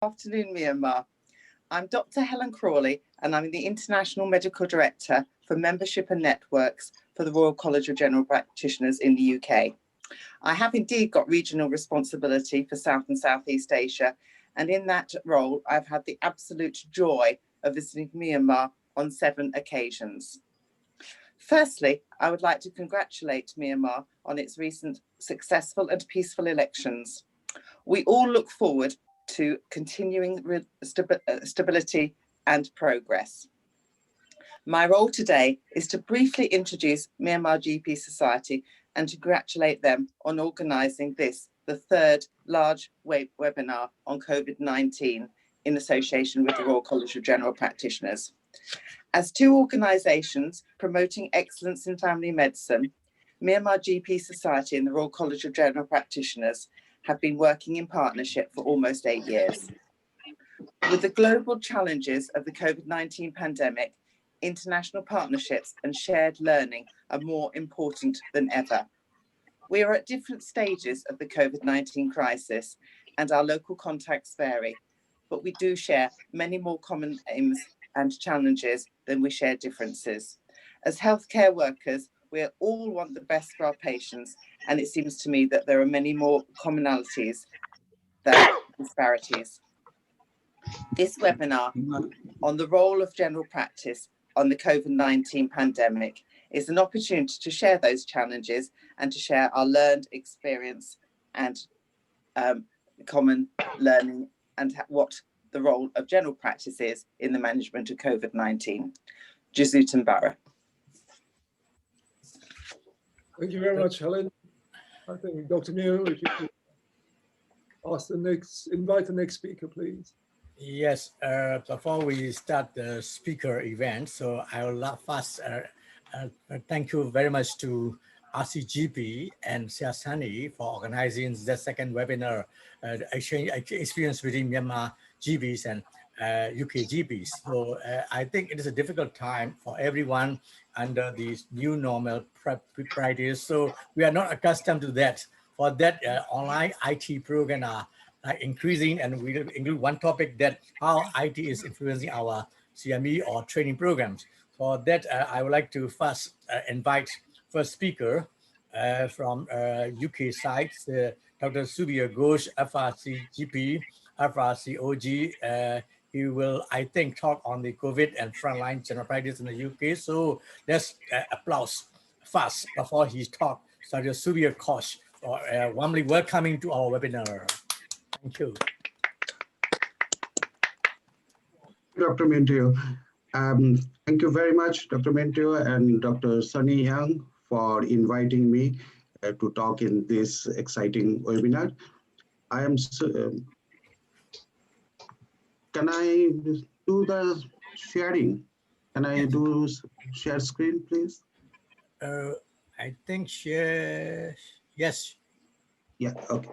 Afternoon, Myanmar. I'm Dr. Helen Crawley, and I'm the International Medical Director for Membership and Networks for the Royal College of General Practitioners in the UK. I have indeed got regional responsibility for South and Southeast Asia, and in that role, I've had the absolute joy of visiting Myanmar on 7 occasions. Firstly, I would like to congratulate Myanmar on its recent successful and peaceful elections. We all look forward to continuing stability and progress. My role today is to briefly introduce Myanmar GP Society and to congratulate them on organising this, the third large webinar on COVID-19 in association with the Royal College of General Practitioners. As two organisations promoting excellence in family medicine, Myanmar GP Society and the Royal College of General Practitioners have been working in partnership for almost 8 years. With the global challenges of the COVID-19 pandemic, international partnerships and shared learning are more important than ever. We are at different stages of the COVID-19 crisis and our local contacts vary, but we do share many more common aims and challenges than we share differences. As healthcare workers, we all want the best for our patients, and it seems to me that there are many more commonalities than disparities. This webinar on the role of general practice on the COVID-19 pandemic is an opportunity to share those challenges and to share our learned experience and common learning and what the role of general practice is in the management of COVID-19. Jazut Bara. Thank you very much, Helen. I think Dr. Neo, if you could invite the next speaker, please. Yes, before we start the speaker event, so I will first thank you very much to RCGP and Siasani for organizing the second webinar, exchange experience between Myanmar GPs and UK GPs. So I think it is a difficult time for everyone under these new normal practice. So we are not accustomed to that. For that, online IT program are increasing, and we include one topic that how IT is influencing our CME or training programs. For that, I would like to first invite first speaker from UK side, Dr. Subir Ghosh, FRCGP, FRCOG. He will, I think, talk on the COVID and frontline general practice in the UK. So let's applause first before he talk. Dr. Subir Ghosh, warmly welcoming to our webinar. Thank you. Dr. Mentio. Thank you very much, Dr. Mentio and Dr. Sunny Young, for inviting me to talk in this exciting webinar. I am. Can I do the sharing? Can I do share screen, please? I think share. Yes. Yeah. Okay.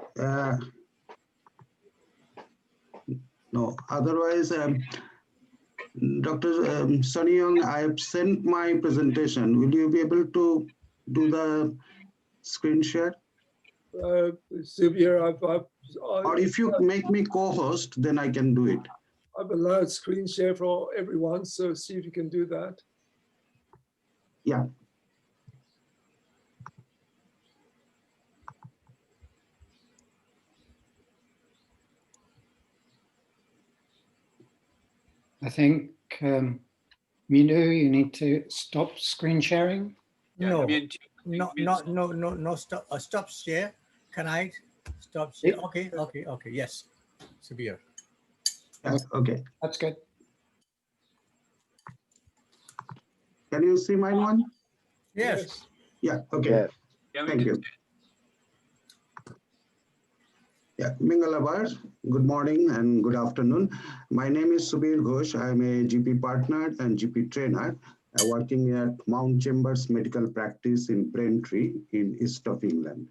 No. Otherwise, Dr. Sunny Young, I have sent my presentation. Will you be able to do the screen share? Subir, or if you make me co-host, then I can do it. I've allowed screen share for everyone, so see if you can do that. Yeah. I think, Minu, you need to stop screen sharing. No, stop share. Can I stop share? Okay, yes, Subir. Okay. That's good. Can you see my one? Yes. Yeah, okay. Yeah. Thank you. Yeah, Mingalabar, good morning and good afternoon. My name is Subir Ghosh. I'm a GP partner and GP trainer working at Mount Chambers Medical Practice in Braintree in East of England.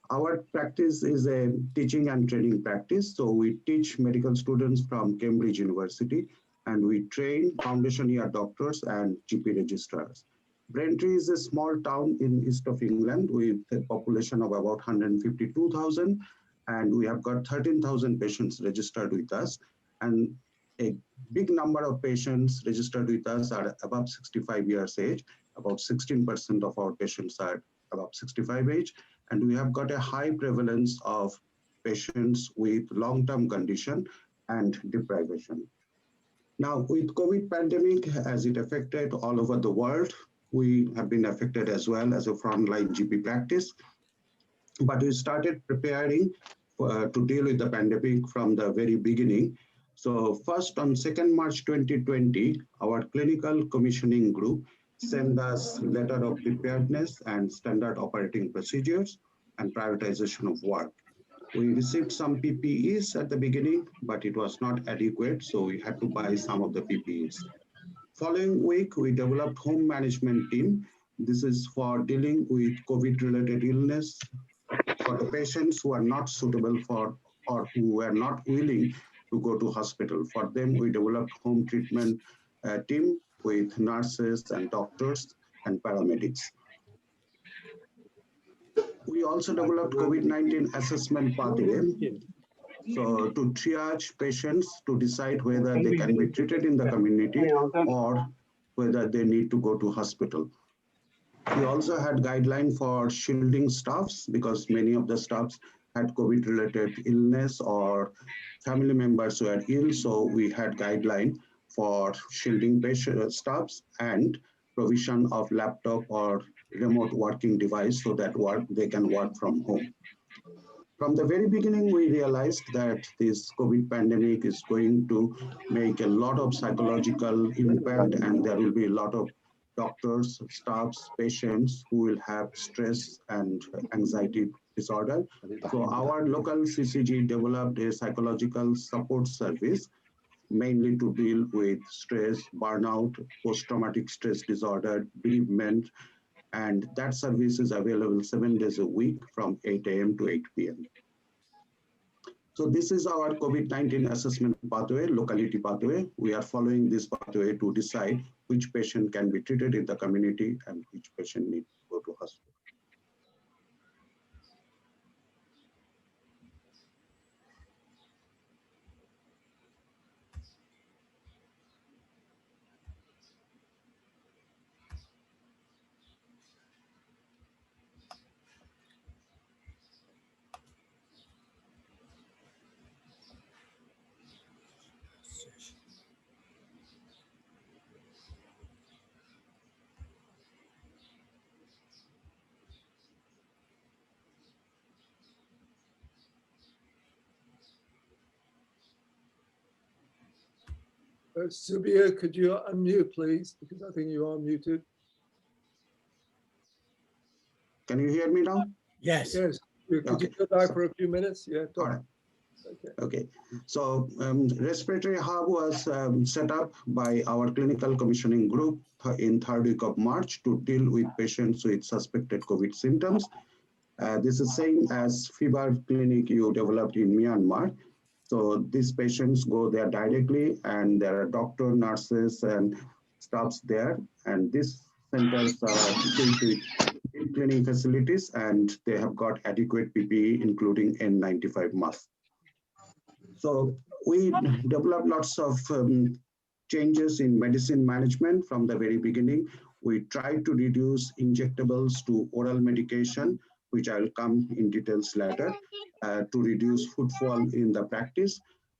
Our practice is a teaching and training practice. So we teach medical students from Cambridge University and we train foundation year doctors and GP registrars. Braintree is a small town in East of England with a population of about 152,000. and we have got 13,000 patients registered with us, and a big number of patients registered with us are above 65 years age. About 16% of our patients are above 65 age, and we have got a high prevalence of patients with long-term condition and deprivation. Now, with COVID pandemic, as it affected all over the world, we have been affected as well as a frontline GP practice. But we started preparing to deal with the pandemic from the very beginning. So first, on 2nd March 2020, our clinical commissioning group sent us letter of preparedness and standard operating procedures and prioritization of work. We received some PPEs at the beginning, but it was not adequate, so we had to buy some of the PPEs. Following week, we developed home management team. This is for dealing with COVID-related illness for the patients who are not suitable for or who were not willing to go to hospital. For them, we developed home treatment team with nurses and doctors and paramedics. We also developed COVID-19 assessment pathway. So to triage patients to decide whether they can be treated in the community or whether they need to go to hospital. We also had guideline for shielding staffs because many of the staffs had COVID-related illness or family members were ill. So we had guideline for shielding patient staffs and provision of laptop or remote working device so that they can work from home. From the very beginning, we realized that this COVID pandemic is going to make a lot of psychological impact, and there will be a lot of doctors, staffs, patients who will have stress and anxiety disorder. So our local CCG developed a psychological support service, mainly to deal with stress, burnout, post-traumatic stress disorder, bereavement, and that service is available 7 days a week from 8 a.m. to 8 p.m. So this is our COVID-19 assessment pathway, locality pathway. We are following this pathway to decide which patient can be treated in the community and which patient needs to go to hospital. Subir, could you unmute, please? Because I think you are muted. Can you hear me now? Yes. Yes. Could you go back for a few minutes? Yeah. All right. Okay. So respiratory hub was set up by our clinical commissioning group in 3rd week of March to deal with patients with suspected COVID symptoms. This is same as fever clinic you developed in Myanmar. So these patients go there directly, and there are doctor, nurses, and staffs there. And these centers are equipped with cleaning facilities, and they have got adequate PPE, including N95 masks. So we developed lots of changes in medicine management from the very beginning. We tried to reduce injectables to oral medication, which I'll come in details later, to reduce footfall in the practice.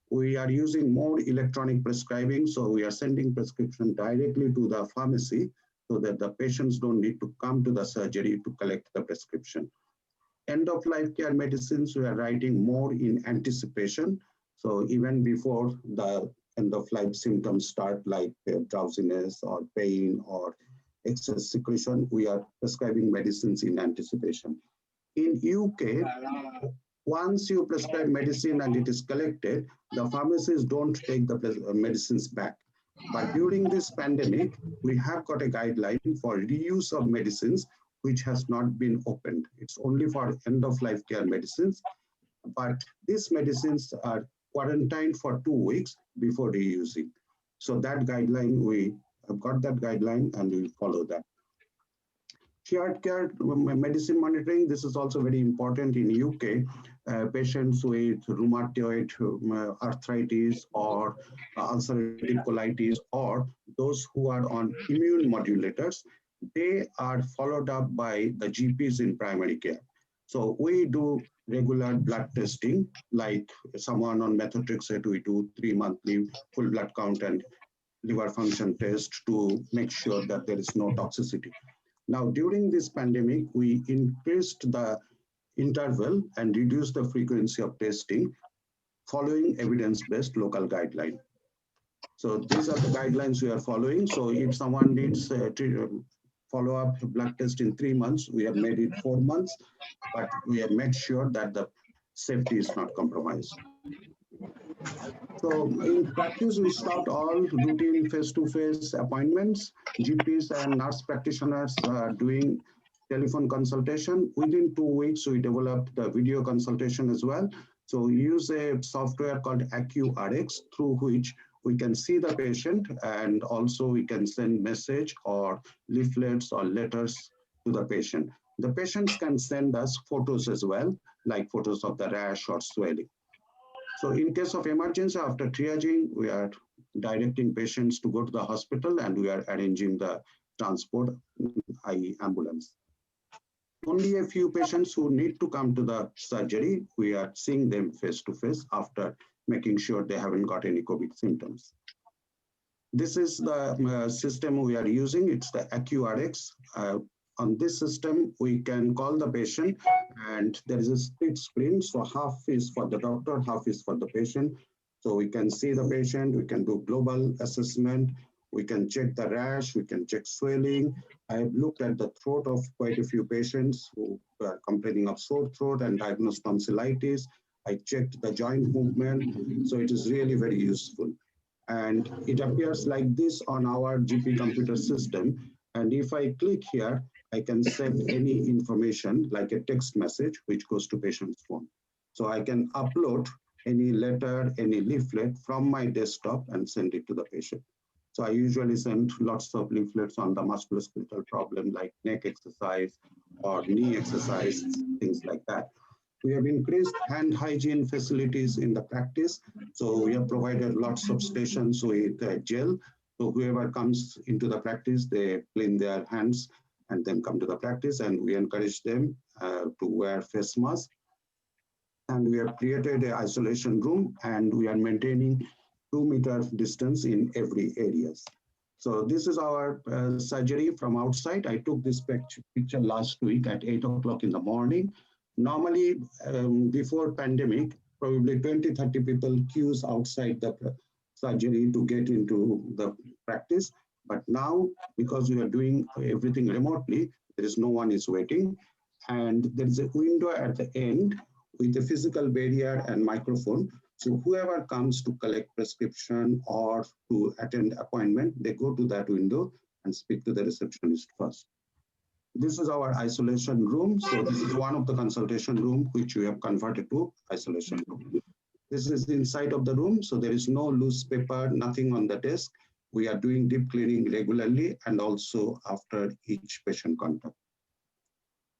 We are using more electronic prescribing, so we are sending prescription directly to the pharmacy so that the patients don't need to come to the surgery to collect the prescription. End-of-life care medicines, we are writing more in anticipation. So even before the end-of-life symptoms start, like drowsiness or pain or excess secretion, we are prescribing medicines in anticipation. In UK, once you prescribe medicine and it is collected, the pharmacies don't take the medicines back. But during this pandemic, we have got a guideline for reuse of medicines, which has not been opened. It's only for end-of-life care medicines, but these medicines are quarantined for 2 weeks before reusing. So that guideline, we have got that guideline and we follow that. Shared care medicine monitoring, this is also very important in UK. patients with rheumatoid arthritis or ulcerative colitis, or those who are on immune modulators, they are followed up by the GPs in primary care. So we do regular blood testing, like someone on methotrexate, we do 3-monthly full blood count and liver function test to make sure that there is no toxicity. Now, during this pandemic, we increased the interval and reduced the frequency of testing following evidence-based local guideline. So these are the guidelines we are following. So if someone needs follow-up blood test in 3 months, we have made it 4 months, but we have made sure that the safety is not compromised. So in practice, we stopped all routine face-to-face appointments. GPs and nurse practitioners are doing telephone consultation. Within 2 weeks, we developed the video consultation as well. So we use a software called AccuRx, through which we can see the patient, and also we can send message or leaflets or letters to the patient. The patients can send us photos as well, like photos of the rash or swelling. So in case of emergency, after triaging, we are directing patients to go to the hospital, and we are arranging the transport, i.e. ambulance. Only a few patients who need to come to the surgery, we are seeing them face to face after making sure they haven't got any COVID symptoms. This is the system we are using. It's the AccuRx. On this system, we can call the patient, and there is a split screen. So half is for the doctor, half is for the patient. So we can see the patient, we can do global assessment, we can check the rash, we can check swelling. I have looked at the throat of quite a few patients who are complaining of sore throat and diagnosed tonsillitis. I checked the joint movement, so it is really very useful. And it appears like this on our GP computer system. And if I click here, I can send any information like a text message, which goes to patient's phone. So I can upload any letter, any leaflet from my desktop and send it to the patient. So I usually send lots of leaflets on the musculoskeletal problem, like neck exercise or knee exercise, things like that. We have increased hand hygiene facilities in the practice. So we have provided lots of stations with gel. So whoever comes into the practice, they clean their hands and then come to the practice, and we encourage them to wear face masks. And we have created an isolation room, and we are maintaining 2-meter distance in every areas. So this is our surgery from outside. I took this picture last week at 8 o'clock in the morning. Normally, before pandemic, probably 20-30 people queues outside the surgery to get into the practice. But now, because we are doing everything remotely, there is no one is waiting. And there is a window at the end with a physical barrier and microphone. So whoever comes to collect prescription or to attend appointment, they go to that window and speak to the receptionist first. This is our isolation room. So this is one of the consultation room, which we have converted to isolation room. This is the inside of the room. So there is no loose paper, nothing on the desk. We are doing deep cleaning regularly and also after each patient contact.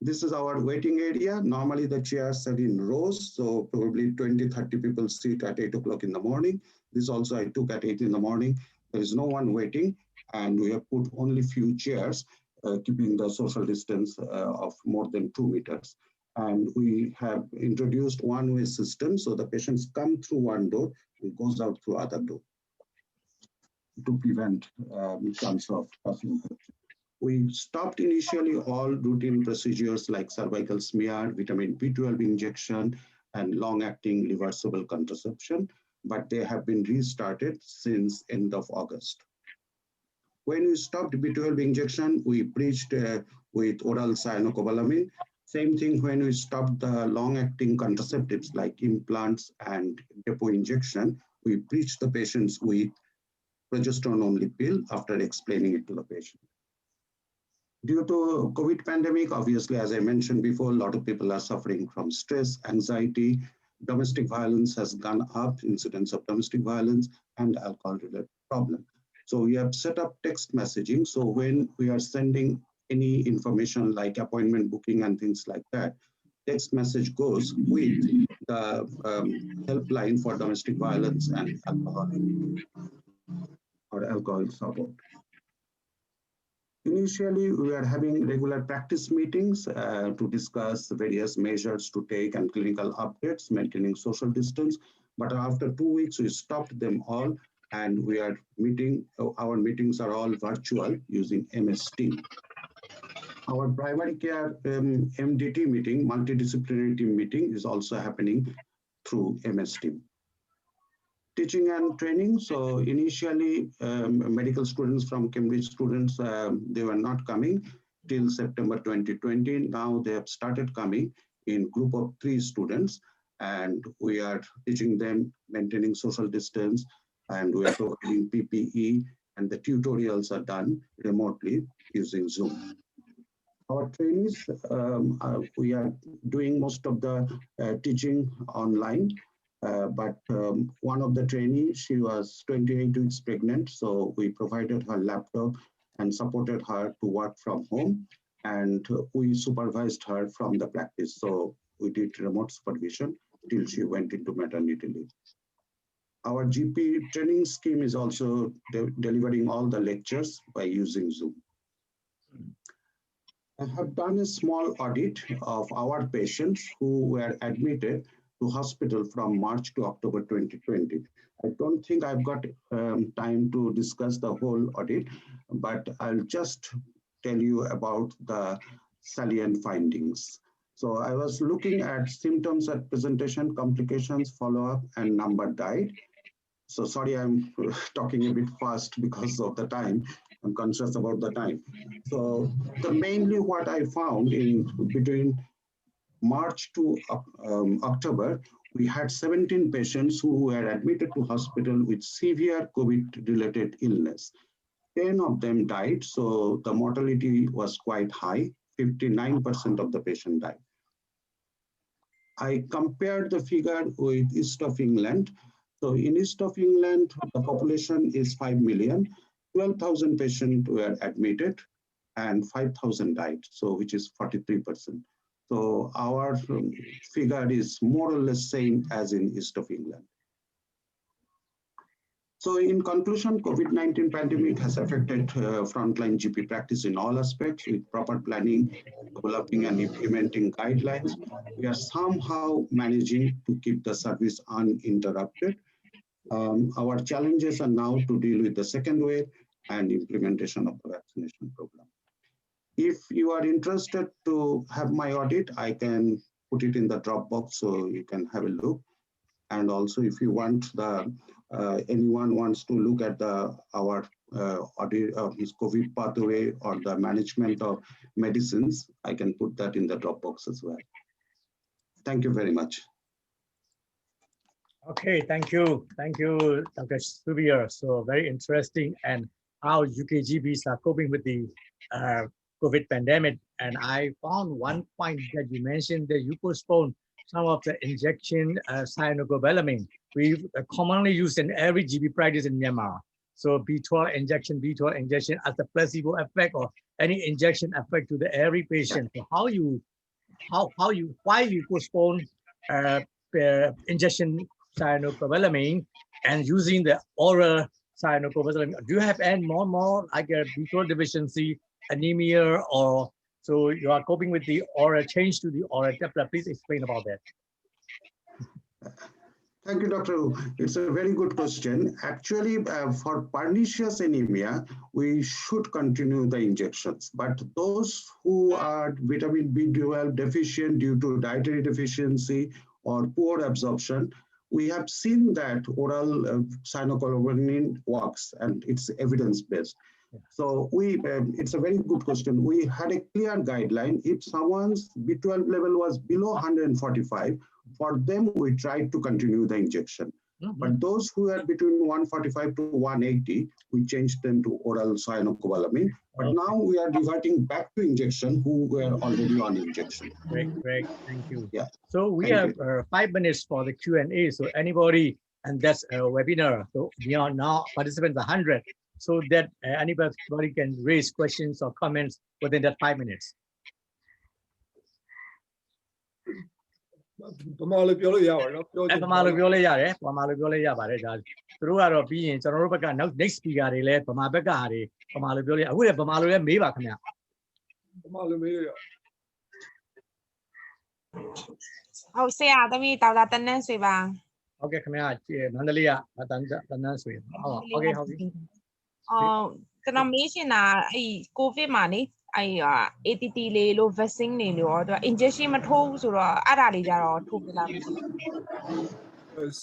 This is our waiting area. Normally the chairs are in rows. So probably 20-30 people sit at 8 o'clock in the morning. This also I took at 8 in the morning. There is no one waiting, and we have put only few chairs, keeping the social distance of more than 2 meters. And we have introduced one-way system. So the patients come through one door and goes out through other door to prevent chance of passing infection. We stopped initially all routine procedures like cervical smear, vitamin B12 injection, and long-acting reversible contraception, but they have been restarted since end of August. When we stopped B12 injection, we bridged with oral cyanocobalamin. Same thing when we stopped the long-acting contraceptives like implants and depot injection, we bridged the patients with progesterone-only pill after explaining it to the patient. Due to COVID pandemic, obviously, as I mentioned before, a lot of people are suffering from stress, anxiety, domestic violence has gone up, incidents of domestic violence, and alcohol-related problem. So we have set up text messaging. So when we are sending any information like appointment booking and things like that, text message goes with the helpline for domestic violence and alcohol support. Initially, we are having regular practice meetings to discuss various measures to take and clinical updates, maintaining social distance. But after 2 weeks, we stopped them all, and we are meeting. Our meetings are all virtual using MS Team. Our primary care MDT meeting, multidisciplinary team meeting, is also happening through MS Team. Teaching and training. So initially, medical students from Cambridge students, they were not coming till September 2020. Now they have started coming in group of 3 students, and we are teaching them maintaining social distance, and we are providing PPE, and the tutorials are done remotely using Zoom. Our trainees, we are doing most of the teaching online. But one of the trainees, she was 28 weeks pregnant, so we provided her laptop and supported her to work from home, and we supervised her from the practice. So we did remote supervision till she went into maternity leave. Our GP training scheme is also delivering all the lectures by using Zoom. I have done a small audit of our patients who were admitted to hospital from March to October 2020. I don't think I've got time to discuss the whole audit, but I'll just tell you about the salient findings. So I was looking at symptoms at presentation, complications, follow-up, and number died. So sorry, I'm talking a bit fast because of the time. I'm conscious about the time. So mainly what I found in between March to October, we had 17 patients who were admitted to hospital with severe COVID-related illness. 10 of them died, so the mortality was quite high. 59% of the patient died. I compared the figure with East of England. So in East of England, the population is 5 million. 12,000 patients were admitted and 5,000 died, so which is 43%. So our figure is more or less same as in East of England. So in conclusion, COVID-19 pandemic has affected frontline GP practice in all aspects with proper planning, developing and implementing guidelines. We are somehow managing to keep the service uninterrupted. Our challenges are now to deal with the second wave and implementation of the vaccination program. If you are interested to have my audit, I can put it in the Dropbox so you can have a look. And also, if you want anyone wants to look at our audit of his COVID pathway or the management of medicines, I can put that in the Dropbox as well. Thank you very much. Okay, thank you, Dr. Subir. So very interesting, and how UKGBs are coping with the COVID pandemic. And I found one point that you mentioned that you postponed some of the injection cyanocobalamin. We commonly used in every GP practice in Myanmar. So B12 injection as a placebo effect or any injection effect to every patient. So why you postpone injection cyanocobalamin and using the oral cyanocobalamin? Do you have any more like a B12 deficiency, anemia, or so you are coping with the oral change to the oral tablet? Please explain about that. Thank you, Dr. It's a very good question. Actually, for pernicious anemia, we should continue the injections. But those who are vitamin B12 deficient due to dietary deficiency or poor absorption, we have seen that oral cyanocobalamin works, and it's evidence-based. So it's a very good question. We had a clear guideline. If someone's B12 level was below 145, for them, we tried to continue the injection. But those who are between 145 to 180, we changed them to oral cyanocobalamin. But now we are reverting back to injection who were already on injection. Great, thank you. Yeah. So we have 5 minutes for the Q&A. So anybody, and that's a webinar. So we are now participants 100. So that anybody can raise questions or comments within that 5 minutes. ဗမာလိုပြောလို့ရပါတယ်နော်ပြောချင် ဗမာလိုပြောလဲရတယ်ဗမာလိုပြောလဲရပါတယ်ဒါသူတို့ကတော့ပြီးရင်ကျွန်တော်တို့ဘက်ကနောက် next speaker တွေလည်းဗမာဘက်ကဟာတွေဗမာလိုပြောလဲအခုလည်းဗမာလိုလည်းမေးပါခင်ဗျ ဗမာလိုမေးလို့ရ ဟုတ်ဆရာသမီးဒေါက်တာတန်းတန်းဆွေပါ ဟုတ်ကဲ့ခင်ဗျမန္တလေးကတန်းဆိုရင်ဟုတ်ကဲ့ဟုတ်ပြီ ကျွန်တော်မေးရှင်တာအဲ့ကိုဗစ်မှာနေအဲ့ ATT လေးလို့ vaccine နေလို့သူက injection မထိုးဘူးဆိုတော့အဲ့ဒါလေးကြတော့ထိုးပြလိုက်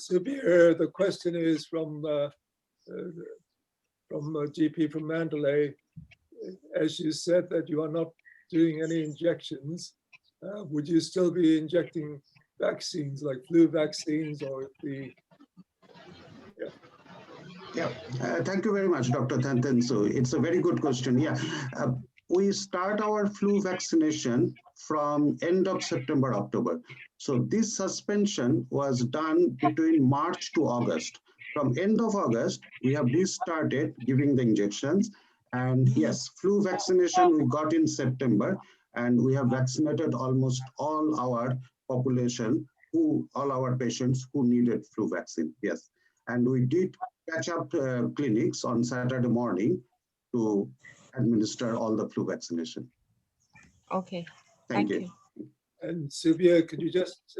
Subir, the question is from GP from Mandalay. As you said that you are not doing any injections, would you still be injecting vaccines like flu vaccines or the? Yeah, thank you very much, Dr. Thanten. So it's a very good question. Yeah, we start our flu vaccination from end of September, October. So this suspension was done between March to August. From end of August, we have restarted giving the injections. And yes, flu vaccination we got in September, and we have vaccinated almost all our population, all our patients who needed flu vaccine. Yes, and we did catch up clinics on Saturday morning to administer all the flu vaccination. Okay, Thank you. And Subir, could you just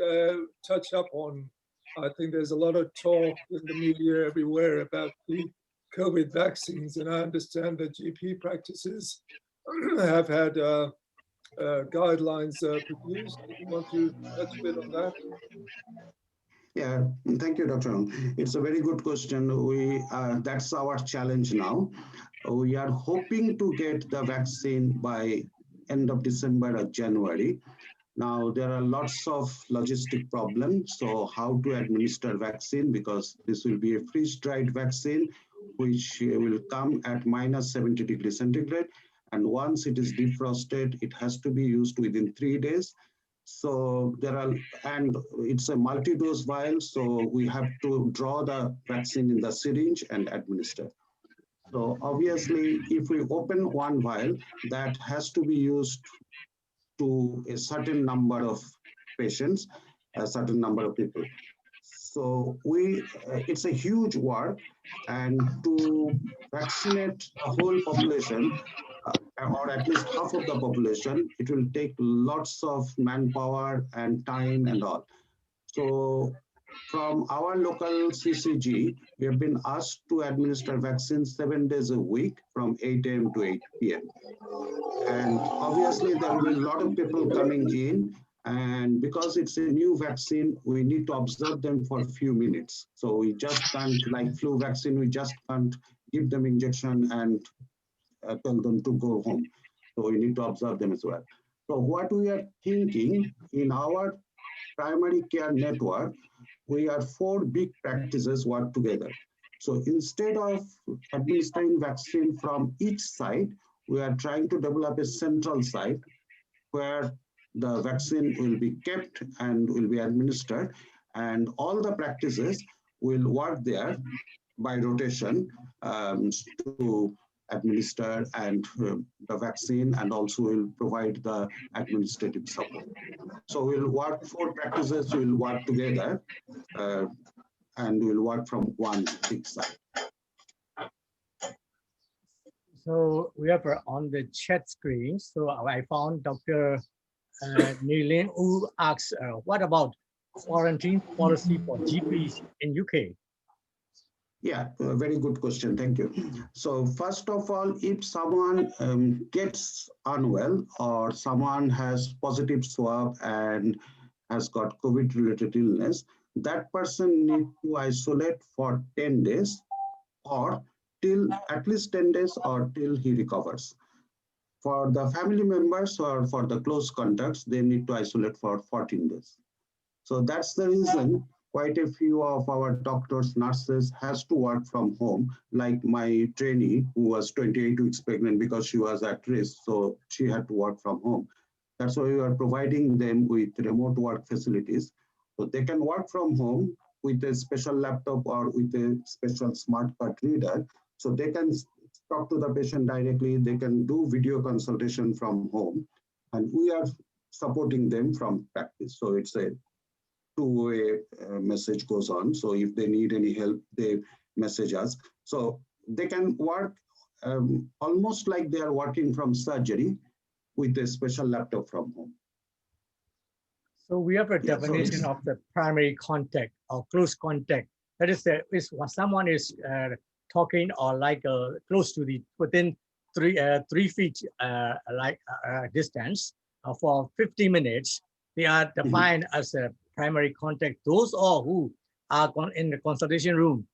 touch up on? I think there's a lot of talk in the media everywhere about the COVID vaccines, and I understand that GP practices have had guidelines produced. Do you want to touch a bit on that? Yeah, thank you, Dr. Ong. It's a very good question. That's our challenge now. We are hoping to get the vaccine by end of December or January. Now, there are lots of logistic problems. So how to administer vaccine, because this will be a freeze-dried vaccine, which will come at -70°C. And once it is defrosted, it has to be used within 3 days. So and it's a multi-dose vial, so we have to draw the vaccine in the syringe and administer. So obviously, if we open one vial, that has to be used to a certain number of patients, a certain number of people. So it's a huge work, and to vaccinate the whole population, or at least half of the population, it will take lots of manpower and time and all. So from our local CCG, we have been asked to administer vaccines 7 days a week from 8 a.m. to 8 p.m. And obviously there will be a lot of people coming in, and because it's a new vaccine, we need to observe them for a few minutes. So we just can't, like flu vaccine, we just can't give them injection and tell them to go home. So we need to observe them as well. So what we are thinking in our primary care network, we are 4 big practices work together. So instead of administering vaccine from each site, we are trying to develop a central site where the vaccine will be kept and will be administered, and all the practices will work there by rotation to administer and the vaccine, and also will provide the administrative support. So we'll work 4 practices will work together and will work from one big site. So we are on the chat screen. So I found Dr. Nilin who asks, what about quarantine policy for GPs in UK? Yeah, a very good question. Thank you. So first of all, if someone gets unwell or someone has positive swab and has got COVID-related illness, that person needs to isolate for 10 days or till at least 10 days or till he recovers. For the family members or for the close contacts, they need to isolate for 14 days. So that's the reason quite a few of our doctors, nurses has to work from home, like my trainee who was 28 weeks pregnant because she was at risk, so she had to work from home. That's why we are providing them with remote work facilities. So they can work from home with a special laptop or with a special smart card reader. So they can talk to the patient directly, they can do video consultation from home, and we are supporting them from practice. So it's a two-way message goes on. So if they need any help, they message us. So they can work almost like they are working from surgery with a special laptop from home. So we have a Yeah, so definition it's- of the primary contact or close contact. That is when someone is talking or like close to within 3 feet distance for 50 minutes. They are defined as a primary contact. Those all who are in the consultation room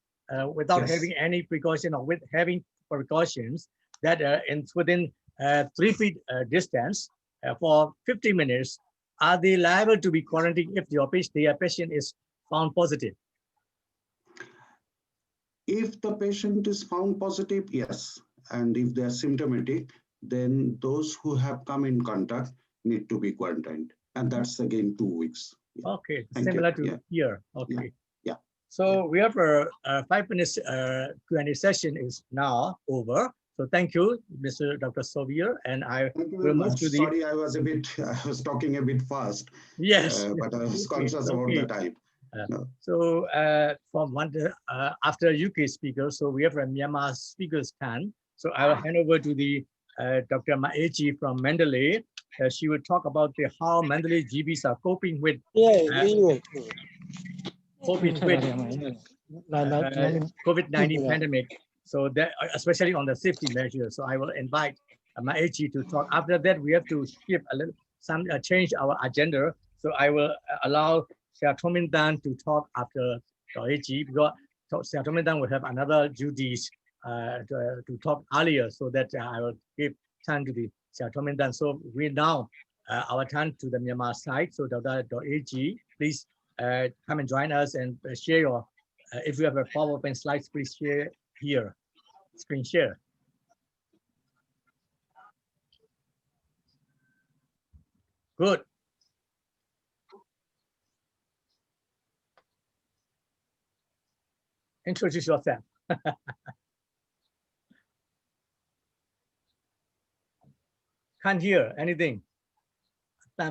without Yes. having any precaution or with having precautions that within 3 feet distance for 50 minutes, are they liable to be quarantined if their patient is found positive? If the patient is found positive, yes. And if they are symptomatic, then those who have come in contact need to be quarantined. And that's again 2 weeks. Yeah. Okay, Thank you. similar to Yeah. here. Okay. Yeah. So we have a 5 minutes Q&A session is now over. So thank you, Mr. Dr. Sovier, and I Thank you will very move much. to the. Sorry, I was talking a bit fast. Yes, But I was conscious okay. about the time. No. So from after UK speaker, so we have a Myanmar speakers can. So I will hand over to the Dr. Maechi from Mandalay. She will talk about how Mandalay GPs are coping with COVID-19 pandemic. So that especially on the safety measures. So I will invite Maechi to talk. After that, we have to skip a little, change our agenda. So I will allow Seatomindan to talk after Maechi because Seatomindan will have another duties to talk earlier. So that I will give time to the Seatomindan. So we now our turn to the Myanmar side. So Dr. Ag, please come and join us and share your. If you have a PowerPoint slides, please share here. Screen share. Good. Introduce yourself. Can't hear anything. The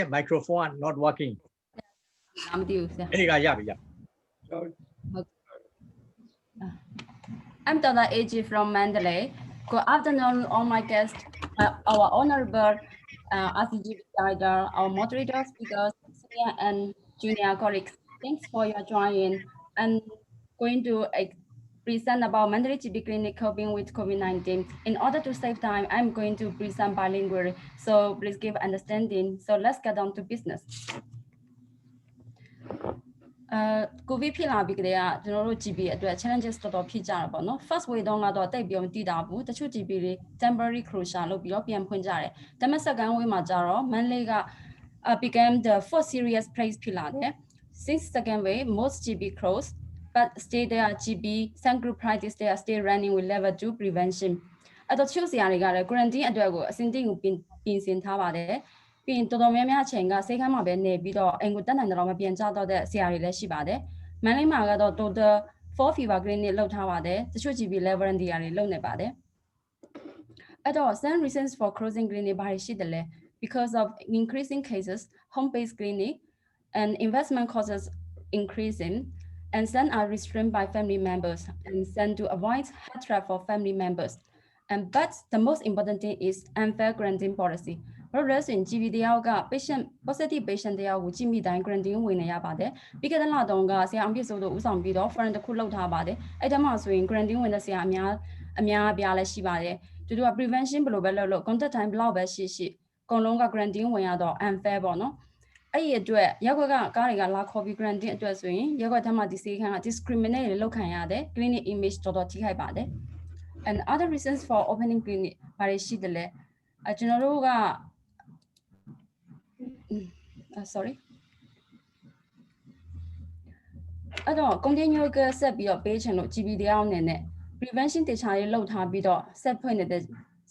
microphone not working. I'm Dr. A.G. from Mandalay. Good afternoon, all my guests, our honorable RCGP guider, our moderator, speakers, senior and junior colleagues. Thanks for your joining. I'm going to present about Mandalay GP clinic coping with COVID-19. In order to save time, I'm going to present bilingually. So please give understanding. So let's get on to business. COVID ဖြစ်လာပြီးကြတဲ့ကျွန်တော်တို့ GP အတွက် challenges တော်တော်ဖြစ်ကြတာပေါ့နော် first wave တုန်းကတော့တိတ်ပြီးမတည်တာဘူးတချို့ GP တွေ temporary closure လုပ်ပြီးတော့ပြန်ဖွင့်ကြတယ်ဒါပေမဲ့ second wave မှာကျတော့ Mandalay က became the first serious place ဖြစ်လာတယ် since second wave most GP closed but still there are GP some group practice they are still running with level 2 prevention အဲ့တော့တချို့ဆရာတွေကလည်း quarantine အတွက်ကိုအဆင်သင့်ကိုပြင်ဆင်ထားပါတယ်ပြီးရင်တော်တော်များများအချိန်ကစိတ်ခမ်းမှာပဲနေပြီးတော့အိမ်ကိုတက်နိုင်တော့မပြန်ကြတော့တဲ့ဆရာတွေလည်းရှိပါတယ်။မန္တလေးမှာကတော့ total 4 fever clinic လောက်ထားပါတယ်။တချို့ GP level volunteer တွေလုပ်နေပါတယ်။အဲ့တော့ some reasons for closing clinic ဘာတွေရှိတယ်လဲ because of increasing cases home based clinic and investment costs increasing and some are restrained by family members and some to avoid health threat for family members and but the most important thing is unfair quarantine policyဘာလို့လဲဆိုရင် GP တယောက်က patient positive patient တယောက်ကိုကြည့်မိတိုင်း quarantine ဝင်နေရပါတယ်ပြီးခဲ့တဲ့လတုန်းကဆရာအောင်ပြည့်စိုးတို့ဦးဆောင်ပြီးတော့ foreign တစ်ခုလုပ်ထားပါတယ်အဲ့ဒါမှဆိုရင် quarantine ဝင်တဲ့ဆရာအများအပြားလည်းရှိပါတယ်သူတို့က prevention ဘယ်လိုပဲလုပ်လို့ contact time ဘယ်လောက်ပဲရှိအကုန်လုံးက quarantine ဝင်ရတော့ unfair ပေါ့နော်အဲ့ဒီအတွက်ရက်ကွက်ကကားတွေကလာခေါ်ပြီး quarantine အတွက်ဆိုရင်ရက်ကွက်ထမ်းမှဒီစေခန်းက discriminate လုပ်ခံရတယ် clinic image တော်တော်ထိခိုက်ပါတယ် and other reasons for opening clinic ဘာတွေရှိတယ်လဲကျွန်တော်တို့ကsorry အဲ့တော့ continue ကဆက်ပြီးတော့ပေးချင်လို့ GP တရားအနေနဲ့ prevention တခြားရေးလုပ်ထားပြီးတော့ဆက်ဖွင့်နေတဲ့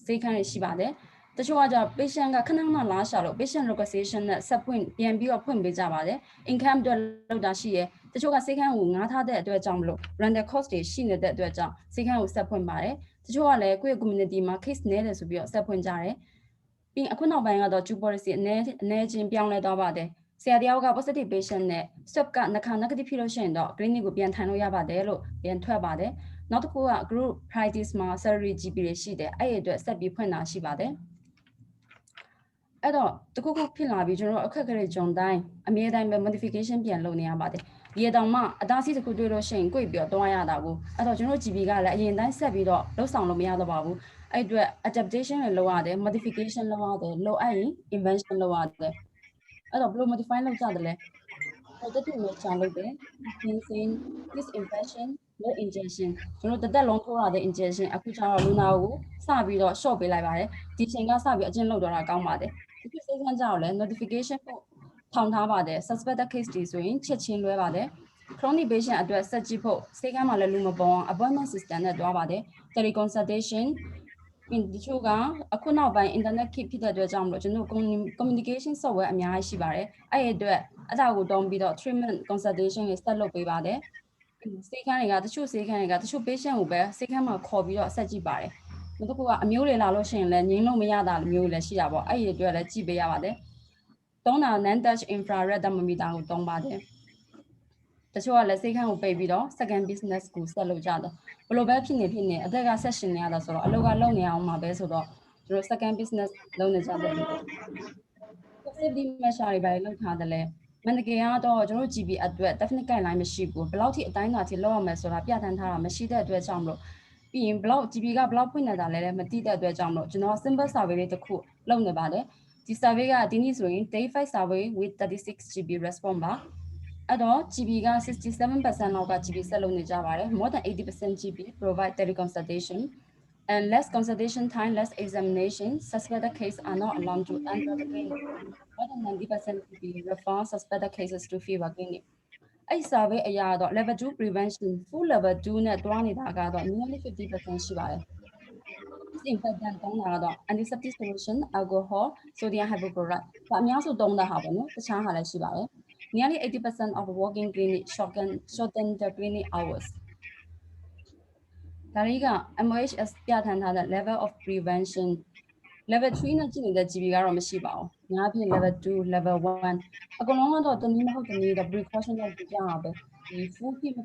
စေခန်းတွေရှိပါတယ်တချို့ကကြ patient ကခဏခဏလာရှာလို့ patient location နဲ့ဆက်ဖွင့်ပြန်ပြီးတော့ဖွင့်ပေးကြပါတယ် income တွေလောက်တာရှိရယ်တချို့ကစေခန်းကိုငားထားတဲ့အတွက်ကြောင့်မလို့ rental cost တွေရှိနေတဲ့အတွက်ကြောင့်စေခန်းကိုဆက်ဖွင့်ပါတယ်တချို့ကလည်းကိုယ့်ရဲ့ community မှာ case နည်းတယ်ဆိုပြီးတော့ဆက်ဖွင့်ကြတယ် ပြီးအခုနောက်ပိုင်းကတော့ due policy အနေချင်းပြောင်းလဲသွားပါတယ်ဆရာတယောက်က positive patient နဲ့ swab ကနှခါ negative ဖြစ်လို့ရှိရင်တော့ clinic ကိုပြန်ထိုင်လို့ရပါတယ်လို့ပြန်ထွက်ပါတယ်နောက်တစ်ခုက group practice မှာ salary GP တွေရှိတယ်အဲ့ဒီအတွက်ဆက်ပြီးဖွင့်တာရှိပါတယ်အဲ့တော့တခုခုဖြစ်လာပြီးကျွန်တော်အခက်အခဲကြုံတိုင်းအမြဲတမ်းပဲ modification ပြန်လုပ်နေရပါတယ်ဒီတောင်မှအသားစီးတစ်ခုတွေ့လို့ရှိရင်ကိုယ်ပြီးတော့တွားရတာကိုအဲ့တော့ကျွန်တော် GP ကလည်းအရင်တိုင်းဆက်ပြီးတော့လှုပ်ဆောင်လို့မရတော့ပါဘူးအဲ့အတွက် adaptation တွေလုပ်ရတယ် modification လုပ်ရတယ်လိုအပ်ရင် invention လုပ်ရတယ်အဲ့တော့ဘယ်လို modify လုပ်ကြတယ်လဲဟိုတတိယချာလုပ်တယ် cleansing disinfection no injection ကျွန်တော်တက်လုံးထိုးရတဲ့ injection အခုကျတော့လူနာကိုစပြီးတော့ short ပေးလိုက်ပါတယ်ဒီချိန်ကစပြီးအကျဉ်းလုပ်တော့တာကောင်းပါတယ်ဒီစိတ်ခံကြတော့လဲ notification ပို့ထောင်ထားပါတယ် suspected case တွေဆိုရင်ချက်ချင်းလွှဲပါတယ် chronic patient အတွက်ဆက်ကြည့်ဖို့စိတ်ကမ်းမှာလည်းလူမပေါ်အောင် appointment system နဲ့တွားပါတယ် teleconsultation ဒီချို့ကအခုနောက်ပိုင်း internet kit ဖြစ်တဲ့အတွက်ကြောင့်မလို့ကျွန်တော် communication software အများကြီးရှိပါတယ်အဲ့ဒီအတွက်အဲ့ဒါကိုတုံးပြီးတော့ treatment consultation တွေ start လုပ်ပေးပါတယ်စိတ်ကမ်းတွေကတချို့စိတ်ကမ်းတွေကတချို့ patient ကိုပဲစိတ်ကမ်းမှာခေါ်ပြီးတော့ဆက်ကြည့်ပါတယ်နောက်တစ်ခုကအမျိုးတွေလာလို့ရှိရင်လည်းငြိမ်းလို့မရတာမျိုးလည်းရှိတာပေါ့အဲ့ဒီအတွက်လည်းကြည့်ပေးရပါတယ်တုံးတာ non touch infrared thermometer ကိုတုံးပါတယ်တချို့ကလည်းစိတ်ကမ်းကိုပိတ်ပြီးတော့ second business ကိုဆက်လုပ်ကြတယ်ဘယ်လိုပဲဖြစ်နေအသက်က session နေရတာဆိုတော့အလုပ်ကလုပ်နေအောင်မှာပဲဆိုတော့သူတို့ second business လုပ်နေကြတယ် safety measure တွေပဲလုပ်ထားတယ်လေမန်တကယ်ကတော့ကျွန်တော် GP အတွက် definite guideline မရှိဘူးဘယ်လောက်ထိအတိုင်းအတာထိလောက်ရမယ်ဆိုတာပြဋ္ဌာန်းထားတာမရှိတဲ့အတွက်ကြောင့်မလို့ပြီးရင်ဘယ်လောက် GP ကဘယ်လောက်ဖွင့်နေတာလဲမသိတဲ့အတွက်ကြောင့်မလို့ကျွန်တော် simple survey လေးတစ်ခုလုပ်နေပါတယ်ဒီ survey ကဒီနေ့ဆိုရင် day 5 survey with 36 GB response ပါအဲ့တော့ GB က 67% လောက်က GB ဆက်လုပ်နေကြပါတယ် more than 80% GB provide teleconsultation and less consultation time less examination suspected case are not allowed to enter the clinic more than 90% GB refer suspected cases to fever clinic အဲ့ survey အရာတော့ level 2 prevention full level 2နဲ့တွားနေတာကတော့ nearly 50% ရှိပါတယ် disinfectant တုံးတာကတော့ antiseptic solution alcohol sodium hypochlorite ဒါအများစုတုံးတာဟာပေါ့နော်တခြားဟာလည်းရှိပါတယ် nearly 80% of walking clinic shorten the clinic hours ဒါလေးက MOHS ပြဋ္ဌာန်းထားတဲ့ level of prevention level 3နဲ့ကြည့်နေတဲ့ GB ကတော့မရှိပါဘူး။များဖြင့် level 2 level 1အကုန်လုံးကတော့တနည်းမဟုတ်တနည်းတော့ precaution လုပ်ကြရပါပဲ။ဒီ full ဖြစ်မ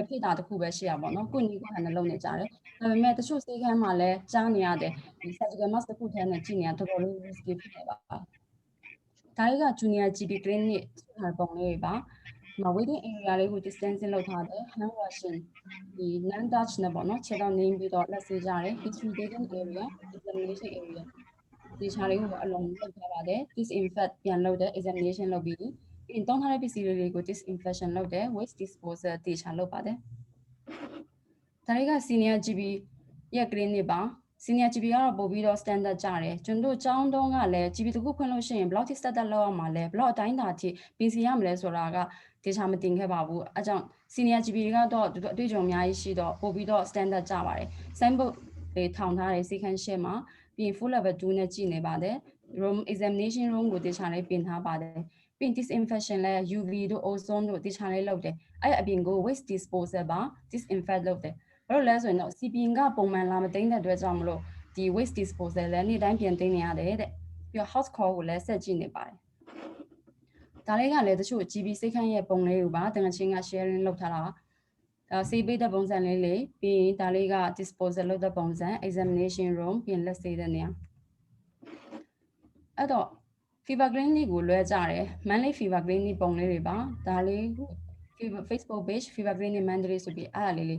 ဖြစ်တာတခုပဲရှိရပါတော့။ကိုယ်နည်းကိုယ်ဟန်နဲ့လုပ်နေကြတယ်။ဒါပေမဲ့တချို့ဆေးခန်းမှာလည်းကြားနေရတယ်။ဒီ surgical mask တစ်ခုထဲနဲ့ကြည့်နေတာတော်တော်လေး risky ဖြစ်နေပါ။ဒါလေးက junior GB clinic ဟာပုံလေးတွေပါ။ waiting area လေးကို distancing လုပ်ထားတယ် hand washing ဒီ non touch နဲ့ပေါ့နော်ခြေထောက်နင်းပြီးတော့လက်ဆေးကြတယ် history taking area examination area ဒီခြားလေးကိုအလုံးလုပ်ထားပါတယ် disinfect ပြန်လုပ်တယ် examination လုပ်ပြီးပြင်သုံးထားတဲ့ပစ္စည်းတွေကို disinfection လုပ်တယ် waste disposal တေချာလုပ်ပါတယ်ဒါတွေက senior GB ရဲ့ clinic ပါ senior GB ကတော့ပို့ပြီးတော့ standard ကြတယ်ကျွန်တော်ကျောင်းတုံးကလည်း GB တစ်ခုဖွင့်လို့ရှိရင်ဘယ်လောက်ထိ standard လောက်အောင်မှာလဲဘယ်လောက်အတိုင်းအတာထိပြင်ဆင်ရမလဲဆိုတာကတေချာမတင်ခဲ့ပါဘူးအဲကြောင့် senior GB ကတော့အတွေ့အကြုံအများကြီးရှိတော့ပို့ပြီးတော့ standard ကြပါတယ် sample တွေထောင်ထားတယ် second share မှာပြီး full level 2နဲ့ကြည့်နေပါတယ် room examination room ကိုတေချာလေးပြင်ထားပါတယ်ပြီး disinfection လဲ UV တို့ ozone တို့တေချာလေးလုပ်တယ်အဲ့အပြင်ကို waste disposal ပါ disinfect လုပ်တယ်ဘာလို့လဲဆိုရင်တော့ CPN ကပုံမှန်လာမသိတဲ့အတွက်ကြောင့်မလို့ဒီ waste disposal လဲနေ့တိုင်းပြန်သိနေရတယ်တဲ့ပြီးတော့ house call ကိုလည်းဆက်ကြည့်နေပါတယ်ဒါလေးကလည်းတချို့ GB စိတ်ခန့်ရဲ့ပုံလေးကိုပါတကယ်ချင်းက sharing လုပ်ထားတာဆေးပေးတဲ့ပုံစံလေးလေးပြီးရင်ဒါလေးက disposal လုပ်တဲ့ပုံစံ examination room ပြီးရင်လက်ဆေးတဲ့နေရာအဲ့တော့ fever clinic ကိုလွှဲကြတယ် monthly fever clinic ပုံလေးတွေပါဒါလေး Facebook page fever clinic mandatory ဆိုပြီးအဲ့ဒါလေး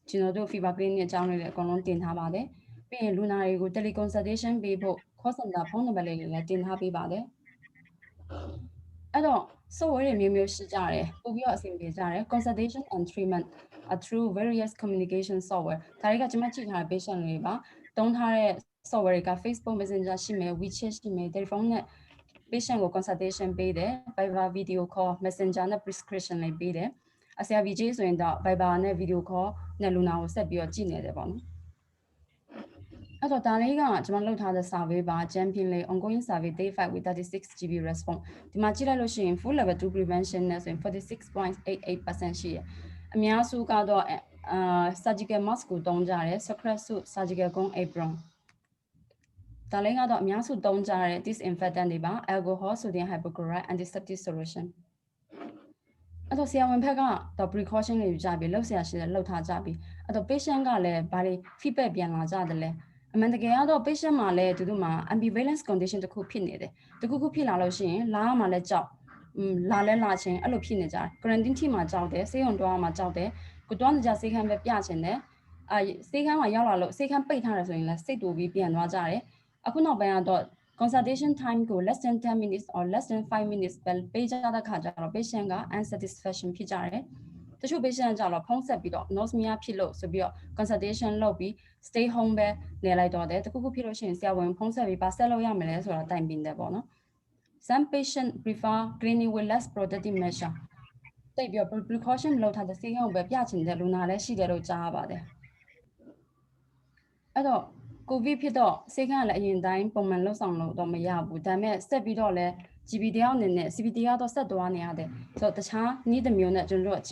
ကျွန်တော်တို့ fever clinic အကြောင်းလေးတွေအကုန်လုံးတင်ထားပါတယ်ပြီးရင်လူနာတွေကို teleconsultation ပေးဖို့ call center ဖုန်းနံပါတ်လေးတွေလည်းတင်ထားပေးပါတယ်အဲ့တော့ software တွေမျိုးရှိကြတယ်ပို့ပြီးတော့အဆင်ပြေကြတယ် consultation and treatment through various communication software ဒါတွေကကျွန်မကြည့်ထားတဲ့ patient တွေပါတုံးထားတဲ့ software တွေက Facebook Messenger ရှိမယ် WeChat ရှိမယ် telephone နဲ့ patient ကို consultation ပေးတယ် Viber video call Messenger နဲ့ prescription လေးပေးတယ်အဆရာ VJ ဆိုရင်တော့ Viber နဲ့ video call နဲ့လူနာကိုဆက်ပြီးတော့ကြည့်နေတယ်ပေါ့နော်အဲ့တော့ဒါလေးကကျွန်မလုပ်ထားတဲ့ survey ပါ champion လေး ongoing survey day 5 with 36 GB response ဒီမှာကြည့်လိုက်လို့ရှိရင် full level 2 prevention နဲ့ဆိုရင် 46.88% ရှိရအများစုကတော့surgical mask ကိုတုံးကြတယ် scrub suit surgical gown apron ဒါလေးကတော့အများစုသုံးကြတဲ့ disinfectant တွေပါ alcohol sodium hypochlorite antiseptic solution အဲ့တော့ဆရာဝန်ဘက်ကတော့ precaution တွေယူကြပြီလှုပ်ဆရာရှိတယ်လှုပ်ထားကြပြီအဲ့တော့ patient ကလည်းဘာတွေ feedback ပြန်လာကြတယ်လဲအမှန်တကယ်ကတော့ patient မှာလည်းသူတို့မှာ ambivalence condition တစ်ခုဖြစ်နေတယ်တခုခုဖြစ်လာလို့ရှိရင်လာရမှာလည်းကြောက်လာလဲလာချင်းအဲ့လိုဖြစ်နေကြတယ် quarantine ထိမှာကြောက်တယ်ဆေးရုံတွားမှာကြောက်တယ်ကိုတွားနေကြဆေးခန်းပဲပြချင်တယ်ဆေးခန်းမှာရောက်လာလို့ဆေးခန်းပိတ်ထားတယ်ဆိုရင်လည်းစိတ်တူပြီးပြန်သွားကြတယ်အခုနောက်ပိုင်းကတော့ consultation time ကို less than 10 minutes or less than 5 minutes ပဲပေးကြတဲ့ခါကျတော့ patient က unsatisfaction ဖြစ်ကြတယ်တချို့ patient ကကြတော့ဖုန်းဆက်ပြီးတော့ nausea ဖြစ်လို့ဆိုပြီးတော့ consultation လုပ်ပြီး stay home ပဲနေလိုက်တော့တယ်တခုခုဖြစ်လို့ရှိရင်ဆရာဝန်ဖုန်းဆက်ပြီးပါဆက်လို့ရမယ်လဲဆိုတာတိုင်ပင်တယ်ပေါ့နော် some patient prefer cleaning with less protective measure တိတ်ပြီးတော့ precaution လုပ်ထားတဲ့ဆေးရုံပဲပြချင်တဲ့လူနာလည်းရှိတယ်လို့ကြားရပါတယ်အဲ့တော့ COVID ဖြစ်တော့ဆေးခန်းကလည်းအရင်တိုင်းပုံမှန်လှုပ်ဆောင်လို့တော့မရဘူးဒါပေမဲ့ဆက်ပြီးတော့လည်း GB တယောက်အနေနဲ့ CPD ကတော့ဆက်သွားနေရတယ်ဆိုတော့တခြားနည်းတစ်မျိုးနဲ့ကျွန်တော်တို့က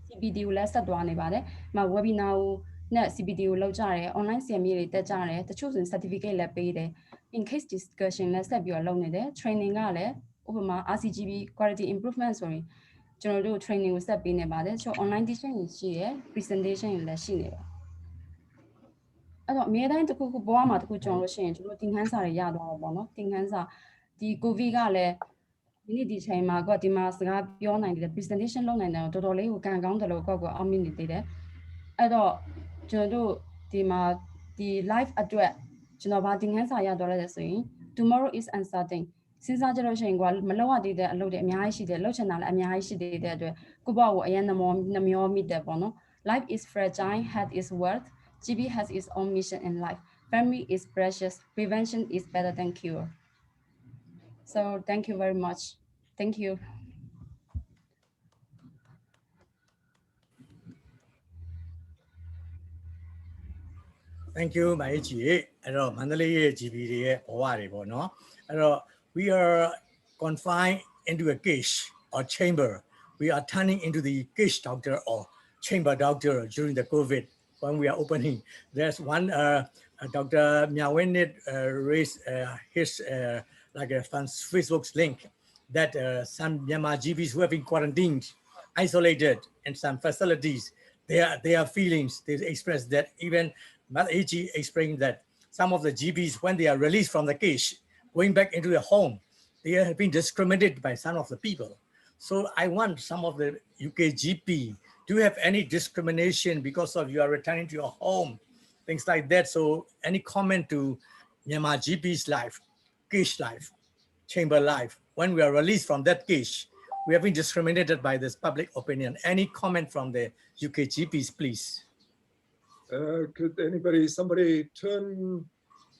CPD ကိုလည်းဆက်သွားနေပါတယ်။မှာ webinar ကိုနဲ့ CPD ကိုလုပ်ကြတယ် online CME တွေတက်ကြတယ်တချို့ဆိုရင် certificate လည်းပေးတယ် in case discussion လည်းဆက်ပြီးတော့လုပ်နေတယ် training ကလည်းဥပမာ RCGP quality improvement ဆိုရင်ကျွန်တော်တို့ training ကိုဆက်ပေးနေပါတယ်တချို့ online teaching တွေရှိတယ် presentation တွေလည်းရှိနေပါတယ်အဲ့တော့အများတိုင်းတစ်ခုခုဘဝမှာတစ်ခုကြုံလို့ရှိရင်ကျွန်တော်သင်ခန်းစာတွေရသွားတော့ပေါ့နော်သင်ခန်းစာဒီ COVID ကလည်းဒီနေ့ဒီချိန်မှာကိုဒီမှာစကားပြောနိုင်တယ် presentation လုပ်နိုင်တယ်တော်တော်လေးကိုကံကောင်းတယ်လို့ကိုယ့်ကိုအောင်မြင်နေသေးတယ်အဲ့တော့ကျွန်တော်တို့ဒီမှာဒီ live အတွက်ကျွန်တော်ဗာသင်ခန်းစာရသွားလဲဆိုရင် tomorrow is uncertain စဉ်းစားကြလို့ရှိရင်ကိုမလောက်ရသေးတဲ့အလုပ်တွေအများကြီးရှိတယ်လှုပ်ချင်တာလည်းအများကြီးရှိသေးတဲ့အတွက်ကိုယ့်ဘဝကိုအရင်နှမျောမိတယ်ပေါ့နော် life is fragile health is wealth GB has its own mission in life. Family is precious. Prevention is better than cure. So thank you very much. Thank you. Thank you မအေးကြီးအဲ့တော့မန္တလေးရဲ့ GB တွေရဲ့ဘဝတွေပေါ့နော်အဲ့တော့ we are confined into a cage or chamber we are turning into the cage doctor or chamber doctor during the COVID when we are opening there's one Dr. Myawinit raised his like a Facebook's link that some Myanmar GPs who have been quarantined isolated in some facilities their feelings they express that even Ms. AG explained that some of the GPs, when they are released from the cage, going back into their home, they have been discriminated by some of the people. So I want some of the UK GP, do you have any discrimination because of you are returning to your home, things like that? So any comment to Myanmar GP's life, cage life, chamber life, when we are released from that cage, we have been discriminated by this public opinion. Any comment from the UK GPs, please? Could somebody turn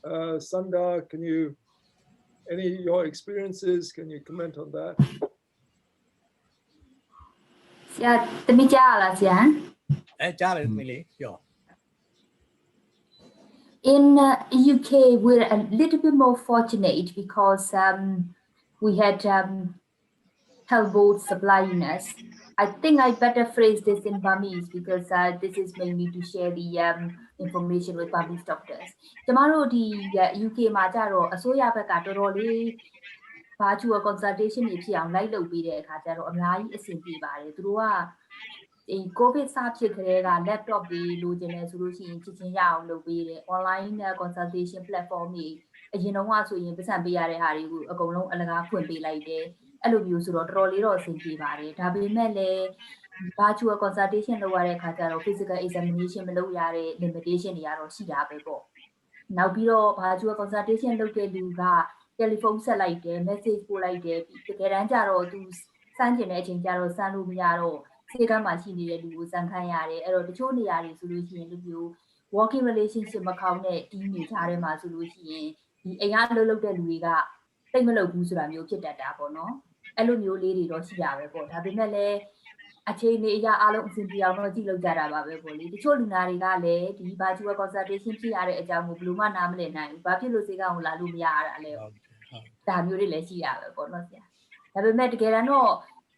Sundar, can you, your experiences, can you comment on that? Yeah, in UK, we're a little bit more fortunate because we had health board supplying us. I think I better phrase this in Burmese because this is mainly to share the information with Burmese doctors. Tomorrow, the UK Majaro, Asoya Pekatoroli, Pachua consultation, if you are like to be there, Kataro, online is simply by through a COVID subject, laptop, the Lujan solution, teaching out, online consultation platform. You know what, so you can be a Harry, a go long and a could be like there. အဲ့လိုမျိုးဆိုတော့တော်တော်လေးတော့အဆင်ပြေပါတယ်ဒါပေမဲ့လည်း virtual consultation လုပ်ရတဲ့အခါကျတော့ physical examination မလုပ်ရတဲ့ limitation တွေကတော့ရှိတာပဲပေါ့နောက်ပြီးတော့ virtual consultation လုပ်တဲ့လူက telephone ဆက်လိုက်တယ် message ပို့လိုက်တယ်တကယ်တမ်းကျတော့သူစမ်းကျင်တဲ့အချိန်ကျတော့စမ်းလို့မရတော့စေကမ်းမှာရှိနေတဲ့လူကိုစမ်းခိုင်းရတယ်အဲ့တော့တချို့နေရာတွေဆိုလို့ရှိရင်ဒီမျိုး working relationship မကောင်းတဲ့ team တွေကြားထဲမှာဆိုလို့ရှိရင်ဒီအိမ်ကလှုပ်တဲ့လူတွေကတိတ်မလုပ်ဘူးဆိုတာမျိုးဖြစ်တတ်တာပေါ့နော်အဲ့လိုမျိုးလေးတွေတော့ရှိရပဲပေါ့ဒါပေမဲ့လည်းအခြေအနေအရာအားလုံးအဆင်ပြေအောင်တော့ကြည့်လို့ကြတာပါပဲပေါ့လေတချို့လူနာတွေကလည်းဒီ virtual consultation ဖြစ်ရတဲ့အကြောင်းကိုဘယ်လိုမှနားမလည်နိုင်ဘူးဘာဖြစ်လို့စေကအောင်လာလို့မရတာလဲဒါမျိုးတွေလည်းရှိရပဲပေါ့နော်ဆရာဒါပေမဲ့တကယ်တော့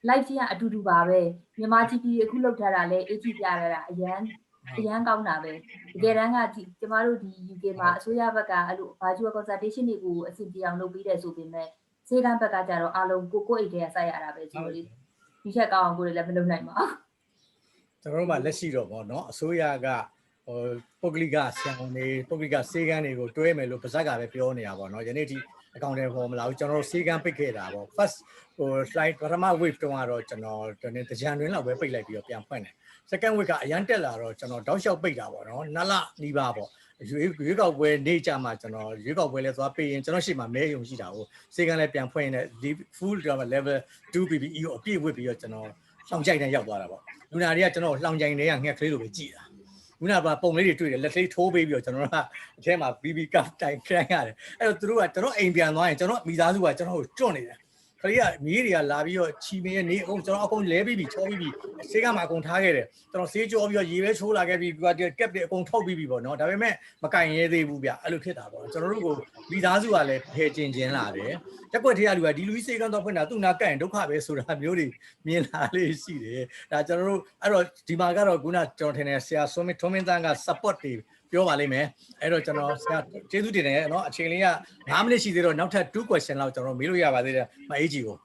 live ကြီးကအတူတူပါပဲမြန်မာ GP အခုလောက်ထားတာလဲ AG ပြရတာအရန် အရန်ကောင်းတာပဲတကယ်တမ်းကကျမတို့ဒီ UK မှာအစိုးရဘက်ကအဲ့လို virtual consultation တွေကိုအဆင်ပြေအောင်လုပ်ပေးတယ်ဆိုပေမဲ့စေကန်းဘက်ကကြတော့အားလုံးကိုအိတ်ထဲကစိုက်ရတာပဲဆိုတော့လေဒီချက်ကောင်းအောင်ကိုလည်းမလုပ်နိုင်ပါဘူးကျွန်တော်တို့ကလက်ရှိတော့ပေါ့နော်အစိုးရကပုဂ္ဂလိကဆရာဝန်တွေပုဂ္ဂလိကစေကန်းတွေကိုတွဲမယ်လို့ပါဇက်ကပဲပြောနေတာပေါ့နော်ယနေ့ဒီအကောင့်တွေပေါ်မလာဘူးကျွန်တော်တို့စေကန်းပိတ်ခဲ့တာပေါ့ first slide ပထမ wave တုန်းကတော့ကျွန်တော်တကြံတွင်လောက်ပဲပိတ်လိုက်ပြီးတော့ပြန်ဖွင့်တယ် second wave ကအရန်တက်လာတော့ကျွန်တော်တောက်လျှောက်ပိတ်တာပေါ့နော်နှစ်လနီးပါးပေါ့ရွေးကောက်ပွဲနေကြမှာကျွန်တော်ရွေးကောက်ပွဲလဲသွားပေးရင်ကျွန်တော်ရှေ့မှာမဲယုံရှိတာကိုစေကန်းလဲပြန်ဖွင့်နေဒီ full level 2 PPE ကိုအပြည့်ဝစ်ပြီးတော့ကျွန်တော်လှောင်ကြိုက်တဲ့ရောက်သွားတာပေါ့လူနာတွေကကျွန်တော်လှောင်ကြိုက်တွေကငှက်ကလေးလိုပဲကြည်တာခုနကပုံလေးတွေတွေ့တယ်လက်သေးထိုးပေးပြီးတော့ကျွန်တော်ကအထဲမှာ BB ကပ်တိုင်ခိုင်းရတယ်အဲ့တော့သူတို့ကကျွန်တော်အိမ်ပြန်သွားရင်ကျွန်တော်မိသားစုကကျွန်တော်ကိုကျွတ်နေတယ်ခရီးကမြေးတွေကလာပြီးတော့ချီမင်းရဲ့နေအကုန်ကျွန်တော်အကုန်လဲပြီးချောပြီးဆေးကမှအကုန်ထားခဲ့တယ်ကျွန်တော်ဆေးကြောပြီးတော့ရေပဲချိုးလာခဲ့ပြီးကပ်တွေအကုန်ထုတ်ပြီးပြီပေါ့နော်ဒါပေမဲ့မကင်ရဲသေးဘူးဗျအဲ့လိုဖြစ်တာပေါ့ကျွန်တော်တို့ကိုမိသားစုကလည်းဖယ်ကျင်လာတယ်တက်ွက်ထေးရလူကဒီလူကြီးဆေးကတော့ဖွင့်တာသူ့နာကန့်ရင်ဒုက္ခပဲဆိုတာမျိုးတွေမြင်လာလေးရှိတယ်ဒါကျွန်တော်တို့အဲ့တော့ဒီမှာကတော့ခုနကျွန်တော်ထင်တယ်ဆရာထွန်းမင်းတန်းက support တွေပြောပါလိမ့်မယ်အဲ့တော့ကျွန်တော်ဆရာကျေးဇူးတင်တယ်เนาะအချိန်လေးက9မိနစ်ရှိသေးတော့နောက်ထပ်2 question လောက်ကျွန်တော်မေးလို့ရပါသေးတယ်မအေးကြီးကို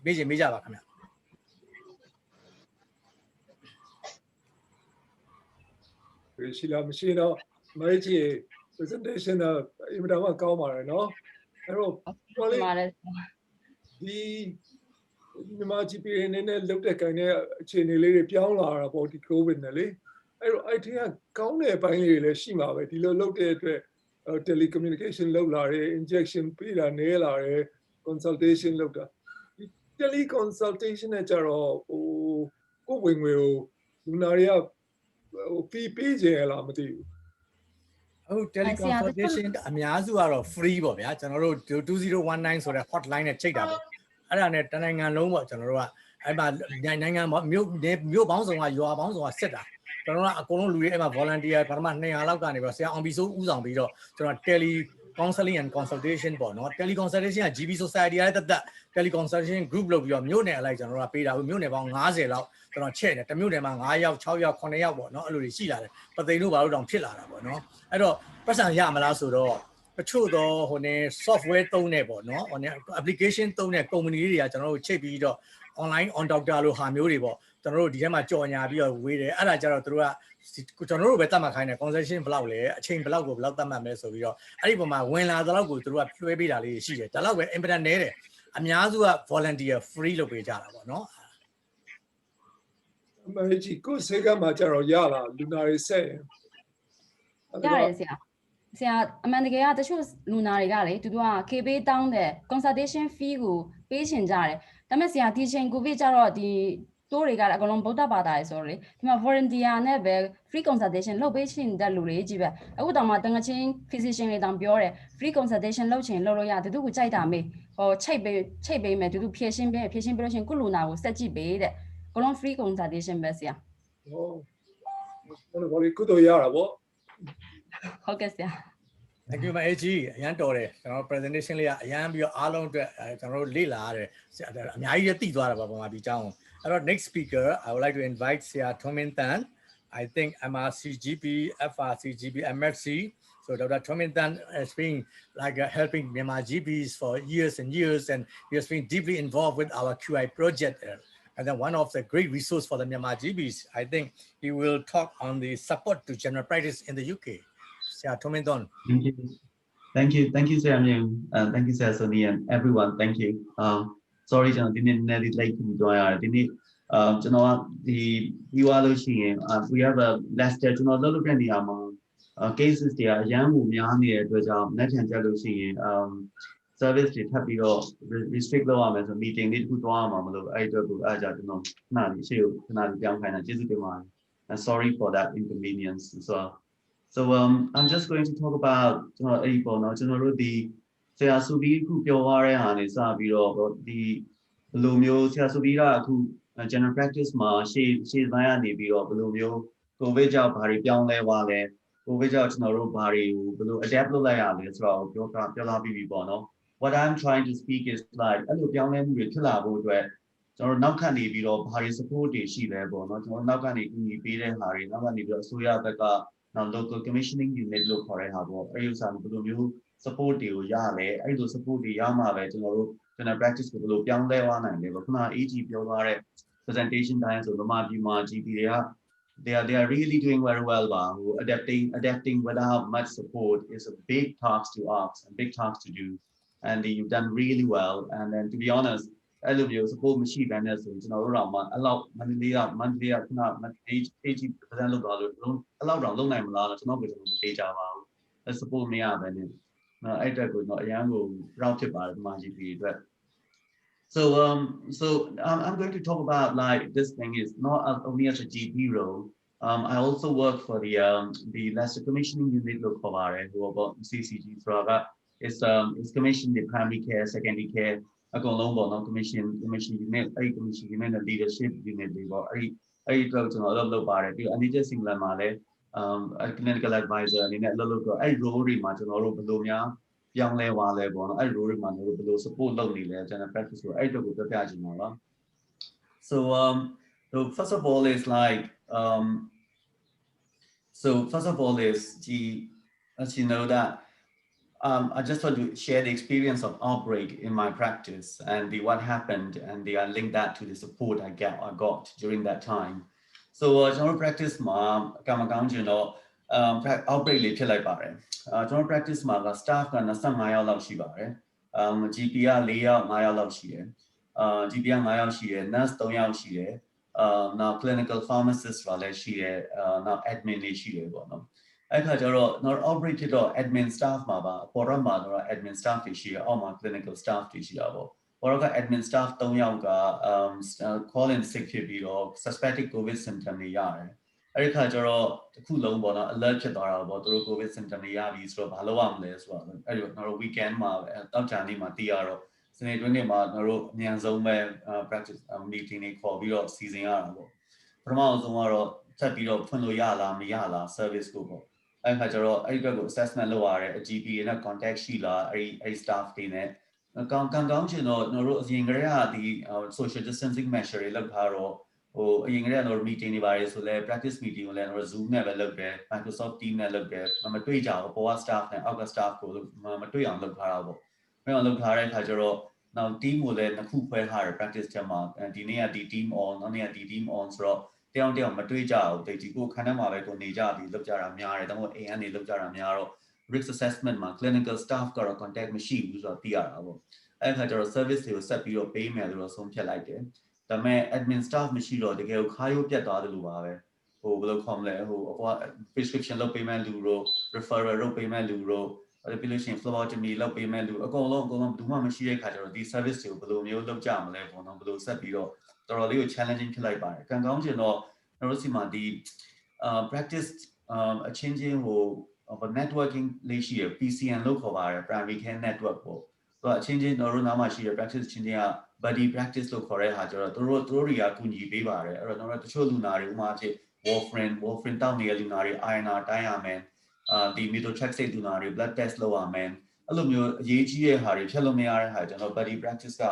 မေးချင်မေးကြပါခင်ဗျရှိလားမရှိတော့မအေးကြီး presentation အင်မတန်မှကောင်းပါတယ်เนาะအဲ့တော့ဒီမြန်မာ GP အနေနဲ့လုတ်တဲ့ကန်တဲ့အခြေအနေလေးတွေပြောင်းလာတာပေါ့ဒီ COVID နဲ့လေအဲ့တော့အဲ့ဒီကကောင်းတဲ့အပိုင်းလေးတွေလည်းရှိမှာပဲဒီလိုလုပ်တဲ့အတွက် telecommunication လုပ်လာတယ် injection ပေးတာနည်းလာတယ် consultation လုပ်တာဒီ teleconsultation နဲ့ကြတော့ကိုယ်ဝင်ငွေကိုလူနာတွေကပေးကြရလားမသိဘူးဟုတ် teleconsultation အများစုကတော့ free ပေါ့ဗျာကျွန်တော်တို့2019ဆိုတဲ့ hotline နဲ့ချိန်တာပေါ့အဲ့ဒါနဲ့တနိုင်ငံလုံးပေါ့ကျွန်တော်တို့ကအဲ့မှာနိုင်ငံမြို့ပေါင်းစုံကရွာပေါင်းစုံကစစ်တာကျွန်တော်ကအကုန်လုံးလူတွေအဲ့မှာ volunteer ပထမ200လောက်ကနေပြီးဆရာအောင်ပြီးစိုးဦးဆောင်ပြီးတော့ကျွန်တော် tele counseling and consultation ပေါ့နော် tele consultation က GB society ရဲ့တက် tele consultation group လုပ်ပြီးတော့မြို့နယ်အလိုက်ကျွန်တော်တို့ကပေးတာမြို့နယ်ပေါင်း90လောက်ကျွန်တော်ချက်တယ်တမြို့နယ်မှာ9ယောက်6ယောက်9ယောက်ပေါ့နော်အဲ့လိုတွေရှိလာတယ်ပသိမ်တို့ဘာလို့တောင်ဖြစ်လာတာပေါ့နော်အဲ့တော့ပတ်စံရမလားဆိုတော့တချို့တော့software သုံးနေပေါ့နော်application သုံးတဲ့ company တွေကကျွန်တော်တို့ချိန်ပြီးတော့ online on doctor လို့ဟာမျိုးတွေပေါ့ကျွန်တော်တို့ဒီထဲမှာကြော်ညာပြီးတော့ဝေးတယ်အဲ့ဒါကြတော့တို့ကကျွန်တော်တို့ပဲတတ်မှတ်ခိုင်းတယ် consultation ဘယ်လောက်လဲအချိန်ဘယ်လောက်ကိုဘယ်လောက်တတ်မှတ်မလဲဆိုပြီးတော့အဲ့ဒီပုံမှာဝင်လာတဲ့လောက်ကိုတို့ကလွှဲပေးတာလေးရှိတယ်ဒါတော့ပဲ important နဲတယ်အများစုက volunteer free လုပ်ပေးကြတာပေါ့နော်မကြီးကိုစေကမှာကြတော့ရလာလူနာတွေဆက်ရတယ်ဆရာအမှန်တကယ်ကတချို့လူနာတွေကလေသူတို့က KB တောင်းတဲ့ consultation fee ကိုပေးချင်ကြတယ်ဒါပေမဲ့ဆရာဒီချိန်ကိုဗစ်ကြတော့ဒီတိုးတွေကအကုန်လုံးဗုဒ္ဓဘာသာရယ်ဆိုတော့လေဒီမှာ volunteer နဲ့ပဲ free consultation လုပ်ပေးချင်တဲ့လူတွေကြီးပဲအခုတောင်မှတငချင်း physician တွေတောင်ပြောတယ် free consultation လုပ်ချင်လုပ်လို့ရတူကိုကြိုက်တာမေးချိတ်ပေးမယ်တူဖြည့်ရှင်းပြီးလို့ရှင်ကုလူနာကိုစက်ကြည့်ပေးတဲ့အကုန်လုံး free consultation ပဲဆရာဟုတ်ဘာလို့ကုတော့ရတာပေါ့ဟုတ်ကဲ့ဆရာ Thank you မအေးကြီးအရန်တော်တယ်ကျွန်တော် presentation လေးကအရန်ပြီးတော့အားလုံးအတွက်ကျွန်တော်တို့လေ့လာရတယ်အများကြီးသိသွားတာပါပုံမှာဒီအကြောင်းအဲ့တော့ next speaker I would like to invite ဆရာထွန်းမင်းတန်း I think RCGP FRCGP MFC so Dr. Thuong Minh Tan has been like helping Myanmar GPs for years and years and he has been deeply involved with our QI project and then one of the great resource for the Myanmar GPs I think he will talk on the support to general practice in the UK Sir Thuong Minh Tan. Thank you, Sir Myung. Thank you, Sir Sonny, and everyone. Thank you. Sorry, John, didn't late to join. Didn't we have a last day to not look at the cases there. Young women was net and jealousy. Service did happy or restrict the arm as a meeting. Need to arm. I don't know. Not young kind of demand. And sorry for that inconvenience. So I'm just going to talk about the Sayasubi who Pyaware is the Lumio Sayasubira who general practice ma she's Mayani Biro Lumio Goveja Pari Pyongle Wale Goveja Noro Pari Blue Adaplo Layali as well Yola Bibi Bono. What I'm trying to speak is like Pyongle Killa where ကျွန်တော်နောက်ခန့်နေပြီးတော့ဘာတွေ support တွေရှိလဲပေါ့နော်ကျွန်တော်နောက်ကနေအညီပေးတဲ့ဟာတွေနောက်ကနေပြီးတော့အစိုးရဘက်ကနောက် local commissioning unit လို့ခေါ်တဲ့ဟာပေါ့အဲ့ဒီဥစ္စာဘယ်လိုမျိုး support တွေကိုရလဲအဲ့လို support တွေရမှာပဲကျွန်တော်တို့ general practice ကိုဘယ်လိုပြောင်းလဲသွားနိုင်လဲပေါ့ခုန AG ပြောသွားတဲ့ presentation တိုင်းဆိုဗမာပြည်မှာ GP တွေက they are really doing very well ပါဟို adapting without much support is a big task to ask a big task to do and you've done really well and then to be honest အဲ့လိုမျိုး support မရှိဘဲနဲ့ဆိုရင်ကျွန်တော်တို့တော့မှအဲ့လောက် monthly ကခုန 80% လောက်တော့အဲ့လောက်တော့လုံးနိုင်မလားလို့ကျွန်တော်ပြောမသေးကြပါဘူး support မရဘဲနဲ့အဲ့တက်ကိုတော့အရန်ကို proud ဖြစ်ပါတယ်ဒီမှာ GP အတွက် So I'm going to talk about like this thing is not only as a GP role. I also work for the Leicester Commissioning Unit local area who about CCG product. It's commissioned the primary care, secondary care. I go along but non commission unit, commission unit and leadership unit. I go to a lot of area. And it just single male a clinical advisor in that local. I roll in much and all over Bologna. Young level level, I really want to below support lonely and practice for 8 of the pageant. So first of all is like as you know that I just want to share the experience of outbreak in my practice and what happened and I link that to the support I got during that time. So general practice outbreak လေးဖြစ်လိုက်ပါတယ်ကျွန်တော် practice မှာ staff က25ယောက်လောက်ရှိပါတယ် GP က4ယောက်5ယောက်လောက်ရှိတယ်GP က5ယောက်ရှိတယ် nurse 3ယောက်ရှိတယ်နောက် clinical pharmacist ပါလည်းရှိတယ်နောက် admin တွေရှိတယ်ပေါ့နော်အဲ့ခါကျတော့နောက် outbreak ဖြစ်တော့ admin staff မှာပါပေါ်တော့မှာတော့ admin staff တွေရှိတယ်အောက်မှာ clinical staff တွေရှိတာပေါ့ပေါ်တော့က admin staff 3ယောက်က call in sick ဖြစ်ပြီးတော့ suspected covid symptom တွေရတယ်အဲ့ဒီခါကျတော့တစ်ခုလုံးပေါ့နော် alert ဖြစ်သွားတာပေါ့သူတို့ covid symptom တွေရပြီဆိုတော့ဘာလုပ်ရမလဲဆိုတော့အဲ့ဒီတော့ weekend မှာတောက်ကြနေ့မှာတည်ရတော့စနေတွင်းနေ့မှာတို့အမြန်ဆုံးပဲ practice meeting တွေခေါ်ပြီးတော့စီစဉ်ရတာပေါ့ပထမဆုံးကတော့ဆက်ပြီးတော့ဖွင့်လို့ရလားမရလား service ကိုပေါ့အဲ့ခါကျတော့အဲ့ဒီဘက်ကို assessment လုပ်ရတယ် GP နဲ့ contact ရှိလားအဲ့ staff တွေနဲ့ကောင်းချင်တော့တို့အရင်ကတည်းကဒီ social distancing measure တွေလုပ်ထားတော့ဟိုအရင်ကတည်းက meeting တွေပါတယ်ဆိုလဲ practice meeting ကိုလည်း Zoom နဲ့ပဲလုပ်တယ် Microsoft Teams နဲ့လုပ်တယ်မတွေ့ကြဘူးပေါ်က staff နဲ့အောက်က staff ကိုမတွေ့အောင်လုပ်ထားတာပေါ့မတွေ့အောင်လုပ်ထားတဲ့အခါကျတော့နောက် team ကိုလည်းနှစ်ခုခွဲထားတယ် practice ထဲမှာဒီနေ့ကဒီ team on နောက်နေ့ကဒီ team on ဆိုတော့တယောက်မတွေ့ကြဘူးဒီကိုခန်းထဲမှာပဲကိုနေကြပြီးလုပ်ကြတာများတယ်ဒါမှမဟုတ်အိမ်ကနေလုပ်ကြတာများတော့ risk assessment မှာ clinical staff ကတော့ contact မရှိဘူးဆိုတော့သိရတာပေါ့အဲ့ခါကျတော့ service တွေကိုဆက်ပြီးတော့ပေးမယ်လို့တော့ဆုံးဖြတ်လိုက်တယ်ဒါပေမဲ့ admin staff မရှိတော့တကယ်ကိုခါရိုးပြတ်သွားတယ်လို့ပါပဲဟိုဘယ်လိုခေါ်မလဲဟိုအပေါ် prescription လုပ်ပေးမဲ့လူတို့ referral လုပ်ပေးမဲ့လူတို့အဲ့ဒီလို့ရှိရင် phlebotomy လုပ်ပေးမဲ့လူအကုန်လုံးဘယ်သူမှမရှိတဲ့ခါကျတော့ဒီ service တွေကိုဘယ်လိုမျိုးလုပ်ကြမလဲပေါ့နော်ဘယ်လိုဆက်ပြီးတော့တော်တော်လေးကို challenging ဖြစ်လိုက်ပါတယ်ကံကောင်းချင်တော့တို့စီမှာဒီ practice အချင်းချင်းဟို networking လေးရှိရ PCN လို့ခေါ်ပါတယ် primary care network ပေါ့သူကအချင်းချင်းတို့နားမှာရှိရ practice ချင်းချင်းက body practice လို့ခေါ်တဲ့ဟာကျတော့တို့တွေကကူညီပေးပါတယ်အဲ့တော့တို့တချို့လူနာတွေဥမာဖြစ် warfarin တောင်းနေတဲ့လူနာတွေ INR တိုင်းရမယ်ဒီ methotrexate လူနာတွေ blood test လုပ်ရမယ်အဲ့လိုမျိုးအရေးကြီးတဲ့ဟာတွေဖြတ်လို့မရတဲ့ဟာကျွန်တော် body practice က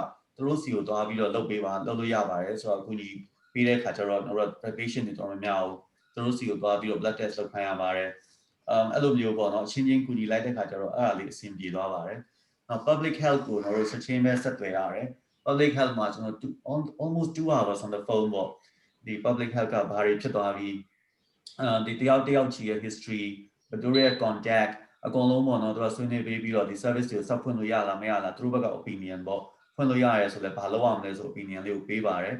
တို့စီကိုသွားပြီးတော့လုပ်ပေးပါလုပ်လို့ရပါတယ်ဆိုတော့ကူညီပေးတဲ့ခါကျတော့တို့ patient တွေတော့မများဘူးတို့စီကိုသွားပြီးတော့ blood test လုပ်ခိုင်းရပါတယ်အဲ့လိုမျိုးပေါ့နော်အချင်းချင်းကူညီလိုက်တဲ့ခါကျတော့အဲ့ဒါလေးအဆင်ပြေသွားပါတယ်နောက် public health ကိုတို့ချက်ချင်းပဲဆက်သွယ်ရတယ် public health မှာကျွန်တော် almost 2 hours on the phone ပေါ့ဒီ public health ကဘာတွေဖြစ်သွားပြီးဒီတယောက်ချီရဲ့ history ဘယ်သူရဲ့ contact အကုန်လုံးပေါ့နော်တို့ကဆွေးနွေးပေးပြီးတော့ဒီ service တွေကိုဆက်ဖွင့်လို့ရလားမရလားသူတို့ဘက်က opinion ပေါ့ဖွင့်လို့ရတယ်ဆိုလည်းဘာလုပ်ရမလဲဆို opinion လေးကိုပေးပါတယ်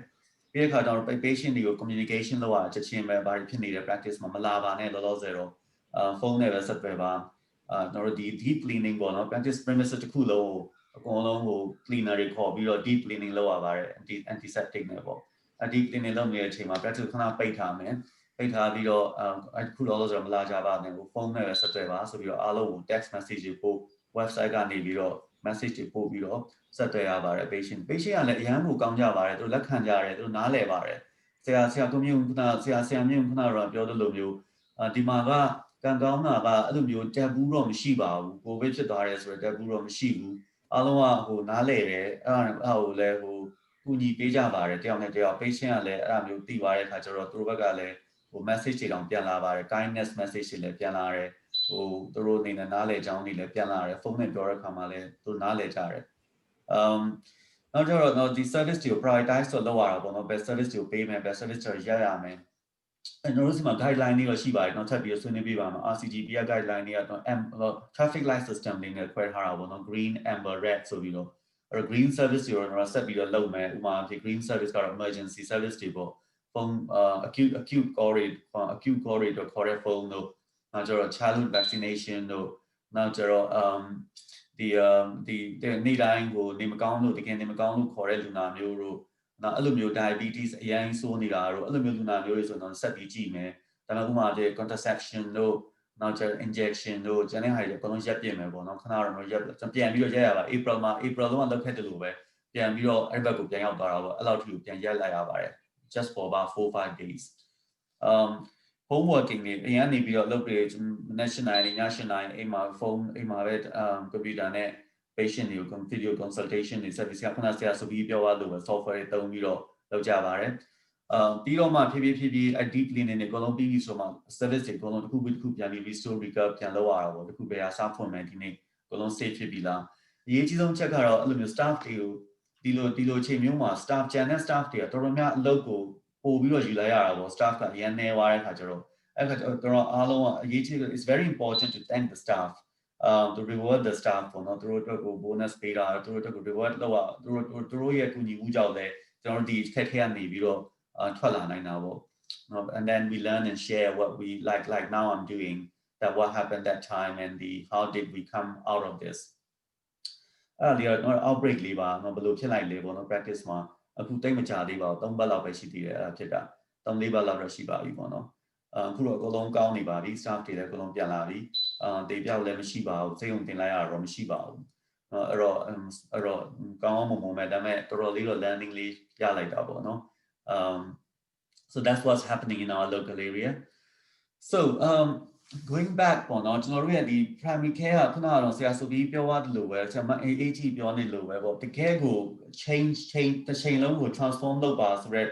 ပြီးတဲ့အခါကျတော့ patient တွေကို communication လုပ်ရချက်ချင်းပဲဘာတွေဖြစ်နေတဲ့ practice မှာမလာပါနဲ့လောလောဆယ်တော့ဖုန်းနဲ့ပဲဆက်သွယ်ပါတို့ဒီ deep cleaning ပေါ့နော် practice premises တစ်ခုလုံးအကုန်လုံးကို cleaner တွေခေါ်ပြီးတော့ deep cleaning လုပ်ရပါတယ် antiseptic နဲ့ပေါ့ deep cleaning လုပ်နေတဲ့အချိန်မှာ practice ခဏပိတ်ထားမယ်ပိတ်ထားပြီးတော့အခုတော့ဆိုတော့မလာကြပါနဲ့ဖုန်းနဲ့ပဲဆက်သွယ်ပါဆိုပြီးတော့အားလုံးကို text message တွေပို့ website ကနေပြီးတော့ message တွေပို့ပြီးတော့ဆက်သွယ်ရပါတယ် patient ကလည်းအရန်ကိုကောင်းကြပါတယ်သူလက်ခံကြတယ်သူနားလည်ပါတယ်ဆရာကိုမြင့်ခုနဆရာမြင့်ခုနတော့ပြောသလိုမျိုးဒီမှာကကံကောင်းတာကအဲ့လိုမျိုးတက်ဘူးတော့မရှိပါဘူးကိုဗစ်ဖြစ်သွားတယ်ဆိုတော့တက်ဘူးတော့မရှိဘူးအားလုံးကဟိုနားလဲတယ်အဲ့ဒါကိုလည်းဟို ကူညီပေးကြပါတယ်တယောက်နဲ့တယောက် patient ကလည်းအဲ့ဒါမျိုးသိသွားတဲ့အခါကျတော့သူတို့ဘက်ကလည်းဟို message တွေတောင်ပြန်လာပါတယ် kindness message တွေလည်းပြန်လာတယ်ဟိုသူတို့အနေနဲ့နားလည်ကြောင်းတွေလည်းပြန်လာတယ်ဖုန်းနဲ့ပြောတဲ့အခါမှာလည်းသူနားလည်ကြတယ်နောက်ကျတော့ဒီ service တွေကို prioritize ဆိုလုပ်ရတာပေါ့နော် best service တွေကိုပေးမယ် best service တွေရရမယ်ကျွန်တော်တို့ဒီမှာ guideline တွေတော့ရှိပါတယ်ကျွန်တော်ထပ်ပြီးဆွေးနွေးပြပါမယ် RCGP က guideline တွေကတော့ traffic light system တွေနဲ့ခွဲထားတာပေါ့နော် green amber red ဆိုပြီးတော့အဲ့ green service တွေတော့ဆက်ပြီးတော့လုပ်မယ်ဥပမာ green service ကတော့ emergency service တွေပေါ့ဖုန်း acute call rate တော့ခေါ်တဲ့ဖုန်းတို့နောက်ကျတော့ childhood vaccination တို့နောက်ကျတော့ဒီနေ့တိုင်းကိုနေမကောင်းလို့တကယ်နေမကောင်းလို့ခေါ်တဲ့လူနာမျိုးတို့နောက်အဲ့လိုမျိုး diabetes အရင်ဆိုးနေတာတို့အဲ့လိုမျိုးလူနာမျိုးတွေဆိုတော့ဆက်ပြီးကြည့်မယ်ဒါပေမဲ့ဥပမာပြ contraception တို့နောက်ကျ injection တို့ကျန်တဲ့ဟာတွေအကုန်လုံးရပ်ပြင်မယ်ပေါ့နော်ခဏတော့ရပ်ပြန်ပြီးတော့ရပ်ရပါ April တော့လောက်ခဲ့တယ်လို့ပဲပြန်ပြီးတော့အဲ့ဘက်ကိုပြန်ရောက်သွားတာပေါ့အဲ့လောက်ထိကိုပြန်ရပ်လိုက်ရပါတယ် just for about 4-5 days home working တွေအရင်ကနေပြီးတော့လုပ်ပြီး national ည9အိမ်မှာဖုန်းအိမ်မှာပဲcomputer နဲ့ patient တွေကို video consultation တွေ service ကခုနဆရာဆိုပြီးပြောသွားလို့ပဲ software တွေသုံးပြီးတော့လုပ်ကြပါတယ်ပြီးတော့မှဖြည်းဖြည်း deep cleaning တွေအကုန်လုံးပြီးပြီဆိုမှ service တွေအကုန်လုံးတစ်ခုပြီးတစ်ခုပြန်ပြီး restore recover ပြန်လုပ်ရတာပေါ့တစ်ခုပဲအစားဖွင့်မယ်ဒီနေ့အကုန်လုံး safe ဖြစ်ပြီလားအရေးကြီးဆုံးချက်ကတော့အဲ့လိုမျိုး staff တွေကိုဒီလိုချိန်မျိုးမှာ staff ကျန်တဲ့ staff တွေကတော်တော်များအလုပ်ကိုပို့ပြီးတော့ယူလိုက်ရတာပေါ့ staff ကရန်နေသွားတဲ့ခါကျတော့အဲ့ခါကျတော့အားလုံးကအရေးကြီး it's very important to thank the staff to reward the staff ပေါ့နော်သူတို့အတွက်ကို bonus ပေးတာသူတို့အတွက်ကို reward လုပ်ရသူတို့ရဲ့ကူညီမှုကြောင့်လည်းကျွန်တော်တို့ဒီခက်ခဲကနေပြီးတော့ထွက်လာနိုင်တာပေါ့ and then we learn and share what we like now I'm doing that what happened that time and how did we come out of this အဲ့ဒီတော့ outbreak လေးပါဘယ်လိုဖြစ်လိုက်လဲပေါ့နော် practice မှာအခုတိတ်မကြသေးပါဘူး3ပတ်လောက်ပဲရှိသေးတယ်အဲ့ဒါဖြစ်တာ3-4ပတ်လောက်တော့ရှိပါပြီပေါ့နော်အခုတော့အကုန်လုံးကောင်းနေပါပြီ staff တွေလည်းအကုန်လုံးပြန်လာပြီတေပြောက်လည်းမရှိပါဘူးစိတ်ုံတင်လိုက်ရတော့မရှိပါဘူးအဲ့တော့ကောင်းအောင်မမဲ့ဒါပေမဲ့တော်တော်လေးတော့ learning လေးရလိုက်တာပေါ့နော် so that's what's happening in our local area so going back ပေါ့နော်ကျွန်တော်တို့ရဲ့ဒီ primary care ကခုနကတော့ဆရာဆိုပြီးပြောသွားတယ်လို့ပဲဆရာမ AAT ပြောနေလို့ပဲပေါ့တကယ်ကို change တစ်ချိန်လုံးကို transform လုပ်ပါဆိုတဲ့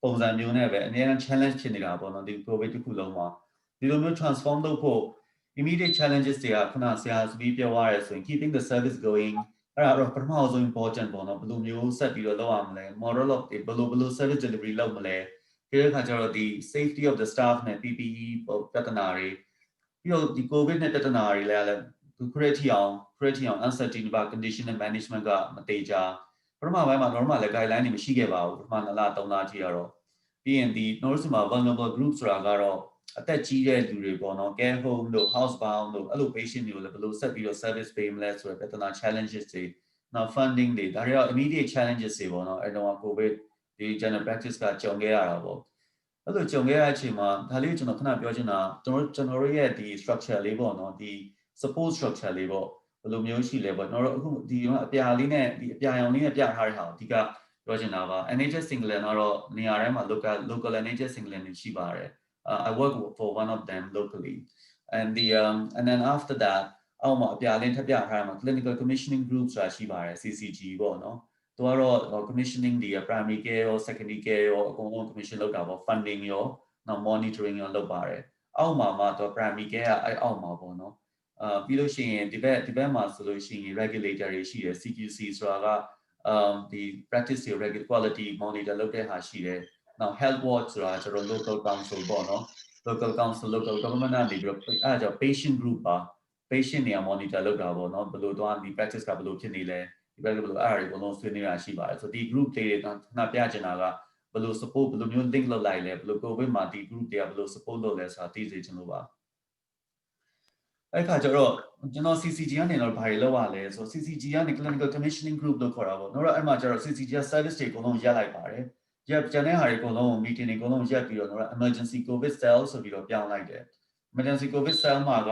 ပုံစံမျိုးနဲ့ပဲအများကြီး challenge ဖြစ်နေတာပေါ့နော်ဒီ covid တစ်ခုလုံးမှာဒီလိုမျိုး transform လုပ်ဖို့ immediate challenges တွေကခုနဆရာဆိုပြီးပြောသွားရဲဆိုရင် keeping the service going အဲ့ဒါတော့ပထမဆုံး important ပေါ့နော်ဘယ်လိုမျိုးဆက်ပြီးတော့လုပ်ရမလဲ model of ဘယ်လို service delivery လုပ်မလဲဒီအခါကျတော့ဒီ safety of the staff နဲ့ PPE ပြဿနာတွေပြီးတော့ဒီ covid နဲ့ပြဿနာတွေလည်းခရက်ထီအောင် uncertainty ပါ condition and management ကမတေချာပထမပိုင်းမှာ normal လည်း guideline တွေမရှိခဲ့ပါဘူးပထမ2လ3လထိကတော့ပြီးရင်ဒီ normal မှာ vulnerable group ဆိုတာကတော့အသက်ကြီးတဲ့လူတွေပေါ့နော် care home တို့ house bound တို့အဲ့လို patient တွေကိုလည်းဘယ်လိုဆက်ပြီးတော့ service ပေးမလဲဆိုတဲ့ပြဿနာ challenges တွေနောက် funding တွေဒါတွေတော့ immediate challenges တွေပေါ့နော်အဲ့တော့ covid ဒီ general practice ကကြုံခဲ့ရတာပေါ့အဲ့လိုကြုံခဲ့ရတဲ့အချိန်မှာဒါလေးကိုကျွန်တော်ခဏပြောချင်တာကျွန်တော်တို့ရဲ့ဒီ structure လေးပေါ့နော်ဒီ support structure လေးပေါ့ဘယ်လိုမျိုးရှိလဲပေါ့ကျွန်တော်တို့အခုဒီအပြာလေးနဲ့ဒီအပြာရောင်လေးနဲ့ပြထားတဲ့ဟာအဓိကပြောချင်တာပါ NHS England ကတော့နေရာတိုင်းမှာ local NHS England တွေရှိပါတယ်I work for one of them locally and then after that အောက်မှာအပြာလေးထပ်ပြထားတာမှာ clinical commissioning group ဆိုတာရှိပါတယ် CCG ပေါ့နော်သူကတော့ commissioning ဒီ primary care ရော secondary care ရောအကုန်လုံး commission လုပ်တာပေါ့ funding ရောနောက် monitoring ရောလုပ်ပါတယ်အောက်မှာမှသူ primary care ကအဲ့အောက်မှာပေါ့နော်ပြီးလို့ရှိရင်ဒီဘက်မှာဆိုလို့ရှိရင် regulator တွေရှိတယ် CQC ဆိုတာကဒီ practice တွေ regular quality monitor လုပ်တဲ့ဟာရှိတယ်နောက် health watch ဆိုတာကျွန်တော် local council ပေါ့နော် local council local government ကနေပြီးတော့အဲ့ဒါကြောင့် patient group ပါ patient တွေ monitor လုပ်တာပေါ့နော်ဘယ်လိုသွားဒီ practice ကဘယ်လိုဖြစ်နေလဲဒီဘက်ကဘယ်လိုအားတွေအကုန်လုံးဆွေးနွေးရရှိပါတယ်ဆိုဒီ group တွေနှပြချင်တာကဘယ်လို support ဘယ်လိုမျိုး link လုပ်လိုက်လဲဘယ်လို covid မှာဒီ group တွေကဘယ်လို support လုပ်လဲဆိုတာသိစေချင်လို့ပါအဲ့ခါကျတော့ကျွန်တော် CCG ကနေတော့ဘာတွေလုပ်ရလဲဆို CCG ကနေ clinical commissioning group လို့ခေါ်တာပေါ့တော့အဲ့မှာကျတော့ CCG service တွေအကုန်လုံးရပ်လိုက်ပါတယ်ရပ်ကျန်တဲ့ဟာတွေအကုန်လုံး meeting တွေအကုန်လုံးရပ်ပြီးတော့ emergency covid cell ဆိုပြီးတော့ပြောင်းလိုက်တယ် emergency covid cell မှာက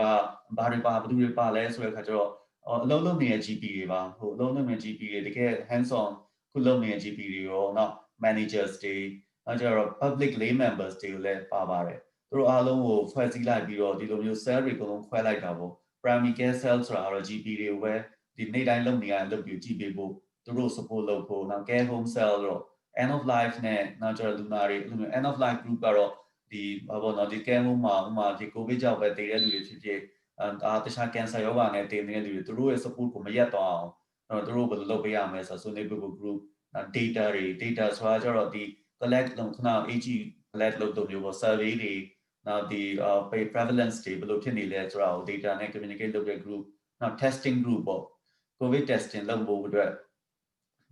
ဘာတွေပါဘယ်သူတွေပါလဲဆိုတဲ့ခါကျတော့အလုံးလုံးနေတဲ့ GP တွေပါဟိုအလုံးလုံးနေတဲ့ GP တွေတကယ် hands on ခုလုံးနေတဲ့ GP တွေရောနောက် managers တွေနောက်ကျတော့ public lay members တွေလည်းပါပါတယ်သူတို့အားလုံးကိုဖွဲ့စည်းလိုက်ပြီးတော့ဒီလိုမျိုး cell တွေအကုန်လုံးခွဲလိုက်တာပေါ့ primary care cell ဆိုတာကတော့ GP တွေကိုပဲဒီနေ့တိုင်းလုပ်နေရလုပ်ပြီးကြည့်ပေးဖို့သူတို့ support လုပ်ဖို့နောက် care home cell တော့ end of life နဲ့နောက်ကျတော့လူနာတွေအဲ့လိုမျိုး end of life group ကတော့ဒီဘာပေါ့နော်ဒီ care home မှာဒီ covid ကြောင့်ပဲတည်တဲ့လူတွေဖြစ်ဖြစ်တခြား cancer ရောဂါနဲ့တည်နေတဲ့လူတွေသူတို့ရဲ့ support ကိုမရက်သွားအောင်သူတို့ဘယ်လိုလုပ်ပေးရမလဲဆိုတော့ ဆွေးနွေးဖို့ group data တွေ data ဆိုတာကျတော့ဒီ collect လုပ်ခဏ AG collect လုပ်တော့မျိုးပေါ့ survey တွေနောက်ဒီ prevalence တွေဘယ်လိုဖြစ်နေလဲဆိုတာကို data နဲ့ communicate လုပ်တဲ့ group နောက် testing group ပေါ့ covid testing လုပ်ဖို့အတွက်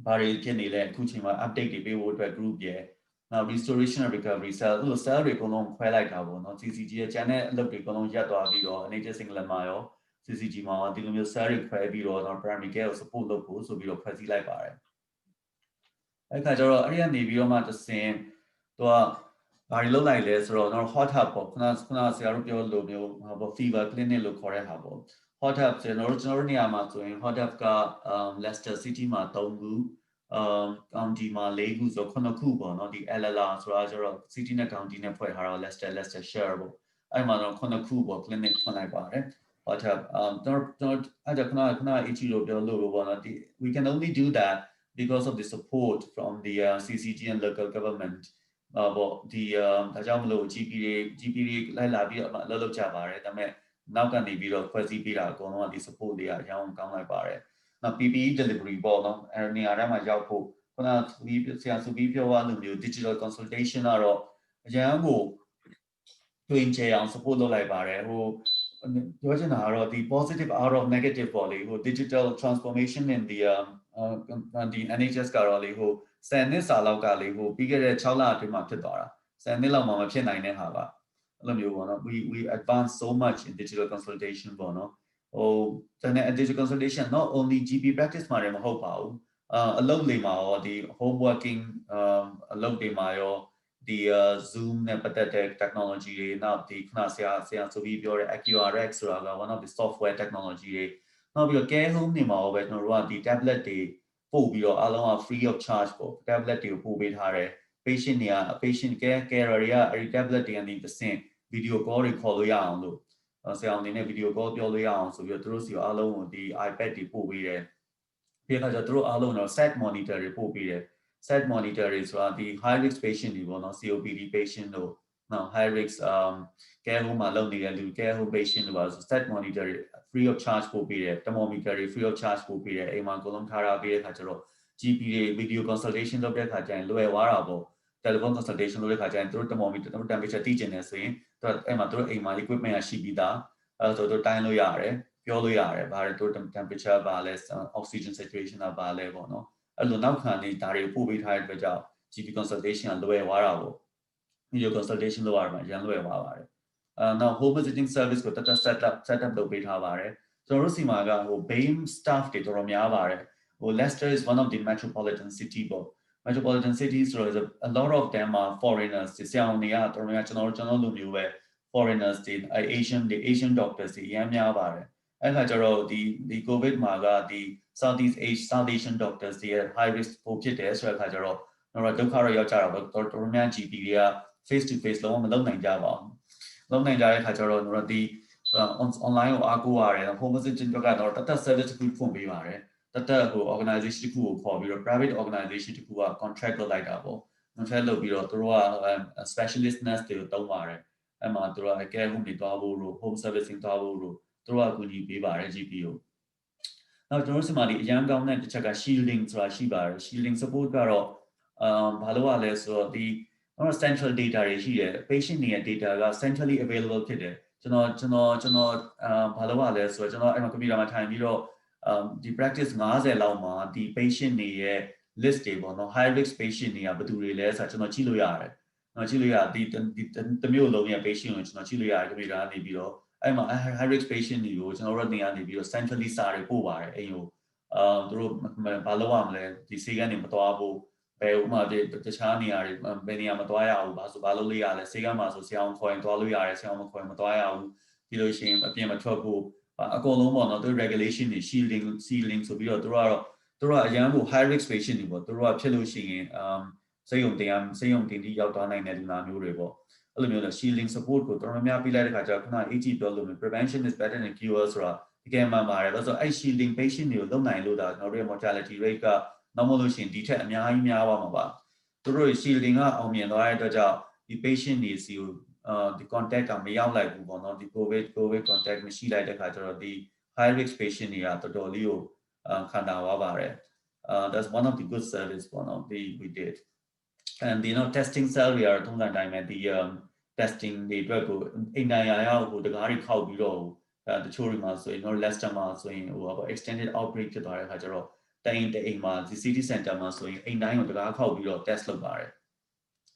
ဘာတွေဖြစ်နေလဲအခုချိန်မှာ update တွေပေးဖို့အတွက် group ရယ်နောက် restoration and recovery cell အဲ့လို cell တွေအကုန်လုံးခွဲလိုက်တာပေါ့နော် CCG ရဲ့ channel အလုပ်တွေအကုန်လုံးရပ်သွားပြီးတော့ NHS စင်္ဂလန်မှာရော CCG မှာဒီလိုမျိုး cell တွေခွဲပြီးတော့ primary care ကို support လုပ်ဖို့ဆိုပြီးတော့ဖွဲ့စည်းလိုက်ပါတယ်အဲ့ခါကျတော့အဲ့ဒီကနေပြီးတော့မှတစ်စင်သူကဘာတွေလုပ်လိုက်လဲဆိုတော့ hot hub ပေါ့ခုနဆရာတို့ပြောလို့မျိုးဟော fever clinic လို့ခေါ်တဲ့ဟာပေါ့ hot hub ကျွန်တော်တို့နေရာမှာဆိုရင် hot hub ကLeicester City မှာ3ခုcounty မှာ4ခုဆို9ခုပေါ့နော်ဒီ LLR ဆိုတာကျတော့ city နဲ့ county နဲ့ဖွဲ့ထားတော့ Leicester share ပေါ့အဲ့မှာတော့9ခုပေါ့ clinic ဖွင့်လိုက်ပါတယ် hot hub ကျွန်တော်အဲ့ဒါခုန AG လို့ပြောလို့ပေါ့နော်ဒီ we can only do that because of the support from the CCG and local government ပေါ့ဒီဒါကြောင့်မလို့ GP တွေလိုက်လာပြီးတော့လှုပ်ကြပါတယ်ဒါပေမဲ့နောက်ကနေပြီးတော့ဖွဲ့စည်းပေးတာအကုန်လုံးကဒီ support တွေအရောင်းကောင်းလိုက်ပါတယ်နောက် PPE delivery ပေါ့နော်အဲ့နေရာတိုင်းမှာရောက်ဖို့ခုနဆရာစုပြီးပြောရလို့မျိုး digital consultation ကတော့အရန်ကိုတွင်ချေအောင် support လုပ်လိုက်ပါတယ်ဟိုပြောချင်တာကတော့ဒီ positive out of negative ပေါ့လေဟို digital transformation in the NHS ကတော့လေဟို10နှစ်စာလောက်ကလေဟိုပြီးခဲ့တဲ့6လအတွင်းမှာဖြစ်သွားတာ10နှစ်လောက်မှမဖြစ်နိုင်တဲ့ဟာကအဲ့လိုမျိုးပေါ့နော် we advance so much in digital consultation ပေါ့နော်ဟိုတဲ့ digital consultation not only GP practice မှာလည်းမဟုတ်ပါဘူးအလုပ်တွေမှာရောဒီ home working အလုပ်တွေမှာရောဒီ Zoom နဲ့ပတ်သက်တဲ့ technology တွေနောက်ဒီခုနဆရာဆိုပြီးပြောတဲ့ AQRX ဆိုတာက one of the software technology တွေနောက်ပြီးတော့ care home တွေမှာရောပဲကျွန်တော်တို့ကဒီ tablet တွေပို့ပြီးတော့အားလုံးက free of charge ပေါ့ tablet တွေကိုပို့ပေးထားတယ် patient တွေက patient carer တွေကအဲဒီ tablet တွေကနေတစ်ဆင့် video call တွေခေါ်လို့ရအောင်လို့ဆရာအနေနဲ့ video call ပြောလို့ရအောင်ဆိုပြီးတော့သူတို့စီအားလုံးကိုဒီ iPad တွေပို့ပေးတယ်ပြီးတော့သူတို့အားလုံးတော့ set monitor တွေပို့ပေးတယ် set monitor တွေဆိုတာဒီ high risk patient တွေပေါ့နော် COPD patient တို့နောက် high risk care home မှာလုပ်နေတဲ့လူ care home patient တို့ပါဆို set monitor တွေ free of charge ပို့ပေးတယ် thermometer တွေ free of charge ပို့ပေးတယ်အိမ်မှာအကုန်လုံးထားပေးတဲ့အခါကျတော့ GP တွေ video consultation လုပ်တဲ့အခါကျရင်လွယ်သွားတာပေါ့ telephone consultation လုပ်တဲ့အခါကျရင်သူတို့ thermometer သူတို့ temperature သိကျင်နေဆိုရင်သူတို့အဲ့မှာသူတို့အိမ်မှာ equipment ရရှိပြီးသားအဲ့ဆိုသူတို့တိုင်းလို့ရတယ်ပြောလို့ရတယ်ဘာတွေသူတို့ temperature ပါလဲ oxygen saturation ပါလဲပေါ့နော်အဲ့လိုနောက်ခံနေဒါတွေကိုပို့ပေးထားတဲ့အတွက်ကြောင့် GP consultation ကလွယ်သွားတာပေါ့ video consultation လုပ်ရမှာရန်လွယ်သွားပါတယ်နောက် home visiting service ကိုတတ် set up လုပ်ပေးထားပါတယ်ကျွန်တော်တို့စီမှာကဟို BAME staff တွေတော်တော်များပါတယ်ဟို Leicester is one of the metropolitan city ပေါ့ metropolitan cities so a lot of them are foreigners ဆရာဝန်တွေကတော်တော်များကျွန်တော်လူမျိုးပဲ foreigners တွေ Asian doctors တွေအများများပါတယ်အဲ့ခါကျတော့ဒီ covid မှာကဒီ South Asian doctors တွေ high risk ပိုဖြစ်တယ်ဆိုတဲ့အခါကျတော့တော့ဒုက္ခတော့ရောက်ကြတာပေါ့တော်တော်များ GP တွေက face to face လုံးဝမလုပ်နိုင်ကြပါဘူးလုပ်နိုင်ကြတဲ့အခါကျတော့တို့ဒီ online ကိုအားကိုးရတယ် home visiting ကတော့တတ် service တစ်ခုဖွင့်ပေးပါတယ်တတ်ဟို organization တစ်ခုကိုခေါ်ပြီးတော့ private organization တစ်ခုက contract လုပ်လိုက်တာပေါ့ contract လုပ်ပြီးတော့တို့က specialist nurse တွေကိုတုံးပါတယ်အဲ့မှာတို့က care home တွေတွားဖို့လို့ home servicing တွားဖို့လို့တို့ကအကူအညီပေးပါတယ် GP ကိုနောက်ကျွန်တော်တို့စီမှာဒီအရန်ကောင်းတဲ့တစ်ချက်က shielding ဆိုတာရှိပါတယ် shielding support ကတော့ဘာလို့ လဲဆိုတော့ဒီcentral data တွေရှိတယ် patient တွေရဲ့ data က centrally available ဖြစ်တယ်ကျွန်တော်ဘာလို့ လဲဆိုတော့ကျွန်တော်အဲ့မှာ computer မှာထိုင်ပြီးတော့ဒီ practice 50လောက်မှာဒီ patient တွေရဲ့ list တွေပေါ့နော် high risk patient တွေကဘယ်သူတွေလဲဆိုတော့ကျွန်တော်ကြည့်လို့ရတယ်ကြည့်လို့ရဒီတမျိုးလုံးရဲ့ patient ကိုကျွန်တော်ကြည့်လို့ရတယ် computer ကနေပြီးတော့အဲ့မှာ high risk patient တွေကိုကျွန်တော်တို့နေရာနေပြီးတော့ centrally စာတွေပို့ပါတယ်အဲ့ဟိုသူတို့ဘာလို့ရမလဲဒီစေကနေမသွားဘူးဘယ်ဥမာတခြားနေရာတွေဘယ်နေရာမသွားရဘူးဘာလို့လေးရလဲစေကမှာဆိုဆရာအောင်ခေါ်ရင်သွားလို့ရတယ်ဆရာအောင်မခေါ်ရင်မသွားရဘူးပြီးလို့ရှိရင်အပြင်မထွက်ဘူးအကုန်လုံးပေါ့နော်သူ regulation တွေ shielding ဆိုပြီးတော့သူတို့ကအရန်ကို high risk patient တွေပေါ့သူတို့ကဖြစ်လို့ရှိရင်စိတ်ယုံတင်တီးရောက်သွားနိုင်တဲ့လူနာမျိုးတွေပေါ့အဲ့လိုမျိုးလဲ shielding support ကိုတော်တော်များပေးလိုက်တဲ့ခါကျတော့ခုန AG ပြောလို့ prevention is better than cure ဆိုတာဒီကဲမှန်ပါတယ်ဆိုတော့အဲ့ shielding patient တွေကိုလုပ်နိုင်လို့ဒါကျွန်တော်တို့ရဲ့ mortality rate ကနောက်မလို့ရှိရင်ဒီထက်အများကြီးများသွားမှာပါ through shielding on me and the patient is you the contact may like the COVID contact machine like the high risk patient here to dolio that's one of the good service we did. And testing cell we are doing that time at the testing the drug in the Gari cow below the children also less time also extended outbreak to the Hajaro. The city center must in 9 of the cow below test of bar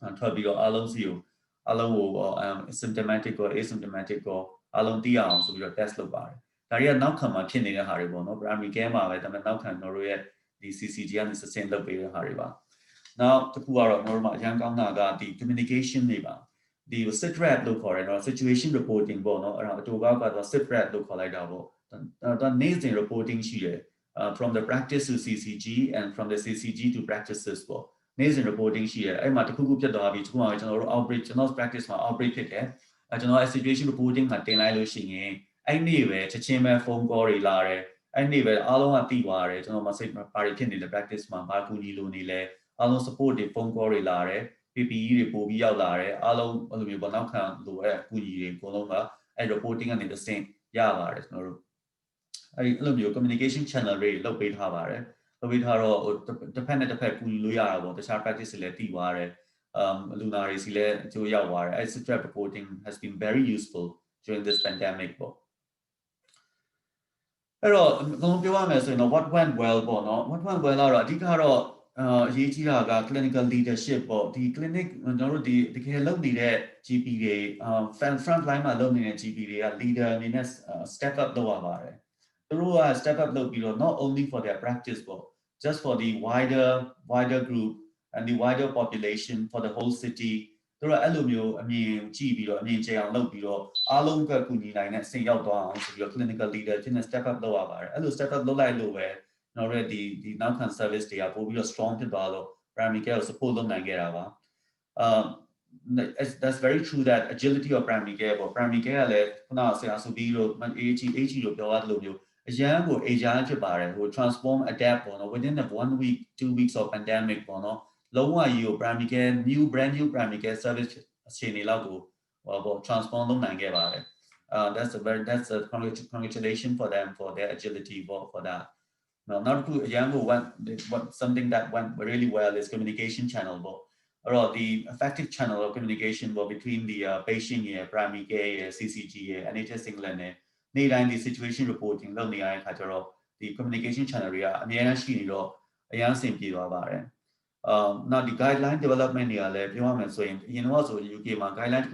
and Tobio allows you allow symptomatic or asymptomatic or along the arms of your test of bar. There now come a kin in a haribo, no primary gamma, and now can know the CCG and the same level hariba. Now, the Kuara Norma Yangang the communication neighbor, the sit rep look for it or situation reporting bono around the Tobago or sit rep look for like double. The nascent reporting sheet from the practice to CCG and from the CCG to practices for nascent reporting sheet. I'm at the Kuku Padavi to general outbreak, not practice my outbreak here. I don't know situation reporting at the Nilo I knew it, Chachima phone gory lare. I knew it all on the wire, to know my parikin in the practice, my Bakuni Lunile. Along support the phone call lare, PPE report be out lare, along Banaka, lower Puni, Coloma, and reporting on the same Yavares. No, I love your communication channel rate, low bait havare, with her dependent upon Luya, the sharp practice Ware, Lunari Sile to Yaware, etc. Reporting has been very useful during this pandemic. Pero, what went well, what went well, clinical leadership the clinic the GP front line GP leader step up step up not only for their practice but just for the wider group and the wider population for the whole city. There are clinical leader step up step up already the now service they are probably strong to dollar primary care support them that's very true that agility of primary care or primary care now say as be will transform adapt within the 1 week 2 weeks of pandemic low you primary care brand new primary care service transform them that's a congratulation for them for their agility for that. Now, not to something that went really well is communication channel, or the effective channel of communication between the patient primary care, CCG, NHS England, the situation reporting, the communication channel, now the guideline development also UK guideline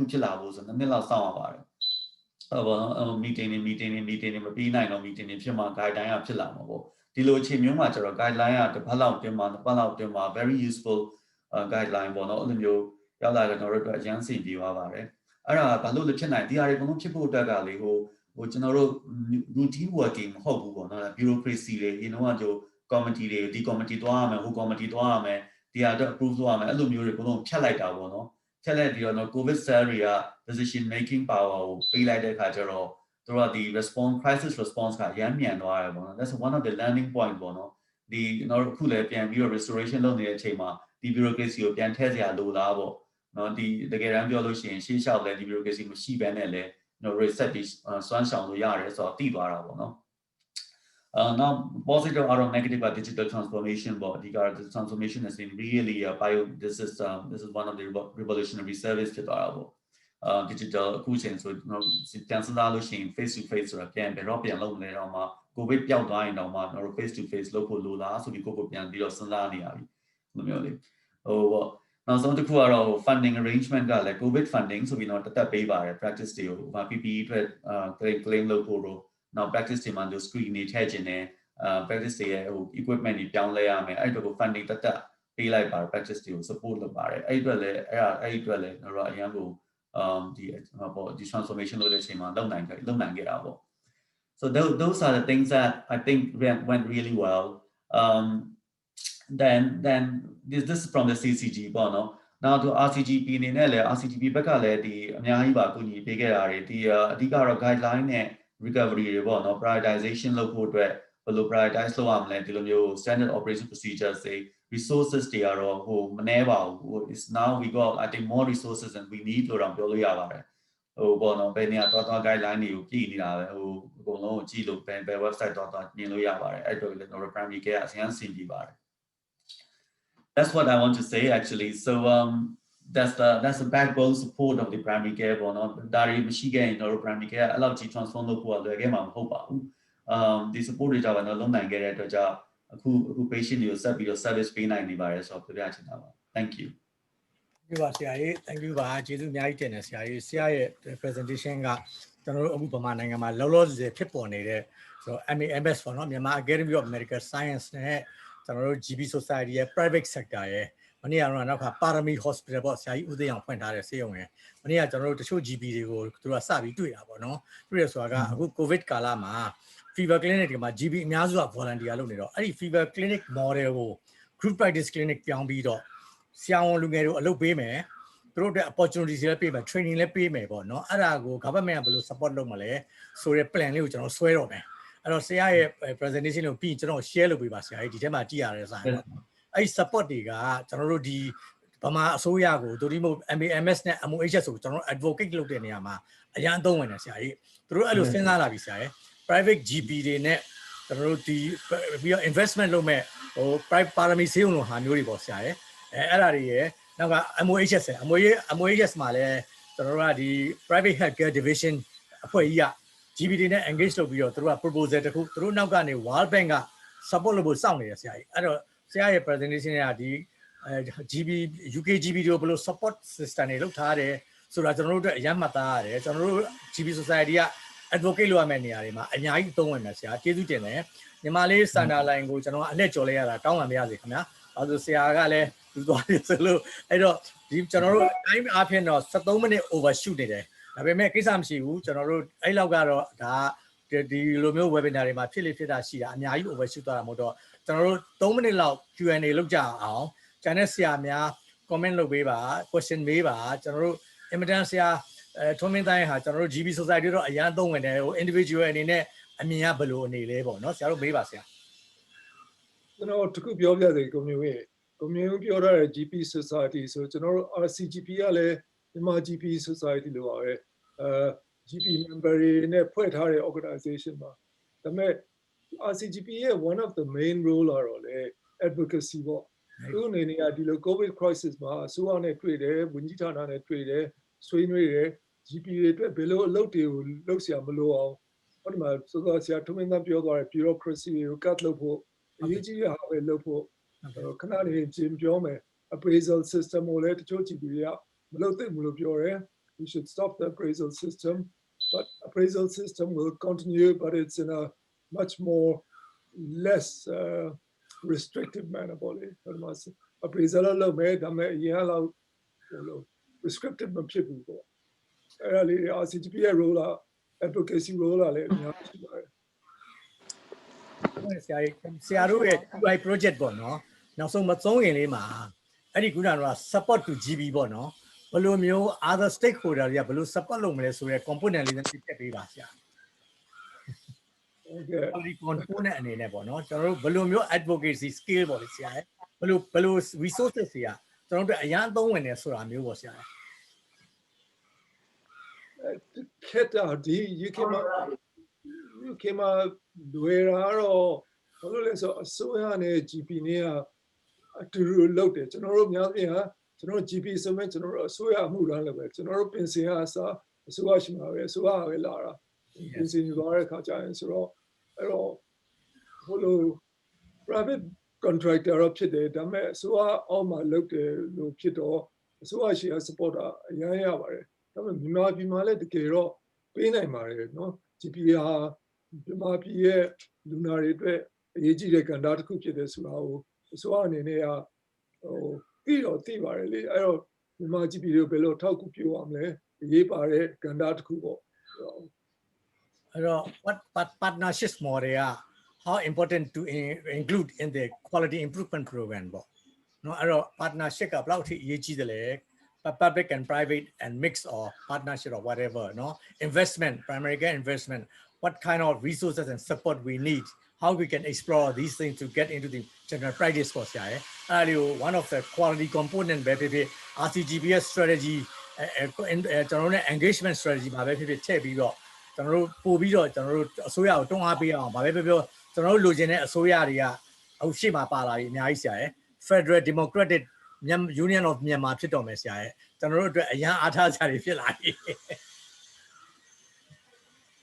meeting meeting guideline guideline very useful guideline routine working bureaucracy committee the committee the other approved COVID area decision making power throughout the crisis response that's one of the learning point the restoration the bureaucracy of the bureaucracy research now positive or negative digital transformation the transformation has been really this is one of the revolutionary service to digital coaching so face to face again COVID face to face local now some of the funding arrangement like COVID funding so we know that pay by practice deal PPE claim local now practice demand to screen it practice equipment down layer funding that pay like bar practice deal support the bar the transformation of the chain so those are the things that I think went really well. Then this is from the CCG now to RCGP RCGP the guideline recovery prioritization local prioritize standard operation procedures resources တွေကတော့ဟိုမနှဲပါဘူး is now we got I think more resources than we need လို့တော့ပြောလို့ရပါတယ်ဟိုပေါ့နော်ဘယ်နေရာသွား guideline တွေကိုပြည်နေတာပဲဟိုအကုန်လုံးကိုကြည့်လို့ဘယ် website သွားမြင်လို့ရပါတယ်အဲ့တော့ကျွန်တော်တို့ primary care အဆင်ဆင်ပြီးပါတယ် That's what I want to say actually so that's the backbone support of the primary care ပေါ့နော်ဒါတွေမရှိခဲ့ရင်ကျွန်တော်တို့ primary care အဲ့လောက်ကြီး transform လုပ်ဖို့လွယ်ခဲ့မှာမဟုတ်ပါဘူးဒီ support တွေကြောင့်ကျွန်တော်လုံးနိုင်ခဲ့တဲ့အတွက်ကြောင့်အခု patient တွေကိုဆက်ပြီးတော့ service ပေးနိုင်နေပါတယ်ဆိုတော့ပြပြချင်တာပါ Thank you ဒီပါဆရာကြီး thank you ပါကျေးဇူးအများကြီးတင်တယ်ဆရာကြီးဆရာရဲ့ presentation ကကျွန်တော်တို့အခုဗမာနိုင်ငံမှာလောလောဆယ်ဖြစ်ပေါ်နေတဲ့ဆိုတော့ MAMS ပေါ့နော်မြန်မာ Academy of Medical Science နဲ့ကျွန်တော်တို့ GP Society ရဲ့ private sector ရဲ့မနေ့ကတော့နောက်ကပါရမီ hospital ပေါ့ဆရာကြီးဦးသိန်းအောင်ဖွင့်ထားတဲ့ဆေးရုံရယ်မနေ့ကကျွန်တော်တို့တချို့ GP တွေကိုသူတို့ကစပြီးတွေ့တာပေါ့နော်တွေ့ရဆိုတာကအခု COVID ကာလမှာ fever clinic တွေမှာ GP အများစုက volunteer လုပ်နေတော့အဲ့ဒီ fever clinic model ကို group practice clinic ပြောင်းပြီးတော့ဆရာဝန်လူငယ်တို့အလုပ်ပေးမယ်သူတို့အတွက် opportunity တွေလည်းပေးမယ် training လည်းပေးမယ်ပေါ့နော်အဲ့ဒါကို government ကဘယ်လို support လုပ်မလဲဆိုတဲ့ plan လေးကိုကျွန်တော်ဆွဲတော့မယ်အဲ့တော့ဆရာရဲ့ presentation ကိုပြီးကျွန်တော် share လုပ်ပေးပါဆရာကြီးဒီထဲမှာကြည့်ရတဲ့ဆိုင်ပေါ့အဲ့ support တွေကကျွန်တော်တို့ဒီဗမာအစိုးရကိုဒိုဒီမို MAMS နဲ့ MOHS ကိုကျွန်တော် advocate လုပ်တဲ့နေရာမှာအရန်သုံးဝင်တယ်ဆရာကြီးသူတို့အဲ့လိုစဉ်းစားလာပြီဆရာရဲ့ private GP တွေနဲ့ကျွန်တော်တို့ဒီပြီးတော့ investment လုပ်မဲ့ဟို private ပါရမီဆေးရုံလိုဟာမျိုးတွေပေါ့ဆရာရဲ့အဲ့ဒါတွေရယ်နောက်က MOHS MOHS မှာလည်းကျွန်တော်တို့ကဒီ private healthcare division အဖွဲ့ကြီးက GP တွေနဲ့ engage လုပ်ပြီးတော့သူတို့က proposal တခုသူတို့နောက်ကနေ World Bank က support လုပ်ဖို့စောင့်နေတယ်ဆရာကြီးအဲ့တော့ဆရာရဲ့ presentation ကဒီGP UK GP တို့ဘယ်လို support system တွေလုပ်ထားတယ်ဆိုတာကျွန်တော်တို့အတွက်အရမ်းမှတ်သားရတယ်ကျွန်တော်တို့ GP Society က advocate လုပ်ရမယ့်နေရာတွေမှာအများကြီးသုံးဝင်တယ်ဆရာကျေးဇူးတင်တယ်ညီမလေးစန္ဒာလိုင်းကိုကျွန်တော်အလက်ကြော်လိုက်ရတာတောင်းပန်ပါရစေခင်ဗျာဘာလို့ဆရာကလည်းသူသွားတယ်ဆိုလို့အဲ့တော့ဒီကျွန်တော်တို့ time အားဖြင့်တော့73မိနစ် overshoot နေတယ်ဒါပေမဲ့ကိစ္စမရှိဘူးကျွန်တော်တို့အဲ့လောက်ကတော့ဒါဒီလိုမျိုး webinar တွေမှာဖြစ်လေဖြစ်တာရှိတာအများကြီး overshoot သွားတာမဟုတ်တော့ကျွန်တော်တို့3မိနစ်လောက် Q&A လုပ်ကြအောင်ကျန်တဲ့ဆရာများ comment လုပ်ပေးပါ question မေးပါကျွန်တော်တို့ emergency ဆရာထွန်းမင်းတိုင်းဟာကျွန်တော်တို့ GP Society တော့အရန်သုံးဝင်တယ်ဟို individual အနေနဲ့အမြင်ကဘယ်လိုအနေလဲပေါ့နော်ဆရာတို့မေးပါဆရာကျွန်တော်တခုပြောပြတယ်ကိုမျိုးပြောထားတဲ့ GP Society ဆိုကျွန်တော်တို့ RCGP ကလည်းမြန်မာ GP Society လို့ပါပဲGP member တွေနဲ့ဖွဲ့ထားတဲ့ organization ပါဒါပေမဲ့ RCGP ရဲ့ one of the main role ကတော့လေ advocacy ပေါ့သူအနေနဲ့ကဒီလို COVID crisis မှာအစိုးရနဲ့တွေ့တယ်ဝန်ကြီးဌာနနဲ့တွေ့တယ်ဆွေးနွေးတယ် GP တွေအတွက်ဘယ်လိုအလုပ်တွေကိုလုပ်เสียမလို့အောင်ဟောဒီမှာစောစောဆရာထုံးမင်းသားပြောသွားတဲ့ bureaucracy ကို cut လုပ်ဖို့အရေးကြီးတဲ့ဟာပဲလုပ်ဖို့ခဏလေးဂျင်ပြောမယ် appraisal system ကိုလည်းတချို့ GP တွေကမလုပ်သင့်ဘူးလို့ပြောတယ် we should stop the appraisal system but appraisal system will continue but it's in a much more less restrictive manner ပေါ့လေဟိုမှာ appraisal လုပ်မယ်ဒါပေမဲ့အရင်လောက်ဟိုလို restrictive မဖြစ်ဘူးပေါ့အဲ့ဒါလေး RCGP ရဲ့ role က advocacy role ကလည်းအများကြီးရှိပါတယ်ဆရာတို့ရဲ့ UI project ပေါ့နော်နောက်ဆုံးမသုံးရင်လေးမှာအဲ့ဒီခုနကတော့ support to GB ပေါ့နော်ဘယ်လိုမျိုး other stakeholder တွေကဘယ်လို support လုပ်မလဲဆိုရဲ component လေးတွေတက်ပေးပါဆရာဟုတ်ကဲ့ဒီ component အနေနဲ့ပေါ့နော်ကျွန်တော်တို့ဘယ်လိုမျိုး advocacy skill ပေါ့လေဆရာဘယ်လို resources တွေကကျွန်တော်တို့အရန်အသုံးဝင်နေဆိုတာမျိုးပေါ့ဆရာခက်တာဒီ UK မှာလွယ်တာတော့ဘာလို့လဲဆိုအစိုးရနဲ့ GP နဲ့ကအတူတူလုပ်တယ်ကျွန်တော်တို့များပြင်ဟာကျွန်တော် GP ဆိုမဲ့ကျွန်တော်တို့အစိုးရအမှုတန်းလည်းပဲကျွန်တော်တို့ပင်စင်ကအစားအစိုးရရှိမှာပဲအစိုးရပဲလာတာပင်စင်ယူသွားတဲ့ခါကျရင်ဆိုတော့အဲ့တော့ဘလို့ private contractor တော့ဖြစ်တယ်ဒါပေမဲ့အစိုးရအောက်မှာလုပ်တယ်လို့ဖြစ်တော့အစိုးရရှိရ supporter အများကြီးရပါတယ်ဒါပေမဲ့မြန်မာပြည်မှာလည်းတကယ်တော့ပေးနိုင်ပါတယ်နော် GP ဟာမြန်မာပြည်ရဲ့လူနာတွေအတွက်အရေးကြီးတဲ့ကဏ္ဍတစ်ခုဖြစ်တယ်ဆိုတာကိုအစိုးရအနေနဲ့ကဟိုသိပါတယ်လေအဲ့တော့မြန်မာ GP တွေဘယ်လိုထောက်ကူပြုအောင်လဲအရေးပါတဲ့ကဏ္ဍတစ်ခုပေါ့အဲ့တော့ what partnerships model က how important to include in the quality improvement program ပေါ့နော်အဲ့တော့ partnership ကဘယ်လောက်ထိအရေးကြီးတယ်လဲpublic and private and mix or partnership or whatever no investment primary care investment what kind of resources and support we need how we can explore these things to get into the general practice ပေါ့ဆရာရဲ့အဲ့ဒါလေးကို one of the quality component ပဲဖြစ်ဖြစ် RCGP ရဲ့ strategy ကျွန်တော်တို့နဲ့ engagement strategy မှာပဲဖြစ်ဖြစ်ထည့်ပြီးတော့ကျွန်တော်တို့ပို့ပြီးတော့ကျွန်တော်တို့အစိုးရကိုတွန်းအားပေးအောင်ဗာပဲပြောကျွန်တော်တို့လိုချင်တဲ့အစိုးရတွေကအခုရှေ့မှာပါလာပြီအများကြီးဆရာရဲ့ Federal Democratic Union of Myanmar ဖြစ်တော်မယ်ဆရာရဲ့ကျွန်တော်တို့အတွက်အရန်အားထားစရာတွေဖြစ်လာပြီ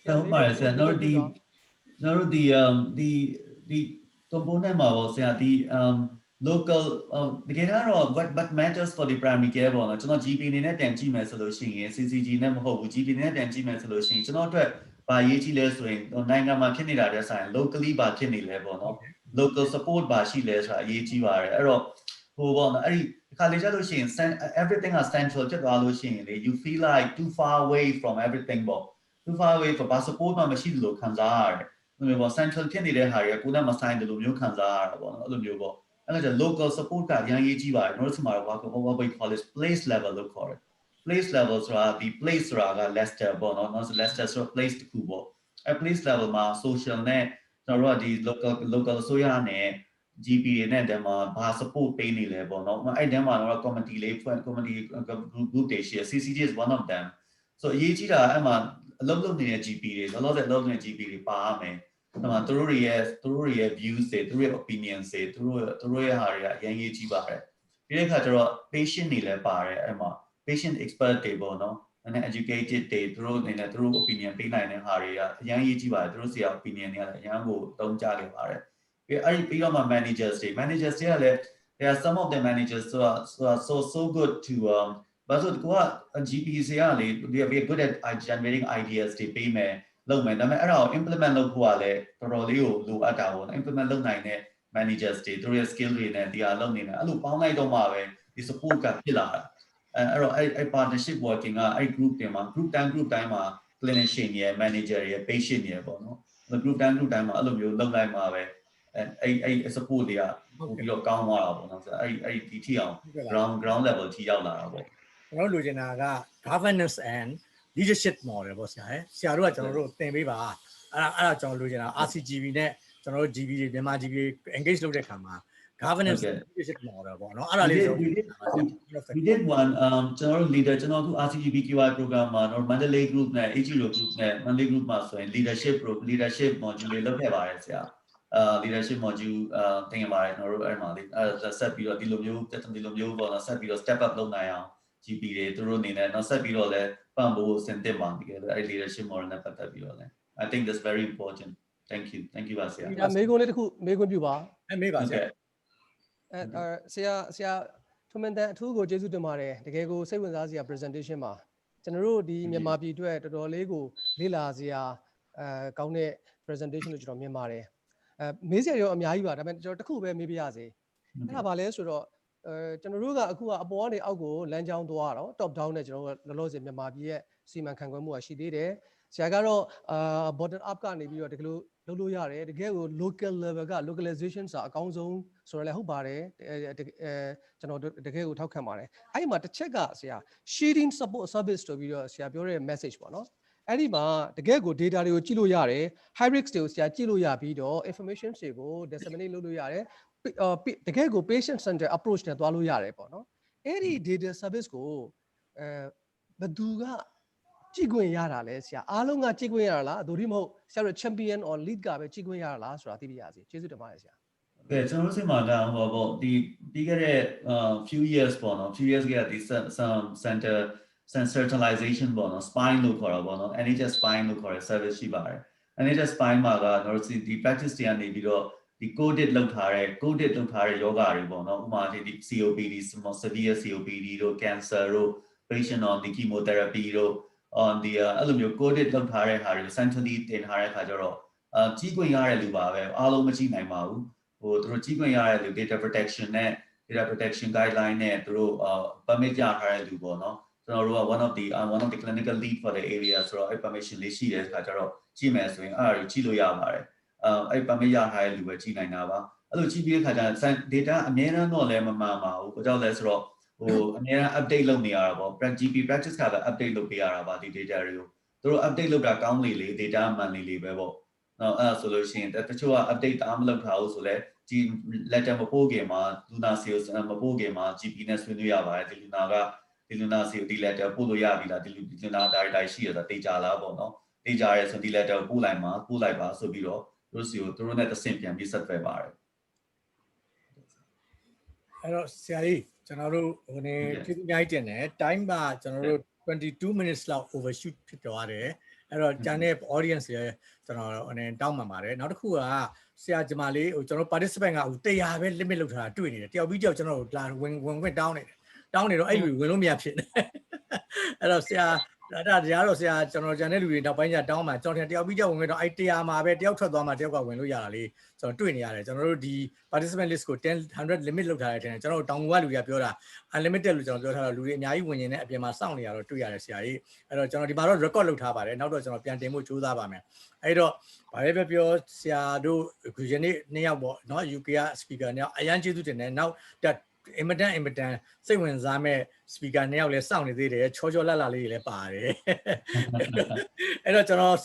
ဟုတ်ပါတယ်ဆရာကျွန်တော်တို့ဒီ component မှာပေါ့ဆရာဒီ local တကယ်တော့ what matters for the primary care ပေါ့နော်ကျွန်တော် GP အနေနဲ့တန်ကြည့်မယ်ဆိုလို့ရှိရင် CCG နဲ့မဟုတ်ဘူး GP နဲ့တန်ကြည့်မယ်ဆိုလို့ရှိရင်ကျွန်တော်အတွက်ဘာရေးကြည့်လဲဆိုရင်နိုင်ငံမှာဖြစ်နေတာတဲ့ဆိုင် locally ဘာဖြစ်နေလဲပေါ့နော် local support ဘာရှိလဲဆိုတာအရေးကြီးပါတယ်အဲ့တော့ဟိုပေါ့နော်အဲ့ဒီခါလေးကြလို့ရှိရင် everything is central ဖြစ်သွားလို့ရှိရင်လေ you feel like too far away from everything ပေါ့ too far away from ဘာ support မှမရှိလို့ခံစားရတယ်အဲ့လိုမျိုးပေါ့ central ဖြစ်နေတဲ့ဟာတွေကကိုယ်နဲ့မဆိုင်တယ်လို့မျိုးခံစားရတာပေါ့နော်အဲ့လိုမျိုးပေါ့အဲ့ဒါ local support ကအရင်ရေးကြည့်ပါတယ်ကျွန်တော်တို့စမှာတော့ what we call is place level လို့ခေါ်တယ် place level ဆိုတာဒီ place ဆိုတာက Leicester ပေါ့နော် Leicester ဆို place တစ်ခုပေါ့အဲ့ place level မှာ social နဲ့ကျွန်တော်တို့ကဒီ local အစိုးရနဲ့ GP တွေနဲ့တဲမှာဘာ support ပေးနေလဲပေါ့နော်အဲ့တဲမှာတော့ committee လေးဖွဲ့ committee group တွေရှိတယ် CCG is one of them so အရေးကြီးတာအဲ့မှာအလုပ်လုပ်နေတဲ့ GP တွေလောလောဆယ်လုပ်နေတဲ့ GP တွေပါရမယ်အဲ့မှာသူတို့တွေရဲ့ views တွေသူတို့ရဲ့ opinions တွေသူတို့ရဲ့ဟာတွေကအရင်ရေးကြီးပါတယ်ပြီးတဲ့အခါကျတော့ patient တွေလည်းပါတယ်အဲ့မှာ patient expert တွေပေါ့နော်အဲ့ educated တွေသူတို့အနေနဲ့သူတို့ opinion ပေးနိုင်တဲ့ဟာတွေကအရင်ရေးကြီးပါတယ်သူတို့ဆီက opinion တွေကလည်းအရင်ကိုတုံးကြခဲ့ပါတယ်ပြီးတော့မှ managers တွေကလည်း there are some of the managers so good to but so ကိုက GP တွေကလေ we are good at generating ideas တွေပေးမယ်လုပ်မယ်ဒါပေမဲ့အဲ့ဒါကို implement လုပ်ဖို့ကလည်းတော်တော်လေးကိုလိုအပ်တာပေါ့နော် implement လုပ်နိုင်တဲ့ managers တွေသူတို့ရဲ့ skill တွေနဲ့တရားလုပ်နေတယ်အဲ့လိုပေါင်းလိုက်တော့မှပဲဒီ support ကဖြစ်လာတာအဲ့တော့အဲ့ partnership working ကအဲ့ group တွေမှာ group တိုင်းမှာ clinician ရယ် manager ရယ် patient ရယ်ပေါ့နော် group တိုင်းမှာအဲ့လိုမျိုးလုပ်လိုက်မှပဲအဲ့ support တွေကပို့ပြီးတော့ကောင်းသွားတာပေါ့နော်ဆိုတော့အဲ့ဒီထိအောင် ground level ထိရောက်လာတာပေါ့ကျွန်တော်လိုချင်တာက governance and leadership model ပေါ့ဆရာတို့ကကျွန်တော်တို့သင်ပေးပါအဲ့ဒါကျွန်တော်လိုချင်တာ RCGP နဲ့ကျွန်တော်တို့ GP တွေမြန်မာ GP တွေ engage လုပ်တဲ့ခါမှာ governance and leadership model ပေါ့နော်အဲ့ဒါလေးဆို we did one ကျွန်တော်တို့ leader ကျွန်တော်တို့ RCGP QI program မှာတော့ Mandalay group နဲ့ HGO group နဲ့ Mandalay group မှာဆိုရင် leadership module တွေလုပ်ခဲ့ပါတယ်ဆရာleadership module သင်ရပါတယ်ကျွန်တော်တို့အဲ့မှာလေဆက်ပြီးတော့ဒီလိုမျိုးပေါ့နော်ဆက်ပြီးတော့ step up လုပ်နိုင်အောင် GP တွေသူတို့အနေနဲ့နောက်ဆက်ပြီးတော့လည်းပံ့ပိုးစင်တင်ပါတကယ်လို့အဲ့ leadership model နဲ့ပတ်သက်ပြီးတော့လည်း I think that's very important thank you ပါဆရာဒီမေးခွန်းလေးတစ်ခုမေးခွန်းပြုပါမေးပါဆရာဆရာထွန်းမင်းတန်အထူးကိုကျေးဇူးတင်ပါတယ်တကယ်ကိုစိတ်ဝင်စားစရာ presentation မှာကျွန်တော်တို့ဒီမြန်မာပြည်အတွက်တော်တော်လေးကိုလေ့လာစရာကောင်းတဲ့ presentation လို့ကျွန်တော်မြင်ပါတယ်မေးစရာရောအများကြီးပါဒါပေမဲ့ကျွန်တော်တစ်ခုပဲမေးပြရစေအဲ့ဒါဘာလဲဆိုတော့ကျွန်တော်တို့ကအခုကအပေါ်ကနေအောက်ကိုလမ်းကြောင်းသွားတော့ top down နဲ့ကျွန်တော်တို့လောလောဆယ်မြန်မာပြည်ရဲ့စီမံခန့်ခွဲမှုရှိသေးတယ်ဆရာကတော့bottom up ကနေပြီးတော့တကယ်လို့လုပ်လို့ရတယ်တကယ်ကို local level က localization ဆိုတာအကောင်းဆုံးဆိုတော့လည်းဟုတ်ပါတယ်ကျွန်တော်တကယ်ကိုထောက်ခံပါတယ်အဲ့ဒီမှာတစ်ချက်ကဆရာ sharing support service ဆိုပြီးတော့ဆရာပြောတဲ့ message ပေါ့နော်အဲ့ဒီမှာတကယ်ကို data တွေကိုကြည့်လို့ရတယ် high risk တွေကိုဆရာကြည့်လို့ရပြီးတော့ information တွေကို disseminate လုပ်လို့ရတယ်တကယ်ကို patient center approach နဲ့သွားလို့ရတယ်ပေါ့နော်အဲ့ဒီ data service ကိုဘယ်သူကကြည့်ခွင့်ရတာလဲဆရာအားလုံးကကြည့်ခွင့်ရတာလားဒို့ဒီမဟုတ်ဆရာတို့ champion or lead ကပဲကြည့်ခွင့်ရတာလားဆိုတာသိပြရစီကျေးဇူးတင်ပါတယ်ဆရာကဲကျွန်တော်တို့စိတ်မှာကဟောပေါ့ဒီပြီးခဲ့တဲ့ few years ပေါ့နော် few years ကဒီ center centralization ပေါ့နော် spine လို့ခေါ်တာပေါ့နော် NHS spine လို့ခေါ်တဲ့ service ရှိပါတယ် NHS spine မှာကကျွန်တော်တို့ဒီ practice တွေကနေပြီးတော့ဒီ coded လောက်ထားတဲ့ယောဂတွေပေါ့နော်ဥပမာဒီ COPD severe COPD တို့ cancer တို့ patient on the chemotherapy တို့ on the အဲ့လိုမျိုး coded လောက်ထားတဲ့ဟာတွေ centrally တင်ထားတဲ့အခါကျတော့ကြီးခွင့်ရတဲ့လူပါပဲအားလုံးမကြည့်နိုင်ပါဘူးဟိုသူတို့ကြီးခွင့်ရတဲ့လူ data protection နဲ့ data protection guideline နဲ့သူတို့permit ရထားတဲ့လူပေါ့နော်ကျွန်တော်တို့က one of the clinical lead for the area ဆိုတော့အဲ့ permission လေးရှိတဲ့အခါကျတော့ကြည့်မယ်ဆိုရင်အဲ့ဒါကြီးကြည့်လို့ရပါတယ်အဲ့ permit ရထားတဲ့လူပဲကြည့်နိုင်တာပါအဲ့လိုကြည့်ပြီးတဲ့အခါကျတော့ data အများအားတော့လည်းမမှန်ပါဘူးဘာကြောင့်လဲဆိုတော့ဟိုအများအား update လုပ်နေရတာပေါ့ GP practice ကပဲ update လုပ်ပေးရတာပါဒီ data တွေကိုသူတို့ update လုပ်တာကောင်းလေ data မှန်လေပဲပေါ့နော်အဲ့ဒါဆိုလို့ရှိရင်တချို့က update အားမလုပ်ထားဘူးဆိုလဲ letter မပို့ခင်မှာလူနာစီကိုမပို့ခင်မှာ GP နဲ့ဆွေးနွေးရပါတယ်ဒီလူနာစီကိုဒီ letter ပို့လို့ရပြီလားဒီလူနာတိုင်းရှိရတာတေချာလားပေါ့နော်တေချာရဲဆိုဒီ letter ပို့လိုက်ပါဆိုပြီးတော့တို့စီကိုတို့နဲ့တဆင့်ပြန်ပြီးဆက်သွယ်ပါတယ်အဲ့တော့ဆရာကြီးကျွန်တော်တို့ဟိုနေကျေးဇူးအများကြီးတင်တယ် time ကကျွန်တော်တို့22 minutes လောက် overshoot ဖြစ်သွားတယ်အဲ့တော့ကျန်တဲ့ audience တွေကျွန်တော်ဟိုနေတောင်းပန်ပါတယ်နောက်တစ်ခုကဆရာဂျမာလေးဟိုကျွန်တော် participant ကဟို100ပဲ limit လုပ်ထားတာတွေ့နေတယ်တယောက်ပြီးတယောက်ကျွန်တော်တို့ဝင်တောင်းနေတယ်တောင်းနေတော့အဲ့လူဝင်လို့မရဖြစ်နေအဲ့တော့ဆရာဒါတရားတော့ဆရာကျွန်တော်ကြံတဲ့လူတွေနောက်ပိုင်းကျတောင်းမှကျွန်တော်တယောက်ပြီးတယောက်ဝင်တော့အဲ့100မှာပဲတယောက်ထွက်သွားမှတယောက်ကဝင်လို့ရတာလေကျွန်တော်တွေ့နေရတယ်ကျွန်တော်တို့ဒီ participant list ကို100 limit လုပ်ထားတဲ့အချိန်ကျွန်တော်တို့တောင်ငူကလူတွေကပြောတာ unlimited လို့ကျွန်တော်ပြောထားတော့လူတွေအများကြီးဝင်နေတဲ့အပြင်မှာစောင့်နေရတော့တွေ့ရတယ်ဆရာကြီးအဲ့တော့ကျွန်တော်ဒီမှာတော့ record လုပ်ထားပါတယ်နောက်တော့ကျွန်တော်ပြန်တင်ဖို့ကြိုးစားပါမယ်အဲ့တော့ဘာပဲပြောဆရာတို့ယနေ့2ယောက်ပေါ့เนาะ UK က speaker 2ယောက်အရန်ကျေးဇူးတင်တယ်နောက်အင်မတန်စိတ်ဝင်စားမဲ့ speaker 2ယောက်လည်းစောင့်နေသေးတယ်ချောလှလှလေးတွေလည်းပါတယ်အဲ့တော့ကျွန်တော်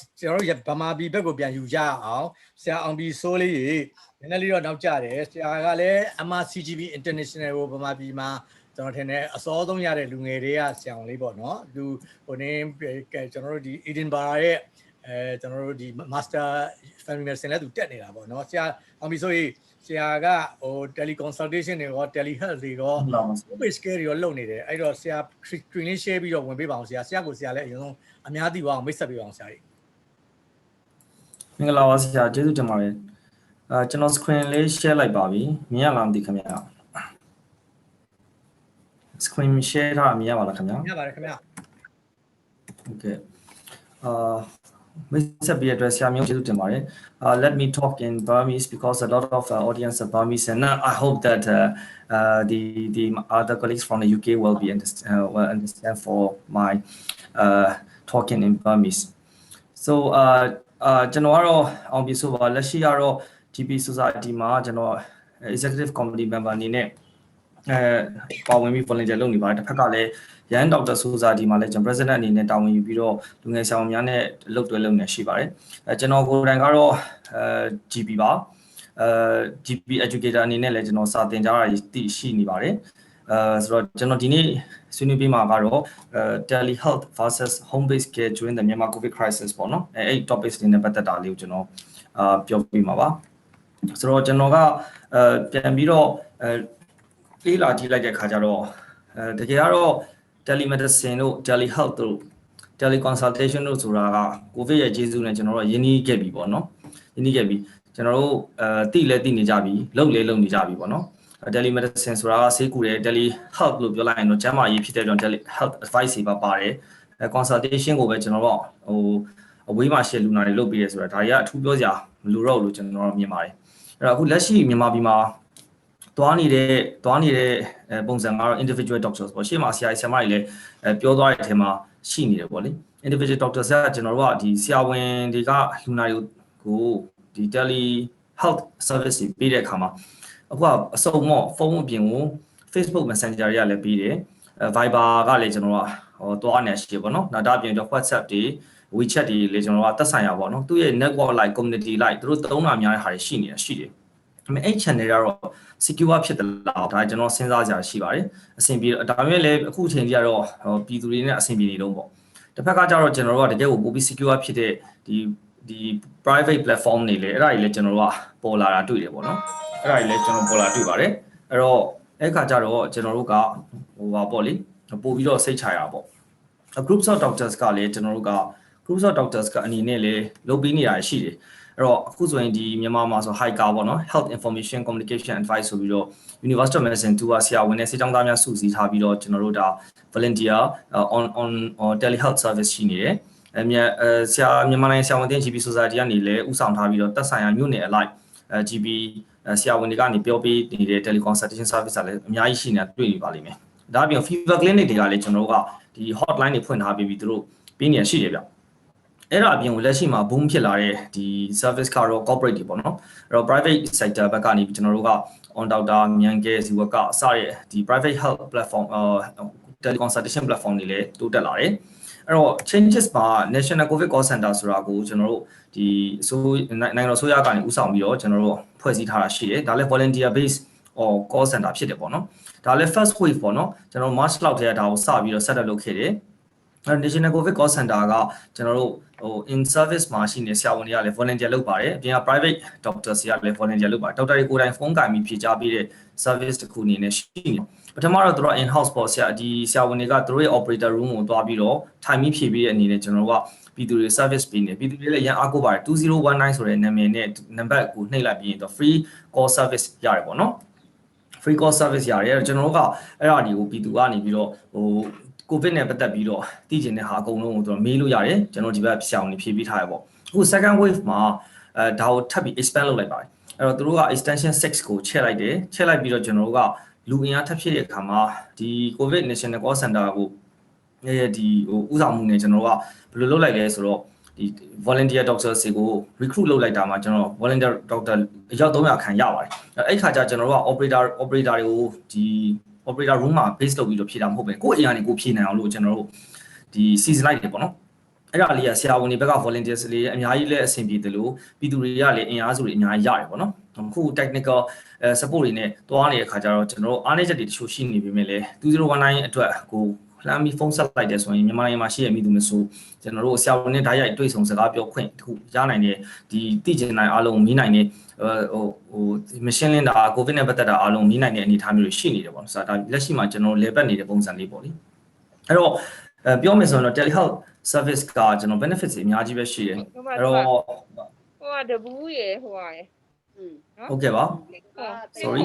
ဗမာပြည်ဘက်ကိုပြန်ယူကြအောင်ဆရာအောင်ပြည်စိုးလေးကြီးနည်းနည်းလေးတော့နောက်ကျတယ်ဆရာကလည်း RCGP International ကိုဗမာပြည်မှာကျွန်တော်ထင်တယ်အစောဆုံးရတဲ့လူငယ်တွေကဆရာအောင်လေးပေါ့နော်လူဟိုနေကျွန်တော်တို့ဒီ Edinburgh ရဲ့ကျွန်တော်တို့ဒီ Master Family Medicine လည်းသူတက်နေတာပေါ့နော်ဆရာအောင်ပြည်စိုးကြီးဆရာကဟို teleconsultation တွေရော telehealth တွေရော office care တွေရောလုပ်နေတယ်အဲ့တော့ဆရာ screen လေး share ပြီးတော့ဝင်ပေးပါအောင်ဆရာကိုဆရာလည်းအရင်ဆုံးအများသိပါအောင်မိတ်ဆက်ပေးပါအောင်ဆရာကြီးမင်္ဂလာပါဆရာကျေးဇူးတင်ပါတယ်ကျွန်တော် screen လေး share လိုက်ပါပြီမြင်ရလားမသိခင်ဗျာ screen share ထားမြင်ရပါလားခင်ဗျာမြင်ပါတယ်ခင်ဗျာ okay Mr. Beatrice, let me talk in Burmese because a lot of audience are Burmese, and I hope that the other colleagues from the UK will understand for my talking in Burmese. So, January on Bisuba, Lashiaro GP Society Ma, Executive Committee member Nine, when we volunteer only by the Pakale. Yan Dr. Society Malaysian President in the Town Bureau, doing some Yane look to alone Shibare. General Gorangaro GP Bar, GP educator in Legend of Southern Jara is the Shinibare. So General Dini Sunibi Magaro, telehealth versus home based care during the Myanmar COVID crisis. Bono, 8 topics in the better value, Pure Bimava. So Genoga Piambiro Lila like a Kajaro, the Garo. Telemedicine, telehealth, teleconsultation, COVID Jesus and general, Yeni Gabi Bono, Yeni Gabi, General Tileti Nijabi, low Nijabi Bono, telemedicine, Secure, telehealth, Lubuline, no Jama, if you telehealth advice about Pare, consultation over general, or we must share lunar lobbies, right? I 2 Biosia, Luro, General Mimai. Let's see Mimabima. သွားနေတဲ့ပုံစံကတော့ individual doctors ပေါ့ရှေ့မှာဆရာကြီးဆရာမကြီးလည်းပြောသွားတဲ့အထက်မှာရှိနေတယ်ပေါ့လေ individual doctors ကကျွန်တော်တို့ကဒီဆရာဝန်တွေကလူနာတွေကိုဒီ tele health service တွေပေးတဲ့အခါမှာအခုကအစုံမော့ဖုန်းအပြင်ကို Facebook Messenger တွေကလည်းပေးတယ် Viber ကလည်းကျွန်တော်တို့ကသွားနေရှိပေါ့နော်နောက်ဒါပြင်တော့ WhatsApp တွေ WeChat တွေလည်းကျွန်တော်တို့ကသက်ဆိုင်ရပေါ့နော်သူရဲ့ network like community like သူတို့သုံးတာများတဲ့ဟာတွေရှိနေတယ်အဲ့ channel တွေကတော့ secure ဖြစ်တယ်လားဒါကျွန်တော်စဉ်းစားကြရှိပါတယ်အဆင်ပြေဒါပေမဲ့လည်းအခုချိန်ကြီးကတော့ပြည်သူတွေနဲ့အဆင်ပြေနေတော့ပေါ့တစ်ဖက်ကကျတော့ကျွန်တော်တို့ကတကယ်ကိုပိုပြီး secure ဖြစ်တဲ့ဒီ private platform တွေလေအဲ့ဒါကြီးလည်းကျွန်တော်တို့ကပေါ်လာတာတွေ့တယ်ပေါ့နော်အဲ့ဒါကြီးလည်းကျွန်တော်ပေါ်လာတွေ့ပါတယ်အဲ့တော့အဲ့ခါကျတော့ကျွန်တော်တို့ကဟိုပါပေါ့လေပို့ပြီးတော့စိတ်ချရပါပေါ့ groups of doctors ကလည်းကျွန်တော်တို့က groups of doctors ကအနေနဲ့လည်းလုပ်ပြီးနေတာရှိတယ်အဲ့တော့အခုဆိုရင်ဒီမြန်မာမှာဆို high ကာပေါ့နော် health information communication advice ဆိုပြီးတော့ University of Medicine 2ကဆရာဝန်နဲ့စစ်ကြောင်းသားများစုစည်းထားပြီးတော့ကျွန်တော်တို့ဒါ volunteer on telehealth service ရှိနေတယ်ဆရာမြန်မာနိုင်ငံဆရာဝန်တင် GP Society ကနေလည်းဥဆောင်ထားပြီးတော့တက်ဆိုင်ရာမြို့နယ်အလိုက်GP ဆရာဝန်တွေကနေပြောပေးနေတဲ့ teleconsultation service ကလည်းအများကြီးရှိနေတာတွေ့နေပါလိမ့်မယ်ဒါအပြင် fever clinic တွေကလည်းကျွန်တော်တို့ကဒီ hotline တွေဖွင့်ထားပြီးသူတို့ပေးနေရရှိတယ်ဗျအဲ့ဒါအပြင်ကိုလက်ရှိမှာ boom ဖြစ်လာတဲ့ဒီ service ကတော့ corporate တွေပေါ့နော်အဲ့တော့ private sector ဘက်ကနေကျွန်တော်တို့က on doctor မြန်ကဲစီဝကစတဲ့ဒီ private health platform teleconsultation platform တွေလည်းတိုးတက်လာတယ်အဲ့ changes မှာ national covid call center ဆိုတာကိုကျွန်တော်တို့ဒီနိုင်ငံတော်ဆိုရကနေဦးဆောင်ပြီးတော့ကျွန်တော်တို့ဖွဲ့စည်းထားတာရှိတယ်ဒါလည်း volunteer base or call center ဖြစ်တယ်ပေါ့နော်ဒါလည်း first wave ပေါ့နော်ကျွန်တော် March လောက်ထဲကဒါကိုစပြီးတော့ set up လုပ်ခဲ့တယ်national covid call center ကကျွန်တော်တို့in service မှာရှိနေဆရာဝန်တွေကလည်း volunteer လုပ်ပါတယ်အပြင်က private doctors တွေကလည်း volunteer လုပ်ပါတယ်ဒေါက်တာတွေကိုယ်တိုင်ဖုန်းကင်ပြီးဖြေကြားပေးတဲ့ service တစ်ခုအနေနဲ့ရှိနေပထမတော့သူတို့ in house ပေါ့ဆရာဝန်တွေကသူတို့ရဲ့ operator room ကိုတွားပြီးတော့ထိုင်ပြီးဖြေပေးတဲ့အနေနဲ့ကျွန်တော်တို့ကပြည်သူတွေ service ပေးနေပြည်သူတွေလည်းရန်အားကိုပါတယ်2019ဆိုတဲ့နာမည်နဲ့နံပါတ်ကိုနှိပ်လိုက်ပြီးတော့ free call service ရတယ်ပေါ့နော် free call service ရတယ်ကျွန်တော်တို့ကအဲ့ဒါတွေကိုပြည်သူကနေပြီးတော့COVID နဲ့ပတ်သက်ပြီးတော့သိကျင်တဲ့ဟာအကုန်လုံးကိုသူတို့မေးလို့ရတယ်ကျွန်တော်ဒီဘက်ဆရာဝန်တွေဖြေပေးထားရပေါ့အခု second wave မှာဒါကိုထပ်ပြီး expand လုပ်လိုက်ပါတယ်အဲ့တော့သူတို့က extension 6ကိုချက်လိုက်တယ်ချက်လိုက်ပြီးတော့ကျွန်တော်တို့ကလူအင်အားထပ်ဖြစ်တဲ့အခါမှာဒီ COVID National Call Center ကိုဒီဥဆောင်မှုနဲ့ကျွန်တော်တို့ကဘယ်လိုလုပ်လိုက်လဲဆိုတော့ဒီ volunteer doctors တွေကို recruit လုပ်လိုက်တာမှာကျွန်တော် volunteer doctor အယောက်300ခန့်ရပါတယ်အဲ့ခါကျကျွန်တော်တို့က operator တွေကိုဒီ operator room မှာ base လုပ်ပြီးတော့ဖြည့်တာမဟုတ်ပဲကိုယ့်အိမ်ကနေကိုဖြည့်နိုင်အောင်လို့ကျွန်တော်တို့ဒီ season လိုက်တယ်ပေါ့နော်အဲ့ဒါလေးကဆရာဝန်တွေဘက်က volunteers လေးအများကြီးလည်းအဆင်ပြေတယ်လို့ပြည်သူတွေကလည်းအင်အားစုတွေအများကြီးရတယ်ပေါ့နော်အခု technical support တွေနဲ့တွားနေတဲ့ခါကျတော့ကျွန်တော်တို့အားနည်းချက်တွေတချို့ရှိနေပေမဲ့လည်း2019အတွက်ကိုလှမ်းပြီးဖုန်းဆက်လိုက်တယ်ဆိုရင်မြန်မာနိုင်ငံမှာရှိရမိသူမျိုးဆိုကျွန်တော်တို့ဆရာဝန်နဲ့ဓာတ်ရိုက်တွေ့ဆုံစကားပြောခွင့်တခုရနိုင်တဲ့ဒီသိကျင်နိုင်အားလုံးမီးနိုင်တဲ့မရှင်းလင်းတာကိုဗစ်နဲ့ပတ်သက်တာအားလုံးမီးနိုင်တဲ့အနေအထားမျိုးတွေရှိနေတယ်ပေါ့နော်ဆိုတော့ဒါလက်ရှိမှာကျွန်တော်လေပတ်နေတဲ့ပုံစံလေးပေါ့လေအဲ့တော့ပြောမယ်ဆိုရင်တော့ telehealth service ကကျွန်တော် benefits တွေအများကြီးပဲရှိတယ်အဲ့တော့ဟိုကတဘူးရေဟိုကရယ်ဟုတ်ကဲ့ပါ sorry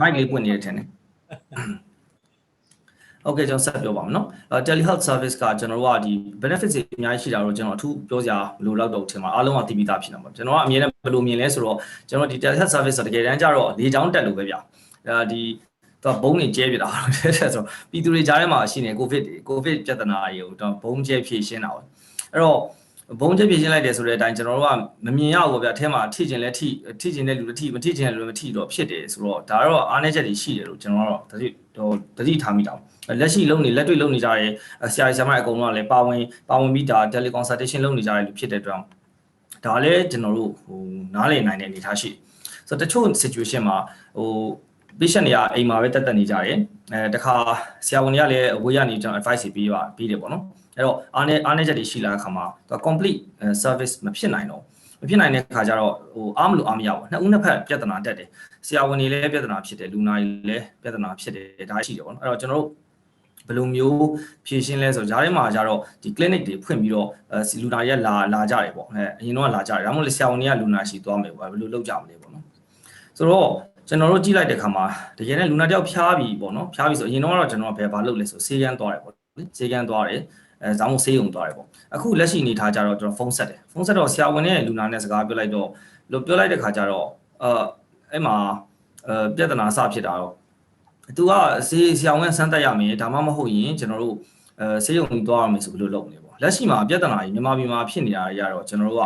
mic လေးပွင့်နေတယ်ထင်တယ်โอเคကျွန်တော်ဆက်ပြောပါမယ်เนาะ telehealth service ကကျွန်တော်တို့ကဒီ benefits တွေအများကြီးရှိတာတော့ကျွန်တော်အထူးပြောစရာမလိုတော့ထင်ပါအားလုံးကသိပြီးသားဖြစ်နေပါကျွန်တော်ကအမြဲတမ်းဘယ်လိုမြင်လဲဆိုတော့ကျွန်တော်ဒီ telehealth service ဆိုတကယ်တမ်းကျတော့လေချောင်းတက်လို့ပဲဗျာဒီတော့ဘုံတွေကျဲပြတာဆိုတော့ပြည်သူတွေကြားထဲမှာရှိနေကိုဗစ်ပြဿနာတွေကိုတော့ဘုံကျဲဖြေရှင်းတာပေါ့အဲ့တော့ဘုံကျဲဖြေရှင်းလိုက်တယ်ဆိုတဲ့အတိုင်းကျွန်တော်တို့ကမမြင်ရဘူးဗျာအထဲမှာထိကျင်လဲထိကျင်တဲ့လူတွေထိမထိကျင်တဲ့လူတွေမထိတော့ဖြစ်တယ်ဆိုတော့ဒါတော့အားနည်းချက်တွေရှိတယ်လို့ကျွန်တော်တော့တတိထားမိတာလက်ရှိလုံနေလက်တွေ့လုံနေကြရဲဆရာမအကုန်လုံးကလည်းပါဝင်ပြီးဒါ teleconsultation လုပ်နေကြတဲ့လူဖြစ်တဲ့အတွက်ဒါလည်းကျွန်တော်တို့နားလည်နိုင်တဲ့အနေအထားရှိဆိုတော့တချို့ situation မှာpatient တွေကအိမ်မှာပဲတက်နေကြတယ်တခါဆရာဝန်တွေကလည်းအဝေးကနေကျွန်တော် advice ပေးတယ်ပေါ့နော်အဲ့တော့အားနည်းချက်တွေရှိလာတဲ့အခါမှာ complete service မဖြစ်နိုင်တော့မဖြစ်နိုင်တဲ့အခါကျတော့အားမလို့အားမရဘူးနှစ်ဦးနှစ်ဖက်ပြဿနာတက်တယ်ဆရာဝန်တွေလည်းပြဿနာဖြစ်တယ်လူနာတွေလည်းပြဿနာဖြစ်တယ်ဒါရှိတယ်ပေါ့နော်အဲ့တော့ကျွန်တော်တို့ဘယ်လိုမျိုးဖြည့်ရှင်းလဲဆိုတော့ဂျားထဲမှာကျတော့ဒီ clinic တွေဖွင့်ပြီးတော့လူနာတွေကလာကြတယ်ပေါ့အရင်တော့လာကြတယ်ဒါမှမဟုတ်လေဆရာဝန်တွေကလူနာရှိသွားမယ်ပေါ့ဘယ်လိုလုပ်ကြမလဲပေါ့နော်ဆိုတော့ကျွန်တော်တို့ကြည့်လိုက်တဲ့ခါမှာတကယ်နဲ့လူနာတယောက်ဖျားပြီပေါ့နော်ဖျားပြီဆိုအရင်တော့ကျွန်တော်ကဘာလုပ်လဲဆိုဆေးကန်းသွားတယ်ပေါ့ဆေးကန်းသွားတယ်ဇောင်းဆေးရုံသွားတယ်ပေါ့အခုလက်ရှိအနေထားကြတော့ကျွန်တော်ဖုန်းဆက်တယ်ဖုန်းဆက်တော့ဆရာဝန်နဲ့လူနာနဲ့စကားပြောလိုက်တော့ပြောလိုက်တဲ့ခါကျတော့အဲ့မှာပြဿနာစဖြစ်တာတော့သူကဆရာဝန်ဆန်းတက်ရမယ်ဒါမှမဟုတ်ရင်ကျွန်တော်တို့ဆေးရုံကြီးသွားရမယ်ဆိုဘယ်လိုလုပ်မလဲပေါ့လက်ရှိမှာပြဿနာကြီးမြန်မာပြည်မှာဖြစ်နေတာတွေကတော့ကျွန်တော်တို့က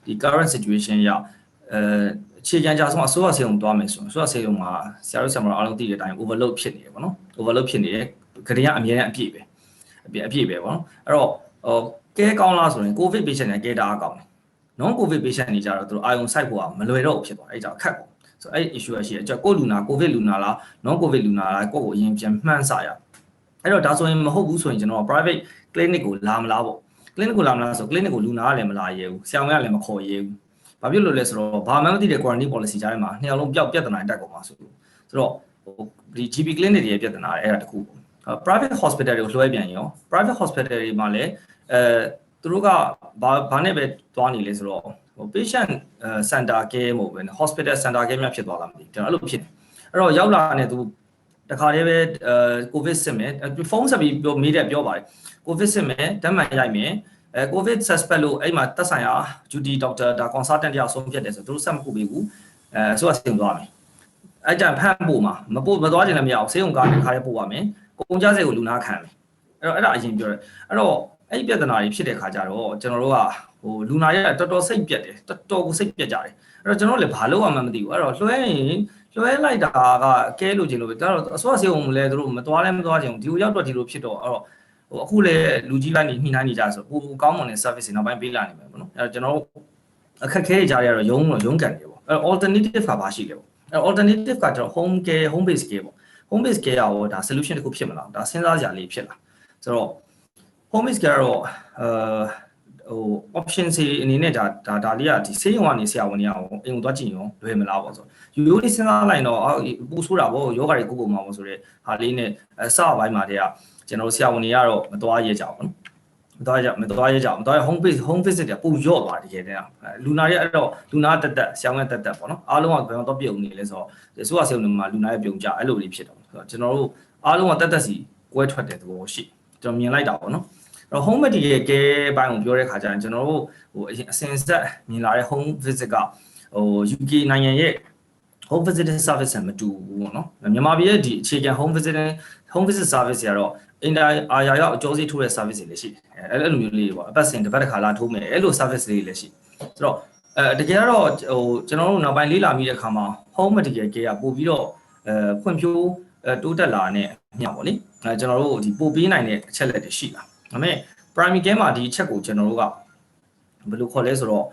ဒီ current situation ရအခြေခံကြဆုံးအစိုးရဆေးရုံသွားမယ်ဆိုရင်အစိုးရဆေးရုံမှာဆရာတို့ဆရာမတို့အားလုံးသိတဲ့အတိုင်း overload ဖြစ်နေတယ်ပေါ့နော် overload ဖြစ်နေတယ်ခရီးကအများကြီးအပြည့်ပဲပေါ့နော်အဲ့တော့ကဲကောင်းလားဆိုရင် covid patient နဲ့ကဲတာအကောင်းတယ် non covid patient တွေကြတော့သူတို့အာယုံစိုက်ဖို့ကမလွယ်တော့ဘူးဖြစ်သွားအဲ့ကြောင့်ခက်ပေါ့ဆိုအဲ့ issue ရှိတယ်ကိုလူနာ covid လူနာလား non covid လူနာလားကိုယ့်ကိုအရင်ပြန်မှန်းစာရအဲ့တော့ဒါဆိုရင်မဟုတ်ဘူးဆိုရင်ကျွန်တော် private clinic ကိုလာမလားပေါ့ clinic ကိုလာမလားဆို clinic ကိုလူနာကလည်းမလာရဲဘူးဆရာဝန်ကလည်းမခေါ်ရဲဘူးဘာဖြစ်လို့လဲဆိုတော့ဘာမှမသိတဲ့ quarantine policy ကြားထဲမှာနှစ်ယောက်လုံးပျောက်ပြဿနာတက်ကုန်ပါဆိုတော့ဒီ GP clinic တွေရဲ့ပြဿနာအဲ့ဒါတခုပေါ့private hospital တွေကိုလွှဲပြန်ရော private hospital တွေမှာလည်းသူတို့ကဘာနဲ့ပဲသွားနေလဲဆိုတော့patient center care မဟုတ်ဘဲ hospital center care များဖြစ်သွားတာမသိကျွန်တော်အဲ့လိုဖြစ်တယ်အဲ့တော့ရောက်လာတဲ့သူတခါတည်းပဲ covid စစ်မယ်ဖုန်းဆက်ပြီးမေးတယ်ပြောပါတယ် covid စစ်မယ်ဓာတ်မှန်ရိုက်မယ်covid suspect လို့အဲ့မှာသက်ဆိုင်ရာ duty doctor ဒါ consultant တယောက်ဆုံးဖြတ်တယ်ဆိုသူတို့ဆက်မပို့ပေးဘူးဆိုတော့ဆေးရုံသွားမယ်အဲ့ကြဖမ်းပို့မှာမသွားချင်လည်းမရအောင်ဆေးရုံကားနဲ့ခါရဲပို့ပါမယ်ကုန်ကြစိတ်ကိုလူနာခံမယ်အဲ့တော့အဲ့ဒါအရင်ပြောတယ်အဲ့တော့အဲ့ဒီပြဿနာတွေဖြစ်တဲ့ခါကျတော့ကျွန်တော်တို့ကလူနာရဲ့တော်တော်စိတ်ပြက်တယ်တော်တော်ကိုစိတ်ပြက်ကြတယ်အဲ့တော့ကျွန်တော်လည်းဘာလုပ်ရမှန်းမသိဘူးအဲ့တော့လွှဲလိုက်တာကကဲလို့ချင်လို့ပဲဒါတော့အစိုးရဆေးရုံလည်းသူတို့မသွားချင်ဘူးဒီလိုရောက်တော့ဒီလိုဖြစ်တော့အဲ့တော့ အခုလေလူကြီးပိုင်းညှိနှိုင်းနေကြဆိုပိုကောင်းမွန်တဲ့ service တွေနောက်ပိုင်းပေးလာနိုင်မယ်ပေါ့နော်အဲ့ကျွန်တော်တို့အခက်ခဲကြရတော့ရုံးကန်တယ်ပေါ့အဲ့ alternative ကဘာရှိလဲပေါ့အဲ့ alternative ကကျွန်တော် home base care ပေါ့ home base care ရောဒါ solution တစ်ခုဖြစ်မလားဒါစဉ်းစားကြလေးဖြစ်လာဆိုတော့ home base care တော့option စီအနေနဲ့ဒါလေးကဒီဆေးရုံကနေဆရာဝန်တွေအောင်အိမ်ကိုသွားကြည့်ရောလွယ်မလားပေါ့ဆိုရိုးလေးစဉ်းစားလိုက်တော့ပူဆိုးတာပေါ့ယောဂါတွေကိုမှာပေါ့ဆိုတော့ဟာလေးနဲ့စပိုင်းမှာတည်းကကျွန်တော်ဆရာဝန်တွေကတော့မသွားရကြဘူးနော်မသွားရ home visit ကပူရော့သွားတကယ်တည်းလူနာတွေအဲ့တော့လူနာတက်ဆရာဝန်တက်ပေါ့နော်အားလုံးကဘယ်မှာတော့ပြုံနေလဲဆိုတော့ဆိုရဆေးရုံမှာလူနာရဲ့ပြုံကြအဲ့လိုလေးဖြစ်တော့ကျွန်တော်တို့အားလုံးကတက်စီကွဲထွက်တဲ့သဘောရှိကျွန်တော်မြင်လိုက်တာပေါ့နော်အဲ့တော့ home medical care ဘိုင်းကိုပြောတဲ့ခါကျရင်ကျွန်တော်တို့အစဉ်ဆက်မြင်လာတဲ့ home visit ကUK နိုင်ငံရဲ့ home visit service မတူဘူးပေါ့နော်မြန်မာပြည်ရဲ့ဒီအခြေခံ home visit service တွေကတော့အင်တာအာရရောက်အကျိုးစီးထိုးတဲ့ service တွေလည်းရှိတယ်အဲ့လိုမျိုးလေးပေါ့အပတ်စဉ်တစ်ပတ်တစ်ခါလာထိုးမယ်အဲ့လို service တွေလည်းရှိဆိုတော့တကယ်တော့ကျွန်တော်တို့နောက်ပိုင်းလေးလာမိတဲ့အခါမှာ home medical care ကပို့ပြီးတော့ဖွံ့ဖြိုးတိုးတက်လာတဲ့ညပေါ့လေကျွန်တော်တို့ဒီပို့ပေးနိုင်တဲ့အချက်လက်တွေရှိလာဒါပေမဲ့ primary care မှာဒီအချက်ကိုကျွန်တော်တို့ကဘယ်လိုခေါ်လဲဆိုတော့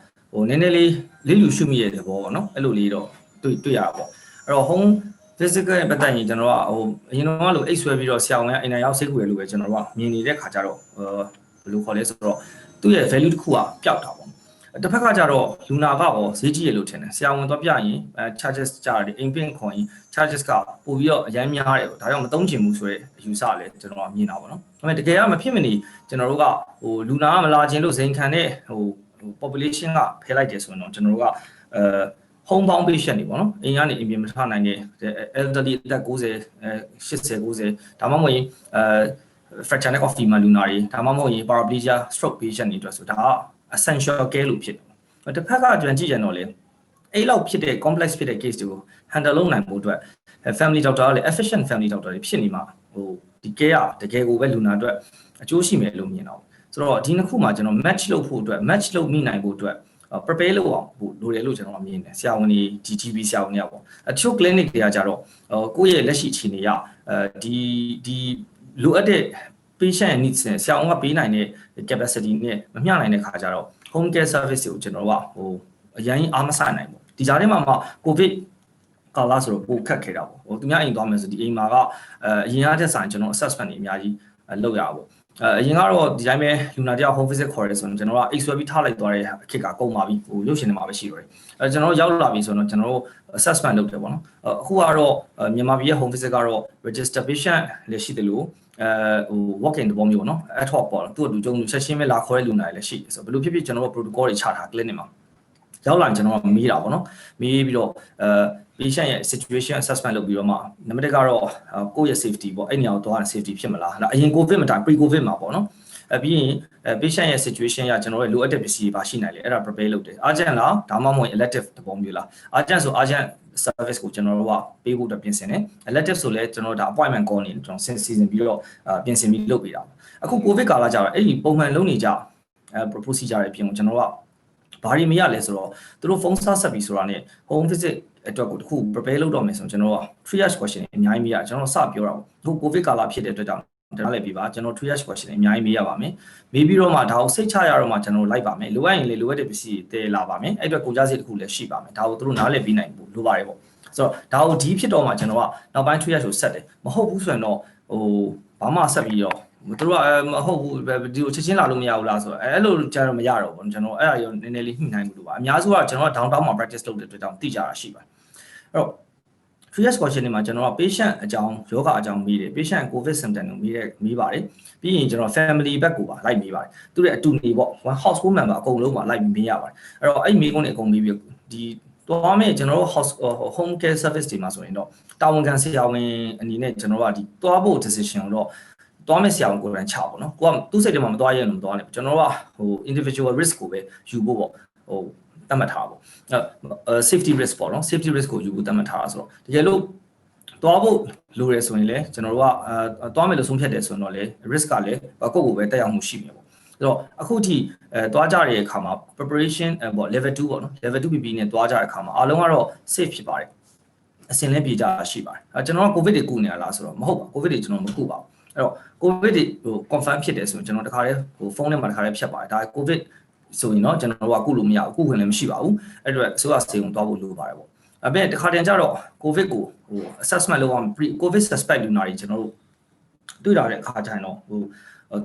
နည်းနည်းလေးလေးလူရှုမိရတဲ့ဘောပေါ့နော်အဲ့လိုလေးတော့တွေ့ရတာပေါ့အဲ့တော့ home physical ပတ်သက်ရင်ကျွန်တော်ကအရင်တော့လို့အိတ်ဆွဲပြီးတော့ဆရာဝန်ကအိမ်နိုင်ရောက်စိတ်ကူရလို့ပဲကျွန်တော်တို့ကမြင်နေတဲ့ခါကျတော့ဘယ်လိုခေါ်လဲဆိုတော့သူ့ရဲ့ value တစ်ခုကပျောက်တာပေါ့တစ်ဖက်ကကျတော့လူနာကဈေးကြီးရလို့ထင်တယ်ဆရာဝန်တော့ပြရင်charges ကြတယ်အိမ်ပင်ခွန်ရင် charges ကပို့ပြီးတော့အများများတယ်ဒါကြောင့်မသုံးချင်ဘူးဆိုတဲ့အယူဆလည်းကျွန်တော်ကမြင်တာပေါ့နော်ဒါပေမဲ့တကယ်ကမဖြစ်မနေကျွန်တော်တို့ကလူနာကမလာခြင်းလို့ဇိမ်ခံတဲ့population ကဖယ်လိုက်တယ်ဆိုရင်တော့ကျွန်တော်တို့ကhome bound patient တွေပေါ့နော်အိမ်ကနေအိမ်ပြင်မထားနိုင်တဲ့ elderly အသက်90 80 90ဒါမှမဟုတ်ရင်fracture neck of femur လူနာတွေဒါမှမဟုတ်ရင် paraplegia stroke patient တွေအတွက်ဆိုဒါက essential care လို့ဖြစ်တယ်တစ်ဖက်ကကြွကြည့်ကြတော့လေအဲ့လောက်ဖြစ်တဲ့ complex ဖြစ်တဲ့ case တွေကို handle လုပ်နိုင်ဖို့အတွက် family doctor ကလည်း efficient family doctor တွေဖြစ်နေမှာဒီ care ကတကယ်ကိုပဲလူနာအတွက်အကျိုးရှိမယ်လို့မြင်တော့ဆိုတော့ဒီနှစ်ခုမှာကျွန်တော် match လုပ်ဖို့အတွက် match လုပ်မိနိုင်ဖို့အတွက်prepare လုပ်အောင်လိုတယ်လို့ကျွန်တော်မြင်တယ်ဆရာဝန်တွေ GGP ဆရာဝန်တွေပေါ့အချို့ clinic တွေကကြတော့ကိုယ့်ရဲ့လက်ရှိအခြေအနေရဒီလိုအပ်တဲ့ patient needs နဲ့ဆရာဝန်ကပေးနိုင်တဲ့ capacity နဲ့မမျှနိုင်တဲ့ခါကြတော့ home care service ကိုကျွန်တော်ကအရင်အားမဆိုင်နိုင်ဘူးဒီကြားထဲမှာမှ covid ကာလဆိုတော့ပိုခက်ခဲတာပေါ့သူများအိမ်သွားမယ်ဆိုဒီအိမ်မှာကအရင်အားတက်ဆိုင်ကျွန်တော် assessment တွေအများကြီးလုပ်ရပါပေါ့အရင်ကတော့ဒီတိုင်းပဲလူနာတယောက် home visit ခေါ်ရဲဆိုရင်ကျွန်တော်က အိတ်ဆွဲပြီးထားလိုက်သွားတဲ့အခက်ကကုန်ပါပြီရုပ်ရှင်တွေမှာပဲရှိတော့တယ်ကျွန်တော်ရောက်လာပြီဆိုတော့ကျွန်တော်တို့ assessment လုပ်တယ်ပေါ့နော်အခုကတော့မြန်မာပြည်ရဲ့ home visit ကတော့ register patient လည်းရှိတယ်လို့walk in တဘောမျိုးပေါ့နော် ad hoc ပေါ့သူ့အတူကြုံချက်ရှင်းပဲလာခေါ်တဲ့လူနာတွေလည်းရှိတယ်ဆိုတော့ဘယ်လိုဖြစ်ဖြစ်ကျွန်တော်တို့ protocol တွေချထား clinic မှာရောက်လာရင်ကျွန်တော်ကမေးတာပေါ့နော်မေးပြီးတော့patient ရဲ့ situation assessment လုပ်ပြီးတော့မှနံပါတ်1ကတော့ကိုယ့်ရဲ့ safety ပေါ့အဲ့နေရာကိုသွားရင် safety ဖြစ်မလားအရင် covid မတိုင် pre covid မှာပေါ့နော်ပြီးရင် patient ရဲ့ situation ရကျွန်တော်တို့လိုအပ်တဲ့ပစ္စည်းတွေပါရှိနိုင်လေအဲ့ဒါ prepare လုပ်တယ် urgent လားဒါမှမဟုတ် elective တပုံမျိုးလား urgent ဆို urgent service ကိုကျွန်တော်တို့ကပေးဖို့အတွက်ပြင်ဆင်တယ် elective ဆိုလဲကျွန်တော်တို့ဒါ appointment call နေကျွန်တော်စီစဉ်ပြီးတော့ပြင်ဆင်ပြီးလုပ်ပေးတာအခု covid ကာလကြာတော့အဲ့ဒီပုံမှန်လုပ်နေကြprocedure တွေအပြင်ကိုကျွန်တော်တို့ကဘာတွေမရလဲဆိုတော့သူတို့ဖုန်းဆက်ပြီးဆိုတာနဲ့ home visit အတွက်ကိုတခု prepare လုပ်တော့မယ်ဆိုတော့ကျွန်တော်က triage question အများကြီးမေးရကျွန်တော်စပြောတာပေါ့အခု covid ကာလဖြစ်တဲ့အတွက်ကြောင့်ဒါလည်းပြပါကျွန်တော် triage question အများကြီးမေးရပါမယ်မေးပြီးတော့မှဒါကိုစိတ်ချရတော့မှကျွန်တော်လိုက်ပါမယ်လိုအပ်ရင်လေလိုအပ်တဲ့ပစ္စည်းတွေတည်လာပါမယ်အဲ့အတွက်ကိုကြားစီတစ်ခုလည်းရှိပါမယ်ဒါကိုသူတို့နားလည်ပြီးနိုင်ဖို့လိုပါတယ်ပေါ့ဆိုတော့ဒါကိုဒီဖြစ်တော့မှကျွန်တော်ကနောက်ပိုင်း triage ကိုဆက်တယ်မဟုတ်ဘူးဆိုရင်တော့ဘာမှဆက်ပြီးတော့သူတို့ကမဟုတ်ဘူးဒီကိုချက်ချင်းလာလို့မရဘူးလားဆိုတော့အဲ့လိုကြတော့မရတော့ဘူးကျွန်တော်အဲ့ဒါရောနည်းနည်းလေးညှိနှိုင်းမှုလို့ပါအများစုကကျွန်တော်က downtown မှာ practice လုပ်တဲ့အတွက်ကြောင့်သိကြတာရှိပါတယ်အဲ့တော့ triage question တွေမှာကျွန်တော်က patient အကြောင်းယောဂအကြောင်းမေးတယ် patient covid symptom ကိုမေးပါတယ်ပြီးရင်ကျွန်တော် family ဘက်ကိုပါလိုက်မေးပါတယ်သူတို့အတူနေပေါ့ one household member အကုန်လုံးပါလိုက်မေးရပါတယ်အဲ့တော့အဲ့မေးခွန်းတွေအကုန်မေးပြီးဒီသွားမယ်ကျွန်တော်တို့ home care service တွေမှာဆိုရင်တော့တာဝန်ခံဆရာဝန်အနေနဲ့ကျွန်တော်ကဒီသွားဖို့ decision ကိုတော့သွားမယ်ဆရာဝန်ကိုယ်တိုင်ချပေါ့နော်ကိုကသူ့စိတ်ထဲမှာမသွားရရင်မသွားနဲ့ကျွန်တော်ကindividual risk ကိုပဲယူဖို့ပေါ့သတ်မှတ်ထားပေါ့safety risk ပေါ့နော် safety risk ကိုယူဖို့သတ်မှတ်ထားတာဆိုတော့တကယ်လို့သွားဖို့လိုရဆိုရင်လည်းကျွန်တော်တို့ကသွားမယ်လို့ဆုံးဖြတ်တယ်ဆိုရင်တော့လေ risk ကလည်းကိုယ့်ကိုပဲတက်ရောက်မှုရှိမယ်ပေါ့အဲ့တော့အခုထိသွားကြတဲ့အခါမှာ preparation ပေါ့ level 2ပေါ့နော် level 2 PP နဲ့သွားကြတဲ့အခါမှာအားလုံးကတော့ safe ဖြစ်ပါတယ်အစင်လည်းပြေကြရှိပါတယ်ကျွန်တော်က covid တွေကုနေရလားဆိုတော့မဟုတ်ပါ covid တွေကျွန်တော်မကုပါဘူး အဲ့တော့ COVID ဟို confirm ဖြစ်တယ်ဆိုရင်ကျွန်တော်တခါလေးဟိုဖုန်းထဲမှာတခါလေးဖြတ်ပါတယ်ဒါ COVID ဆိုရင်တော့ကျွန်တော်တို့ကကုလို့မရဘူးကုခွင့်လည်းမရှိပါဘူးအဲ့တော့ဆိုရစေုံသွားဖို့လိုပါတယ်ပေါ့အဲ့ပဲတခါတည်းကျတော့ COVID ကိုဟို assessment လုပ်အောင် COVID suspect လူနာတွေကျွန်တော်တို့တွေ့လာတဲ့အခါကျရင်တော့ဟို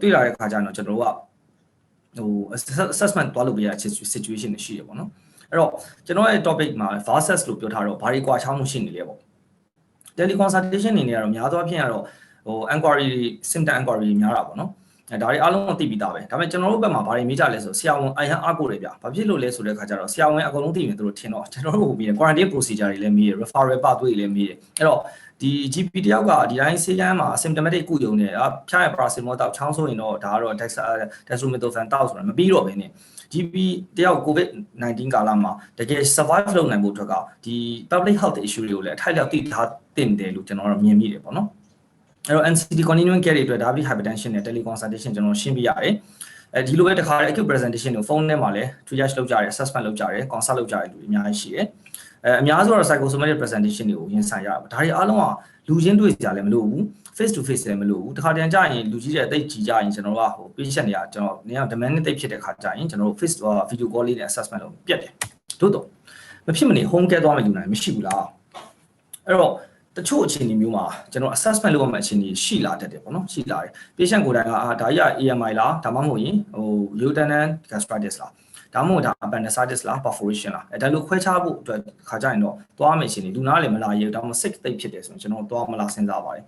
တွေ့လာတဲ့အခါကျရင်တော့ကျွန်တော်တို့ကဟို assessment သွားလုပ်ပြရတဲ့ situation တွေရှိတယ်ပေါ့နော်အဲ့တော့ကျွန်တော်ရဲ့ topic မှာ versus လို့ပြောထားတော့ဘာတွေကွာခြားမှုရှိနေလဲပေါ့ teleconsultation အနေနဲ့ကတော့များသောအားဖြင့်ကတော့ဟို inquiry symptom inquiry များတာပေါ့နော်ဒါတွေအားလုံးကိုသိပြီးသားပဲဒါပေမဲ့ကျွန်တော်တို့ဘက်မှာဘာတွေမေးကြလဲဆိုဆရာဝန်အရန်အားကိုတယ်ဗျဘာဖြစ်လို့လဲဆိုတဲ့အခါကျတော့ဆရာဝန်အကုန်လုံးသိရင်သူတို့ထင်တော့ကျွန်တော်တို့ကိုပြီးရင် quarantine procedure တွေလည်းမေးတယ် referral pathway တွေလည်းမေးတယ်အဲ့တော့ဒီ GP တယောက်ကဒီတိုင်းဆေးကမ်းမှာ symptomatic ကုယုံနေဖျားရ paracetamol တောက်ချောင်းဆိုရင်တော့ဒါကတော့ dextromethorphan တောက်ဆိုတာမပြီးတော့ဘဲနဲ့ GP တယောက် COVID-19 ကာလမှာတကယ် survive လုပ်နိုင်ဖို့အတွက်ကဒီ public health issue တွေကိုလည်းအထိုက်လျောက်သိထားတင်တယ်လို့ကျွန်တော်တို့မြင်မိတယ်ပေါ့နော်အဲ့တော့ NCD continuing care တွေအတွက် diabetes hypertension နဲ့ teleconsultation ကျွန်တော်ရှင်းပြရတယ်ဒီလိုပဲတခါ acute presentation ကိုဖုန်းထဲမှာလည်း triage လုပ်ကြရတယ် assessment လုပ်ကြရတယ် consult လုပ်ကြရတယ်လူအများကြီးရှိတယ်အများစုကတော့ psychosomatic presentation တွေကိုရင်ဆိုင်ရတာဒါတွေအားလုံးကလူချင်းတွေ့ကြလည်းမလို့ဘူး face to face လည်းမလို့ဘူးတခါတည်းကြာရင်လူကြီးတွေအသိကြီးကြရင်ကျွန်တော်ကဟို patient တွေကကျွန်တော်နေရာ demand နဲ့တိတ်ဖြစ်တဲ့ခါကြာရင်ကျွန်တော်တို့ face video call လေးနဲ့ assessment လုပ်ပြတ်တယ်တို့တော့မဖြစ်မနေ home care သွားမယ်လူနိုင်မရှိဘူးလားအဲ့တော့တချို့အခြေအနေမျိုးမှာကျွန်တော် assessment လုပ်ရမယ့်အခြေအနေရှိလာတတ်တယ်ပေါ့နော်ရှိလာတယ် patient ကိုယ်တိုင်ကဒါကြီးက AMI လားဒါမှမဟုတ်ရင်ဟို duodenal gastritis လားဒါမှမဟုတ်ဒါ appendicitis လား perforation လားဒါလိုခွဲခြားဖို့အတွက်ခါကြရင်တော့သွားမယ်အခြေအနေလူနာလည်းမလာရဘူးဒါမှမဟုတ် sick သိပ်ဖြစ်တယ်ဆိုရင်ကျွန်တော်သွားမလားစဉ်းစားပါတယ်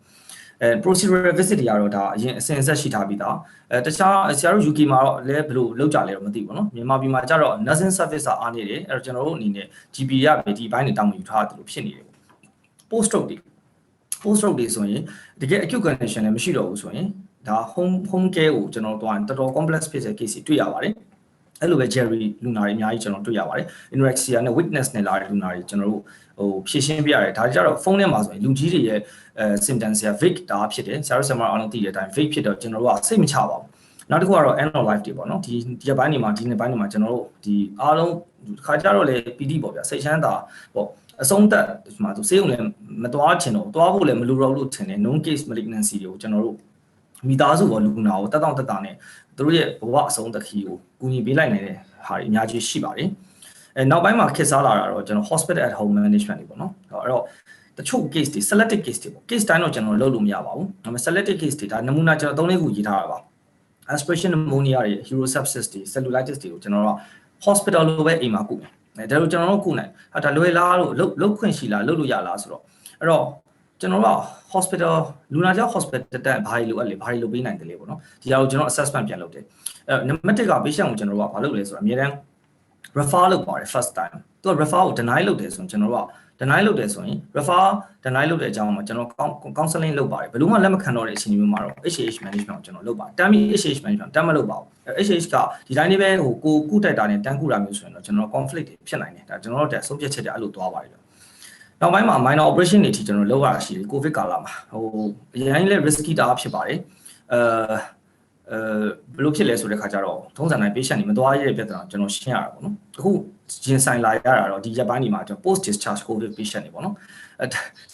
procedural visit တွေကတော့ဒါအရင်အစဉ်အဆက်ရှိထားပြီးသားတခြားဆရာတို့ UK မှာတော့လည်းဘယ်လိုလောက်ကြလဲတော့မသိဘူးเนาะမြန်မာပြည်မှာကျတော့ nursing service ကအားနေတယ်အဲ့တော့ကျွန်တော်တို့အနေနဲ့ GP ရပဲဒီဘိုင်းတွေတောင်းယူထားတယ်လို့ဖြစ်နေတယ် post stroke တွေဆိုရင်တကယ် acute condition လည်းမရှိတော့ဘူးဆိုရင်ဒါ home care ကိုကျွန်တော်တို့တော်တော် complex ဖြစ်တဲ့ case တွေတွေ့ရပါတယ်အဲ့လိုပဲ Jerry လူနာတွေအများကြီးကျွန်တော်တွေ့ရပါတယ် anorexia နဲ့ weakness နဲ့လာတဲ့လူနာတွေကျွန်တော်တို့ဟိုဖြည့်ရှင်းပြရတယ်ဒါကြတော့ဖုန်းထဲမှာဆိုရင်လူကြီးတွေရဲ့symptoms တွေက vague ဒါဖြစ်တယ်ဆရာတို့ဆရာမအားလုံးသိတဲ့အတိုင်း vague ဖြစ်တော့ကျွန်တော်တို့ကစိတ်မချပါဘူးနောက်တစ်ခုကတော့ end of life တွေပေါ့နော်ဒီဘိုင်းတွေမှာဒီနေ့ဘိုင်းတွေမှာကျွန်တော်တို့ဒီအားလုံးခါကြတော့လေ PD ပေါ့ဗျာစိတ်ချမ်းသာပေါ့အဆုံးသက်ဒီမှာသူဆေးရုံလည်းမသွားချင်တော့သွားဖို့လည်းမလိုတော့လို့ထင်တယ် non case malignancy တွေကိုကျွန်တော်တို့မိသားစုပေါ်လူနာကိုတက်တာနဲ့သူတို့ရဲ့ဘဝအဆုံးသက်ခီးကိုကူညီပေးလိုက်နိုင်တဲ့ဟာတွေအများကြီးရှိပါတယ်နောက်ပိုင်းမှာခေတ်စားလာတာတော့ကျွန်တော် hospital at home management တွေပေါ့နော်အဲ့တော့တချို့ case တွေ selected case တွေပေါ့ case တိုင်းတော့ကျွန်တော်လုပ်လို့မရပါဘူးဒါပေမဲ့ selected case တွေဒါနမူနာကျွန်တော်3-4ခုရေးထားတာပါ aspiration pneumonia တွေ urosepsis တွေ cellulitis တွေကိုကျွန်တော်တို့ hospital လိုပဲအိမ်မှာကုတယ်ဒါလို့ကျွန်တော်တို့ကုနိုင်ဒါလွယ်လားလို့လုတ်ခွင့်ရှိလားလုတ်လို့ရလားဆိုတော့အဲ့တော့ကျွန်တော်တို့ hospital လူနာကြောင့် hospital တက်ဘာတွေလိုအပ်လဲဘာတွေလိုပေးနိုင်တယ်လဲပေါ့နော်ဒီဟာကိုကျွန်တော် assessment ပြန်လုပ်တယ်အဲ့နံပါတ်1က patient ကိုကျွန်တော်တို့ကဘာလုပ်လဲဆိုတော့အများတန်း refer လုပ်ပါတယ် first time သူက refer ကို deny လုပ်တယ်ဆိုရင်ကျွန်တော်တို့က deny လုပ်တယ်ဆိုရင် refer deny လုပ်တဲ့အကြောင်းမှာကျွန်တော် counseling လုပ်ပါတယ်ဘယ်လိုမှလက်မခံတော့တဲ့အချိန်မျိုးမှာတော့ HH management ကိုကျွန်တော်လုပ်ပါတယ်တမ်းပြီး HH management တမ်းမလုပ်ပါဘူး HH ကဒီတိုင်းလေးပဲဟိုကိုကုတိုက်တာနဲ့တန်းကုတာမျိုးဆိုရင်တော့ကျွန်တော် conflict တွေဖြစ်နိုင်တယ်ဒါကျွန်တော်တို့တက်ဆုံးဖြတ်ချက်တွေအဲ့လိုသွားပါတယ်နောက်ပိုင်းမှာ minor operation တွေအထိကျွန်တော်လုပ်ရတာရှိတယ် covid ကာလမှာဟိုအရင်လည်း risky တာဖြစ်ပါတယ်ဘယ်လိုဖြစ်လဲဆိုတဲ့ခါကျတော့ထုံးစံတိုင်း patient တွေမသွားရတဲ့ပြဿနာကျွန်တော်ရှင်းရတာပေါ့နော်အခုရင်ဆိုင်လာရတာတော့ဒီရက်ပိုင်းဒီမှာကျွန်တော် post discharge covid patient တွေပေါ့နော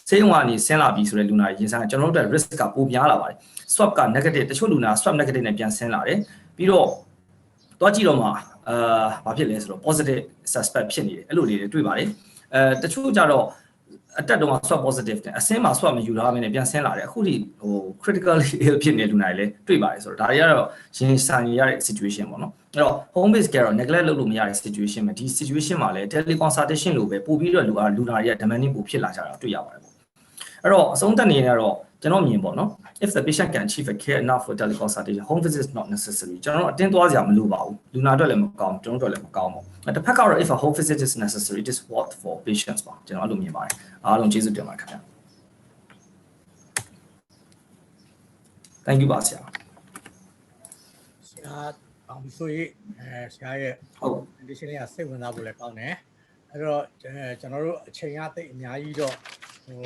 ်ဆေးရုံကနေဆင်းလာပြီဆိုတဲ့လူနာရင်ဆိုင်ကျွန်တော်တို့အတွက် risk ကပိုများလာပါတယ် swab က negative တချို့လူနာ swab negative နဲ့ပြန်ဆင်းလာတယ်ပြီးတော့တွားကြည့်တော့မှဘာဖြစ်လဲဆိုတော့ positive suspect ဖြစ်နေတယ်အဲ့လိုလေးတွေတွေ့ပါတယ်တချို့ကြတော့အတက်တော့ swab positive တဲ့အဆင်းမှာ swab မယူထားဘဲနဲ့ပြန်ဆင်းလာတယ်အခုဒီဟို critically ill ဖြစ်နေလူနာတွေလည်းတွေ့ပါတယ်ဆိုတော့ဒါတွေကတော့ရင်ဆိုင်ရတဲ့ situation ပေါ့နော်အဲ့တော့ home based care တော့ neglect လုပ်လို့မရတဲ့ situation မှာဒီ situation မှာလည်း teleconsultation လို့ပဲပို့ပြီးတော့လူနာတွေက demanding ပို့ဖြစ်လာကြတာတွေ့ရပါတယ်ပေါ့အဲ့တော့အဆုံးသတ်နေရတော့ကျွန်တော်မြင်ပေါ့နော် if the patient can achieve a care enough for teleconsultation home visit is not necessary ကျွန်တော်အတင်းသွားစရာမလိုပါဘူးလူနာအတွက်လည်းမကောင်းကျွန်တော်တို့လည်းမကောင်းပါဘူးတစ်ဖက်ကတော့ if a home visit is necessary it is worth for patients ပါကျွန်တော်အဲ့လိုမြင်ပါတယ်အားလုံးကျေးဇူးတင်ပါတယ်ခင်ဗျာ thank you ပါဆရာဆရာအောင်ဆိုရင်ဆရာရဲ့ condition လေးကစိတ်ဝင်စားဖို့လည်းကောင်းတယ်အဲ့တော့ကျွန်တော်တို့အချိန်အသိအများကြီးတော့ဟို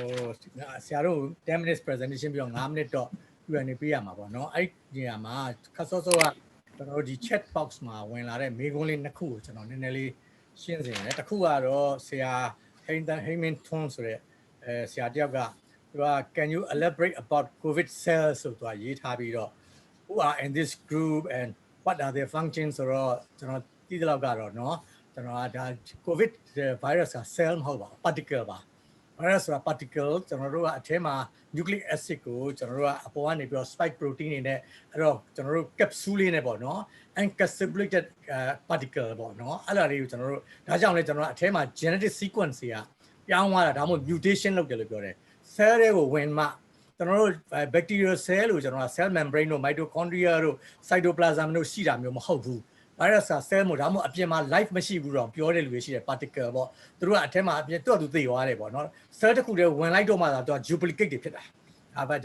ဆရာတို့10 minutes presentation ပြီးတော့5 minute တော့ Q&A ပေးရမှာပေါ့နော်အဲ့ဒီနေရာမှာခက်စောစောကကျွန်တော်တို့ဒီ chat box မှာဝင်လာတဲ့မေးခွန်းလေးနှစ်ခုကိုကျွန်တော်နည်းနည်းလေးရှင်းစင်တယ်တစ်ခုကတော့ဆရာဟိမန်ထွန်းဆိုတဲ့ဆရာတယောက်က can you elaborate about COVID cells so who are in this group and what are their functions or COVID virus cell မဟုတ်ပါ particle ပါ virus ဆိုတာ particle ကျွန်တော်တို့ကအထဲမှာ nucleic acid ကိုကျွန်တော်တို့ကအပေါ်ကနေပြီးတော့ spike protein တွေနဲ့အဲ့တော့ကျွန်တော်တို့ capsule လေးနဲ့ပေါ့နော် encapsulated particle ပေါ့နော်အဲ့ဒါလေးကိုကျွန်တော်တို့ဒါကြောင့်လဲကျွန်တော်တို့အထဲမှာ genetic sequence တွေကပြောင်းသွားတာဒါမှမဟုတ် mutation လုပ်တယ်လို့ပြောတယ် cell တွေကိုဝင်မှကျွန်တော်တို့ bacterial cell လို့ကျွန်တော်က cell membrane တို့ mitochondria တို့ cytoplasm တို့ရှိတာမျိုးမဟုတ်ဘူး virus က cell မို့ဒါမှမဟုတ်အပြင်မှာ life မရှိဘူးတော့ပြောတဲ့လူတွေရှိတယ် particle ပေါ့သူတို့ကအထဲမှာအပြင်သူ့အတူသိသွားတယ်ပေါ့နော် cell တစ်ခုတည်းဝင်လိုက်တော့မှသာသူက duplicate တွေဖြစ်တာ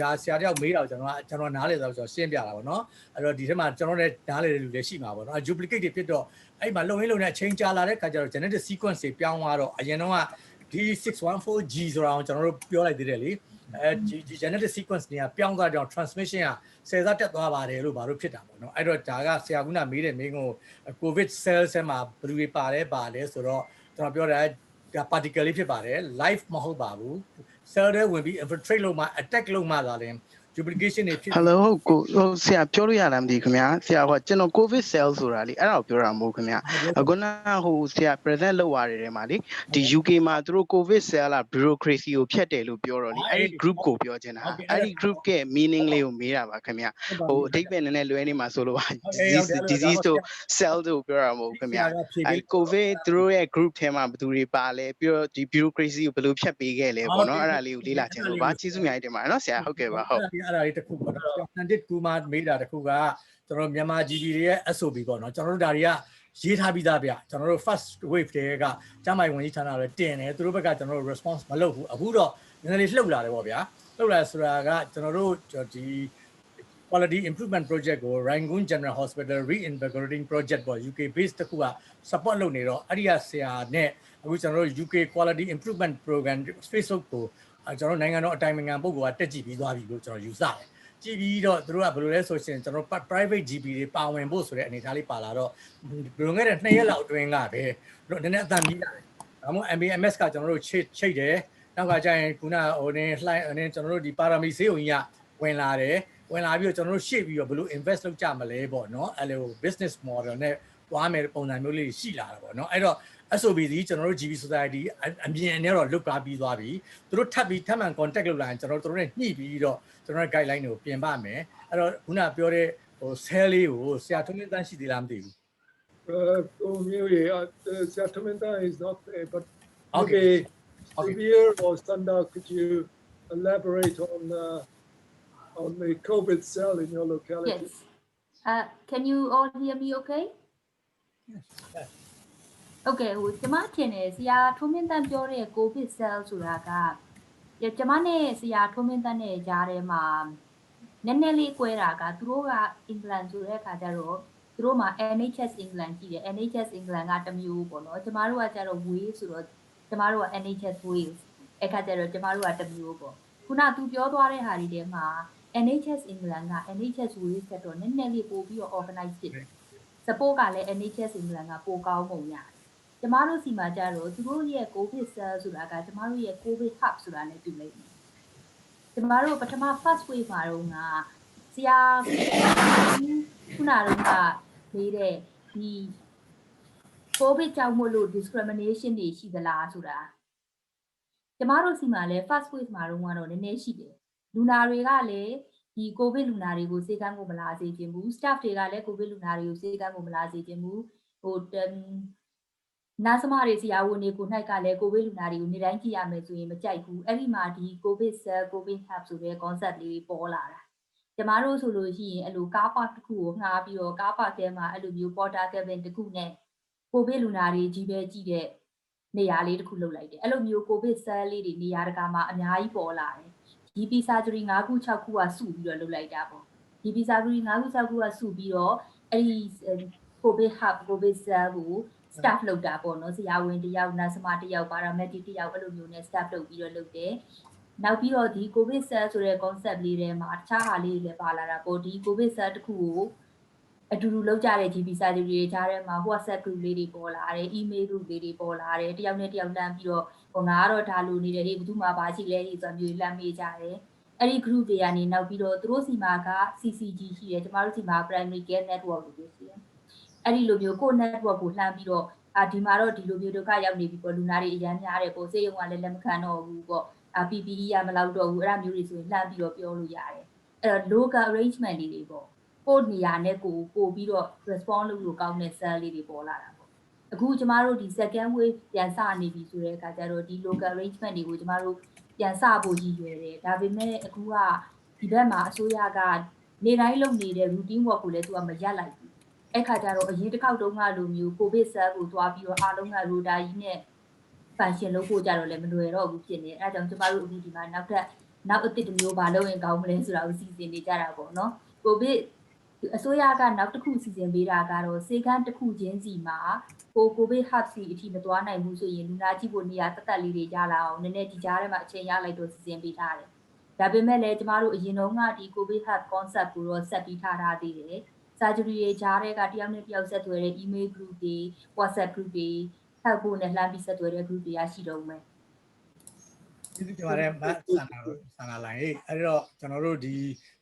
ဒါဆရာတယောက်မေးတာကျွန်တော်နားလေဆိုတော့ရှင်းပြတာပေါ့နော်အဲ့တော့ဒီထဲမှာကျွန်တော်လည်းနားလေတဲ့လူတွေရှိမှာပေါ့နော် duplicate တွေဖြစ်တော့အဲ့မှာလုံရင်းလုံနဲ့အချိန်ကြာလာတဲ့ခါကျတော့ genetic sequence တွေပြောင်းသွားတော့အရင်တော့က D614G ဆိုတာကိုကျွန်တော်တို့ပြောလိုက်သေးတယ်လေဒီ genetic sequence တွေကပြောင်းသွားကြအောင် transmission ကဆယ်စားတက်သွားပါတယ်လို့ဘာလို့ဖြစ်တာပေါ့နော်အဲ့တော့ဒါကဆရာကမေးတဲ့မိန်းကို COVID cells ထဲမှာဘယ်လိုတွေပါတယ်ဆိုတော့ကျွန်တော်ပြောတာဒါ particle လေးဖြစ်ပါတယ် live မဟုတ်ပါဘူး cell တွေဝင်ပြီး infiltrate လုပ်မှ attack လုပ်မှသာလဲ duplication တွေဖြစ် Hello ကိုဆရာပြောလို့ရလားမသိခင်ဗျာဆရာကကျွန်တော် COVID cell ဆိုတာလေအဲ့ဒါကိုပြောတာမဟုတ်ခင်ဗျာအခုနဟိုဆရာ present လုပ်ရတယ်ထဲမှာလေဒီ UK မှာသူတို့ COVID cell က bureaucracy ကိုဖျက်တယ်လို့ပြောတော့လေအဲ့ဒီ group ကိုပြောချင်တာအဲ့ဒီ group ရဲ့ meaning လေးကိုမေးတာပါခင်ဗျာဟိုအဓိပ္ပာယ်နည်းနည်းလွဲနေမှာဆိုလို့ပါ disease တို့ cell တို့ပြောတာမဟုတ်ခင်ဗျာအဲ့ COVID သူတို့ရဲ့ group ထဲမှာဘယ်သူတွေပါလဲပြီးတော့ဒီ bureaucracy ကိုဘယ်လိုဖျက်ပေးခဲ့လဲပေါ့နော်အဲ့ဒါလေးကိုလေ့လာချင်လို့ပါကျေးဇူးအများကြီးတင်ပါတယ်နော်ဆရာဟုတ်ကဲ့ပါဟုတ်အဲ့ဒါလေးတစ်ခုပေါ့နော်standard ကူမှာမေးတာတစ်ခုကကျွန်တော်မြန်မာ GP တွေရဲ့ SOP ပေါ့နော်ကျွန်တော်တို့ဒါတွေကရေးထားပြီးသားဗျကျွန်တော်တို့ first wave တွေကကျမ်းမာရေးဝန်ကြီးဌာနတွေတင်တယ်သူတို့ဘက်ကကျွန်တော်တို့ response မလုပ်ဘူးအခုတော့နည်းနည်းလေးလှုပ်လာတယ်ပေါ့ဗျာလှုပ်လာဆိုတာကကျွန်တော်တို့ဒီ quality improvement project ကို Rangoon General Hospital reinvigorating project ပေါ့ UK based တခုက support လုပ်နေတော့အဲ့ဒီကဆရာနဲ့အခုကျွန်တော်တို့ UK quality improvement program Facebook ကိုကျွန်တော်နိုင်ငံတော်အတိုင်ပင်ခံပုဂ္ဂိုလ်ကတက်ကြည့်ပြီးသွားပြီလို့ကျွန်တော်ယူဆတယ်ကြည့်ပြီးတော့သူတို့ကဘယ်လိုလဲဆိုရှင်ကျွန်တော် private GP တွေပါဝင်ဖို့ဆိုတဲ့အနေအထားလေးပါလာတော့လွန်ခဲ့တဲ့2ရက်လောက်အတွင်းကပဲတို့နည်းနည်းအတန်ပြီးလာတယ်ဒါမှမဟုတ် MBMS ကကျွန်တော်တို့ချိတ်တယ်နောက်ကကျရင်ခုနဟိုနေလှိုင်းအနေကျွန်တော်တို့ဒီပါရမီဆေးုံကြီးကဝင်လာတယ်ဝင်လာပြီးတော့ကျွန်တော်တို့ရှေ့ပြီးတော့ဘယ်လို invest လုပ်ကြမလဲပေါ့နော်အဲ့လို business model နဲ့တွားမယ်ပုံစံမျိုးလေးရှိလာတာပေါ့နော်အဲ့တော့ SOB ဒီကျွန်တော်တို့ GB Society အမြင်နဲ့တော့လုတ်ကားပြီးသွားပြီသူတို့ထပ်မံ contact လုပ်လာရင်ကျွန်တော်တို့နဲ့ညှိပြီးတော့ကျွန်တော် guideline တွေကိုပြင်ပါမယ်အဲ့တော့ခုနပြောတဲ့ဟို cell လေးကိုဆရာထွန်းမင်းတန်းရှိသေးလားမသိဘူး Sir Tuminta is not there, but okay. Severe or Sanda, could you elaborate on the COVID cell in your locality? Yes. Can you all hear me okay? Yes. Okay, ဟိုကျမထင်တယ်ဆရာထုံးမင်းတန်းပြောတဲ့ COVID cell ဆိုတာကကျမနဲ့ဆရာထုံးမင်းတန်းနဲ့ကြားထဲမှာနည်းနည်းလေး꿰တာကသူတို့ကအင်္ဂလန်ဆိုတဲ့အခါကျတော့သူတို့မှာ NHS အင်္ဂလန်ရှိတယ် NHS အင်္ဂလန်ကတစ်မျိုးပေါ့နော်ကျမတို့ကကျတော့ Wales ဆိုတော့ကျမတို့က NHS Wales အဲ့ခါကျတော့ကျမတို့ကတစ်မျိုးပေါ့ခုနသူပြောသွားတဲ့ဟာတွေထဲမှာ NHS အင်္ဂလန်က NHS Wales ကတော့နည်းနည်းလေးပို့ပြီးတော့ organize ဖြစ်တယ် support ကလည်း NHS အင်္ဂလန်ကပိုကောင်းပုံရတယ်ကျမတို့စီမှာကြတော့သူတို့ရဲ့ COVID cell ဆိုတာကကျမတို့ရဲ့ COVID hub ဆိုတာနဲ့တူလိမ့်မယ်ကျမတို့ပထမ first wave မှာတော့ကဆရာခုနကတော့နေတဲ့ဒီ COVID ကြောင့်မို့လို့ discrimination တွေရှိသလားဆိုတာကျမတို့စီမှာလည်း first wave မှာတော့နည်းနည်းရှိတယ်လူနာတွေကလည်းဒီ COVID လူနာတွေကိုစေကန်းကိုမလာစေခြင်းဘူး staff တွေကလည်း COVID လူနာတွေကိုစေကန်းကိုမလာစေခြင်းဘူးဟိုနာစမတွေဆရာဝန်တွေကို၌ကလည်း COVID လူနာတွေကိုနေတိုင်းကြည့်ရမယ်ဆိုရင်မကြိုက်ဘူးအဲ့ဒီမှာဒီ COVID cell COVID hub ဆိုတဲ့ concept လေးပေါ်လာတာကျမတို့ဆိုလို့ရှိရင်အဲ့လိုကားပါတစ်ခုကိုငှားပြီးတော့ကားပါထဲမှာအဲ့လိုမျိုး porter cabin တစ်ခုနဲ့ COVID လူနာတွေကြီးပဲကြည့်တဲ့နေရာလေးတစ်ခုလုပ်လိုက်တယ်အဲ့လိုမျိုး COVID cell လေးတွေနေရာတကာမှာအများကြီးပေါ်လာတယ် GP surgery 5ခု6ခုကစုပြီးတော့လုပ်လိုက်တာပေါ့ GP surgery 5ခု6ခုကစုပြီးတော့အဲ့ဒီ COVID hub COVID cell ကို staff လုပ်တာပေါ့နော်ဆရာဝန်တယောက် nurse မတယောက် paramedic တယောက်အဲ့လိုမျိုးနဲ့ staff လုပ်ပြီးတော့လုပ်တယ်နောက်ပြီးတော့ဒီ COVID cell ဆိုတဲ့ concept လေးထဲမှာတခြားဟာလေးတွေလည်းပါလာတာပေါ့ဒီ COVID cell တစ်ခုကိုအတူတူလောက်ကြတဲ့ GP surgery တွေကြားထဲမှာ WhatsApp group လေးတွေပေါ်လာတယ် email group လေးတွေပေါ်လာတယ်တယောက်နဲ့တယောက်လမ်းပြီးတော့ ဟိုငါကတော့ဒါလိုနေတယ်ဟေးဘယ်သူမှဘာရှိလဲဟေးဆိုမျိုးလမ်းမေးကြတယ်အဲ့ဒီ group တွေကနေနောက်ပြီးတော့သူတို့စီမှာက CCG ရှိတယ်ကျမတို့စီမှာ primary care network လို့ရှိတယ်အဲ့ဒီလိုမျိုးကို network ကိုလှမ်းပြီးတော့ဒီမှာတော့ဒီလိုမျိုးဒုက္ခရောက်နေပြီပေါ့လူနာတွေအရန်များတယ်ပေါ့စေယုံကလည်းလက်မခံတော့ဘူးပေါ့PPE ရမလောက်တော့ဘူးအဲ့ဒါမျိုးတွေဆိုရင်လှမ်းပြီးတော့ပြောလို့ရတယ်အဲ့တော့ local arrangement တွေပေါ့ကိုနေရာနဲ့ကိုပို့ပြီးတော့ response လုပ်လို့ကောင်းတဲ့ cell လေးတွေပေါ်လာတာပေါ့အခုကျမတို့ဒီ second wave ပြန်စနေပြီဆိုတဲ့အခါကျတော့ဒီ local arrangement တွေကိုကျမတို့ပြန်စဖို့ရည်ရွယ်တယ်ဒါပေမဲ့အခုကဒီဘက်မှာအစိုးရကနေတိုင်းလုပ်နေတဲ့ routine work ကိုလည်းသူကမရပ်လိုက်ဘူးအဲ့ခါကျတော့အရင်တစ်ခေါက်တုန်းကလိုမျိုး covid cell ကိုသွားပြီးတော့အားလုံးက rota ကြီးနဲ့ function လုပ်ဖို့ကြတော့လည်းမလွယ်တော့ဘူးဖြစ်နေအဲ့ဒါကြောင့်ကျမတို့အခုဒီမှာနောက်အသစ်တစ်မျိုးပါလုပ်ရင်ကောင်းမလဲဆိုတာကိုစီစဉ်နေကြတာပေါ့နော် covid အစိုးရကနောက်တစ်ခုစီစဉ်ပေးတာကတော့စေကန်းတစ်ခုချင်းစီမှာcovid hub စီအထိမသွားနိုင်ဘူးဆိုရင်လူနာကြည့်ဖို့နေရာတက်လေးတွေရလာအောင်နည်းနည်းဒီကြားထဲမှာအချိန်ရလိုက်တော့စီစဉ်ပေးထားတယ်ဒါပေမဲ့လည်းကျမတို့အရင်တုန်းကဒီ covid hub concept ကိုတော့ဆက်ပြီးထားသေးတယ် surgery တွေကြားထဲကတယောက်နဲ့တယောက်ဆက်သွယ်တဲ့ email group တွေ WhatsApp group တွေထပ်ဖို့နဲ့လှမ်းပြီးဆက်သွယ်တဲ့ group တွေရရှိတော့မယ်ဒီဒီမှာလည်းမဆန္ဒလိုင်းအဲ့တော့ကျွန်တော်တို့ဒီ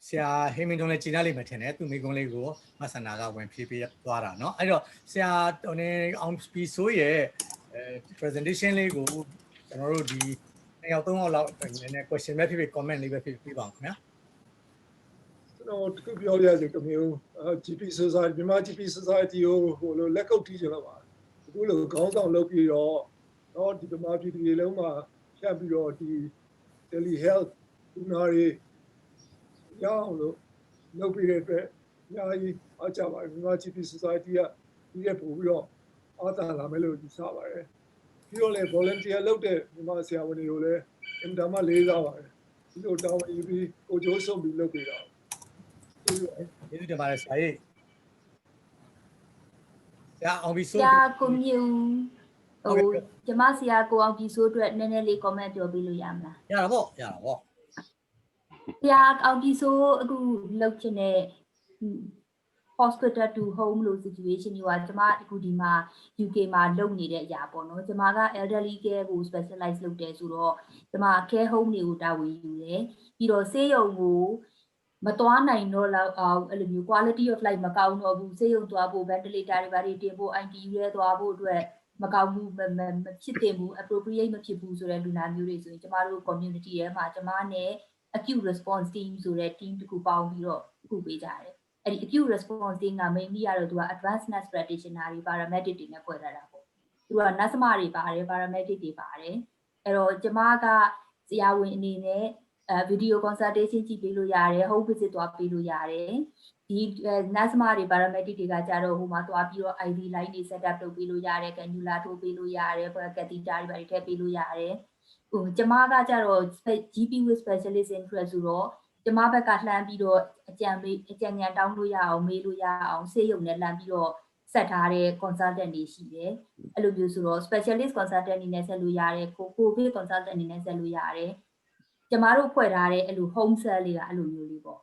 ဆရာဟိမင်းတုံးလည်းကျင်းသားလိမ့်မယ်ထင်တယ်သူမိကုန်းလေးကိုမဆန္ဒကဝင်ဖြည့်ပေးသွားတာเนาะအဲ့တော့ဆရာအောင်ပြီးဆိုရဲ့presentation လေးကိုကျွန်တော်တို့ဒီ2ယောက်3ယောက်လောက်နည်းနည်း question ပဲဖြစ်ဖြစ် comment လေးပဲဖြစ်ဖြစ်ပါအောင်ခင်ဗျာကျွန်တော်တခုပြောရစီတမျိုး GP Society မြန်မာ GP Society ကိုဟိုလိုလက်ကုပ်တီးကြတော့ပါအခုလိုခေါင်းဆောင်လုပ်ပြီးတော့ဒီဗမာပြည်တွေလုံးမှာဖြတ်ပြီးတော့ဒီ daily health လူနာတွေရအောင်လို့လုပ်ပြီးတဲ့အတွက်အများကြီးအားကြပါတယ်မြန်မာ GP Society ကဒီရက်ပို့ပြီးတော့အားသာလာမယ်လို့ယူဆပါတယ်ပြီးတော့လည်း volunteer လုပ်တဲ့မြန်မာဆရာဝန်တွေကိုလည်းအင်တာမလေးစားပါတယ်ဒီလိုတောင်းယူပြီးကိုကျိုးဆုံးပြီးလုပ်ပြီးတော့ကျေးဇူးတင်ပါတယ်ဆရာကြီးဆရာအောင်ပြီးဆိုဆရာကိုမြူဟိုကျမဆရာကိုအောင်ပြီးဆိုအတွက်နည်းနည်းလေး comment ပြောပေးလို့ရမလားရတာပေါ့ဆရာအောင်ပြီးဆိုအခုလုပ်ချင်တဲ့ hospital to home လို့ situation တွေကကျမအခုဒီမှာ UK မှာလုပ်နေတဲ့အရာပေါ့နော်ကျမက elderly care ကို specialize လုပ်တယ်ဆိုတော့ကျမ care home တွေကိုတာဝန်ယူတယ်ပြီးတော့ဆေးရုံကိုမသွားနိုင်တော့လောက်အောင်အဲ့လိုမျိုး quality of life မကောင်းတော့ဘူးဆေးရုံသွားဖို့ ventilator တွေဘာတွေတင်ဖို့ ICU ရဲသွားဖို့အတွက်မကောင်းဘူးမဖြစ်တင်ဘူး appropriate မဖြစ်ဘူးဆိုတဲ့လူနာမျိုးတွေဆိုရင်ကျမတို့ community ထဲမှာကျမနဲ့ acute response team ဆိုတဲ့ team တစ်ခုပေါင်းပြီးတော့ခုပေးကြတယ်အဲ့ဒီ acute response team က mainly ကတော့သူက advanced nurse practitioner တွေ paramedic တွေနဲ့ဖွဲ့ထားတာပေါ့သူက nurse မတွေပါတယ် paramedic တွေပါတယ်အဲ့တော့ကျမကဆရာဝန်အနေနဲ့video consultation ကြည့်ပေးလို့ရတယ် home visit သွားပေးလို့ရတယ်ဒီ nurse မတွေ paramedic တွေကကြတော့ဟိုမှာသွားပြီးတော့ IV line တွေ set up လုပ်ပေးလို့ရတယ် cannula ထိုးပေးလို့ရတယ် catheter တွေထည့်ပေးလို့ရတယ်ဟိုကျမကကြတော့ GP with specialist interest ဆိုတော့ကျမဘက်ကလှမ်းပြီးတော့အကြံဉာဏ်တောင်းလို့ရအောင်မေးလို့ရအောင်ဆေးရုံနဲ့လှမ်းပြီးတော့ဆက်ထားတဲ့ consultant တွေရှိတယ်အဲ့လိုမျိုးဆိုတော့ specialist consultant အနေနဲ့ဆက်လို့ရတယ် COVID consultant အနေနဲ့ဆက်လို့ရတယ်ကျမတို့ဖွဲ့ထားတဲ့အဲ့လို home cell လေးကအဲ့လိုမျိုးလေးပေါ့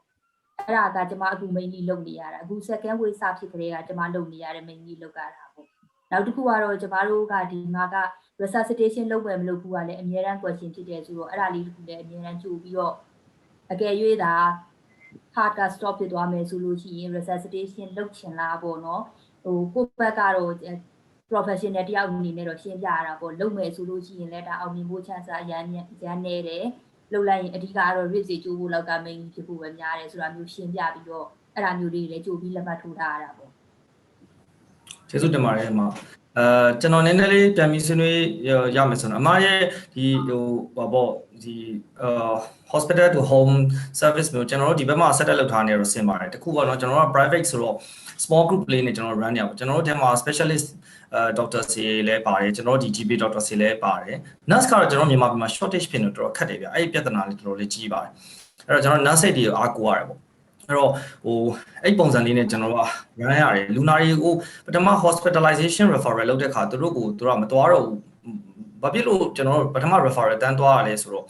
အဲ့ဒါကကျမအခု mainly လုပ်နေရတာအခု second wave စဖြစ်ကြတဲ့ကကျမလုပ်နေရတဲ့ mainly လုပ်ရတာပေါ့နောက်တစ်ခုကတော့ကျမတို့ကဒီမှာက resuscitation လုပ်မယ်မလုပ်ဘူးကလည်းအများရန် question ဖြစ်တယ်ဆိုတော့အဲ့ဒါလေးတစ်ခုလည်းအများရန်ကြိုပြီးတော့အကယ်၍သာ heart က stop ဖြစ်သွားမယ်ဆိုလို့ရှိရင် resuscitation လုပ်ချင်လားပေါ့နော်ဟိုကိုယ့်ဘက်ကတော့ professional တယောက်အနေနဲ့တော့ရှင်းပြရတာပေါ့လုပ်မယ်ဆိုလို့ရှိရင်လည်းဒါအောင်မြင်ဖို့ chance အရန်နေတယ်လုပ်လိုက်ရင်အဓိကကတော့ risk တွေကျိုးဖို့လောက်က main ဖြစ်ဖို့ပဲများတယ်ဆိုတာမျိုးရှင်းပြပြီးတော့အဲ့ဒါမျိုးလေးတွေလည်းကြိုပြီးလက်မှတ်ထိုးထားရတာပေါ့ကျေးဇူးတင်ပါတယ်အမကျွန်တော်နည်းနည်းလေးပြန်ပြီးဆွေးနွေးရမယ်ဆိုတော့အမရဲ့ဒီဟိုဘာပေါ့ဒီ hospital to home service မျိုးကျွန်တော်တို့ဒီဘက်မှာ set up လုပ်ထားနေရတော့ဆင်ပါတယ်တခုပေါ့နော်ကျွန်တော်တို့က private ဆိုတော့ small group လေးနဲ့ကျွန်တော် run နေရပါကျွန်တော်တို့ထဲမှာ specialist doctor စီလည်းပါတယ်ကျွန်တော်တို့ဒီ GP doctor စီလည်းပါတယ် nurse ကတော့ကျွန်တော်မြန်မာပြည်မှာ shortage ဖြစ်နေတော့ခက်တယ်ဗျအဲ့ဒီပြဿနာလေးတော်တော်လေးကြီးပါတယ်အဲ့တော့ကျွန်တော် nurse တွေကိုအားကိုးရတယ်ပေါ့အဲ့တော့ဟိုအဲ့ပုံစံလေးနဲ့ကျွန်တော်က run ရတယ်လူနာတွေကိုပထမ hospitalization referral လုပ်တဲ့အခါသူတို့ကမသွားတော့ဘူးဘာဖြစ်လို့ကျွန်တော်တို့ပထမ referral တန်းသွားရလဲဆိုတော့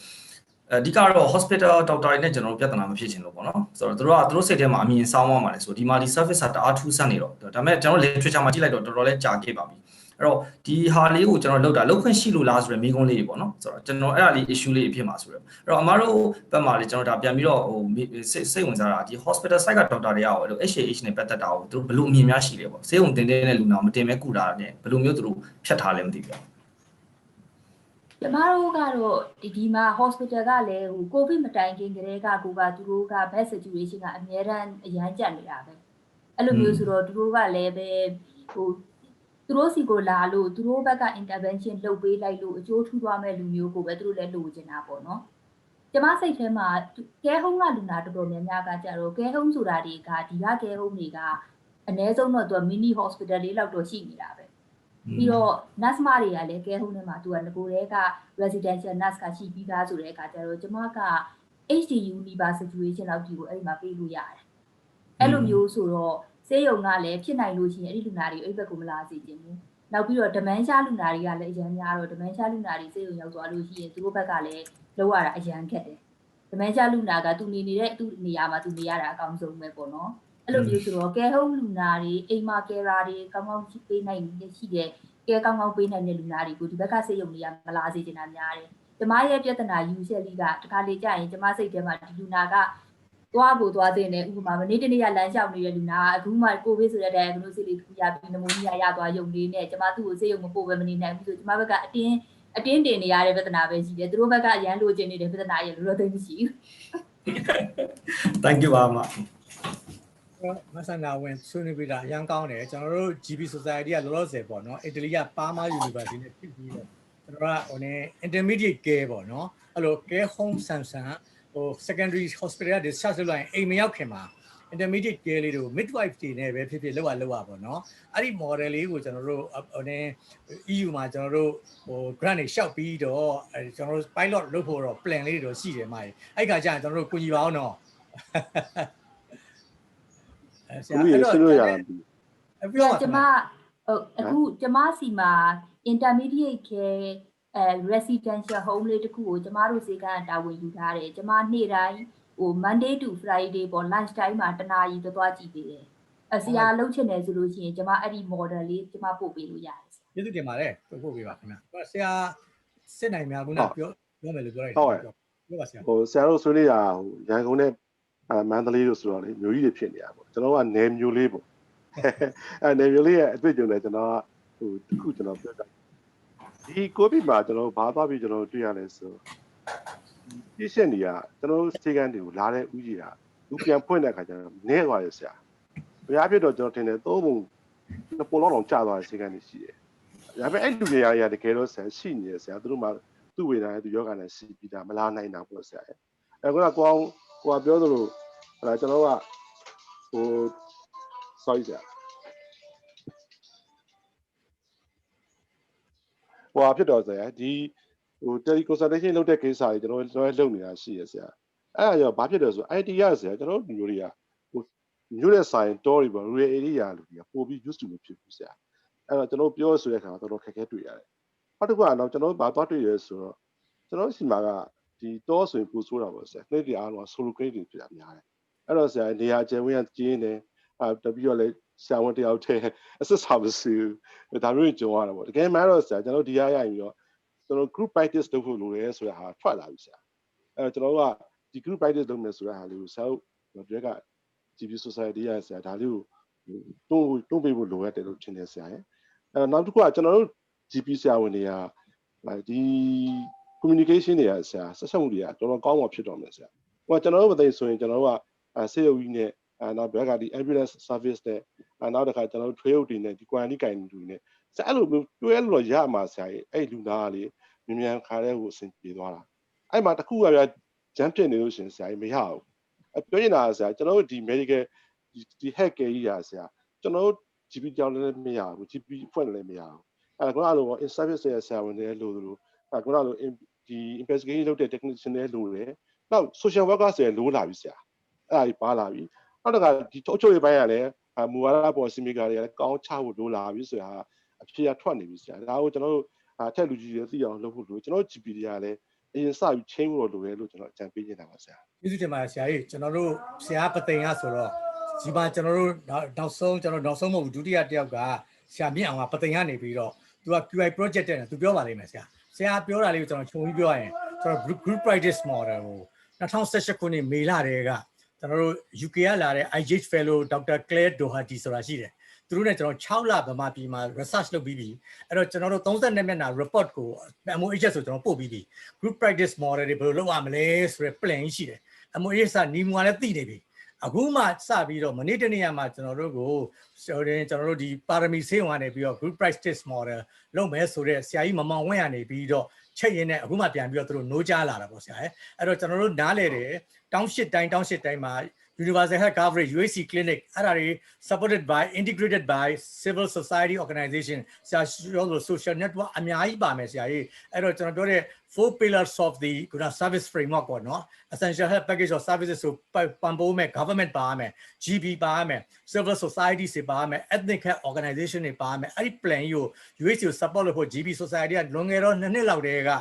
အဓိကတော့ hospital doctor တွေနဲ့ကျွန်တော်တို့ပြဿနာမဖြစ်ချင်လို့ပေါ့နော်ဆိုတော့သူတို့စိတ်ထဲမှာအမြင်ဆောင်းသွားမှာလေဆိုဒီမှာဒီ service ကတအားထူးဆန်းနေတော့ဒါပေမဲ့ကျွန်တော် literature မှာကြည့်လိုက်တော့တော်တော်လေးကြာခဲ့ပါပြီ အဲ့တော့ဒီဟာလေးကိုကျွန်တော်လောက်တာလောက်ခွင့်ရှိလို့လားဆိုရယ်မိကုန်းလေးပေါ့နော်ဆိုတော့ကျွန်တော်အဲ့ဒါလေး issue လေးဖြစ်မှာဆိုရယ်အဲ့တော့အမားတို့ဘက်မှာလေကျွန်တော်ဒါပြန်ပြီးတော့ဟိုစိတ်ဝင်စားတာဒီ hospital site က doctor တွေကရောအဲ့လို HAH နဲ့ပတ်သက်တာကိုသူတို့ဘယ်လိုအမြင်များရှိလဲပေါ့ဆေးရုံတင်တဲ့လူနာမတင်မဲကုတာနဲ့ဘယ်လိုမျိုးသူတို့ဖြတ်ထားလဲမသိဘူး ကျမတို့ကတော့ဒီမှာ hospital ကလည်းဟို covid မတိုင်ခင်ကတည်းကကိုကသူတို့က bed situation ကအများတန်းအရန်ကြက်နေတာပဲအဲ့လိုမျိုးဆိုတော့သူတို့ကလည်းပဲဟိုသူတို့စီကိုလာလို့သူတို့ဘက်က intervention လုပ်ပေးလိုက်လို့အကျိုးထူးသွားမဲ့လူမျိုးကိုပဲသူတို့လည်းလိုချင်တာပေါ့နော်ကျမစိတ်ထဲမှာကဲဟုံးကလူနာတော်တော်များများကကြတော့ကဲဟုံးဆိုတာတွေကဒီကကဲဟုံးတွေကအနည်းဆုံးတော့သူက mini hospital လေးလောက်တော့ရှိနေတာပဲပြီးတော့ nurse မတွေကလည်းကဲဟုံးထဲမှာသူကငကိုယ်တည်းက residential nurse ကရှိပြီးသားဆိုတဲ့အခါကျတော့ကျမက HDU University situation လောက်ဒီကိုအဲ့ဒီမှာပေးလို့ရတယ်အဲ့လိုမျိုးဆိုတော့ဆေးရုံကလည်းဖြစ်နိုင်လို့ရှိရင်အဲ့ဒီလူနာတွေအဲ့ဘက်ကိုမလာစေချင်ဘူးနောက်ပြီးတော့ dementia လူနာတွေကလည်းအရန်များတော့ dementia လူနာတွေဆေးရုံရောက်သွားလို့ရှိရင်သူတို့ဘက်ကလည်းလောက်ရတာအရန်ခက်တယ် dementia လူနာကသူနေနေတဲ့သူ့နေရာမှာသူနေရတာအကောင်းဆုံးပဲပေါ့နော်အဲ့လိုမျိုးဆိုတော့ကဲဟုံးလူနာတွေအိမ်မှာကဲရာတွေကောင်းကောင်းပေးနိုင်နေရှိတယ်ကဲကောင်းကောင်းပေးနိုင်တဲ့လူနာတွေကိုဒီဘက်ကဆေးရုံတွေကမလာစေချင်တာများတယ်ကျမရဲ့ပြဿနာယူချက်လေးကတခါလေကြာရင်ကျမစိတ်ထဲမှာဒီလူနာကသွားကိုသွားတဲ့နဲ့ဥပမာမနေ့တနေ့ကလမ်းလျှောက်နေတဲ့လူနာအခုမှကိုဗစ်ဆိုတဲ့ diagnosis လေးထူရပြီးနမိုနီးယားရသွားရုံလေးနဲ့ကျမသူ့ကိုဆေးရုံမပို့ပဲမနေနိုင်ဘူးဆိုကျမဘက်ကအတင်းတင်နေရတဲ့ပြဿနာပဲရှိတယ်သူတို့ဘက်ကအရန်လိုချင်နေတဲ့ပြဿနာရဲ့လိုတော့သိမရှိဘူး Thank you ပါမမဆန္ဒဝင်ဆွေးနွေးပြတာအရန်ကောင်းတယ်ကျွန်တော်တို့ GP Society ကလောလောဆယ်ပေါ့နော်အီတလီကပါမာ University နဲ့ဖြစ်ပြီးတော့ကျွန်တော်ကဟိုနေ intermediate care ပေါ့နော်အဲ့လို care home ဆန်ဟို secondary hospital က discharge လုပ်လိုက်ရင်အိမ်မရောက်ခင်မှာ intermediate care လေးတွေကို midwife တွေနဲ့ပဲဖြစ်ဖြစ်လောက်ရပေါ့နော်အဲ့ဒီ model လေးကိုကျွန်တော်တို့ဟိုနေ EU မှာကျွန်တော်တို့ဟို grant တွေရှောက်ပြီးတော့ကျွန်တော်တို့ pilot လုပ်ဖို့တော့ plan လေးတွေတော့ရှိတယ်မှာအဲ့ခါကျရင်ကျွန်တော်တို့ကူညီပါအောင်နော်ဆရာအဲ့တော့ဆွေးနွေးရတာပြောပါကျမအခုကျမစီမှာ intermediate care residential home လေးတစ်ခုကိုကျမတို့ဈေးကတာဝန်ယူထားတယ်ကျမနေ့တိုင်းဟို Monday to Friday ပေါ့ lunch time မှာတနာရီသွားကြည့်ပေးတယ်ဆရာလှုပ်ချင်တယ်ဆိုလို့ရှိရင်ကျမအဲ့ဒီ model လေးကျမပို့ပေးလို့ရတယ်ကျေးဇူးတင်ပါတယ်ပို့ပေးပါခင်ဗျာဆရာစစ်နိုင်များခုနပြောမယ်လို့ပြောလိုက်တယ်ပြောပါဆရာဟိုဆရာတို့ဆွေးနွေးရဟိုရန်ကုန်နဲ့မန္တလေးတို့ဆိုတော့လေမျိုးကြီးတွေဖြစ်နေရပေါ့ကျွန်တော်ကနယ်မျိုးလေးပေါ့နယ်မျိုးလေးရဲ့အတွေ့အကြုံနဲ့ကျွန်တော်ကဟိုတစ်ခုကျွန်တော်ပြောတာဒီကိုဗစ်မှာကျွန်တော်ဘာသွားပြီးကျွန်တော်တွေ့ရလဲဆိုပြည့်စက်နေရကျွန်တော်စတေကန်တွေကိုလာတဲ့ဥကြီးကလူပြန်ဖွင့်တဲ့အခါကျတော့နည်းသွားရဆရာဘယ်အဖြစ်တော့ကျွန်တော်ထင်တယ်သုံးပုံနှစ်ပုံလောက်ကြာသွားတဲ့စတေကန်တွေရှိတယ်ဒါပေမဲ့အဲ့လူတွေရတကယ်တော့ဆရာရှိနေတယ်ဆရာသူတို့မှသူ့ဝေဒနာနဲ့သူယောဂနဲ့စီးပြီးတာမလာနိုင်တာပေါ့ဆရာအဲ့ကောကိုကပြောသလိုကျွန်တော်ကဟို sorry ဆရာဟိုဖြစ်တော့ဆရာဒီဟို teleconsultation လုပ်တဲ့ကိစ္စတွေကျွန်တော်လုပ်နေတာရှိရဆရာအဲ့ဒါကြောင့်ဘာဖြစ်တယ်ဆို IT ရဆရာကျွန်တော်လူတွေကဟိုမျိုးတဲ့ဆိုင်တော်တွေပေါ့ rural area လူတွေကပို့ပြီး used to မဖြစ်ဘူးဆရာအဲ့တော့ကျွန်တော်ပြောဆိုတဲ့အခါတော်တော်ခက်ခဲတွေ့ရတယ်နောက်တစ်ခုကတော့ကျွန်တော်ဘာသွားတွေ့ရဲဆိုတော့ကျွန်တော်စီမှာကဒီတောဆိုရင်ပူဆိုးတာပေါ့ဆရာနေ့တွေအားလုံး solo grade တွေဖြစ်တာများတယ်အဲ့တော့ဆရာနေရာကျယ်ဝန်းကျင်းတယ်တပြီးတော့လည်းဆရာဝန်တယောက်တည်းအစစ်စာမရှိဘူးဒါမျိုးကြုံရတာပေါ့တကယ်မှတော့ဆရာကျွန်တော်ဒီရရရင်ရောကျွန်တော် group practice လုပ်ဖို့လိုတယ်ဆိုတာဟာထွက်လာပြီဆရာအဲ့တော့ကျွန်တော်ကဒီ group practice လုပ်မယ်ဆိုတာဟာလေးကိုဆရာတို့ဒီက GP Society ရဆရာဒါလေးကိုတွန်းပေးဖို့လိုရတယ်လို့ထင်တယ်ဆရာရဲ့အဲ့တော့နောက်တစ်ခုကကျွန်တော်တို့ GP ဆရာဝန်တွေကဒီ communication တွေကဆရာဆက်ဆက်မှုတွေကတော်တော်ကောင်းမှဖြစ်တော့မယ်ဆရာဟိုကျွန်တော်တို့မသိဆိုရင်ကျွန်တော်တို့ကဆေးရုံကြီးနဲ့နောက်ဘက်ကဒီ ambulance service နဲ့နောက်တစ်ခါကျွန်တော်တို့ trail တွေနဲ့ဒီ quarantine ကိုင်တွေနဲ့ဆရာအဲ့လိုမျိုးတွဲလို့ရမှာဆရာကြီးအဲ့လူသားကလေမြန်ခါတဲ့ကိုအဆင်ပြေသွားတာအဲ့မှာတခုကဗျာဂျမ်းပြစ်နေလို့ရှင်ဆရာကြီးမရဘူးပြောနေတာဆရာကျွန်တော်တို့ဒီ medical ဒီ health care ကြီးရာဆရာကျွန်တော်တို့ GP ကြောင်းလည်းမရဘူး GP ဖွင့်လည်းမရဘူးအဲ့ခုနကလို in service ရဲ့ဆရာဝန်တွေလို့လို့ခုနကလိုဒီ investigation လုပ်တဲ့ technician တွေလိုတယ်နောက် social worker တွေလိုလာပြီဆရာအဲ့ဒါကြီးပါလာပြီနောက်တစ်ခါဒီထုတ်ချုပ်ရေးပိုင်းကလည်းမူဝါဒပေါ်စီမီကာတွေကလည်းကောင်းချဖို့လိုလာပြီဆိုတာအဖြေရထွက်နေပြီဆရာဒါကိုကျွန်တော်တို့အထက်လူကြီးတွေသိအောင်လုပ်ဖို့လိုကျွန်တော် GP တွေကလည်းအရင်စပြီး change လို့လိုတယ်လို့ကျွန်တော်အကြံပေးနေတာပါဆရာကျေးဇူးတင်ပါတယ်ဆရာကြီးကျွန်တော်တို့ဆရာပသိမ်ကဆိုတော့ဒီမှာကျွန်တော်တို့နောက်ဆုံးမဟုတ်ဘူးဒုတိယတစ်ယောက်ကဆရာမြင့်အောင်ကပသိမ်ကနေပြီးတော့ သူက QI project တဲ့သူပြောပါလိမ့်မယ်ဆရာပြောတာလေးကိုကျွန်တော်ခြုံပြီးပြောရရင်ကျွန်တော် group practice model ကို2018ခုနှစ်မေလတည်းကကျွန်တော်တို့ UK ကလာတဲ့ IGH fellow Dr. Claire Doherty ဆိုတာရှိတယ်သူတို့နဲ့ကျွန်တော်6လဗမာပြည်မှာ research လုပ်ပြီးပြီအဲ့တော့ကျွန်တော်တို့32မျက်နှာ report ကို MOHS ဆိုကျွန်တော်ပို့ပြီးပြီ group practice model တွေဘယ်လိုလုပ်ရမလဲဆိုတဲ့ plan ရှိတယ် MOHS ကနီမူကလည်းသိနေပြီအခုမှစပြီးတော့မနေ့တနေ့မှာကျွန်တော်တို့ကိုကျွန်တော်တို့ဒီပါရမီဆေးဝင်နေပြီးတော့ group practice model လုပ်မယ်ဆိုတဲ့ဆရာကြီးမမောင်ဝင်းကနေပြီးတော့ချက်ရင်းနဲ့အခုမှပြန်ပြီးတော့သူတို့နိုးကြားလာတာပေါ့ဆရာအဲ့တော့ကျွန်တော်တို့နားလေတယ်တောင်းရှစ်တိုင်းမှာUniversal Health Coverage UHC Clinic အဲ့ဒါတွေ supported by integrated by civil society organization ဆရာပြောလို့ social network အများကြီးပါမယ်ဆရာကြီးအဲ့တော့ကျွန်တော်ပြောတဲ့ four pillars of the service framework ပေါ့နော် essential health package of services ဆိုပံ့ပိုးမယ် government ပါမယ် GP ပါမယ် civil society တွေပါမယ် ethnic health organization တွေပါမယ်အဲ့ဒီ plan ကို UHC ကို support လုပ်ဖို့ GP society ကလွန်ခဲ့တော့2နှစ်လောက်တည်းက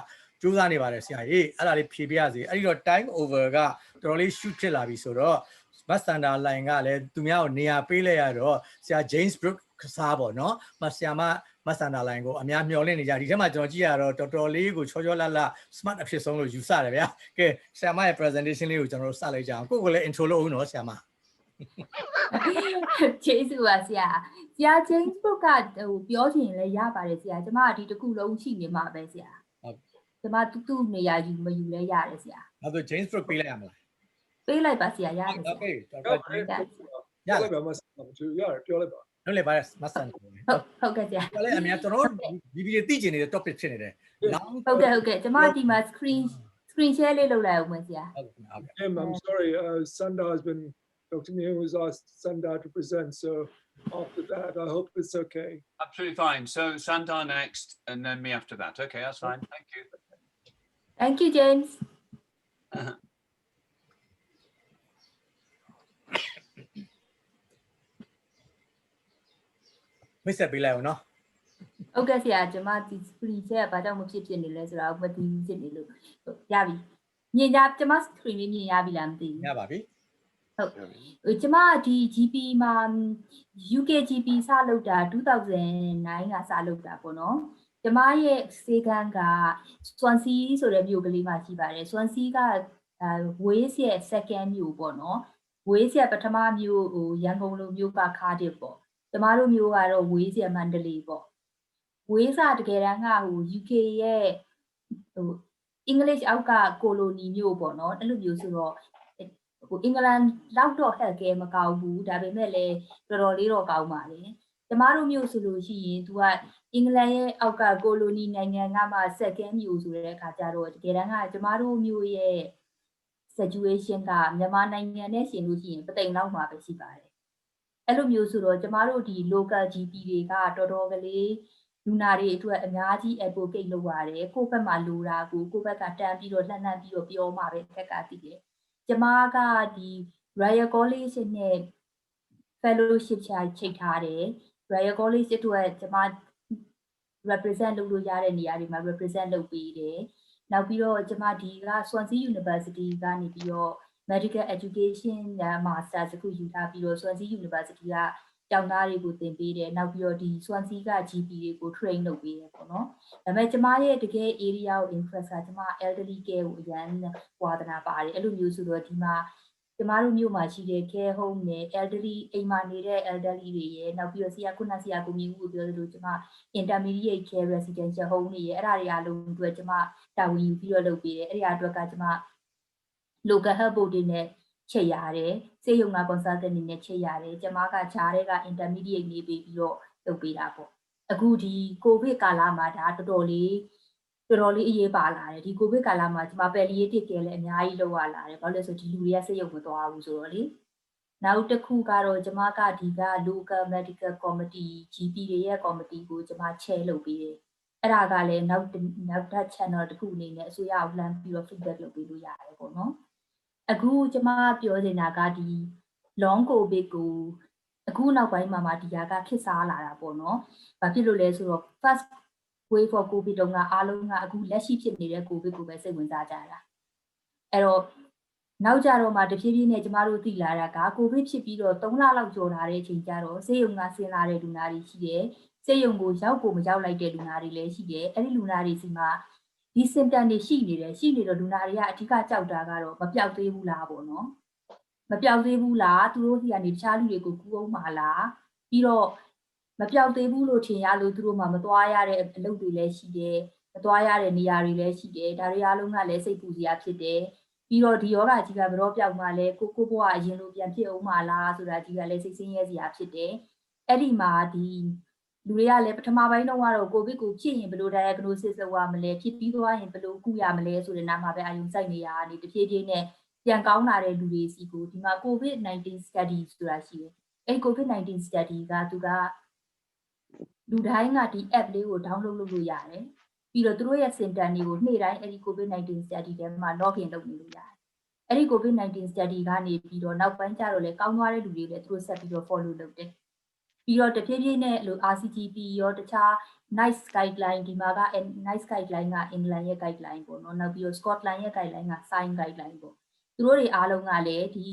ကြိုးစားနေပါတယ်ဆရာကြီးအဲ့ဒါလေးဖြေပြရစီအဲ့ဒီတော့ time over ကတော်တော်လေး shoot ဖြစ်လာပြီဆိုတော့မတ်စန်ဒါလိုင်းကလည်းသူများကိုနေရာပေးလိုက်ရတော့ဆရာ James Brook ကစားပေါ့နော်ဆရာမတ်စန်ဒါလိုင်းကိုအများမျှော်လင့်နေကြဒီထဲမှာကျွန်တော်ကြည့်ရတော့တော်တော်လေးကိုချောလတ် smart အဖြစ်ဆုံးလို့ယူဆတယ်ဗျာကဲဆရာမရဲ့ presentation လေးကိုကျွန်တော်တို့စလိုက်ကြအောင်ကိုလည်း intro လုပ်ဦးနော်ဆရာမကျေးဇူးပါဆရာJames Brook ကပြောချင်လည်းရပါတယ်ဆရာကျမဒီတစ်ခုလုံးရှိနေမှာပဲဆရာကျမတူးနေရယူမယူလဲရတယ်ဆရာအဲ့တော့ James Brook ပေးလိုက်ရမလားပေးလိုက်ပါဆရာရတယ်ဆရာOkay ရပါမစမ်းသူရပြောလိုက်ပါဟုတ်လေပါမစမ်းဟုတ်ကဲ့ဆရာလည်းအများကျွန်တော်ဒီဗီဒီယိုသိချင်နေတဲ့ topic ဖြစ်နေတယ်ဟုတ်ကဲ့ကျမဒီမှာ screen share လေးလုပ်လိုက်အောင်မယ်ဆရာ I'm sorry Sanda has been Dr. Neil was asked Sanda to present so after that I hope it's okay absolutely fine so Sanda next and then me after that okay that's fine thank you Jamesမိတ်ဆက်ပေးလိုက်အောင်နော်ဟုတ်ကဲ့ဆရာကျမဒီ screen share ဘာကြောင့်မဖြစ်နေလဲဆိုတာမသိဘူးဖြစ်နေလို့ရပြီမြင်ကြကျမ screen လေးမြင်ရပြီလားမသိဘူးရပါပြီဟုတ်ကျမဒီ GP မှာ UK GP စလုပ်တာ2009ကစလုပ်တာပေါ့နော်ကျမရဲ့စေကန်းက Swansea ဆိုတဲ့မြို့ကလေးမှာရှိပါတယ် Swansea ကWales ရဲ့ second မြို့ပေါ့နော် Wales ရဲ့ပထမမြို့ရန်ကုန်လိုမြို့က Cardiff ပေါ့ကျမတို့မျိုးကတော့ Wales ရဲ့ Mandalay ပေါ့ Wales ကတကယ်တမ်းကUK ရဲ့English အောက်ကကိုလိုနီမျိုးပေါ့နော်အဲ့လိုမျိုးဆိုတော့အင်္ဂလန်လောက်တော့ health care မကောင်းဘူးဒါပေမဲ့လည်းတော်တော်လေးတော့ကောင်းပါတယ်ကျမတို့မျိုးဆိုလို့ရှိရင် तू ကအင်္ဂလန်ရဲ့အောက်ကကိုလိုနီနိုင်ငံကမှ second မျိုးဆိုတဲ့အခါကျတော့တကယ်တမ်းကကျမတို့မျိုးရဲ့ situation ကမြန်မာနိုင်ငံနဲ့ရှင်လို့ရှိရင်ပသိမ်လောက်မှာပဲရှိပါတယ်အဲ့လိုမျိုးဆိုတော့ကျမတို့ဒီ local GP တွေကတော်တော်ကလေးလူနာတွေအတွက်အများကြီး advocate လုပ်ရတယ်ကိုယ့်ဘက်မှာလိုတာကိုယ့်ဘက်ကတန်းပြီးတော့လှမ်းပြီးတော့ပြောမှာပဲခက်ကသိတယ်ကျမကဒီ Royal College နဲ့ fellowship ချိတ်ထားတယ် Royal College အတွက်ကျမ represent လုပ်လို့ရတဲ့နေရာတွေမှာ represent လုပ်ပေးတယ်နောက်ပြီးတော့ကျမဒီက Swansea University ကနေပြီးတော့ Medical Education Master တခုယူထားပြီးတော့ Swansea University ကကျောင်းသားတွေကိုသင်ပေးတယ်နောက်ပြီးတော့ဒီ Swansea က GP တွေကို train လုပ်ပေးတယ်ပေါ့နော်ဒါပေမဲ့ကျမရဲ့တကယ် area of interest ကကျမ elderly care ကိုအရန်ဝါသနာပါတယ်အဲ့လိုမျိုးဆိုတော့ဒီမှာကျမတို့မြို့မှာရှိတဲ့ care home နဲ့ elderly အိမ်မှာနေတဲ့ elderly တွေရဲ့နောက်ပြီးတော့ဆရာကိုမြင့်ဦးကိုပြောသလိုကျမ intermediate care residential home တွေရဲ့အဲ့ဒါတွေအားလုံးအတွက်ကျမတာဝန်ယူပြီးတော့လုပ်ပေးတယ်အဲ့ဒီအတွက်ကကျမ local health board တွေနဲ့ချိန်ရတယ်စေယုံက consultant တွေနဲ့ချိန်ရတယ်ကျမကဂျားတွေက intermediate နေပြီးတော့လုပ်ပေးတာပေါ့အခုဒီ covid ကာလမှာဒါတော်တော်လေးအရေးပါလာတယ်ဒီ covid ကာလမှာကျမ palliative care လည်းအများကြီးလုပ်ရလာတယ်ဘာလို့လဲဆိုဒီလူတွေကစေယုံမသွားဘူးဆိုတော့လေနောက်တစ်ခုကတော့ကျမကဒီက local medical committee GP တွေရဲ့ committee ကိုကျမ chair လုပ်ပေးတယ်အဲ့ဒါကလည်းနောက်ထပ် channel တစ်ခုအနေနဲ့အစိုးရကိုလှမ်းပြီးတော့ feedback လုပ်ပေးလို့ရတယ်ပေါ့နော်အခုကျမပြောနေတာကဒီ long covid ကိုအခုနောက်ပိုင်းမှာဒီဟာကခစ်စားလာတာပေါ့နော်။ဘာဖြစ်လို့လဲဆိုတော့ first wave for covid တုန်းကအားလုံးကအခုလက်ရှိဖြစ်နေတဲ့ covid ကိုပဲစိတ်ဝင်စားကြတာ။အဲ့တော့နောက်ကြတော့မှတဖြည်းဖြည်းနဲ့ကျမတို့သိလာတာက covid ဖြစ်ပြီးတော့3လလောက်ကျော်လာတဲ့အချိန်ကျတော့ဆေးရုံကဆင်းလာတဲ့လူနာတွေရှိတယ်။ဆ စေယုံကိုရောက်ကိုမရောက်လိုက်တဲ့လူနာတွေလည်းရှိတယ်အဲ့ဒီလူနာတွေစီမှာဒီ symptom တွေရှိနေတော့လူနာတွေကအဓိကကြောက်တာကတော့မပြောက်သေးဘူးလားပေါ့နော်မပြောက်သေးဘူးလားသူတို့စီကနေတခြားလူတွေကိုကူအောင်မှာလားပြီးတော့မပြောက်သေးဘူးလို့ထင်ရလို့သူတို့မှမသွားရတဲ့အလုပ်တွေလည်းရှိတယ်မသွားရတဲ့နေရာတွေလည်းရှိတယ်ဒါတွေအားလုံးကလည်းစိတ်ပူစရာဖြစ်တယ်ပြီးတော့ဒီယောဂကြီးကဘယ်တော့ပြောက်မှလဲကိုဘွားအရင်လိုပြန်ဖြစ်အောင်မှာလားဆိုတာကြီးကလည်းစိတ်ဆင်းရဲစရာဖြစ်တယ်အဲ့ဒီမှာဒီလူတွေကလည်းပထမပိုင်းတော့ကတော့ကိုဗစ်ကိုဖြစ်ရင်ဘယ်လို diagnosis လုပ်ရမလဲဖြစ်ပြီးသွားရင်ဘယ်လိုကုရမလဲဆိုတဲ့နာမှာပဲအယုံစိုက်နေရတာဒီတဖြည်းဖြည်းနဲ့ပြန်ကောင်းလာတဲ့လူတွေစီကိုဒီမှာ COVID-19 study ဆိုတာရှိတယ်အဲ့ COVID-19 study ကသူကလူတိုင်းကဒီ app လေးကို download လုပ်လို့ရတယ်ပြီးတော့သူတို့ရဲ့ symptom တွေကိုနေ့တိုင်းအဲ့ဒီ COVID-19 study ထဲမှာ login လုပ်နေလို့ရတယ်အဲ့ဒီ COVID-19 study ကနေပြီးတော့နောက်ပိုင်းကျတော့လေကောင်းသွားတဲ့လူတွေလည်းသူတို့ဆက်ပြီးတော့ follow လုပ်တယ်ပြီးတော့တဖြည်းဖြည်းနဲ့လို့ RCGP ရောတခြား NICE guideline ဒီမှာက NICE guideline က England ရဲ့ guideline ပေါ့နော်နောက်ပြီးတော့ Scotland ရဲ့ guideline က SIGN guideline ပေါ့သူတို့တွေအားလုံးကလည်းဒီ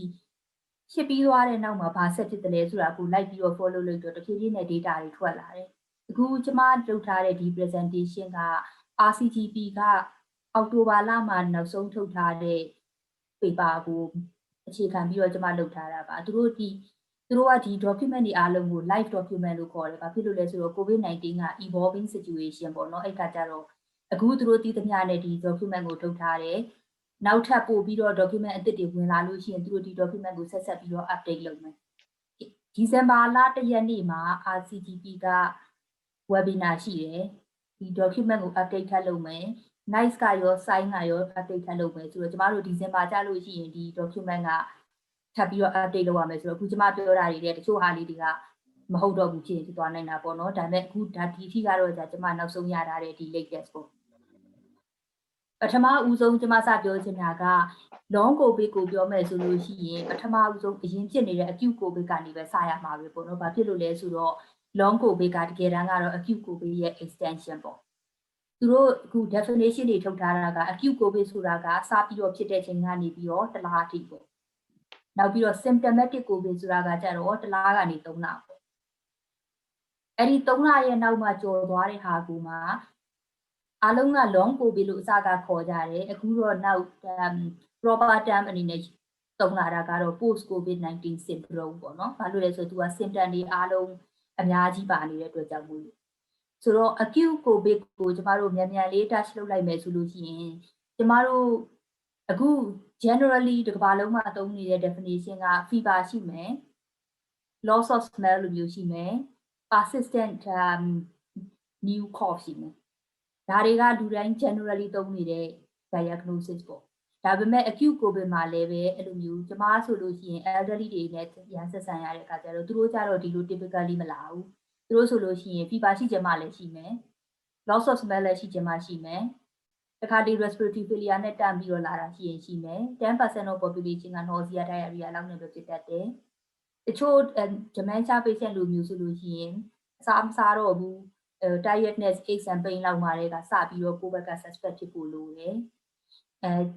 ဖြစ်ပြီးသွားတဲ့နောက်မှာဘာဆက်ဖြစ်တယ်လဲဆိုတာကိုလိုက်ပြီးတော့ follow လုပ်တော့တဖြည်းဖြည်းနဲ့ data တွေထွက်လာတယ်အခုကျမလုပ်ထားတဲ့ဒီ presentation က RCGP ကအောက်တိုဘာလမှာနောက်ဆုံးထုတ်ထားတဲ့ paper ကိုအခြေခံပြီးတော့ကျမလုပ်ထားတာပါသူတို့ကဒီ document တွေအားလုံးကို live document လို့ခေါ်တယ်။ဘာဖြစ်လို့လဲဆိုတော့ COVID-19 က evolving situation ပေါ့နော်။အဲ့ကကြတော့အခုသူတို့တည်သမျှနဲ့ဒီ document ကိုထုတ်ထားတယ်။နောက်ထပ်ပို့ပြီးတော့ document အသစ်တွေဝင်လာလို့ရှိရင်သူတို့ဒီ document ကိုဆက်ပြီးတော့ update လုပ်မယ်။ဒီဇင်ဘာလ1ရက်နေ့မှာ RCGP က webinar ရှိတယ်။ဒီ document ကို update ထပ်လုပ်မယ်။ NICE ကရော SIGN ကရော update ထပ်လုပ်မယ်ဆိုတော့ကျမတို့ဒီဇင်ဘာကြလို့ရှိရင်ဒီ document ကထပ်ပြီးတော့ update လုပ်ရမယ်ဆိုတော့အခုကျမပြောတာတွေတချို့ဟာလေးတွေကမဟုတ်တော့ဘူးဖြစ်သွားနိုင်တာပေါ့နော်ဒါပေမဲ့အခုဒါဒီအထိကတော့ကျမနောက်ဆုံးရထားတဲ့ဒီ latest ပေါ့ပထမဦးဆုံးကျမစပြောချင်တာက long covid ကိုပြောမယ်ဆိုလို့ရှိရင်ပထမဦးဆုံးအရင်ဖြစ်နေတဲ့ acute covid ကနေပဲစရမှာပဲပေါ့နော်ဘာဖြစ်လို့လဲဆိုတော့ long covid ကတကယ်တမ်းကတော့ acute covid ရဲ့ extension ပေါ့သူတို့အခု definition တွေထုတ်ထားတာက acute covid ဆိုတာကစပြီးတော့ဖြစ်တဲ့ချိန်ကနေပြီးတော့တစ်လအထိပေါ့နောက်ပြီးတော့ symptomatic covid ဆိုတာကကြတော့တစ်လကနေ3လပေါ့အဲ့ဒီ3လရဲ့နောက်မှာကျော်သွားတဲ့ဟာကူမှာအားလုံးက long covid လို့အစကခေါ်ကြတယ်အခုတော့နောက် proper term အနေနဲ့သုံးလာတာကတော့ post covid-19 syndrome ပေါ့နော်ဘာလို့လဲဆိုတော့သူက symptom တွေအားလုံးအများကြီးပါနေတဲ့အတွက်ကြောင့်မို့လို့ဆိုတော့ acute covid ကိုကျမတို့မြန်မြန်လေး touch လုပ်လိုက်မယ်ဆိုလို့ရှိရင်ကျမတို့အခု generally ဒီကမ္ဘာလုံးမှာသုံးနေတဲ့ definition က fever ရှိမယ် loss of smell လိုမျိုးရှိမယ် persistent new cough ရှိမယ်ဒါတွေကလူတိုင်း generally သုံးနေတဲ့ diagnosis ပေါ့ဒါပေမဲ့ acute covid မှာလည်းပဲအဲ့လိုမျိုးကျမဆိုလို့ရှိရင် elderly တွေနဲ့ရန်ဆက်ဆံရတဲ့အခါကျတော့သူတို့ကြတော့ဒီလို typically မလာဘူးသူတို့ဆိုလို့ရှိရင် fever ရှိချင်မှလည်းရှိမယ် loss of smell လည်းရှိချင်မှရှိမယ်တခါဒီ respiratory failure နဲ့တန့်ပြီးတော့လာတာရှိရင်ရှိမယ် 10% of population က nausea diarrhea လောက်နဲ့ပဲဖြစ်တတ်တယ်တချို့ dementia patient လိုမျိုးဆိုလို့ရှိရင်အစားမစားတော့ဘူးtiredness aches and pain လောက်မှာတွေကစပြီးတော့ကိုယ့်ဘက်က suspect ဖြစ်ဖို့လိုတယ်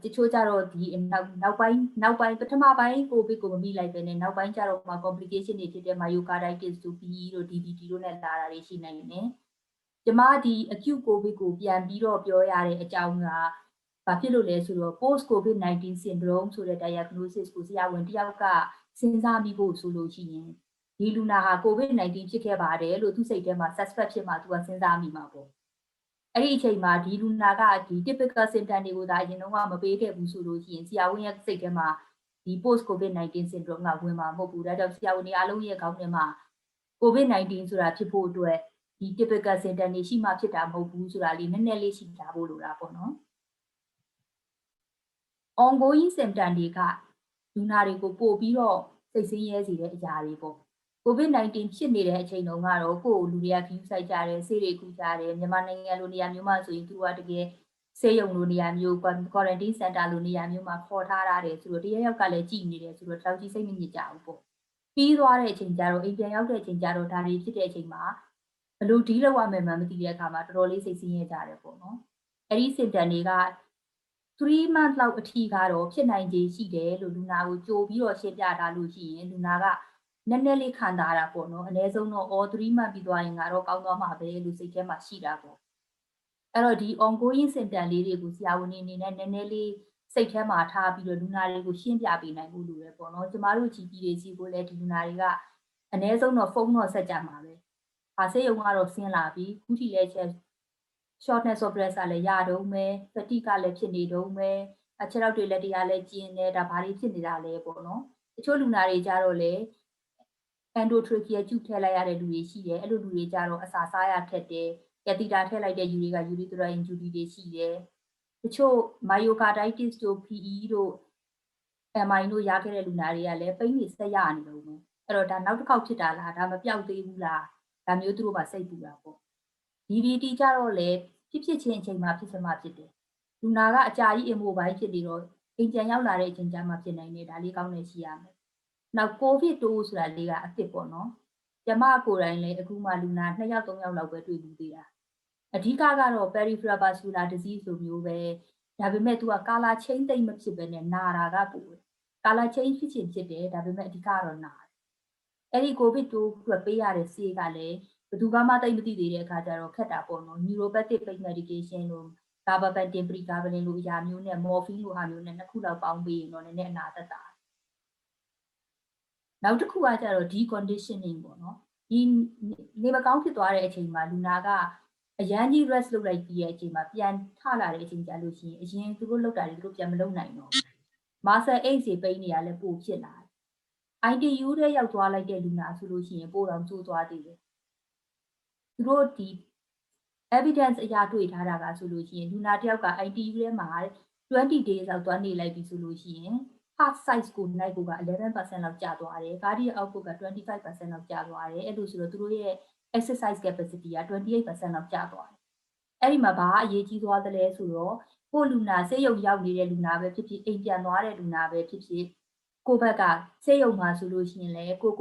တချို့ကြတော့ဒီနောက်ပိုင်းပထမပိုင်းကိုဗစ်ကိုမမိလိုက်ပဲနဲ့နောက်ပိုင်းကျတော့မှ complication တွေဖြစ်တဲ့ myocarditis တို့ PE တို့ DVT တို့နဲ့လာတာတွေရှိနိုင်တယ်ကျမဒီ acute covid ကိုပြန်ပြီးတော့ပြောရတဲ့အကြောင်းကဘာဖြစ်လို့လဲဆိုတော့ post covid-19 syndrome ဆိုတဲ့ diagnosis ကိုဆရာဝန်တယောက်ကစဉ်းစားမိဖို့ဆိုလို့ရှိရင်ဒီလူနာဟာ covid-19 ဖြစ်ခဲ့ပါတယ်လို့သူစိတ်ထဲမှာ suspect ဖြစ်မှသူကစဉ်းစားမိမှာပေါ့အဲ့ဒီအချိန်မှာဒီလူနာကဒီ typical symptom တွေကိုဒါအရင်တော့မပေးခဲ့ဘူးဆိုလို့ရှိရင်ဆရာဝန်ရဲ့စိတ်ထဲမှာဒီ post covid-19 syndrome ကဝင်မှာမဟုတ်ဘူးဒါကြောင့်ဆရာဝန်တွေအားလုံးရဲ့ခေါင်းထဲမှာ covid-19 ဆိုတာဖြစ်ဖို့အတွက်ဒီ typical symptom တွေရှိမှဖြစ်တာမဟုတ်ဘူးဆိုတာလေးနည်းနည်းလေးရှိကြဖို့လိုတာပေါ့နော် ongoing symptom တွေကလူနာတွေကိုပို့ပြီးတော့စိတ်ဆင်းရဲစေတဲ့အရာတွေပေါ့ covid-19 ဖြစ်နေတဲ့အချိန်တုန်းကတော့ကိုယ်လူတွေကခူးဆိုင်ကြတယ်ဆေးတွေကူးကြတယ်မြန်မာနိုင်ငံလိုနေရာမျိုးမှာဆိုရင်သူကတကယ်ဆေးရုံလိုနေရာမျိုး quarantine center လိုနေရာမျိုးမှာခေါ်ထားရတယ်ဆိုတော့တရက်ရောက်ကလည်းကြည်နေတယ်ဆိုတော့တောက်ကြီးစိတ်မညစ်ကြဘူးပေါ့ပြီးသွားတဲ့အချိန်ကျတော့အိမ်ပြန်ရောက်တဲ့အချိန်ကျတော့ဒါတွေဖြစ်တဲ့အချိန်မှာဘလို့ဒီလောက်ရမယ်မှမသိတဲ့အခါမှာတော်တော်လေးစိတ်ဆင်းရဲကြတယ်ပေါ့နော်အဲ့ဒီ symptom တွေက3 month လောက်အထိကတော့ဖြစ်နိုင်ခြေရှိတယ်လို့လူနာကိုကြိုပြီးတော့ရှင်းပြထားလို့ရှိရင်လူနာက နည်းနည်းလေးခံတာတာပေါ့နော်အနည်းဆုံးတော့ all 3 month ပြီးသွားရင်ငါတော့ကောင်းသွားမှာပဲလို့စိတ်ထဲမှာရှိတာပေါ့အဲ့တော့ဒီ ongoing symptom လေးတွေကိုဆရာဝန်တွေအနေနဲ့နည်းနည်းလေးစိတ်ထဲမှာထားပြီးတော့လူနာတွေကိုရှင်းပြပေးနိုင်ဖို့လိုတယ်ပေါ့နော်ကျမတို့ GP တွေစီကိုလည်းဒီလူနာတွေကအနည်းဆုံးတော့ဖုန်းတော့ဆက်ကြမှာပဲဆေးရုံကတော့ဆင်းလာပြီခုထိလည်းချက် shortness of breath လည်းရတော့မယ် fatigue ကလည်းဖြစ်နေတော့မယ်ခြေထောက်တွေလက်တရားလည်းကျင်းနေတာဘာတွေဖြစ်နေတာလဲပေါ့နော်တချို့လူနာတွေကြတော့လေ endotracheal tube ထည့်လိုက်ရတဲ့လူတွေရှိတယ်အဲ့လိုလူတွေကြတော့အစာစားရခက်တယ်ကက်တီတာထည့်လိုက်တဲ့ယူတွေက urethral injury တွေရှိတယ်တချို့ myocarditis တို့ PE တို့ MI တို့ရခဲ့တဲ့လူနာတွေကလည်းပိန်းတွေဆက်ရနေလို့ပဲအဲ့တော့ဒါနောက်တစ်ခေါက်ဖြစ်တာလားဒါမပြောက်သေးဘူးလားဒါမျိုးသူတို့ကစိတ်ပူတာပေါ့ DVT ကြတော့လေဖြစ်ချင်းအချိန်မှာဖြစ်စမှဖြစ်တယ်လူနာကအကြာကြီး immobile ဖြစ်နေတော့အိမ်ပြန်ရောက်လာတဲ့အချိန်ကျမှဖြစ်နိုင်တယ်ဒါလေးကောင်းနေရှိရမယ်နောက် COVID တိုးဆိုတာလေးကအစ်စ်ပေါ့နော်ကျမကိုယ်တိုင်လည်းအခုမှလူနာ2ယောက်3ယောက်လောက်ပဲတွေ့ပြီးသေးတာအဓိကကတော့ peripheral vascular disease လိုမျိုးပဲဒါပေမဲ့ तू က color change သိမ့်မဖြစ်ပဲနဲ့နာတာကပိုတယ် color change ဖြစ်ချင်ဖြစ်တယ်ဒါပေမဲ့အဓိကတော့နာတယ်အဲ့ဒီ COVID တိုးအတွက်ပေးရတဲ့ဆေးကလည်းဘယ်သူမှသိမသိသေးတဲ့အခါကျတော့ခက်တာပေါ့နော် neuropathic pain medication လို့ gabapentin pregabalin လို့အရာမျိုးနဲ့ morphine လိုဟာမျိုးနဲ့နှစ်ခုလောက်ပေါင်းပေးရင်တော့နည်းနည်းအနာသက်သာနောက်တစ်ခုကကျတော့ deconditioning ပေါ့နော်ဒီနေမကောင်းဖြစ်သွားတဲ့အချိန်မှာလူနာကအရန်ကြီး rest လုပ်လိုက်ပြီးတဲ့အချိန်မှာပြန်ထလာတဲ့အချိန်ကျလို့ရှိရင်အရင်သူတို့လုပ်တာတွေသူတို့ပြန်မလုပ်နိုင်တော့ဘူး muscle ache တွေပိန်းနေရလဲပိုဖြစ်လာတယ် ITU ထဲရောက်သွားလိုက်တဲ့လူနာဆိုလို့ရှိရင်ပိုတော့ကျိုးသွားသေးတယ်သူတို့ဒီ evidence အရာတွေ့ထားတာကဆိုလို့ရှိရင်လူနာတယောက်က ITU ထဲမှာ20 days လောက်သွားနေလိုက်ပြီဆိုလို့ရှိရင် heart size ကိုနိုင်ကိုက 11% လောက်ကျသွားတယ် cardiac output က 25% လောက်ကျသွားတယ်အဲ့လိုဆိုတော့သူတို့ရဲ့ exercise capacity က 28% လောက်ကျသွားတယ်အဲ့ဒီမှာဘာအရေးကြီးသွားသလဲဆိုတော့ကိုလူနာဆေးရုံရောက်နေတဲ့လူနာပဲဖြစ်ဖြစ်အိမ်ပြန်သွားတဲ့လူနာပဲဖြစ်ဖြစ်ကိုဘက်ကဆေးရုံမှာဆိုလို့ရှိရင်လည်းကို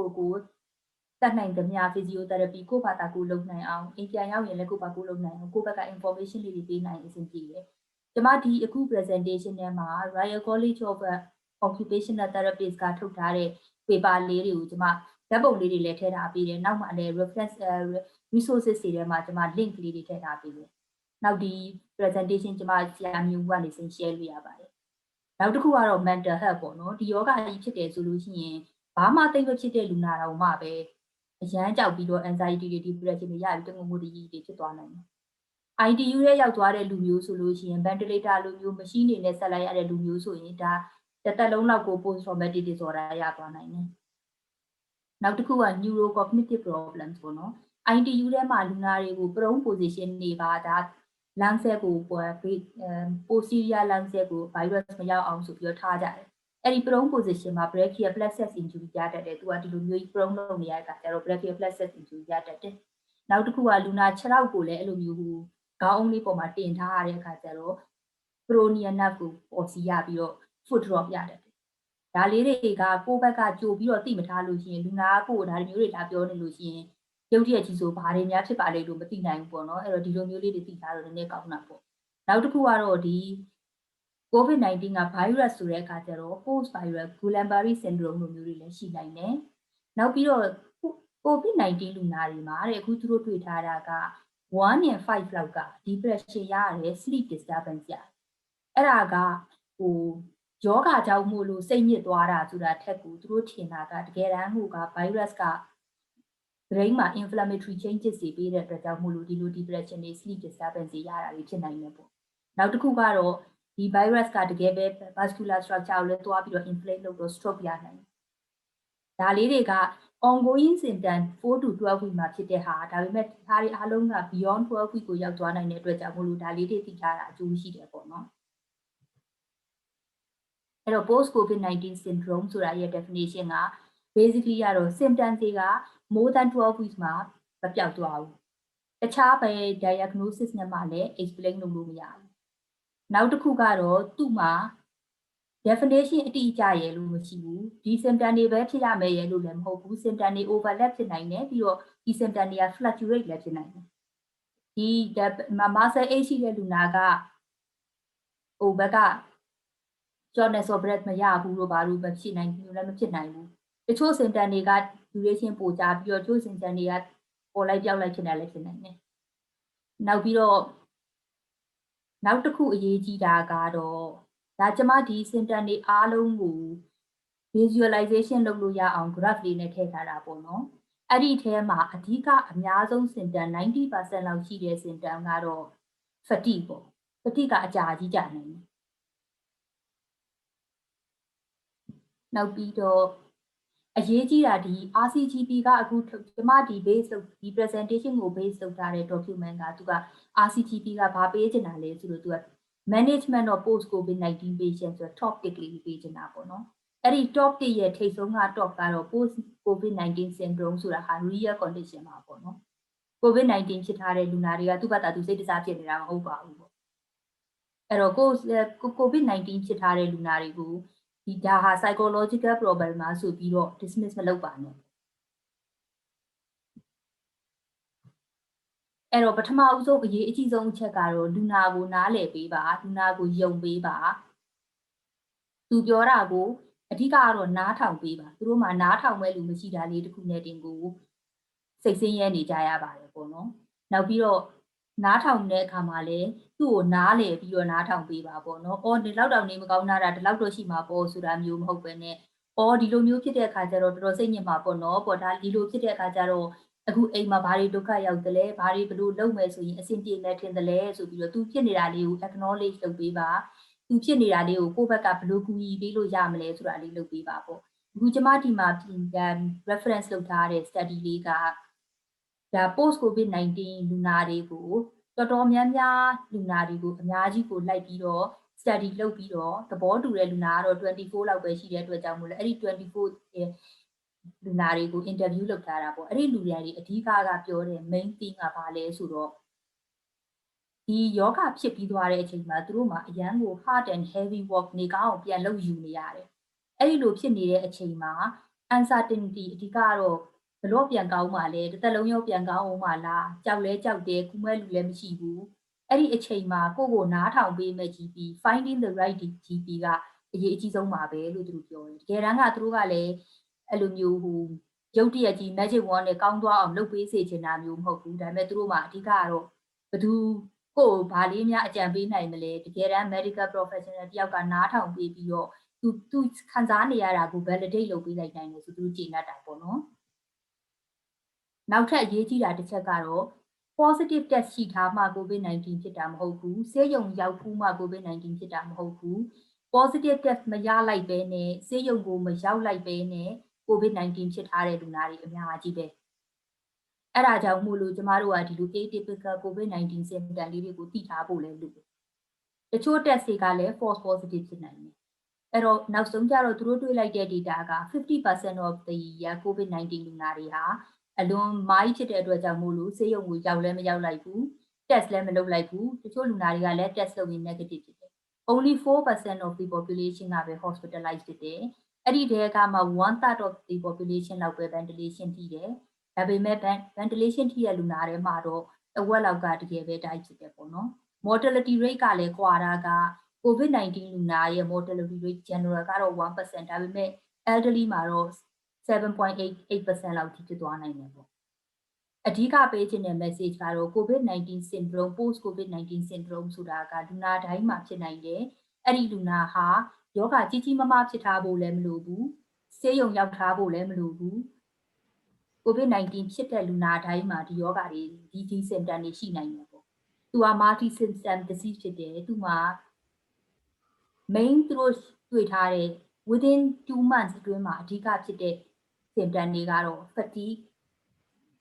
တတ်နိုင်သမျှ physiotherapy ကိုဘာသာကိုလုပ်နိုင်အောင်အိမ်ပြန်ရောက်ရင်လည်းကိုဘာကိုလုပ်နိုင်အောင်ကိုဘက်က information လေးတွေပေးနိုင်အဆင်ပြေတယ်ကျမဒီအခု presentation ထဲမှာ Royal College of Occupational Therapists ကထုတ်ထားတဲ့ paper လေးတွေကိုကျမဓာတ်ပုံလေးတွေလည်းထည့်ထားပေးတယ်နောက်မှလည်း reference resources တွေထဲမှာကျမ link လေးတွေထည့်ထားပေးတယ်နောက်ဒီ presentation ကျမဆရာမျိုးကနေ share လုပ်ရပါတယ်နောက်တစ်ခုကတော့ mental health ပေါ့နော်ဒီယောဂကြီးဖြစ်တယ်ဆိုလို့ရှိရင်ဘာမှသိမဖြစ်တဲ့လူနာတော်မှပဲအရန်ကြောက်ပြီးတော့ anxiety တွေ depression တွေရပြီးတငုံမှုတွေဖြစ်သွားနိုင်တယ် ITU ရဲ့ရောက်သွားတဲ့လူမျိုးဆိုလို့ရှိရင် ventilator လိုမျိုး machine တွေနဲ့ဆက်လိုက်ရတဲ့လူမျိုးဆိုရင်ဒါတစ်သက်လုံးလောက်ကို post traumatic disorder ရသွားနိုင်တယ်နောက်တစ်ခုက neurocognitive problems ပေါ့နော် ITU ထဲမှာလူနာတွေကို prone position တွေပါဒါ lung cell ကိုposterior lung cell ကို virus မရောက်အောင်ဆိုပြီးတော့ထားကြတယ်အဲ့ဒီ prone position မှာ brachial plexus injury ရတတ်တယ်သူကဒီလိုမျိုး prone လုပ်နေရတဲ့အခါကျတော့ brachial plexus injury ရတတ်တယ်နောက်တစ်ခုကလူနာ6ရောက်ကိုလည်းအဲ့လိုမျိုးခေါင်းအုံးလေးပေါ်မှာတင်ထားရတဲ့အခါကျတော့ peroneal nerve ကိုပေါ်စီရပြီးတော့ foot drop ရတတ်တယ်ဒါလေးတွေကကိုယ့်ဘက်ကကြိုပြီးတော့သိမထားလို့ရှိရင်လူနာကိုဒါမျိုးတွေလာပြောနေလို့ရှိရင်ရုပ်တရက်ကြီးဆိုဘာတွေများဖြစ်ပါလိမ့်လို့မသိနိုင်ဘူးပေါ့နော်အဲ့တော့ဒီလိုမျိုးလေးတွေသိထားတော့နည်းနည်းကောင်းတာပေါ့နောက်တစ်ခုကတော့ဒီ COVID-19 က virus ဆိုတဲ့အခါကျတော့ post viral Guillain-Barré syndrome လိုမျိုးတွေလည်းရှိနိုင်တယ်နောက်ပြီးတော့ COVID-19 လူနာတွေမှာတဲ့အခုသူတို့တွေ့ထားတာက1 in 5 လောက်က depression ရတယ် sleep disturbance ရတယ်အဲ့ဒါကယောဂကြောင့်မို့လို့စိတ်ညစ်သွားတာဆိုတာထက်ကိုသူတို့ထင်တာကတကယ်တမ်းက virus က brain မှာ inflammatory changes တွေပေးတဲ့အတွက်ကြောင့်မို့လို့ဒီလို depression တွေ sleep disturbance တွေရတာတွေဖြစ်နိုင်တယ်ပေါ့နောက်တစ်ခုကတော့ဒီ virus ကတကယ်ပဲ vascular structure ကိုလည်းတွားပြီးတော့ inflame လုပ်တော့ stroke ရနိုင်တယ်ဒါလေးတွေက ongoing symptom 4 to 12 week မှာဖြစ်တဲ့ဟာဒါပေမဲ့ဒါတွေအားလုံးက beyond 12 week ကိုရောက်သွားနိုင်တဲ့အတွက်ကြောင့်မို့လို့ဒါလေးတွေသိထားတာအကျိုးရှိတယ်ပေါ့နော်အဲ့တော့ post COVID-19 syndrome ဆိုတာရဲ့ definition က basically ကတော့ symptoms တွေက more than 12 weeks မှာမပြောက်သွားဘူးတခြားပဲ diagnosis နဲ့မှလည်း explain လုပ်လို့မရဘူးနောက်တစ်ခုကတော့သူ့မှာ definition အတိအကျရဲ့လို့မရှိဘူးဒီ symptom တွေပဲဖြစ်ရမယ်ရဲ့လို့လည်းမဟုတ်ဘူး symptom တွေ overlap ဖြစ်နိုင်တယ်ပြီးတော့ဒီ symptom တွေက fluctuate လည်းဖြစ်နိုင်တယ်ဒီ muscle ache ရှိတဲ့လူနာကဘက်က shortness of breath မရဘူးလို့ဘာလို့မဖြစ်နိုင်ဘူးလည်းမဖြစ်နိုင်ဘူး တချို့ symptom တွေက duration ပိုကြပြီးတော့တချို့ symptom တွေကပေါ်လိုက်ပြောက်လိုက်ဖြစ်နေလည်းဖြစ်နိုင်တယ်နောက်ပြီးတော့နောက်တစ်ခုအရေးကြီးတာကတော့ဒါကျမဒီ symptom တွေအားလုံးကို visualization လုပ်လို့ရအောင် graph လေးနဲ့ထည့်ထားတာပေါ့နော်အဲ့ဒီထဲမှာအဓိကအများဆုံး symptom 90% လောက်ရှိတဲ့ symptom ကတော့ fatigue ပေါ့ fatigue ကအကြာကြီးကြာနေတယ်နောက်ပြီးတော့အရေးကြီးတာဒီ RCGP ကအခုကျမဒီ base ဒီ presentation ကို base လုပ်ထားတဲ့ document ကသူက RCGP ကဘာပေးချင်တာလဲဆိုတော့သူက management of post COVID-19 patient ဆိုတော့ top tick လေးပေးချင်တာပေါ့နော်အဲ့ဒီ top tick ရဲ့ထိပ်ဆုံးက top ကတော့ post COVID-19 syndrome ဆိုတာဟာ real condition ပါပေါ့နော် COVID-19 ဖြစ်ထားတဲ့လူနာတွေကသူ့ဘာသာသူစိတ်တစားဖြစ်နေတာမဟုတ်ပါဘူးပေါ့အဲ့တော့COVID-19 ဖြစ်ထားတဲ့လူနာတွေကိုဒီဒါဟာ psychological problem မှာဆိုပြီးတော့ dismiss မလုပ်ပါနဲ့အဲ့တော့ပထမအဆုံးအရေးအကြီးဆုံးအချက်ကတော့လူနာကိုနားလည်ပေးပါလူနာကိုယုံပေးပါသူပြောတာကိုအဓိကကတော့နားထောင်ပေးပါသူတို့မှာနားထောင်မဲ့လူမရှိတာလေးတခုနဲ့တင်ကိုစိတ်ဆင်းရဲနေကြရပါတယ်ပေါ့နော်နောက်ပြီးတော့နားထောင်တဲ့အခါမှာလည်းသူ့ကိုနားလည်ပြီးတော့နားထောင်ပေးပါပေါ့နော်။အော်ဒီလောက်တောင်နေမကောင်းတာဒီလောက်တော့ရှိမှာပေါ့ဆိုတာမျိုးမဟုတ်ပဲနဲ့အော်ဒီလိုမျိုးဖြစ်တဲ့အခါကျတော့တော်တော်စိတ်ညစ်မှာပေါ့နော်။ပေါ့ဒါဒီလိုဖြစ်တဲ့အခါကျတော့အခုအိမ်မှာဘာတွေဒုက္ခရောက်တယ်လဲဘာတွေဘလို့လုပ်မယ်ဆိုရင်အဆင်ပြေမယ်ထင်တယ်လဲဆိုပြီးတော့သူဖြစ်နေတာလေးကို acknowledge လုပ်ပေးပါ။သူဖြစ်နေတာလေးကိုကိုယ့်ဘက်ကဘလို့ကူညီပေးလို့ရမလဲဆိုတာလေးလုပ်ပေးပါပေါ့။အခုကျမဒီမှာreference လုပ်ထားတဲ့ study လေးကဒါ post COVID-19 လူနာတွေကိုတော်တော်များများလူနာတွေကိုအများကြီးကိုလိုက်ပြီးတော့ study လုပ်ပြီးတော့သဘောတူတဲ့လူနာကတော့24လောက်ပဲရှိတဲ့အတွက်ကြောင့်မို့လဲအဲ့ဒီ24လူနာတွေကို interview လုပ်ထားတာပေါ့အဲ့ဒီလူတွေအဓိကပြောတဲ့ main thing ကဘာလဲဆိုတော့ဒီယောဂဖြစ်ပြီးသွားတဲ့အချိန်မှာသူတို့မှာအရန်ကို hard and heavy work နေကောင်းအောင်ပြန်လုပ်ယူနေရတယ်အဲ့ဒီလိုဖြစ်နေတဲ့အချိန်မှာ uncertainty အဓိကတော့ဘလို့ပြန်ကောင်းပါလဲတစ်သက်လုံးရောပြန်ကောင်းအောင်ပါလားကြောက်လဲကြောက်တယ်ကူမဲ့လူလည်းမရှိဘူးအဲ့ဒီအချိန်မှာကိုနားထောင်ပေးမဲ့ GP finding the right GP ကအရေးအကြီးဆုံးပါပဲလို့သူတို့ပြောတယ်တကယ်တမ်းကသူတို့ကလည်းအဲ့လိုမျိုးရုပ်တရက်ကြီး magic wand နဲ့ကောင်းသွားအောင်လုပ်ပေးစေချင်တာမျိုးမဟုတ်ဘူးဒါပေမဲ့သူတို့မှာအဓိကတော့ဘသူကိုဘာလေးများအကြံပေးနိုင်မလဲတကယ်တမ်း medical professional တယောက်ကနားထောင်ပေးပြီးတော့သူခံစားနေရတာကို validate လုပ်ပေးလိုက်နိုင်တယ်ဆိုသူတို့ကျေနပ်တာပေါ့နော်နောက်ထပ်အရေးကြီးတာတစ်ချက်ကတော့ positive test ရှိထားမှ COVID-19 ဖြစ်တာမဟုတ်ဘူးဆေးရုံရောက်ဘူးမှ COVID-19 ဖြစ်တာမဟုတ်ဘူး positive test မရလိုက်ပဲနဲ့ဆေးရုံကိုမရောက်လိုက်ပဲနဲ့ COVID-19 ဖြစ်ထားတဲ့လူနာတွေအများကြီးပဲအဲ့ဒါကြောင့်မို့လို့ကျမတို့ကဒီလို atypical COVID-19 symptom လေးတွေကိုသိထားဖို့လဲလိုတယ်တချို့ test တွေကလည်း false positive ဖြစ်နိုင်တယ်အဲ့တော့နောက်ဆုံးကျတော့သူတို့တွေ့လိုက်တဲ့ data က 50% of the COVID-19 လူနာတွေဟာအလွန်မိုင်းဖြစ်တဲ့အတွက်ကြောင့်မို့လို့ဆေးရုံကိုရောက်လဲမရောက်လိုက်ဘူး test လည်းမလုပ်လိုက်ဘူးတချို့လူနာတွေကလည်း test လုပ်ရင် negative ဖြစ်တယ် only 4% of the population ကပဲ hospitalized ဖြစ်တယ်အဲ့ဒီတဲကမှ 1/3 of the population လောက်ပဲ ventilation ထိတယ်ဒါပေမဲ့ ventilation ထိတဲ့လူနာတွေမှာတော့အဝက်လောက်ကတကယ်ပဲ die ဖြစ်တယ်ပေါ့နော် mortality rate ကလည်းကွာတာက COVID-19 လူနာရဲ့ mortality rate general ကတော့ 1% ဒါပေမဲ့ elderly မှာတော့ 7.88% လောက်ထိဖြစ်သွားနိုင်တယ်ပေါ့အဓိကပေးခြင်းတဲ့ message ကတော့ COVID-19 syndrome post COVID-19 syndrome ဆိုတာကလူနာတိုင်းမှာဖြစ်နိုင်တယ်အဲ့ဒီလူနာဟာယောဂကြီးကြီးမားမားဖြစ်ထားဖို့လည်းမလိုဘူးဆေးရုံရောက်ထားဖို့လည်းမလိုဘူး COVID-19 ဖြစ်တဲ့လူနာတိုင်းမှာဒီယောဂတွေဒီ symptom တွေရှိနိုင်တယ်ပေါ့သူက multi symptom disease ဖြစ်တယ်သူမှာ main သူတို့တွေ့ထားတဲ့ within 2 months အတွင်းမှာအဓိကဖြစ်တဲ့ symptom တွေကတော့ fatigue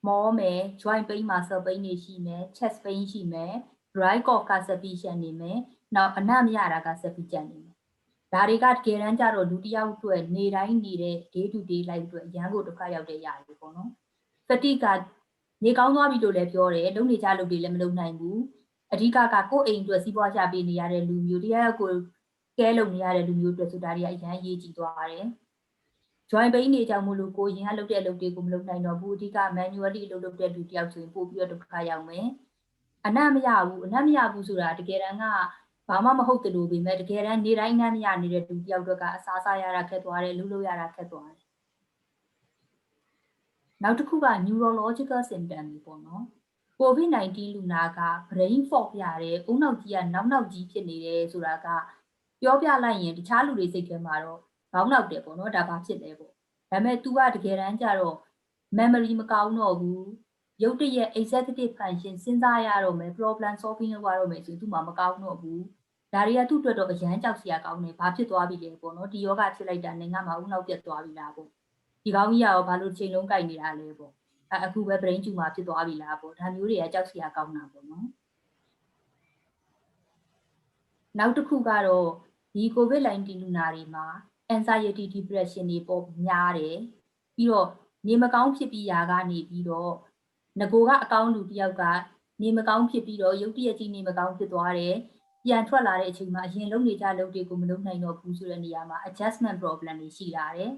မောမယ် joint pain muscle pain တွေရှိမယ် chest pain ရှိမယ် dry cough က sufficient နေမယ်နောက်အနံ့မရတာက sufficient နေမယ်ဒါတွေကတကယ်တမ်းကျတော့လူတစ်ယောက်အတွက်နေတိုင်းနေတဲ့ day to day life အတွက်အရန်ကိုဒုက္ခရောက်တဲ့ຢာတွေပေါ့နော် fatigue ကနေကောင်းသွားပြီလို့လည်းပြောတယ်လုံနေကြလုပ်တွေလည်းမလုပ်နိုင်ဘူးအဓိကကိုယ့်အိမ်အတွက်စီးပွားရှာပေးနေရတဲ့လူမျိုးတရားကိုကဲလုပ်နေရတဲ့လူမျိုးအတွက်ဆိုတာတွေကအရန်ရေးကြည့်သွားတယ် joint pain တွေကြောင့်မို့လို့ကိုရင်ကလုပ်တဲ့အလုပ်တွေကိုမလုပ်နိုင်တော့ဘူးအဓိက manually လုပ်တဲ့လူတယောက်ဆိုရင်ပို့ပြီးတော့ဒုက္ခရောက်မယ်အနံ့မရဘူးဆိုတာတကယ်တမ်းကဘာမှမဟုတ်တယ်လို့ပဲမဲ့တကယ်တမ်းနေတိုင်းအနံ့မရနေတဲ့လူတယောက်တွေကအစားစားရတာခက်သွားတယ်လှုပ်လို့ရတာခက်သွားတယ် နောက်တစ်ခုက neurological symptom တွေပေါ့နော် COVID-19 လူနာက brain fog ရတယ်။ဦးနှောက်ကြီးကနောက်ကြီးဖြစ်နေတယ်ဆိုတာကပြောပြလိုက်ရင်တခြားလူတွေစိတ်ထဲမှာတော့ခေါင်းနောက်တယ်ပေါ့နော်ဒါဘာဖြစ်လဲပေါ့။ဒါပေမဲ့ तू ကတကယ်တမ်းကျတော့ memory မကောင်းတော့ဘူး။ရုပ်တရက် executive function စဉ်းစားရတော့မယ် problem solving လုပ်ရတော့မယ်ဆိုရင် तू မှာမကောင်းတော့ဘူး။ဒါတွေကသူ့အတွက်တော့အရန်ကြောက်စရာကောင်းတယ်။ဘာဖြစ်သွားပြီလဲပေါ့နော်။ဒီယောဂဖြစ်လိုက်တာနဲ့ငါမှဦးနှောက်ပြတ်သွားပြီလားပေါ့။ဒီကောင်းကြီးကရောဘာလို့ချိန်လုံးကြိုက်နေတာလဲပေါ့။အခုပဲ brain tumor ဖြစ်သွားပြီလားပေါ့ဒါမျိုးတွေကကြောက်စရာကောင်းတာပေါ့နော်နောက်တစ်ခုကတော့ဒီ COVID-19 လူနာတွေမှာ anxiety depression တွေပေါ်များတယ်ပြီးတော့နေမကောင်းဖြစ်ပြီးရာကနေပြီးတော့ငကိုကအကောင်းလူတစ်ယောက်ကနေမကောင်းဖြစ်ပြီးတော့ရုပ်တရက်ကြီးနေမကောင်းဖြစ်သွားတယ်ပြန်ထွက်လာတဲ့အချိန်မှာအရင်လုပ်နေကြလုပ်တွေကိုမလုပ်နိုင်တော့ဘူးဆိုတဲ့နေရာမှာ adjustment problem တွေရှိလာတယ်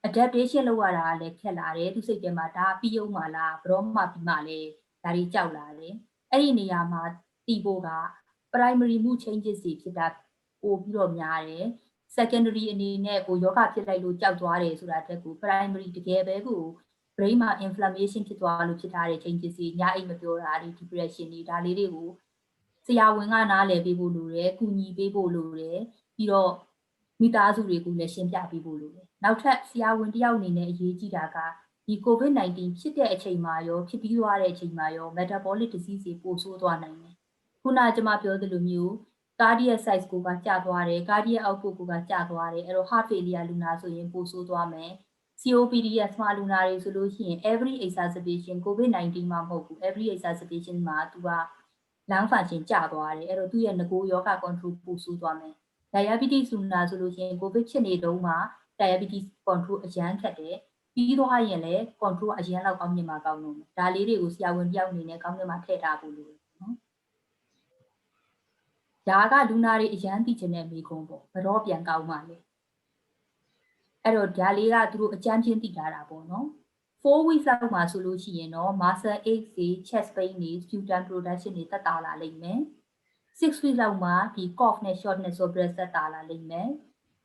adaptation လုပ်ရတာကလည်းခက်လာတယ်သူစိတ်ထဲမှာဒါပြီးအောင်မလားဘရောမှပြီးမှလည်းဒါတွေကြောက်လာတယ်အဲ့ဒီနေရာမှာတီးဖို့က primary mood changes တွေဖြစ်တာပို့ပြီးတော့များတယ် secondary အနေနဲ့ကိုယောဂဖြစ်လိုက်လို့ကြောက်သွားတယ်ဆိုတာတက်ကို primary တကယ်ပဲကို brain မှာ inflammation ဖြစ်သွားလို့ဖြစ်ထားတဲ့ changes တွေညအိမ်မပြောတာတွေ depression တွေဒါလေးတွေကိုဆရာဝန်ကနားလည်ပေးဖို့လိုတယ်ကုညီပေးဖို့လိုတယ်ပြီးတော့မိသားစုတွေကိုလည်းရှင်းပြပေးဖို့လိုတယ်နောက်ထပ်ဆရာဝန်တယောက်အနေနဲ့အရေးကြီးတာကဒီ COVID-19 ဖြစ်တဲ့အချိန်မှာရောဖြစ်ပြီးသွားတဲ့အချိန်မှာရော metabolic disease တွေပိုဆိုးသွားနိုင်တယ်ခုနကျွန်မပြောသလိုမျိုး cardiac size ကိုကကျသွားတယ် cardiac output ကိုကကျသွားတယ်အဲ့တော့ heart failure လူနာဆိုရင်ပိုဆိုးသွားမယ် COPD ရဲ့ small လူနာတွေဆိုလို့ရှိရင် every exacerbation COVID-19 မှာမဟုတ်ဘူး every exacerbation မှာသူက lung function ကျသွားတယ်အဲ့တော့သူ့ရဲ့ငကိုယောဂ control ပိုဆိုးသွားမယ် diabetes လူနာဆိုလို့ရှိရင် COVID ဖြစ်နေတုန်းမှာ diabetes control အရန်ခက်တယ်ပြီးသွားရင်လည်း control အရန်လောက်ကောင်းမြင်မှာကောင်းလို့ဒါလေးတွေကိုဆရာဝန်တယောက်အနေနဲ့ကောင်းမြင်မှာထည့်ထားဖို့လိုတယ်နော်ဒါကလူနာတွေအရန်သိချင်တဲ့မိကုံးပေါ့ဘရောပြန်ကောင်းပါလေအဲ့တော့ဒါလေးကသူတို့အကြမ်းချင်းသိထားတာပေါ့နော်4 weeks လောက်မှာဆိုလို့ရှိရင်တော့ muscle ache တွေ chest pain တွေ sputum production တွေတက်တာလာလိမ့်မယ်6 weeks လောက်မှာဒီ cough နဲ့ shortness of breath တက်တာလာလိမ့်မယ်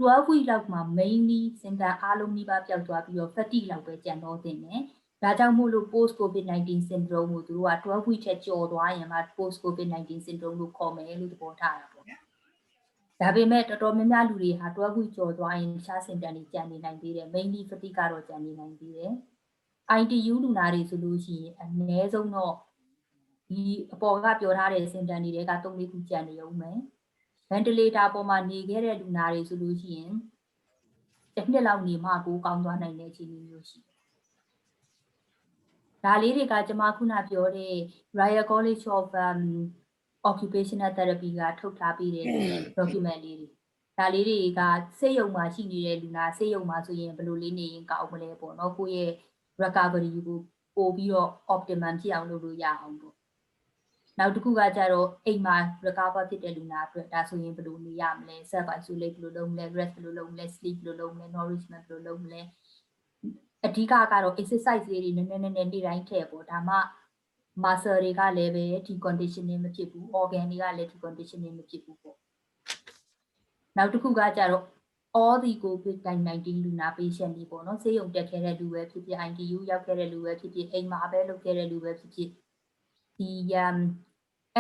12 week လောက်မှာ mainly symptom အားလုံးနှိပါပျောက်သွားပြီးတော့ fatigue လောက်ပဲကြံတော့တင်တယ်ဒါကြောင့်မို့လို့ post covid-19 syndrome ကိုသူတို့က12 week ချက်ကျော်သွားရင်မှ post covid-19 syndrome လို့ခေါ်မယ်လို့သဘောထားတာပေါ့ဒါပေမဲ့တော်တော်များများလူတွေဟာ12 week ကျော်သွားရင်တခြား symptom တွေကြံနေနိုင်သေးတယ် mainly fatigue ကတော့ကြံနေနိုင်သေးတယ် ITU လူနာတွေဆိုလို့ရှိရင်အနည်းဆုံးတော့ဒီအပေါ်ကပြောထားတဲ့ symptom တွေက3-4ခုကြံနေအောင်မယ် ventilator ပေါ်မှာနေခဲ့တဲ့လူနာတွေဆိုလို့ရှိရင်တစ်နှစ်လောက်နေမှကိုကောင်းသွားနိုင်တဲ့အခြေအနေမျိုးရှိတယ်ဒါလေးတွေကကျွန်မခုနပြောတဲ့ Royal College of Occupational Therapy ကထုတ်ထားပြီးတဲ့ document လေးတွေဒါလေးတွေကဆေးရုံမှာရှိနေတဲ့လူနာဆေးရုံမှာဆိုရင်ဘယ်လိုလေးနေရင်ကောင်းမလဲပေါ့နော်ကိုယ့်ရဲ့ recovery ကိုပို့ပြီးတော့ optimum ဖြစ်အောင်လုပ်လို့ရအောင်ပေါ့နောက်တစ်ခုကကြတော့အိမ်မှာ recover ဖြစ်တဲ့လူနာအတွက်ဒါဆိုရင်ဘယ်လိုနေရမလဲ self isolate ဘယ်လိုလုပ်မလဲ rest ဘယ်လိုလုပ်မလဲ sleep ဘယ်လိုလုပ်မလဲ nourishment ဘယ်လိုလုပ်မလဲအဓိကကတော့ exercise လေးတွေနည်းနည်းနေ့တိုင်းထည့်ပေါ့ဒါမှ muscle တွေကလည်းပဲ deconditioning မဖြစ်ဘူး organ တွေကလည်း deconditioning မဖြစ်ဘူးပေါ့နောက်တစ်ခုကကြတော့ all the COVID-19 လူနာ patient တွေပေါ့နော်ဆေးရုံတက်ခဲ့တဲ့လူပဲဖြစ်ဖြစ် ITU ရောက်ခဲ့တဲ့လူပဲဖြစ်ဖြစ်အိမ်မှာပဲလုပ်ခဲ့တဲ့လူပဲဖြစ်ဖြစ်ဒီ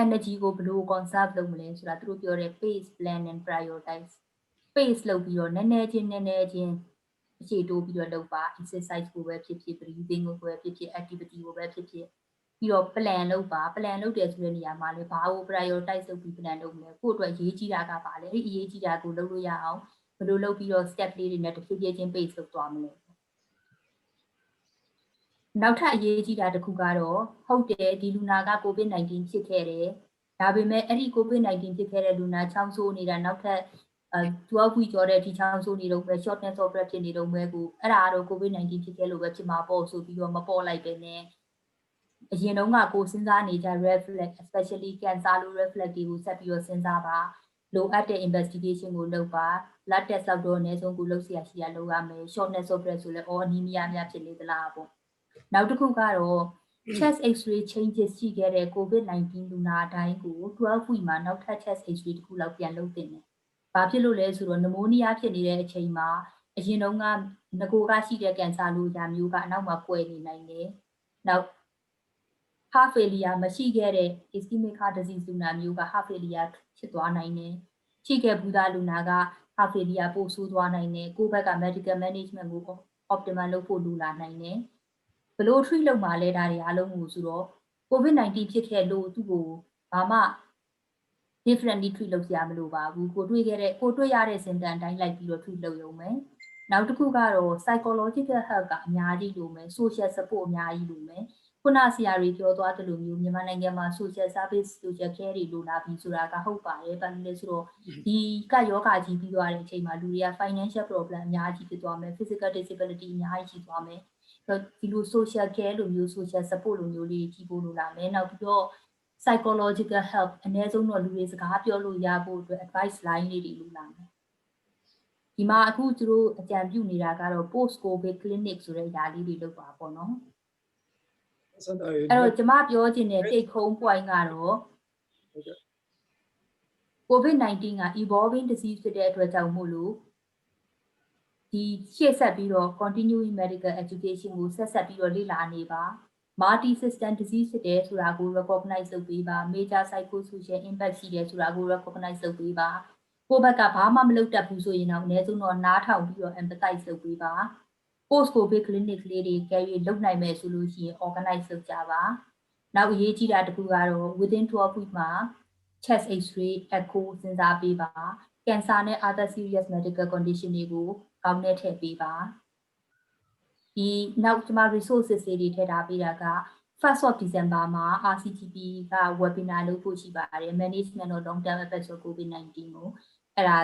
energy ကိုဘယ်လို conserve လုပ်မလဲဆိုတာသူတို့ပြောတဲ့ pace plan and prioritize pace လုပ်ပြီးတော့နည်းနည်းချင်းအခြေတိုးပြီးတော့လုပ်ပါ exercise ကိုပဲဖြစ်ဖြစ် breathing ကိုပဲဖြစ်ဖြစ် activity ကိုပဲဖြစ်ဖြစ်ပြီးတော့ plan လုပ်ပါ plan လုပ်တယ်ဆိုတဲ့နေရာမှာလည်းဘာကို prioritize လုပ်ပြီး plan လုပ်မလဲကိုယ့်အတွက်ရေးကြီးတာကပါလေအဲ့ဒီရေးကြီးတာကိုလုပ်လို့ရအောင်ဘယ်လိုလုပ်ပြီးတော့ step လေးတွေနဲ့တစ်ဖြည်းဖြည်းချင်း pace လုပ်သွားမလဲနောက်ထပ်အရေးကြီးတာတစ်ခုကတော့ဟုတ်တယ်ဒီလူနာက COVID-19 ဖြစ်ခဲ့တယ်ဒါပေမဲ့အဲ့ဒီ COVID-19 ဖြစ်ခဲ့တဲ့လူနာချောင်းဆိုးနေတာနောက်ထပ်12 week ကျော်တဲ့အထိချောင်းဆိုးနေတော့ပဲ shortness of breath ဖြစ်နေတော့ပဲကိုအဲ့ဒါကတော့ COVID-19 ဖြစ်ခဲ့လို့ပဲဖြစ်မှာပေါ့ဆိုပြီးတော့မပေါ်လိုက်ပဲနဲ့အရင်တုန်းကကိုစဉ်းစားနေကြ reflex especially cancer လို့ reflex တွေကိုဆက်ပြီးတော့စဉ်းစားပါလိုအပ်တဲ့ investigation ကိုလုပ်ပါ blood test လောက်တော့အနည်းဆုံးကိုလုပ်ဆရာရှိရလုပ်ရမယ် shortness of breath ဆိုလဲ anemia များဖြစ်နေသလားပေါ့နောက်တစ်ခုကတော့ chest x-ray changes ရှိခဲ့တဲ့ COVID-19 လူနာတိုင်းကို12 week မှာနောက်ထပ် chest x-ray တစ်ခုလောက်ပြန်လုပ်တင်တယ်။ဘာဖြစ်လို့လဲဆိုတော့ pneumonia ဖြစ်နေတဲ့အချိန်မှာ အရင်တုန်းကငကိုကရှိတဲ့ cancer လိုရာမျိုးကအနောက်မှာကွယ်နေနိုင်တယ်နောက် heart failure မရှိခဲ့တဲ့ ischemic heart disease လူနာမျိုးက heart failure ဖြစ်သွားနိုင်တယ်ရှိခဲ့ဘူးသားလူနာက heart failure ပို့ဆိုးသွားနိုင်တယ်ကိုယ့်ဘက်က medical management ကို optimal လုပ်ဖို့လိုလာနိုင်တယ်ဘလို့ treat လုပ်မှလဲဒါတွေအားလုံးကိုဆိုတော့ COVID-19 ဖြစ်ခဲ့လို့သူ့ကိုဘာမှ differently treat လုပ်ရမလို့ပါဘူးကိုတွေ့ရတဲ့ symptom အတိုင်းလိုက်ပြီးတော့ treat လုပ်ရုံပဲနောက်တစ်ခုကတော့ psychological help ကအများကြီးလိုမယ် social support အများကြီးလိုမယ်ခုနဆရာတွေပြောသွားသလိုမျိုးမြန်မာနိုင်ငံမှာ social service social care တွေလိုလာပြီဆိုတာကဟုတ်ပါတယ်ဘာလို့လဲဆိုတော့ဒီကယောဂကြီးပြီးသွားတဲ့အချိန်မှာလူတွေက financial problem အများကြီးဖြစ်သွားမယ် physical disability အများကြီးရှိသွားမယ်ဒီလို social care လိုမျိုး social support လိုမျိုးလေးကြီးဖို့လိုလာမယ်နောက်ပြီးတော့ psychological help အနည်းဆုံးတော့လူတွေစကားပြောလို့ရဖို့အတွက် advice line လေးတွေလိုလာမယ်ဒီမှာအခုသူတို့အကြံပြုနေတာကတော့ post covid clinic ဆိုတဲ့ຢာလေးတွေလုပ်ပါပေါ့နော်အဲ့တော့ကျမပြောချင်တဲ့ take home point ကတော့ COVID-19 က evolving disease ဖြစ်တဲ့အတွက်ကြောင့်မို့လို့ဒီရှေ့ဆက်ပြီးတော့ continuing medical education ကိုဆက်ပြီးတော့လေ့လာနေပါ multi system disease ဖြစ်တယ်ဆိုတာကို recognize လုပ်ပေးပါ major psychosocial impact ရှိတယ်ဆိုတာကို recognize လုပ်ပေးပါကိုယ့်ဘက်ကဘာမှမလုပ်တတ်ဘူးဆိုရင်တော့အနည်းဆုံးတော့နားထောင်ပြီးတော့ empathize လုပ်ပေးပါ post covid clinic လေးတွေကြည့်လုပ်နိုင်မယ်ဆိုလို့ရှိရင် organize လုပ်ကြပါနောက်အရေးကြီးတာတစ်ခုကတော့ within 12 week မှာ chest x-ray echo စဉ်းစားပေးပါ cancer နဲ့ other serious medical condition တွေကိုကောင်းတဲ့ထည့်ပေးပါဒီနောက်ကျမ resources တွေထည့်ထားပေးတာက 1st of December မှာ RCGP က webinar လုပ်ဖို့ရှိပါတယ် management of long term effects of COVID-19 ကိုအဲ့ဒါ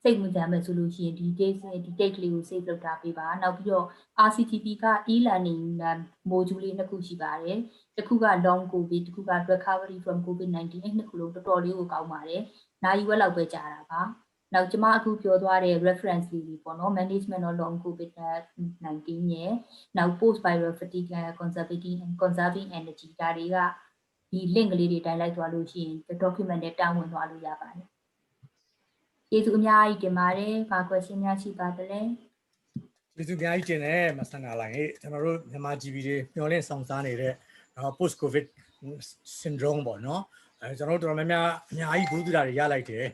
စိတ်ဝင်စားမယ်ဆိုလို့ရှိရင်ဒီ date လေးကို save လုပ်ထားပေးပါနောက်ပြီးတော့ RCGP က e-learning module လေးနှစ်ခုရှိပါတယ်တစ်ခုက long covid တစ်ခုက recovery from COVID-19 အဲ့နှစ်ခုလုံးတော်တော်လေးကိုကောင်းပါတယ်နိုင်ဝက်လောက်ပဲကြာတာပါနောက်ကျမအခုပြောသွားတဲ့ reference လေးတွေပေါ့နော် management of long covid-19 ရဲ့နောက် post viral fatigue conserving energy ဒါတွေကဒီ link လေးတွေတိုင်းလိုက်သွားလို့ရှိရင် document နဲ့တောင်းဝင်သွားလို့ရပါတယ်ကျေးဇူးအများကြီးတင်ပါတယ်ဘာ question များရှိပါသလဲကျေးဇူးအများကြီးတင်တယ်မဆန္ဒလိုင်းဟေ့ကျွန်တော်တို့မြန်မာ GB တွေမျှော်လင့်ဆောင်စားနေတဲ့ post covid syndrome ပေါ့နော်ကျွန်တော်တို့တော်တော်များများအများကြီးဘူးသူတာတွေရလိုက်တယ်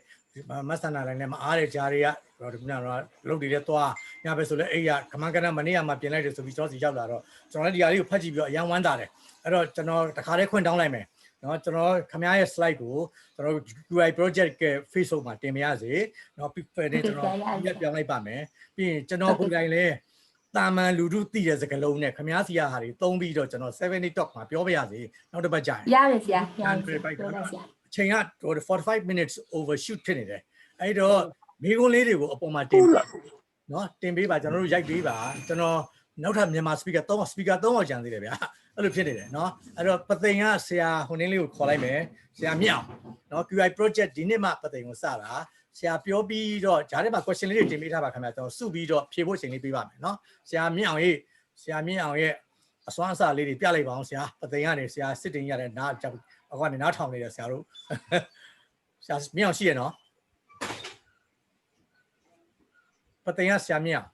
မဆန္ဒလိုင်းနဲ့မအားတဲ့ကြားတွေကဒီခုနကလုတ်တွေလည်းသွားညပဲဆိုလဲအဲ့ရခမန်းကနမနေ့ကမှပြင်လိုက်တယ်ဆိုပြီးကျွန်တော်စီရောက်လာတော့ကျွန်တော်လည်းဒီဟာလေးကိုဖတ်ကြည့်ပြီးတော့အရန်ဝမ်းသာတယ်အဲ့တော့ကျွန်တော်တခါတည်းခွင့်တောင်းလိုက်မယ်နော်ကျွန်တော်ခင်ဗျားရဲ့ slide ကိုကျွန်တော် UI project က Facebook မှာတင်ပြရစေနော်ပြီးတော့ကျွန်တော်ရက်ပြောင်းလိုက်ပါမယ်ပြီးရင်ကျွန်တော်ကိုယ်တိုင်လည်းတာမန်လူထုသိတဲ့စကားလုံးနဲ့ခင်ဗျားစီရဟာတွေသုံးပြီးတော့ကျွန်တော်70 talk မှာပြောပြရစေနောက်တစ်ပတ်ကြာရတယ်ဆရာရတယ်အချိန်က45 minutes overshoot ဖြစ်နေတယ်အဲ့တော့မိကုန်းလေးတွေကိုအပေါ်မှာတင်နော်တင်ပေးပါကျွန်တော်တို့ရိုက်ပေးပါကျွန်တော်နောက်ထပ်မြန်မာ speaker 3ယောက်ကြံသေးတယ်ဗျာအဲ့လိုဖြစ်နေတယ်เนาะအဲ့တော့ပသိမ်ကဆရာဟိုနင်းလေးကိုခေါ်လိုက်မယ်ဆရာမြအောင်เนาะ QI project ဒီနေ့မှပသိမ်ကိုစတာဆရာပြောပြီးတော့ဂျားထဲမှာ question လေးတွေတင်ပေးထားပါခင်ဗျာကျွန်တော်စုပြီးတော့ဖြေဖို့ချိန်လေးပေးပါမယ်เนาะဆရာမြအောင်ရဲ့အစွမ်းအစလေးတွေပြလိုက်ပါအောင်ဆရာပသိမ်ကနေဆရာစစ်တင်ရတယ်နားအခုကနေနားထောင်နေတယ်ဆရာတို့ဆရာမြအောင်ရှိရเนาะပသိမ်ကဆရာမြအောင်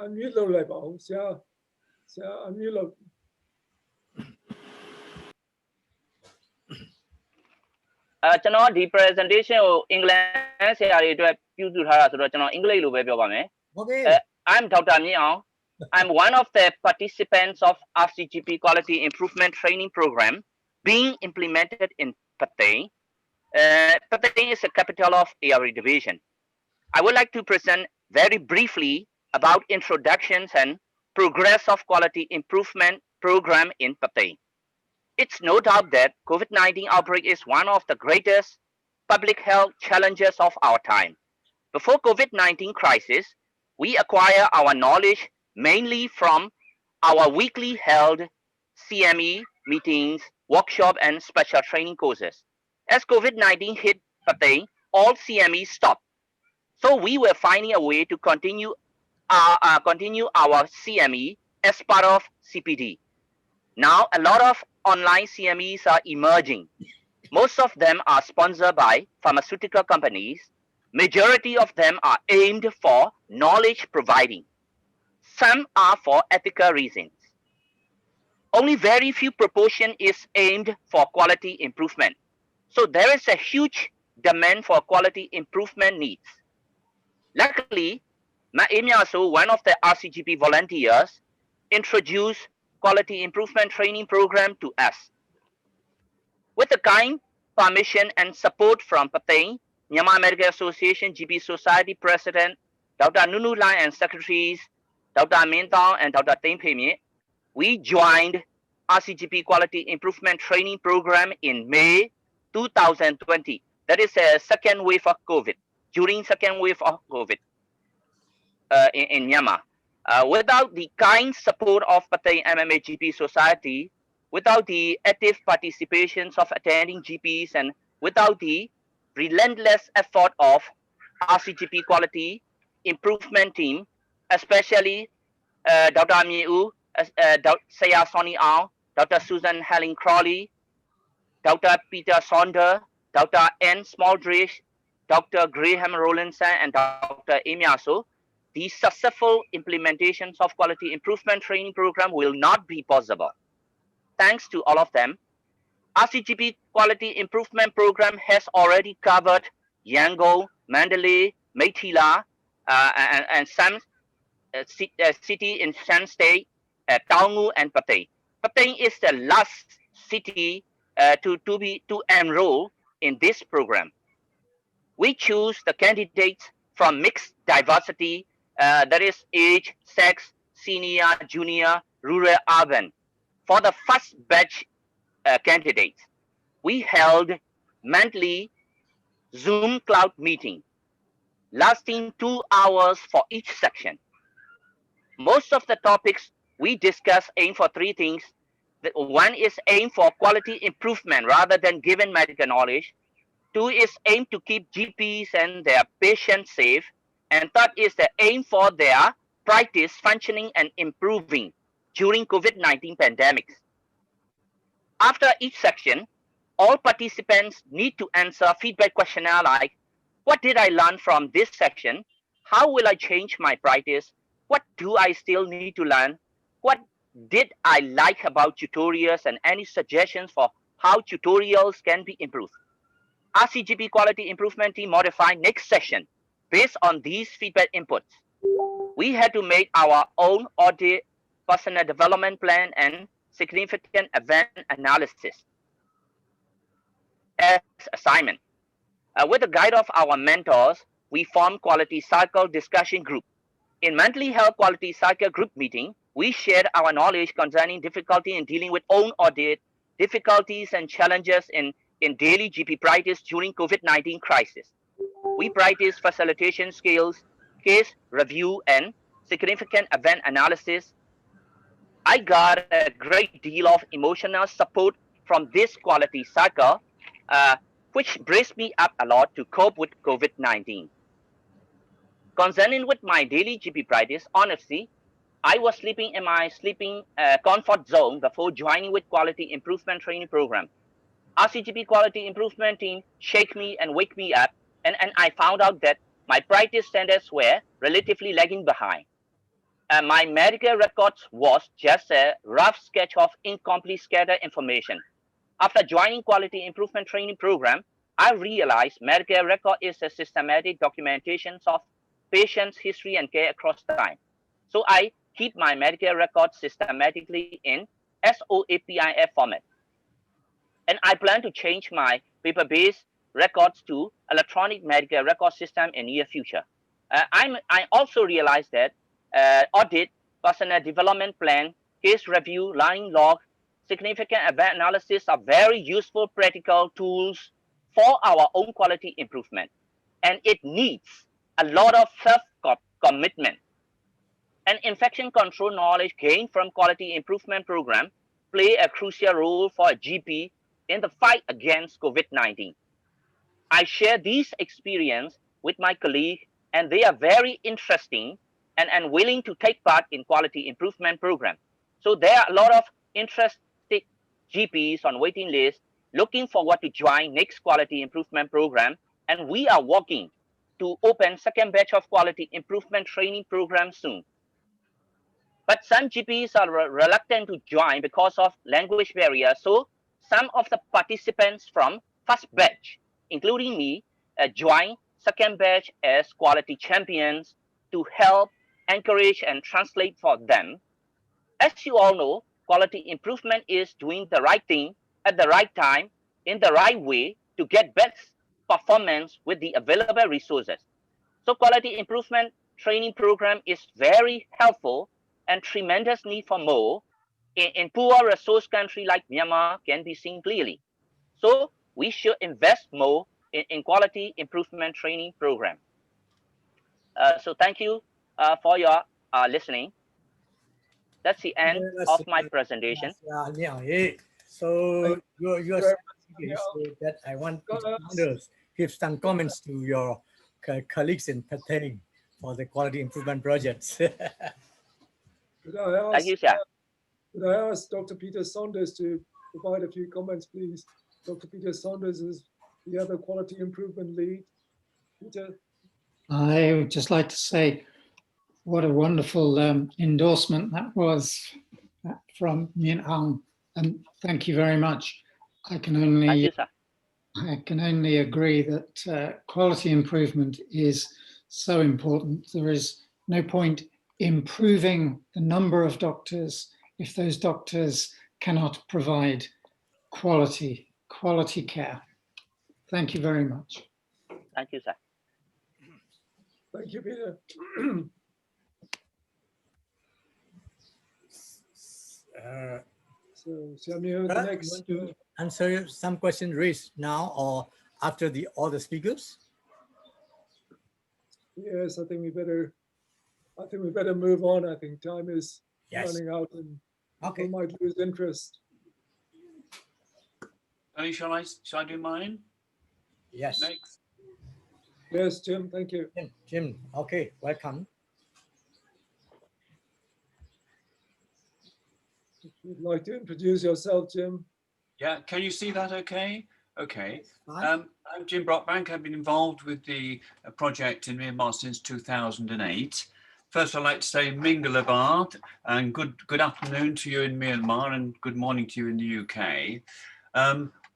အမြင့်လုပ်လိုက်ပါဦးဆရာအမြင့်လုပ်ကျွန်တော်ဒီ presentation ကိုအင်္ဂလန်ဆရာတွေအတွက်ပြုစုထားတာဆိုတော့ကျွန်တော်အင်္ဂလိပ်လိုပဲပြောပါမယ် Okay I'm Dr. Myanmar I'm one of the participants of RCGP quality improvement training program being implemented in Pathé. Pathé is the capital of ARE division. I would like to present very briefly about introductions and progress of quality improvement program in Pathé. It's no doubt that COVID-19 outbreak is one of the greatest public health challenges of our time. Before COVID-19 crisis, we acquire our knowledge mainly from our weekly held CME meetings, workshop and special training courses. As COVID-19 hit Pathé, all CME stopped. So we were finding a way to continue our CME as part of CPD. Now a lot of online CMEs are emerging. Most of them are sponsored by pharmaceutical companies. Majority of them are aimed for knowledge providing. Some are for ethical reasons. Only very few proportion is aimed for quality improvement. So there is a huge demand for quality improvement needs. Luckily, Myanmar, one of the RCGP volunteers, introduced quality improvement training program to us. With the kind permission and support from Patay, Myanmar Medical Association GP Society President, Dr. Nunu Lai and secretaries, Dr. Min Tao and Dr. Teng Pemie, we joined RCGP Quality Improvement Training Program in May 2020. That is a second wave of COVID, during second wave of COVID in Myanmar. Without the kind support of Patay MMA GP Society, without the active participations of attending GPs, and without the relentless effort of RCGP Quality Improvement Team, especially Dr. Miu, Dr. Saya Sony Ao, Dr. Susan Helen Crawley, Dr. Peter Sonder, Dr. N. Smaldridge, Dr. Graham Rowlandson, and Dr. Amy Aso, the successful implementations of quality improvement training program will not be possible. Thanks to all of them, RCGP Quality Improvement Program has already covered Yangon, Mandalay, Meitila, and some city in Shan State, Taungu, and Patay. Patay is the last city to enroll in this program. We choose the candidates from mixed diversity, that is age, sex, senior, junior, rural, urban. For the first batch candidates, we held monthly Zoom cloud meeting, lasting 2 hours for each section. Most of the topics we discuss aim for three things. One is aim for quality improvement rather than given medical knowledge. Two is aim to keep GPs and their patients safe. And third is the aim for their practice functioning and improving during COVID-19 pandemics. After each section, all participants need to answer feedback questionnaire like, what did I learn from this section? How will I change my practice? What do I still need to learn? What did I like about tutorials, and any suggestions for how tutorials can be improved? RCGP Quality Improvement Team modified next session based on these feedback inputs. We had to make our own audit, personal development plan, and significant event analysis as assignment. With the guide of our mentors, we formed quality cycle discussion group. In monthly health quality cycle group meeting, we shared our knowledge concerning difficulty in dealing with own audit, difficulties and challenges in daily GP practice during COVID-19 crisis. We practice facilitation skills, case review, and significant event analysis. I got a great deal of emotional support from this quality cycle, which braced me up a lot to cope with COVID-19. Concerning with my daily GP practice, honestly, I was sleeping in my comfort zone before joining with quality improvement training program. RCGP Quality Improvement Team shake me and wake me up, and I found out that my practice standards were relatively lagging behind. My medical records was just a rough sketch of incomplete scattered information. After joining Quality Improvement Training Program, I realized medical record is a systematic documentation of patient's history and care across time. So I keep my medical records systematically in SOAPIF format. And I plan to change my paper-based records to electronic medical record system in near future. I also realized that audit, personal development plan, case review, learning log, significant event analysis are very useful practical tools for our own quality improvement. And it needs a lot of self-commitment. And infection control knowledge gained from quality improvement program play a crucial role for a GP in the fight against COVID-19. I share these experience with my colleagues, and they are very interesting and willing to take part in quality improvement program. So there are a lot of interested GPs on waiting list looking forward to join next quality improvement program, and we are working to open second batch of quality improvement training program soon. But some GPs are reluctant to join because of language barrier. So some of the participants from first batch, including me, join second batch as quality champions to help, encourage, and translate for them. As you all know, quality improvement is doing the right thing at the right time, in the right way to get best performance with the available resources. So quality improvement training program is very helpful, and tremendous need for more in poor resource country like Myanmar can be seen clearly. So we should invest more in quality improvement training program. So thank you for your listening. That's the end of my presentation. So your that I want to give some comments to your colleagues in Pathé for the quality improvement projects. Thank you, sir. Could I ask Dr. Peter Saunders to provide a few comments, please? Dr. Peter Saunders is the other quality improvement lead. Peter? I would just like to say what a wonderful endorsement that was from Min Aung, and thank you very much. I can only agree that quality improvement is so important. There is no point improving the number of doctors if those doctors cannot provide quality care. Thank you very much. Thank you, sir. Thank you, Peter. So Samuel, the next. To answer some questions raised now or after all the speakers? Yes, I think we better move on. I think time is running out and people might lose interest. Tony, shall I do mine? Yes. Next. Yes, Jim, thank you. Jim, okay, welcome. If you'd like to introduce yourself, Jim. Yeah, can you see that okay? Okay. I'm Jim Brockbank. I've been involved with the project in Myanmar since 2008. First, I'd like to say Mingalabar and good afternoon to you in Myanmar and good morning to you in the UK.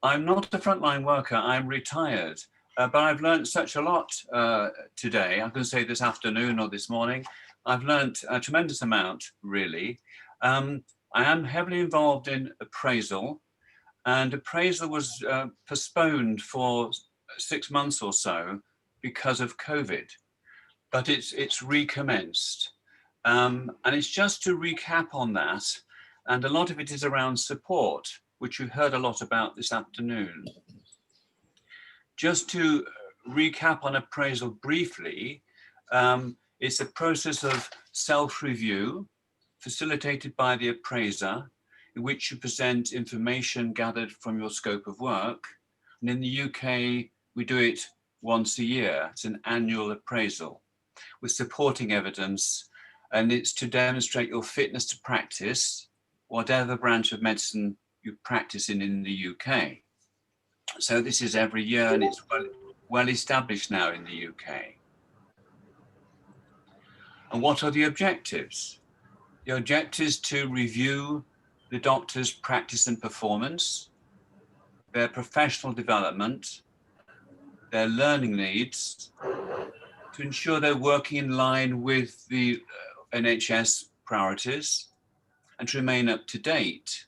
I'm not a frontline worker, I'm retired, but I've learned such a lot today. I can say this afternoon or this morning. I've learned a tremendous amount, really. I am heavily involved in appraisal, and appraisal was postponed for 6 months or so because of COVID, but it's recommenced. And it's just to recap on that, and a lot of it is around support, which you heard a lot about this afternoon. Just to recap on appraisal briefly, it's a process of self-review facilitated by the appraiser, in which you present information gathered from your scope of work. And in the UK, we do it once a year. It's an annual appraisal with supporting evidence, and it's to demonstrate your fitness to practice whatever branch of medicine you practice in the UK. So this is every year, and it's well established now in the UK. And what are the objectives? The objective is to review the doctor's practice and performance, their professional development, their learning needs, to ensure they're working in line with the NHS priorities, and to remain up to date.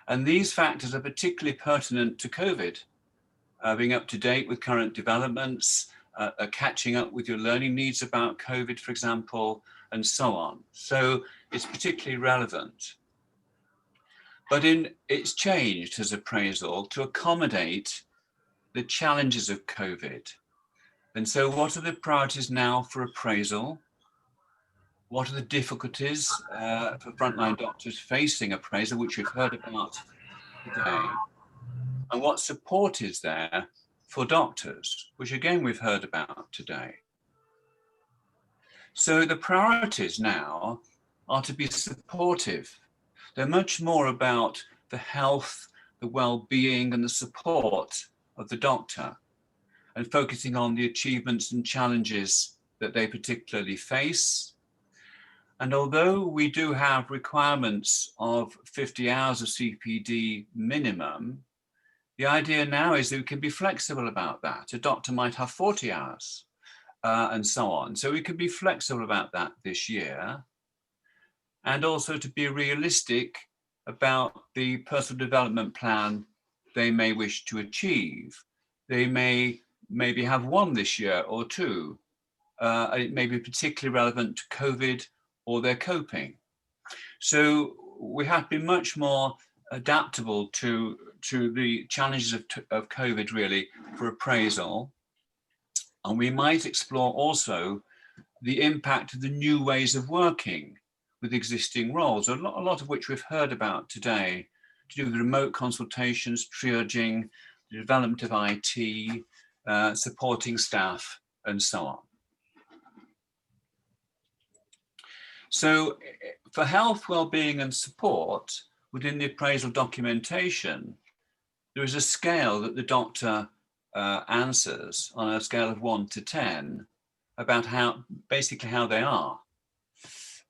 And these factors are particularly pertinent to COVID, being up to date with current developments, catching up with your learning needs about COVID, for example, and so on. So it's particularly relevant. But it's changed as appraisal to accommodate the challenges of COVID. And so what are the priorities now for appraisal? What are the difficulties for frontline doctors facing appraisal, which we've heard about today? And what support is there for doctors, which again we've heard about today? So the priorities now are to be supportive. They're much more about the health, the well-being, and the support of the doctor. and focusing on the achievements and challenges that they particularly face. And although we do have requirements of 50 hours of CPD minimum, the idea now is that we can be flexible about that. A doctor might have 40 hours and so on. So we can be flexible about that this year. And also to be realistic about the personal development plan they may wish to achieve. They may maybe have one this year or two. It may be particularly relevant to COVID or their coping. So we have to be much more adaptable to the challenges of COVID really for appraisal. And we might explore also the impact of the new ways of working with existing roles, a lot of which we've heard about today, to do with remote consultations, triaging, the development of IT, supporting staff, and so on. So for health, well-being and support within the appraisal documentation, there is a scale that the doctor answers on a scale of 1 to 10 about basically how they are.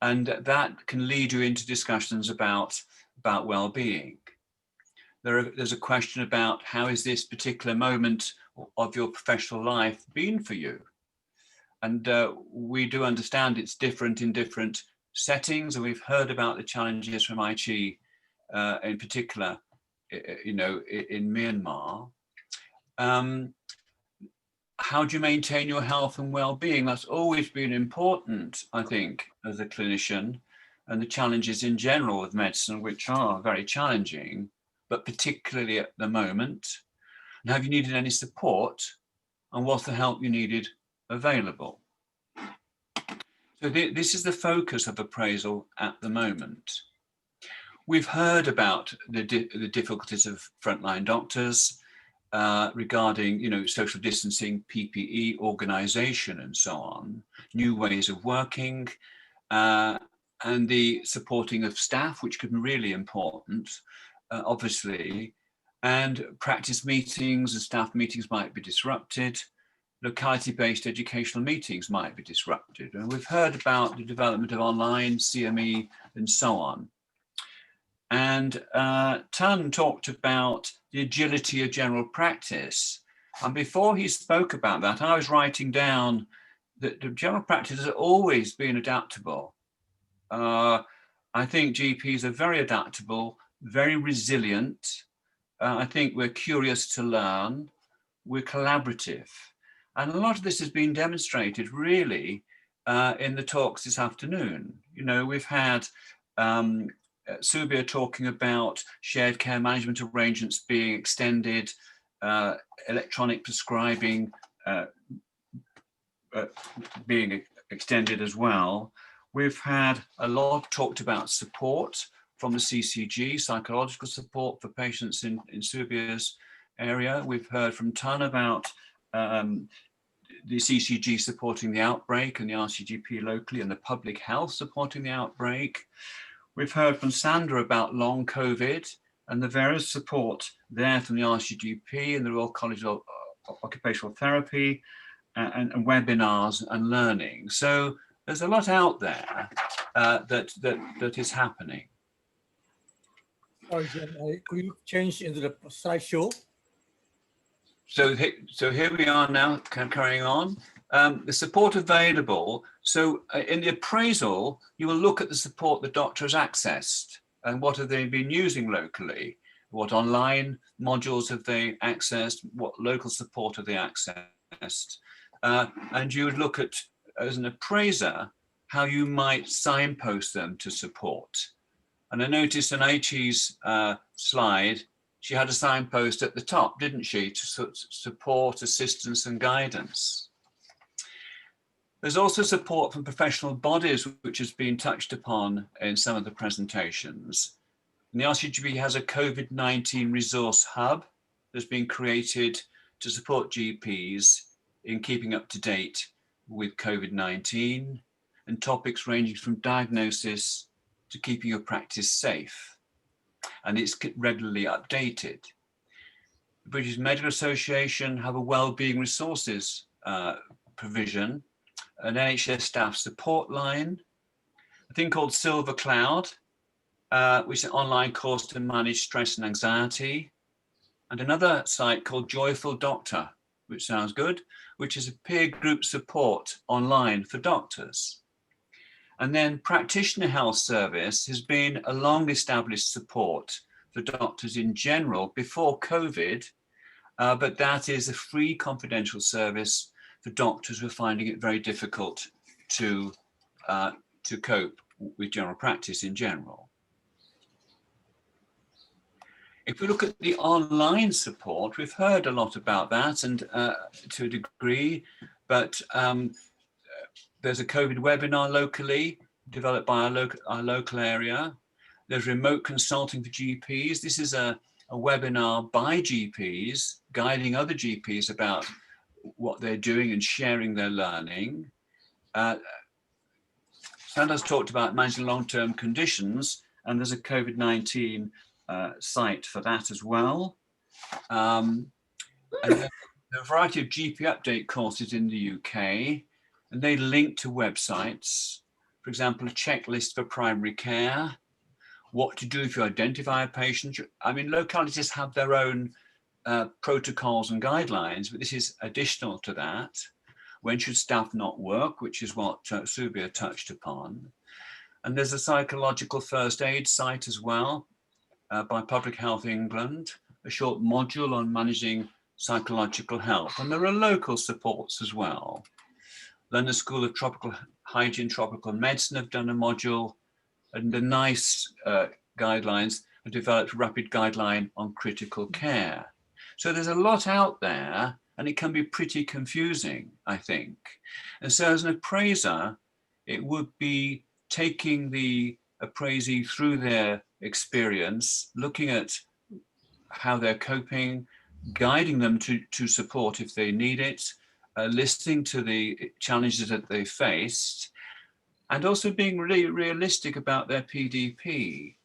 And that can lead you into discussions about well-being. There's a question about how is this particular moment of your professional life been for you? And we do understand it's different in different settings, and we've heard about the challenges from Aichi in particular, in Myanmar. How do you maintain your health and well-being? That's always been important, I think, as a clinician, and the challenges in general with medicine, which are very challenging, but particularly at the moment. And have you needed any support? And what's the help you needed available? So this is the focus of appraisal at the moment. We've heard about the difficulties of frontline doctors regarding, social distancing, PPE, organization, and so on, new ways of working, and the supporting of staff, which could be really important, obviously, and practice meetings and staff meetings might be disrupted. Locality-based educational meetings might be disrupted. And we've heard about the development of online CME and so on. And Tan talked about the agility of general practice. And before he spoke about that, I was writing down that the general practice has always been adaptable. I think GPs are very adaptable, very resilient. I think we're curious to learn. We're collaborative. And a lot of this has been demonstrated really in the talks this afternoon. We've had Subir talking about shared care management arrangements being extended, electronic prescribing being extended as well. We've had a lot talked about support from the CCG, psychological support for patients in Subir's area. We've heard from Tan about the CCG supporting the outbreak and the RCGP locally and the public health supporting the outbreak. We've heard from Sandra about long COVID and the various support there from the RCGP and the Royal College of Occupational Therapy and webinars and learning. So there's a lot out there that is happening. Sorry, Jen, could you change into the slideshow? So here we are now, carrying on. The support available. So in the appraisal, you will look at the support the doctor has accessed and what have they been using locally, what online modules have they accessed, what local support have they accessed. And you would look at, as an appraiser, how you might signpost them to support. And I noticed on Aichi's slide, she had a signpost at the top, didn't she, to support, assistance and guidance. There's also support from professional bodies, which has been touched upon in some of the presentations. And the RCGP has a COVID-19 resource hub that's been created to support GPs in keeping up to date with COVID-19 and topics ranging from diagnosis to keeping your practice safe. And it's regularly updated. the British Medical Association have a wellbeing resources provision, an NHS staff support line, a thing called Silver Cloud, which is an online course to manage stress and anxiety, and another site called Joyful Doctor, which sounds good, which is a peer group support online for doctors. And then Practitioner Health Service has been a long established support for doctors in general before COVID, but that is a free confidential service for doctors who are finding it very difficult to cope with general practice in general. If we look at the online support, we've heard a lot about that, and to a degree, but there's a COVID webinar locally developed by our local area. There's remote consulting for GPs. This is a webinar by GPs guiding other GPs about what they're doing and sharing their learning. Sandra's talked about managing long-term conditions, and there's a COVID-19 site for that as well. And there are a variety of GP update courses in the UK, and they link to websites. For example, a checklist for primary care, what to do if you identify a patient. I mean, localities have their own protocols and guidelines, but this is additional to that. When should staff not work, which is what Subir touched upon. And there's a psychological first aid site as well by Public Health England, a short module on managing psychological health. And there are local supports as well. London School of Tropical Hygiene, Tropical Medicine have done a module, and the NICE guidelines have developed a rapid guideline on critical care. So there's a lot out there, and it can be pretty confusing, I think. And so as an appraiser, it would be taking the appraisee through their experience, looking at how they're coping, guiding them to support if they need it, listening to the challenges that they faced, and also being really realistic about their PDP.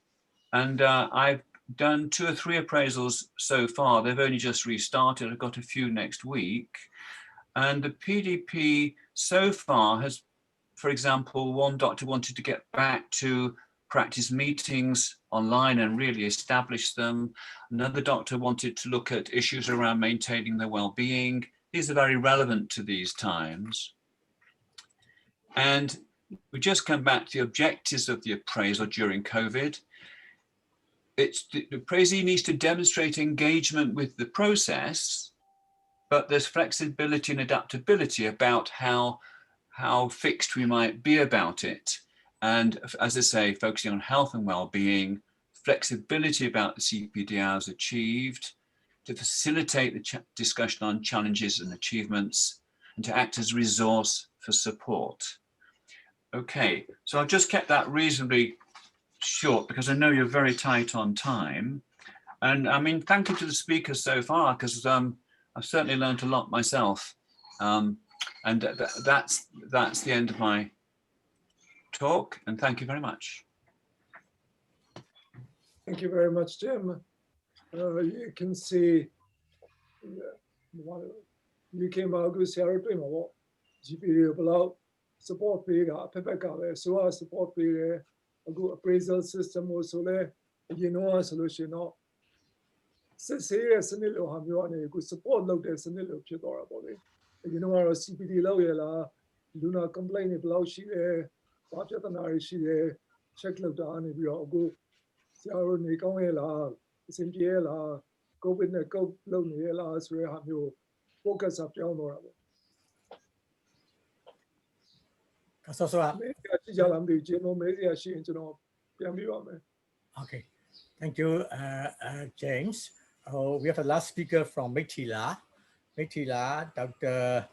And I've done 2 or 3 appraisals so far. They've only just restarted. I've got a few next week. And the PDP so far has, for example, one doctor wanted to get back to practice meetings online and really establish them. Another doctor wanted to look at issues around maintaining their well-being. These are very relevant to these times. And we just come back to the objectives of the appraisal during COVID. It's the appraisee needs to demonstrate engagement with the process, but there's flexibility and adaptability about how fixed we might be about it. And as I say, focusing on health and well-being, flexibility about the CPD hours achieved, to facilitate the discussion on challenges and achievements, and to act as a resource for support. Okay, so I've just kept that reasonably short because I know you're very tight on time. And I mean, thank you to the speakers so far, because I've certainly learned a lot myself. And that's the end of my talk, and thank you very much. Thank you very much, Jim. You can see UK မှာအခုဆရာတို့တွေ့မှာပေါ့ GP တွေဘယ်လောက် support ပေးတာအဖက်ဖက်ကပဲဆိုတော့ support ပေးတယ်အခု appraisal system ကိုဆိုလဲအရင်တော့ဆိုလို့ရှိရင်တော့စစ်ဆေးရဲ့စနစ်လိုဟာမျိုးကနေအခု support လုပ်တဲ့စနစ်လိုဖြစ်သွားတာပေါ့လေအရင်တော့ CPD လောက်ရလားလူနာ complaint တွေဘယ်လောက်ရှိတယ်ဘာပြဿနာတွေရှိတယ် check လုပ်တာနေပြီးတော့အခုဆရာတို့နေကောင်းရဲ့လားအဆင်ပြေရဲ့လား COVID နဲ့ cope လုပ်နေရဲ့လားဆိုတဲ့ဟာမျိုး focus ပြောင်းသွားတာပေါ့So okay, thank you, James. We have a last speaker from Mithila, Dr.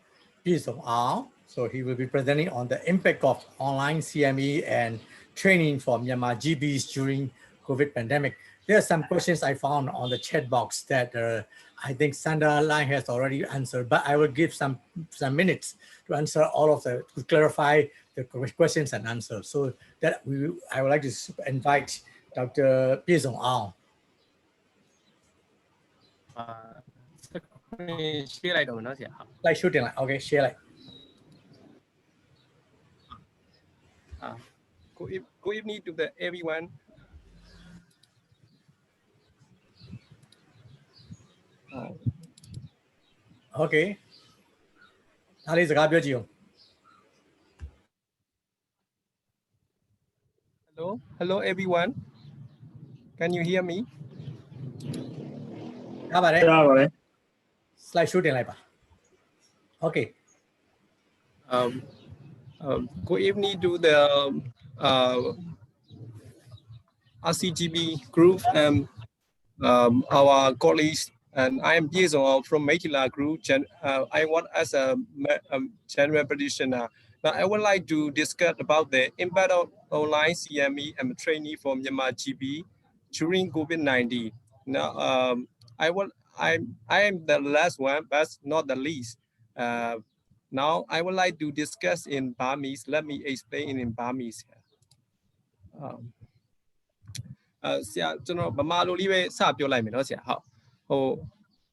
Pisong Ao. So he will be presenting on the impact of online CME and training for Myanmar GPs during COVID pandemic. There are some questions I found on the chat box that I think Sandra Lang has already answered, but I will give some minutes to answer all of the, to clarify the questions and answers. So that I would like to invite Dr. Pisong Ao. share လိုက်တော့မယ်နော်ဆရာ slide show တင်လိုက် okay share လိုက် Good evening to everyone. Okay ဒါလေးစကားပြောကြည့်အောင် Hello everyone. Can you hear me? ရပါတယ် slide show တင်လိုက်ပါ okay Good evening to the RCGP group and our colleagues. And I am Jason from Maitila Group. I work as a general practitioner. Now, I would like to discuss about the impact of online CME and training for Myanmar GB during COVID-19. Now, I am the last one, but not the least. Now, I would like to discuss in Burmese. Let me explain in Burmese. ဆရာကျွန်တော်ဗမာလိုလေးပဲစပြောလိုက်မယ်เนาะဆရာဟုတ်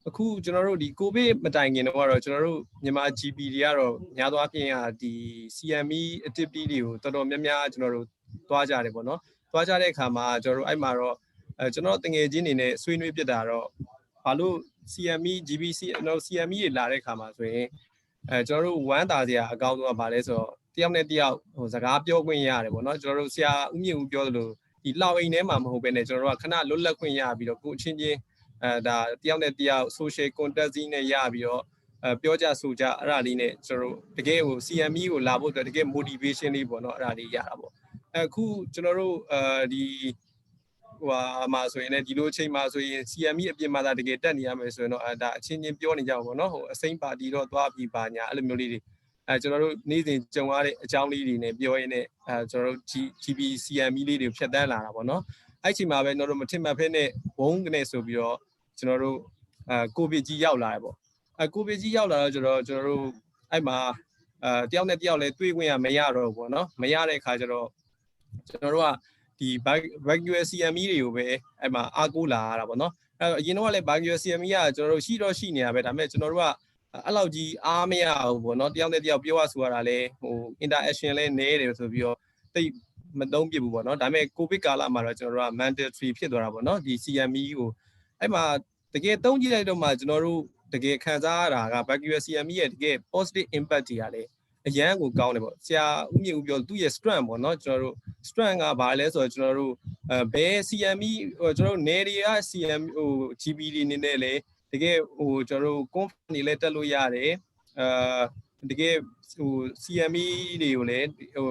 အခုကျွန်တော်တို့ဒီကိုဗစ်မတိုင်ခင်တော့ကျွန်တော်တို့မြန်မာ GP တွေကတော့များသောအားဖြင့်ဒီ CME activity တွေကိုတော်တော်များများကျွန်တော်တို့သွားကြတယ်ပေါ့နော်သွားကြတဲ့အခါမှာကျွန်တော်တို့အဲ့မှာတော့ကျွန်တော်တငယ်ချင်းတွေနဲ့ဆွေးနွေးပြတာတော့ဘာလို့ CME GBC ကျွန်တော် CME တွေလာတဲ့အခါမှာဆိုရင်ကျွန်တော်တို့ဝမ်းသာစရာအကောင်းဆုံးကဘာလဲဆိုတော့တယောက်နဲ့တယောက်စကားပြောခွင့်ရတယ်ပေါ့နော်ကျွန်တော်တို့ဆရာဦးမြင့်ဦးပြောသလိုဒီလောက်အိမ်ထဲမှာမဟုတ်ဘဲနဲ့ကျွန်တော်တို့ကခဏလွတ်လပ်ခွင့်ရပြီးတော့ကိုအချင်းချင်းဒါတယောက်နဲ့တယောက် social contact နဲ့ရပြီးတော့ပြောကြဆိုကြအဲ့ဒါလေးနဲ့ကျွန်တော်တို့တကယ်ကို CME ကိုလာဖို့အတွက်တကယ် motivation လေးပေါ့နော်အဲ့ဒါလေးရတာပေါ့အခုကျွန်တော်တို့ဒီဟိုမှာဆိုရင်လည်းဒီလိုအချိန်မှာဆိုရင် CME အပြင်မှာတကယ်တက်နေရမယ်ဆိုရင်တော့ဒါအချင်းချင်းပြောနေကြပါဘောနော်ဟိုအစိမ့်ပါတီတော့သွားပြီးပါညာအဲ့လိုမျိုးလေးတွေကျွန်တော်တို့နေ့စဉ်ကြုံရတဲ့အကြောင်းလေးတွေနဲ့ပြောရင်းနဲ့ကျွန်တော်တို့ GB CME လေးတွေဖြတ်တန်းလာတာပေါ့နော်အဲ့ချိန်မှာပဲကျွန်တော်တို့မထင်မှတ်ဖဲနဲ့ဘုံကနေဆိုပြီးတော့ကျွန်တော်တို့ကိုဗစ်ကြီးရောက်လာတယ်ပေါ့ကိုဗစ်ကြီးရောက်လာတော့ကျွန်တော်တို့အဲ့မှာတယောက်နဲ့တယောက်လည်းတွေ့ခွင့်ရမရတော့ဘူးပေါ့နော်မရတဲ့အခါကျတော့ကျွန်တော်တို့ကဒီ virtual CME တွေကိုပဲအဲ့မှာအားကိုးလာရတာပေါ့နော်အဲ့အရင်တော့လည်း virtual CME ကကျွန်တော်တို့ရှိတော့ရှိနေတာပဲဒါပေမဲ့ကျွန်တော်တို့ကအဲ့လောက်ကြီးအားမရဘူးပေါ့နော်တယောက်နဲ့တယောက်ပြောရဆိုရတာလဲဟို interaction လဲနည်းတယ်ဆိုပြီးတော့တိတ်မသုံးပြဘူးပေါ့နော်ဒါပေမဲ့ကိုဗစ်ကာလမှာတော့ကျွန်တော်တို့က mandatory ဖြစ်သွားတာပေါ့နော်ဒီ CME ကိုအဲ့မှာတကယ်သုံးကြည့်လိုက်တော့မှကျွန်တော်တို့တကယ်ခံစားရတာက virtual CME ရဲ့တကယ် positive impact တွေကလည်းအရန်ကိုကောင်းတယ်ပေါ့ဆရာဦးမြင့်ဦးပြောသူ့ရဲ့ strength ပေါ့နော်ကျွန်တော်တို့ strength ကဘာလဲဆိုတော့ကျွန်တော်တို့ဘယ် CME ကျွန်တော်တို့နယ်တွေက CME ဟို GB တွေနေနဲ့လေတကယ်ဟိုကျွန်တော်တို့ conference တွေလည်းတက်လို့ရတယ်တကယ်ဟို CME တွေကိုလည်းဟို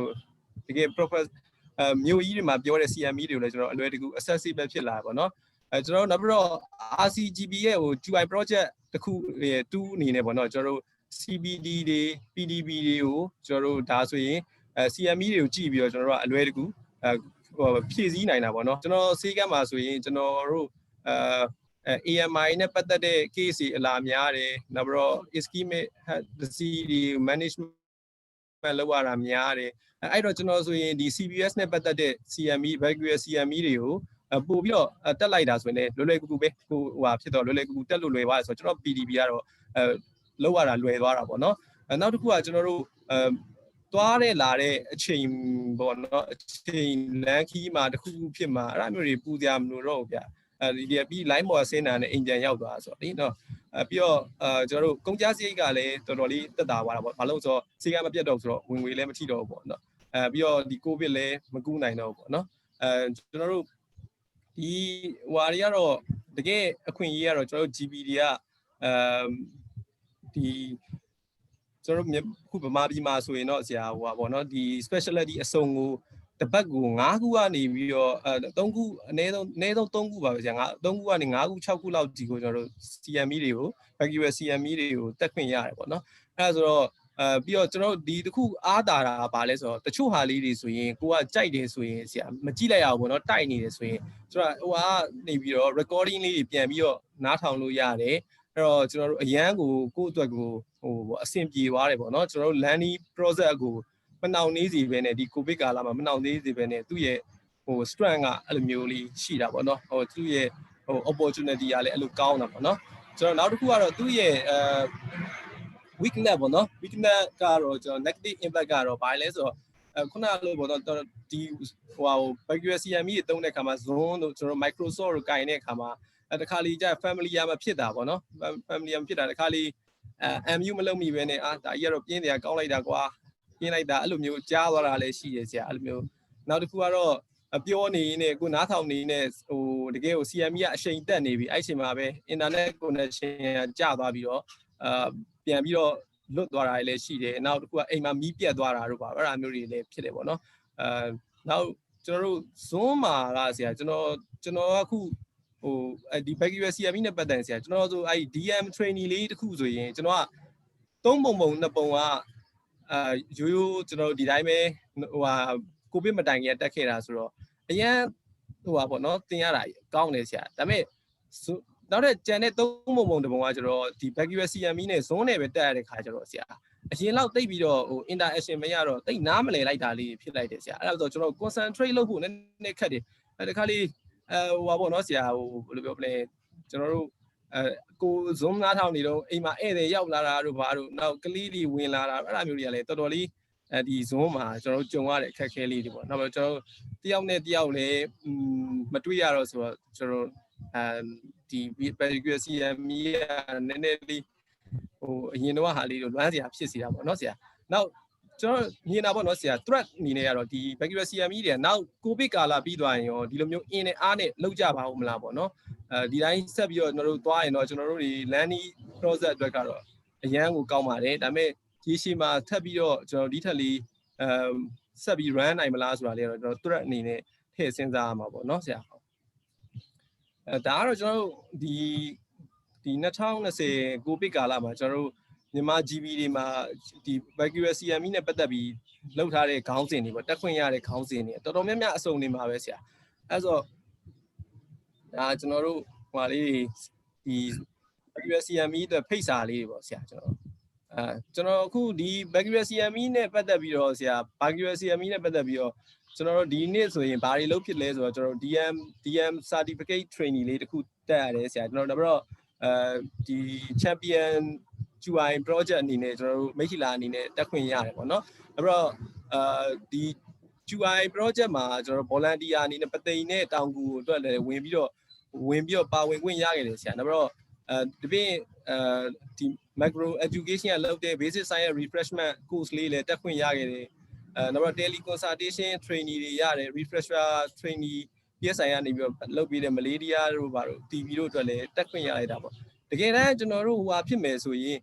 တကယ် professor မြို့ကြီးတွေမှာပြောတဲ့ CME တွေကိုလည်းကျွန်တော်အလွယ်တကူ accessible ဖြစ်လာပါတော့ကျွန်တော်နောက်ပြီးတော့ RCGP ရဲ့ဟို QI project တခု2အနေနဲ့ပေါ့နော်ကျွန်တော်တို့ CBD တွေ PDB တွေကိုကျွန်တော်တို့ဒါဆိုရင်CME တွေကိုကြည့်ပြီးတော့ကျွန်တော်တို့ကအလွယ်တကူဟိုဖြည့်ဆည်းနိုင်တာပေါ့နော်ကျွန်တော်ဆေးကမ်းမှာဆိုရင်ကျွန်တော်တို့AMI နဲ့ပတ်သက်တဲ့ case အလားများတယ်နောက်ပြီးတော့ ischemic disease management လောက်ရတာများတယ်အဲ့တော့ကျွန်တော်ဆိုရင်ဒီ CBS နဲ့ပတ်သက်တဲ့ CME virtual CME တွေကိုပို့ပြီးတော့တက်လိုက်တာဆိုရင်လည်းလွယ်လွယ်ကူကူပဲဟိုဟာဖြစ်တော့လွယ်လွယ်ကူကူတက်လို့လွယ်သွားတယ်ဆိုတော့ကျွန်တော် PDB ကတော့လောက်ရတာလွယ်သွားတာပေါ့နော်နောက်တစ်ခုကကျွန်တော်တို့သွားတဲ့လာတဲ့အချိန်ပေါ့နော်အချိန်လမ်းခီးမှာတစ်ခုခုဖြစ်မှာအဲ့ဒါမျိုးတွေပူစရာမလိုတော့ဘူးဗျဒီပြီး line ပေါ်ဆင်းတာနဲ့အင်ဂျင်ရောက်သွားဆိုတော့ဒီနော်ပြီးတော့ကျွန်တော်တို့ကုန်ကြစရိတ်ကလည်းတော်တော်လေးတက်တာသွားတာပေါ့ဘာလို့ဆိုတော့စီကမပြတ်တော့ဆိုတော့ဝင်ငွေလည်းမထိတော့ဘူးပေါ့နော်ပြီးတော့ဒီကိုဗစ်လည်းမကူးနိုင်တော့ဘူးပေါ့နော်ကျွန်တော်တို့ဒီဟွာတွေကတော့တကယ်အခွင့်အရေးကတော့ကျွန်တော်တို့ GB တွေကဒီကျွန်တော်တို့ခုဗမာပြည်မှာဆိုရင်တော့ဆရာဟိုပါပေါ့နော်ဒီ specialty အစုံကိုတပတ်ကို9ခုကနေပြီးတော့3ခုအနည်းဆုံး3ခုပါပဲဆရာ3ခုကနေ5ခု6ခုလောက်ဒီကိုကျွန်တော်တို့ CME တွေကို virtual CME တွေကိုတက်ခွင့်ရတယ်ပေါ့နော်အဲ့ဒါဆိုတော့ပြီးတော့ကျွန်တော်တို့ဒီတစ်ခုအားတာတာပါလဲဆိုတော့တချို့ဟာလေးတွေဆိုရင်ကိုကကြိုက်တယ်ဆိုရင်ဆရာမကြည့်လိုက်ရဘူးပေါ့နော်တိုက်နေတယ်ဆိုရင်ကျွန်တော်ဟိုကနေပြီးတော့ recording လေးတွေပြန်ပြီးတော့နားထောင်လို့ရတယ်အဲ့တော့ကျွန်တော်တို့အရန်ကိုကိုယ့်အတွက်ကိုဟိုအဆင်ပြေသွားတယ်ပေါ့နော်ကျွန်တော်တို့ learning process ကိုမနှောင့်နှေးစေပဲနဲ့ဒီကိုဗစ်ကာလမှာမနှောင့်နှေးစေပဲနဲ့သူ့ရဲ့ဟို strength ကအဲ့လိုမျိုးလေးရှိတာပေါ့နော်ဟိုသူ့ရဲ့ဟို opportunity ကလည်းအဲ့လိုကောင်းတာပေါ့နော် ကျွန်တော်နောက်တစ်ခုကတော့သူ့ရဲ့weakness ပေါ့နော် weakness ကတော့ကျွန်တော် negative impact ကတော့ဘာလဲဆိုတော့ခုနလိုပေါ့နော်ဒီဟို bacteria CME တွေတုံးတဲ့အခါမှာ zone တို့ကျွန်တော် microsoft တို့ကင်တဲ့အခါမှာတခါလေကျ familiar မဖြစ်တာပေါ့နော် familiar မဖြစ်တာတခါလေMU မလုပ်မိပဲနဲ့ဒါကြီးကတော့ပြင်းတယ်ကောင်းလိုက်တာကွာပြင်းလိုက်တာအဲ့လိုမျိုးကြားသွားတာလည်းရှိရဆရာအဲ့လိုမျိုးနောက်တစ်ခုကတော့ပြောနေနေကိုနားထောင်နေနေဟိုတကယ်ကို CME ကအချိန်တက်နေပြီအဲ့ချိန်မှာပဲ internet connection ကျသွားပြီးတော့ပြန်ပြီးတော့လွတ်သွားတာလည်းရှိတယ်နောက်တစ်ခုကအိမ်မှာမီးပြတ်သွားတာတို့ပါအဲ့ဒါမျိုးတွေလည်းဖြစ်တယ်ပေါ့နော်နောက်ကျွန်တော်တို့ Zoom မှာကဆရာကျွန်တော်ကခုဟိုဒီ bacteria CME နဲ့ပတ်သက်ဆရာကျွန်တော်ဆိုအဲ့ DM training လေးတစ်ခုဆိုရင်ကျွန်တော်က3ပုံ2ပုံကရိုးရိုးကျွန်တော်ဒီတိုင်းပဲဟိုဟာကိုဗစ်မတိုင်ခင်တက်ခဲ့တာဆိုတော့အရန်ဟိုပါပေါ့နော်သင်ရတာကောင်းတယ်ဆရာဒါပေမဲ့နောက်တဲ့ကျန်တဲ့3ပုံ1ပုံကကျွန်တော်ဒီ bacteria CME နဲ့ zone နဲ့ပဲတက်ရတဲ့ခါကျတော့ဆရာအရင်လောက်တိတ်ပြီးတော့ဟို interaction မရတော့တိတ်နားမလည်လိုက်တာလေးဖြစ်လိုက်တယ်ဆရာအဲ့ဒါဆိုကျွန်တော် concentrate လုပ်ဖို့နည်းနည်းခက်တယ်တခါလေးဟိုပါပေါ့နော်ဆရာဟိုဘယ်လိုပြောမလဲကျွန်တော်တို့ကို zoom နားထောင်နေတော့အိမ်မှာဧည့်သည်ရောက်လာတာတို့ဘာတို့နောက်ကလေးတွေဝင်လာတာအဲ့ဒါမျိုးတွေကလည်းတော်တော်လေးဒီ zoom မှာကျွန်တော်တို့ကြုံရတဲ့အခက်အခဲလေးတွေပေါ့နောက်ပြီးကျွန်တော်တယောက်နဲ့တယောက်လည်းမတွေ့ရတော့ဆိုတော့ကျွန်တော်ဒီ bacteria CME နည်းနည်းလေးဟိုအရင်တော့ဟာလေးတို့လွမ်းစရာဖြစ်စီတာပေါ့နော်ဆရာနောက်ကျွန်တော်မြင်တာပေါ့နော်ဆရာ threat အနေနဲ့ကတော့ဒီ bacteria CME တွေနောက်ကိုဗစ်ကာလပြီးသွားရင်ရောဒီလိုမျိုးအင်းနဲ့အားနဲ့လောက်ကြပါဦးမလားပေါ့နော်ဒီတိုင်းဆက်ပြီးတော့ကျွန်တော်တို့သွားရင်တော့ကျွန်တော်တို့ဒီ learning process အတွက်ကတော့အရန်ကိုကောင်းပါတယ်ဒါပေမဲ့ဒီရှေ့မှာထပ်ပြီးတော့ကျွန်တော်ဒီထက်လေးဆက်ပြီး run နိုင်မလားဆိုတာလေးတော့ကျွန်တော် threat အနေနဲ့ထည့်စဉ်းစားရမှာပေါ့နော်ဆရာဒါကတော့ကျွန်တော်တို့ဒီ2020ကိုဗစ်ကာလမှာကျွန်တော်တို့မြန်မာ GB တွေမှာဒီ bacteria CME နဲ့ပတ်သက်ပြီးလောက်ထားတဲ့ခေါင်းစဉ်တွေပေါ့တက်ခွင့်ရတဲ့ခေါင်းစဉ်တွေတော်တော်များများအစုံနေမှာပဲဆရာအဲ့ဆိုဒါကျွန်တော်တို့ဟိုလေးဒီ bacteria CME အတွက်ဖိတ်စာလေးတွေပေါ့ဆရာကျွန်တော်အခုဒီ bacteria CME နဲ့ပတ်သက်ပြီးတော့ဆရာ bacteria CME နဲ့ပတ်သက်ပြီးတော့ကျွန်တော်တို့ဒီနေ့ဆိုရင်ဘာတွေလုပ်ဖြစ်လဲဆိုတော့ကျွန်တော် DM certificate training လေးတစ်ခုတက်ရတယ်ဆရာကျွန်တော်တော့ဒီ champion UI project အနေနဲ့ကျွန်တော်တို့မိတ်ချီလာအနေနဲ့တက်ခွင့်ရတယ်ပေါ့နော်အဲ့တော့ဒီ UI project မှာကျွန်တော်တို့ volunteer အနေနဲ့ပသိမ်နဲ့တောင်ကူအတွက်လည်းဝင်ပြီးတော့ပါဝင်ခွင့်ရခဲ့တယ်ဆရာနောက်တော့ဒီပြင်ဒီ macro education ကလုပ်တဲ့ basic science refreshment course လေးလည်းတက်ခွင့်ရခဲ့တယ်နောက်တော့ tele consultation training တွေရတယ် refresher training PSI ကနေပြီးတော့လုပ်ပြီးတဲ့ malaria တို့ဘာတို့ TB တို့အတွက်လည်းတက်ခွင့်ရလိုက်တာပေါ့တကယ်တမ်းကျွန်တော်တို့ဟိုဟာဖြစ်မယ်ဆိုရင်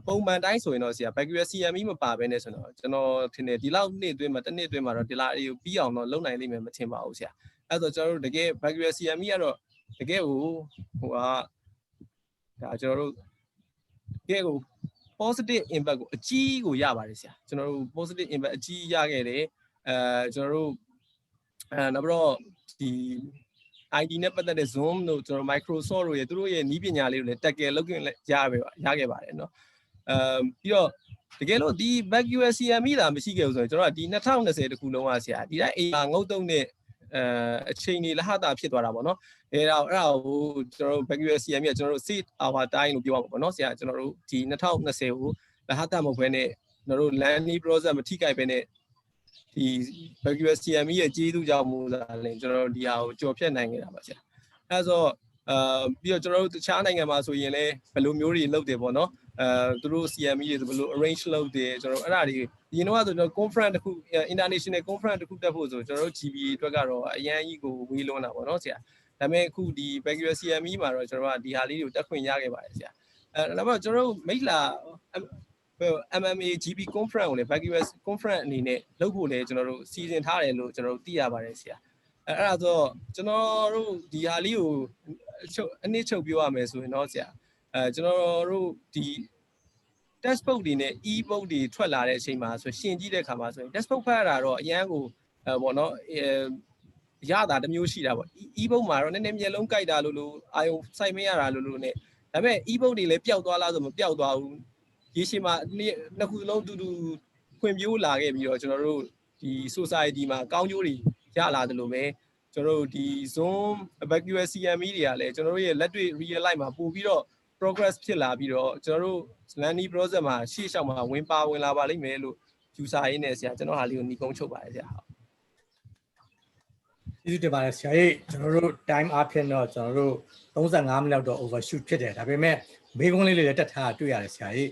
ပုံမှန်တိုင်းဆိုရင်တော့ဆရာ bacteria CME မပါဘဲနဲ့ဆိုတော့ကျွန်တော်ထင်တယ်ဒီလောက်နှစ်အတွင်းမှာတစ်နှစ်အတွင်းမှာတော့ဒီလာတွေကိုပြီးအောင်တော့လုပ်နိုင်လိမ့်မယ်မထင်ပါဘူးဆရာအဲ့ဆိုကျွန်တော်တို့တကယ် bacteria CME ကတော့တကယ်ဟိုဟာဒါကျွန်တော်တို့တကယ်ကို positive impact ကိုအကြီးကိုရပါတယ်ဆရာကျွန်တော်တို့ positive impact အကြီးရခဲ့တယ်ကျွန်တော်တို့နောက်ပြီးတော့ဒီ ID နဲ့ပတ်သက်တဲ့ Zoom တို့ကျွန်တော် Microsoft တို့ရဲ့သူတို့ရဲ့နည်းပညာလေးတွေလည်းတက်ကြလုပ်ခွင့်ရခဲ့ပါတယ်เนาะပြီးတော့တကယ်လို့ဒီ bacteria CME တာမရှိခဲ့ဘူးဆိုရင်ကျွန်တော်ကဒီ2020တခုလုံးကဆရာဒီတိုင်းအိမ်မှာငုတ်တုံးနဲ့အချိန်ကြီးလဟတာဖြစ်သွားတာပေါ့နော်အဲ့ဒါကိုကျွန်တော်တို့ bacteria CME ကကျွန်တော်တို့ save our time လို့ပြောရမှာပေါ့နော်ဆရာကျွန်တော်တို့ဒီ2020ကိုလဟတာမဟုတ်ဘဲနဲ့ကျွန်တော်တို့ learning process မထိခိုက်ဘဲနဲ့ဒီ bacteria CME ရဲ့ကျေးဇူးကြောင့်မို့လားလဲကျွန်တော်တို့ဒီဟာကိုကြော်ဖြတ်နိုင်ခဲ့တာပါဆရာအဲ့ဆိုပြီးတော့ကျွန်တော်တို့တခြားနိုင်ငံမှာဆိုရင်လည်းဘယ်လိုမျိုးတွေလုပ်တယ်ပေါ့နော်သူတို့ CME တွေဆိုဘယ်လို arrange လုပ်တယ်ကျွန်တော်တို့အဲ့ဒါတွေဒီနေ့ကဆိုကျွန်တော် conference တစ်ခု international conference တစ်ခုတက်ဖို့ဆိုကျွန်တော်တို့ GB အတွက်ကတော့အရန်ကြီးကိုဝေးလွန်းတာပေါ့နော်ဆရာဒါပေမဲ့အခုဒီ bacteria CME မှာတော့ကျွန်တော်ကဒီဟာလေးတွေကိုတက်ခွင့်ရခဲ့ပါတယ်ဆရာနောက်တော့ကျွန်တော်တို့မိတ်လာ MMA GB conference ကိုလည်း bacteria conference အနေနဲ့လုပ်ဖို့လည်းကျွန်တော်တို့စီစဉ်ထားတယ်လို့ကျွန်တော်တို့သိရပါတယ်ဆရာအဲ့ဒါဆိုကျွန်တော်တို့ဒီဟာလေးကိုအနည်းချုပ်ပြောရမယ်ဆိုရင်တော့ဆရာကျွန်တော်တို့ဒီ textbook တွေနဲ့ e-book တွေထွက်လာတဲ့အချိန်မှာဆိုရှင်ကြည့်တဲ့အခါမှာဆိုရင် textbook ဖတ်ရတာတော့အရန်ကိုပေါ့နော်ရတာတစ်မျိုးရှိတာပေါ့ e-book မှာတော့နည်းနည်းမျက်လုံးကြိုက်တာလို့အာယုံစိုက်မရတာလို့နဲ့ဒါပေမဲ့ e-book တွေလည်းပျောက်သွားလားဆိုမပျောက်သွားဘူးဒီရှိမှာနှစ်ခုလုံးတူဖွင့်ပြိုးလာခဲ့ပြီးတော့ကျွန်တော်တို့ဒီ society မှာကောင်းကျိုးတွေရလာတယ်လို့ပဲကျွန်တော်တို့ဒီ Zoom bacteria CME တွေကလည်းကျွန်တော်တို့ရဲ့လက်တွေ့ real life မှာပို့ပြီးတော့ progress ဖြစ်လာပြီးတော့ကျွန်တော်တို့ learning process မှာရှေ့လျှောက်မှာဝင်လာပါလိမ့်မယ်လို့ယူဆရင်းနဲ့ဆရာကျွန်တော်ဟာလေးကိုညီကုန်းချုပ်ပါတယ်ဆရာကျေးဇူးတင်ပါတယ်ဆရာကြီးကျွန်တော်တို့ time အဖြစ်တော့ကျွန်တော်တို့35မိနစ်လောက်တော့ overshoot ဖြစ်တယ်ဒါပေမဲ့မေးခွန်းလေးတွေလည်းတက်ထားတွေ့ရတယ်ဆရာကြီး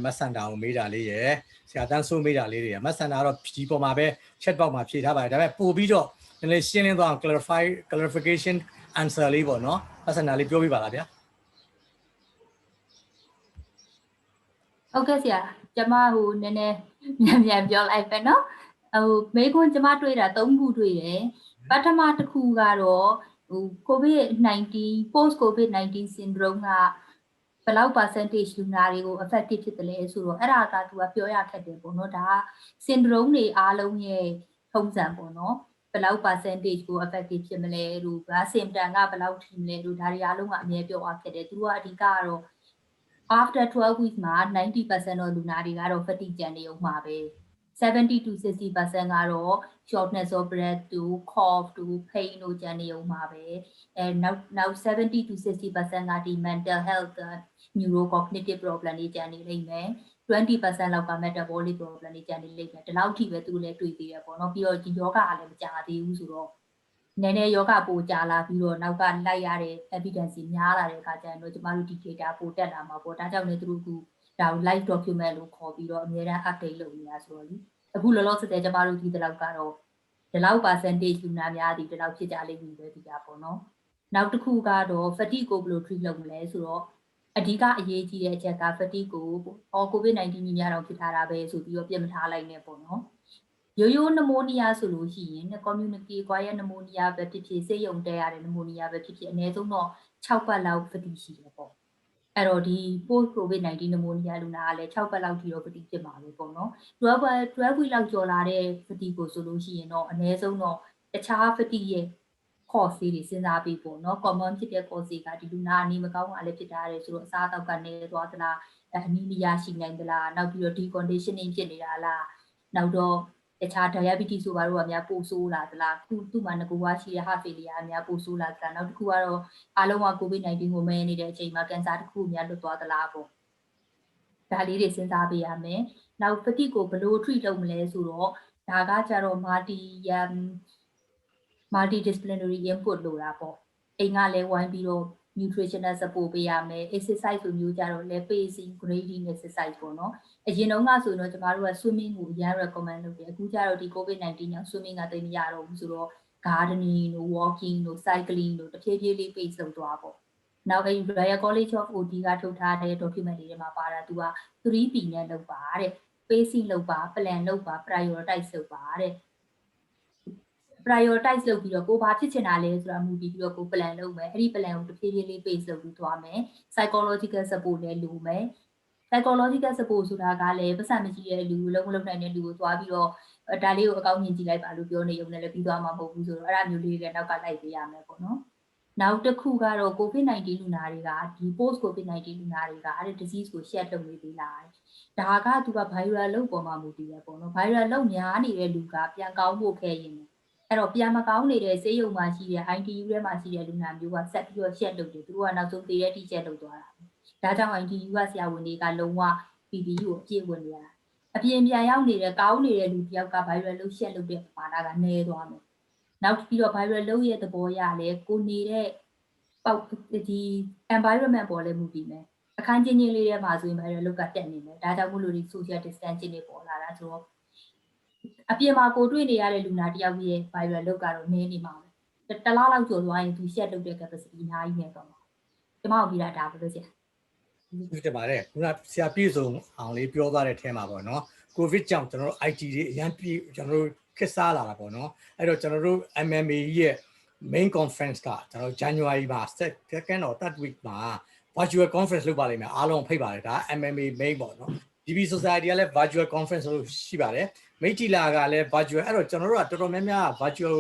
မတ်စန်တာကိုမေးတာလေးရယ်ဆရာတန်းစိုးမေးတာလေးတွေရယ်မတ်စန်တာတော့ဒီပေါ်မှာပဲ chat box မှာဖြေထားပါတယ်ဒါပေမဲ့ပို့ပြီးတော့နည်းနည်းရှင်းလင်းသွားအောင် clarification answer လေးပေါ့နော်မတ်စန်တာလေးပြောပြပါလားဗျာဟုတ်ကဲ့ဆရာကျမဟိုနည်းနည်းမြန်ပြောလိုက်ပဲเนาะဟိုမေးခွန်းကျမတွေ့တာ3ခုတွေ့တယ်ပထမတစ်ခုကတော့ဟို COVID-19 post COVID-19 syndrome ကဘယ်လောက် percentage လူနာတွေကို effective ဖြစ်တယ်လဲဆိုတော့အဲ့ဒါကသူကပြောရခက်တယ်ပေါ့เนาะဒါက syndrome တွေအားလုံးရဲ့ထုံးစံပေါ့เนาะဘယ်လောက် percentage ကို effective ဖြစ်မလဲလို့ဒါ symptom ကဘယ်လောက်ထိမလဲလို့ဒါတွေအားလုံးကအမြဲပြောရခက်တယ်သူကအဓိကကတော့ after 12 weeks မှာ 90% တော့လူနာတွေကတော့ fatigue ကြံနေအောင်မှာပဲ70 to 60% ကတော့ shortness of breath တို့ cough တို့ pain တို့ကြံနေအောင်မှာပဲနောက်70 to 60%ကဒီ mental health neurocognitive problem တွေကြံနေလိမ့်မယ်20% လောက်က metabolic problem တွေကြံနေလိမ့်မယ်ဒီလောက်ထိပဲသူလည်းတွေ့သေးရပေါ့နော်ပြီးတော့ဒီယောဂကလည်းမကြသေးဘူးဆိုတော့နည်းနည်းယောဂပိုကြာလာပြီးတော့နောက်ကလိုက်ရတဲ့ evidence များလာတဲ့အခါကျရင်တော့ကျမတို့ဒီ data ပိုတက်လာမှာပေါ့ဒါကြောင့်လည်းသူတို့ကဒါကို live document လို့ခေါ်ပြီးတော့အများအား update လုပ်နေတာဆိုတော့လေအခုလောလောဆယ်ကျမတို့ဒီတလောက်ကတော့ဒီလောက် percentage လူနာများဒီလောက်ဖြစ်ကြလိမ့်မယ်ပဲဒီကပေါ့နော်နောက်တစ်ခုကတော့ fatigue ကိုဘယ်လို treat လုပ်မလဲဆိုတော့အဓိကအရေးကြီးတဲ့အချက်က fatigue ကိုCOVID-19 ကြီးများတော့ဖြစ်ထားတာပဲဆိုပြီးတော့ပြင်မထားလိုက်နဲ့ပေါ့နော်ရိုးရိုးနမိုနီးယားဆိုလို့ရှိရင် community acquired pneumonia ပဲဖြစ်ဖြစ်ဆေးရုံတက်ရတဲ့ pneumonia ပဲဖြစ်ဖြစ်အနည်းဆုံးတော့6ပတ်လောက် fatigue ရှိတယ်ပေါ့အဲ့တော့ဒီ post COVID-19 pneumonia လူနာကလည်း6ပတ်လောက်ထိတော့ fatigue ဖြစ်မှာပဲပေါ့နော်12 week လောက်ကျော်လာတဲ့ fatigue ကိုဆိုလို့ရှိရင်တော့အနည်းဆုံးတော့တခြား fatigue ရဲ့ cause တွေစဉ်းစားပြီးပေါ့နော် common ဖြစ်တဲ့ cause တွေကဒီလူနာအနေမကောင်းတာလည်းဖြစ်တာတယ်ဆိုတော့အစားအသောက်ကနေသွားသလားအနီမီယာရှိနိုင်သလားနောက်ပြီးတော့ deconditioning ဖြစ်နေတာလားနောက်တော့တခြား diabetes ဆိုပါတော့အများပိုဆိုးလာသလားခုသူ့မှာငကိုဝါရှိတဲ့ heart failure အများပိုဆိုးလာသလားနောက်တစ်ခုကတော့အားလုံးက COVID-19 ကိုမဲနေတဲ့အချိန်မှာ cancer တစ်ခုအများလွတ်သွားသလားပေါ့ဒါလေးတွေစဉ်းစားပေးရမယ်နောက် fatigue ကိုဘယ်လို treat လုပ်မလဲဆိုတော့ဒါကကြတော့ multidisciplinary input လို့တာပေါ့အိမ်ကလည်းဝိုင်းပြီးတော့ nutritional support ပေးရမယ် exercise လိုမျိုးကြတော့လည်း pacing grading exercise ပေါ့နော်အရင်တုန်းကဆိုတော့ကျမတို့က swimming ကိုအရင် recommend လုပ်တယ်အခုကျတော့ဒီ COVID-19 ကြောင့် swimming ကတိတ်မရတော့ဘူးဆိုတော့ gardening တို့ walking တို့ cycling တို့တဖြည်းဖြည်းလေး pace လုပ်သွားပေါ့နောက်အဲဒီ Royal College of OT ကထုတ်ထားတဲ့ document တွေမှာပါတာသူက 3P နဲ့လုပ်ပါတဲ့ pacing လုပ်ပါ plan လုပ်ပါ prioritize လုပ်ပါတဲ့ prioritize လုပ်ပြီးတော့ကိုဘာဖြစ်ချင်တာလဲဆိုတာမူတည်ပြီးတော့ကို plan လုပ်မယ်အဲ့ဒီ plan ကိုတဖြည်းဖြည်းလေး pace လုပ်ပြီးသွားမယ် psychological support လည်းလိုမယ် psychological support ဆိုတာကလည်းပတ်စံမရှိတဲ့လူလုံးမလုံးနိုင်တဲ့လူကိုသွားပြီးတော့ဒါလေးကိုအကောင်းမြင်ကြည့်လိုက်ပါလို့ပြောနေုံနဲ့လည်းပြီးသွားမှာမဟုတ်ဘူးဆိုတော့အဲ့ဒါမျိုးလေးတွေနောက်ကလိုက်ပေးရမယ်ပေါ့နော်နောက်တစ်ခုကတော့ COVID-19 လူနာတွေကဒီ post COVID-19 လူနာတွေကအဲ့ဒီ disease ကို share လုပ်နေသေးလားဒါကသူက viral လောက်ပေါ်မှာမူတည်ရပေါ့နော် viral လောက်များနေတဲ့လူကပြန်ကောင်းဖို့ခဲရင်အဲ့တော့ပြန်မကောင်းနေတဲ့ဆေးရုံမှာရှိတဲ့ ITU ထဲမှာရှိတဲ့လူနာမျိုးကဆက်ပြီးတော့ share လုပ်တယ်သူတို့ကနောက်ဆုံးသေးတဲ့ teacher လုပ်သွားတာဒါကြောင့် ITU ကဆရာဝန်တွေကလုံးဝ PPE ကိုအပြည့်ဝင်နေရတာအပြင်ပြန်ရောက်နေတဲ့ကောင်းနေတဲ့လူတယောက်က viral လို့ share လုပ်တဲ့ပမာဏကနည်းသွားမယ်နောက်ပြီးတော့ viral လို့ရဲ့သဘောရလဲကိုနေတဲ့ပေါက်ဒီ environment ပေါ်လဲမူတည်မယ်အခန်းချင်းချင်းလေးထဲမှာဆိုရင် viral လို့ကတက်နေမယ်ဒါကြောင့်မို့လို့ဒီ social distancing တွေပေါ်လာတာဆိုတော့အပြင်မှာကိုတွေ့နေရတဲ့လူနာတယောက်ရဲ့ viral လို့ကတော့နည်းနေမှာပဲတလားလောက်ကျော်သွားရင်သူ share လုပ်တဲ့ capacity အများကြီးနေတော့မှာကျမတို့ပြီးတာဒါပဲလို့ဆရာဒီတက်ပါတယ်ခုနဆရာပြည့်စုံအောင်လေးပြောသွားတဲ့အထဲမှာပေါ့နော်ကိုဗစ်ကြောင့်ကျွန်တော်တို့ IT တွေအရန်ပြည့်ကျွန်တော်တို့ခက်စားလာတာပေါ့နော်အဲ့တော့ကျွန်တော်တို့ MMA ရဲ့ main conference ကကျွန်တော် January မှာ second or third week မှာ virtual conference လုပ်ပါလိမ့်မယ်အားလုံးဖိတ်ပါတယ်ဒါ MMA main ပေါ့နော် DB Society ကလည်း virtual conference လို့ရှိပါတယ်မိတ်တီလာကလည်း virtual အဲ့တော့ကျွန်တော်တို့ကတော်တော်များများ virtual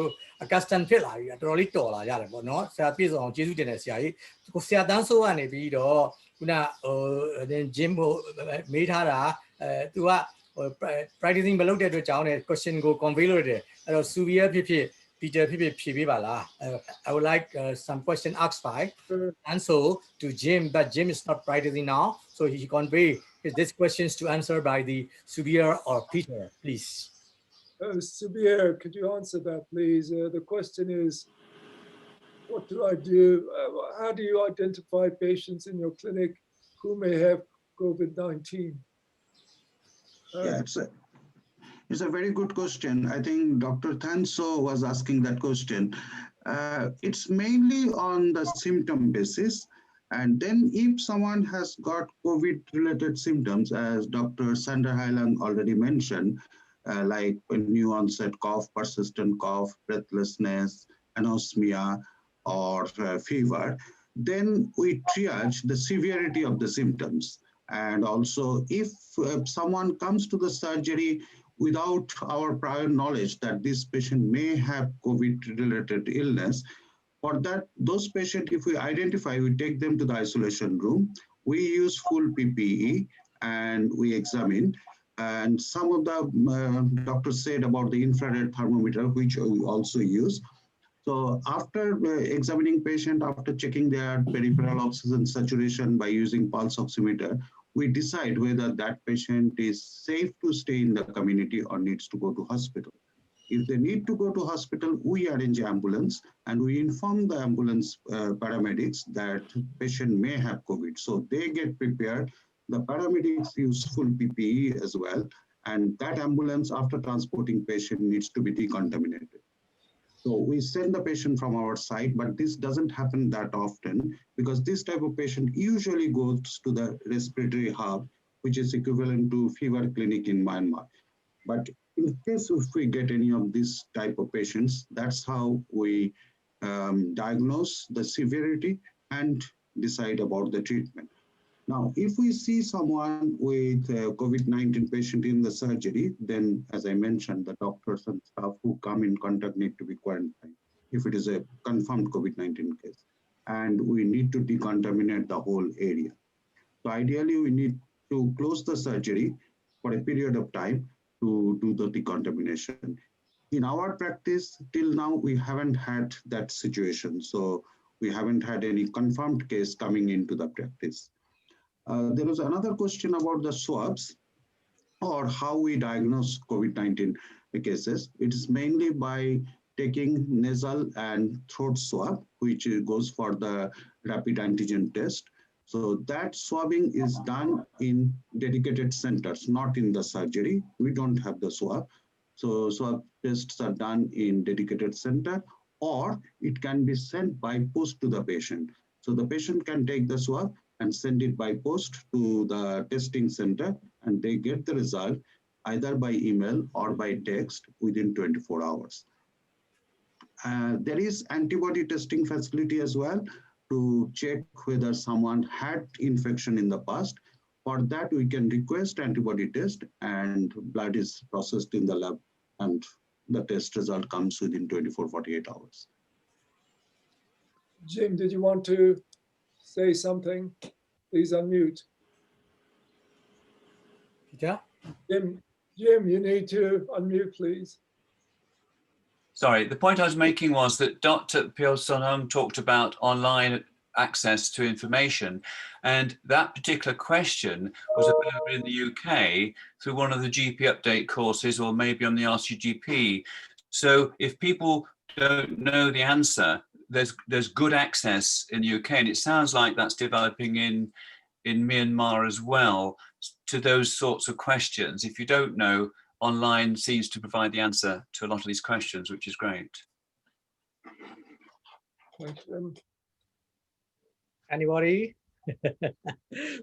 custom ဖြစ်လာပြီတော်တော်လေးတော်လာရတယ်ပေါ့နော်ဆရာပြည့်စုံအောင်ကျေးဇူးတင်တယ်ဆရာကြီးကိုဆရာတန်းစိုးကနေပြီးတော့ခုနgym ကိုမေးထားတာသူကpracticing မလုပ်တဲ့အတွက်ကြောင့်လည်း question ကို convey လုပ်ရတယ်အဲ့တော့ Subia ဖြစ်ဖြစ် Peter, I would like some question asked by answer to Jim, but Jim is not practicing now, so he convey these questions to answer by the Subir or Peter, please. Subir, could you answer that, please? The question is, what do I do? How do you identify patients in your clinic who may have COVID-19? Yeah, it's a very good question. I think Dr. Thanso was asking that question. It's mainly on the symptom basis. And then if someone has got COVID-related symptoms, as Dr. Sandra Hyland already mentioned, like a new onset cough, persistent cough, breathlessness, anosmia, or fever, then we triage the severity of the symptoms. And also, if someone comes to the surgery without our prior knowledge that this patient may have COVID-related illness, for that, those patients, if we identify, we take them to the isolation room. We use full PPE and we examine. And some of the doctors said about the infrared thermometer, which we also use. So after examining patient, after checking their peripheral oxygen saturation by using pulse oximeter, we decide whether that patient is safe to stay in the community or needs to go to hospital. If they need to go to hospital, we arrange ambulance and we inform the ambulance paramedics that patient may have COVID. So they get prepared. The paramedics use full PPE as well. And that ambulance, after transporting patient, needs to be decontaminated. So we send the patient from our side, but this doesn't happen that often because this type of patient usually goes to the respiratory hub, which is equivalent to fever clinic in Myanmar. But in case if we get any of this type of patients, that's how we diagnose the severity and decide about the treatment. Now, if we see someone with a COVID-19 patient in the surgery, then as I mentioned, the doctors and staff who come in contact need to be quarantined if it is a confirmed COVID-19 case. And we need to decontaminate the whole area. So ideally, we need to close the surgery for a period of time to do the decontamination. In our practice, till now, we haven't had that situation. So we haven't had any confirmed case coming into the practice. There was another question about the swabs or how we diagnose COVID-19 cases. It is mainly by taking nasal and throat swab, which goes for the rapid antigen test. So that swabbing is done in dedicated centers, not in the surgery. We don't have the swab. So swab tests are done in dedicated center, or it can be sent by post to the patient. So the patient can take the swab and send it by post to the testing center, and they get the result either by email or by text within 24 hours. There is antibody testing facility as well to check whether someone had infection in the past. For that, we can request antibody test and blood is processed in the lab and the test result comes within 24-48 hours. Jim, did you want to say something? Please unmute. Yeah. Jim, you need to unmute, please. Sorry, the point I was making was that Dr. Pyo Son-hum talked about online access to information, and that particular question was available in the UK through one of the GP update courses or maybe on the RCGP. So if people don't know the answer, there's good access in the UK, and it sounds like that's developing in Myanmar as well to those sorts of questions. If you don't know, online seems to provide the answer to a lot of these questions, which is great. Anybody?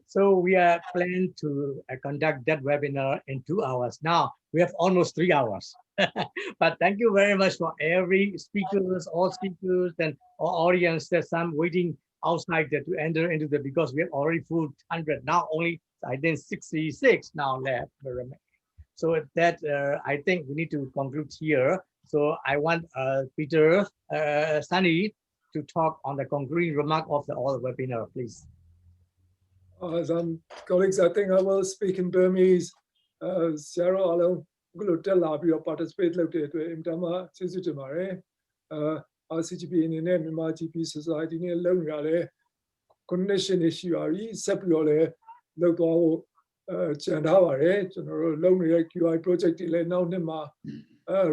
So we are planning to conduct that webinar in 2 hours. Now we have almost 3 hours. But thank you very much for every speakers, all speakers, and all audience. There's some waiting outside there to enter into the, because we have already full 100 now, only I think 66 now left. So that I think we need to conclude here. So I want Peter Sunny to talk on the concluding remark of the all webinar, please. Colleagues, I think I will speak in Burmese. Sarah Alon, participate in Imtama, RCGP အနေနဲ့မြန်မာ GP Society နဲ့လုပ်နေရတယ် connection တွေရှိပါပြီဆက်ပြီးတော့လည်းလုပ်သွားဖို့ကြံထားပါတယ်ကျွန်တော်တို့လုပ်နေတဲ့ QI project တွေလည်းနောက်နှစ်မှာ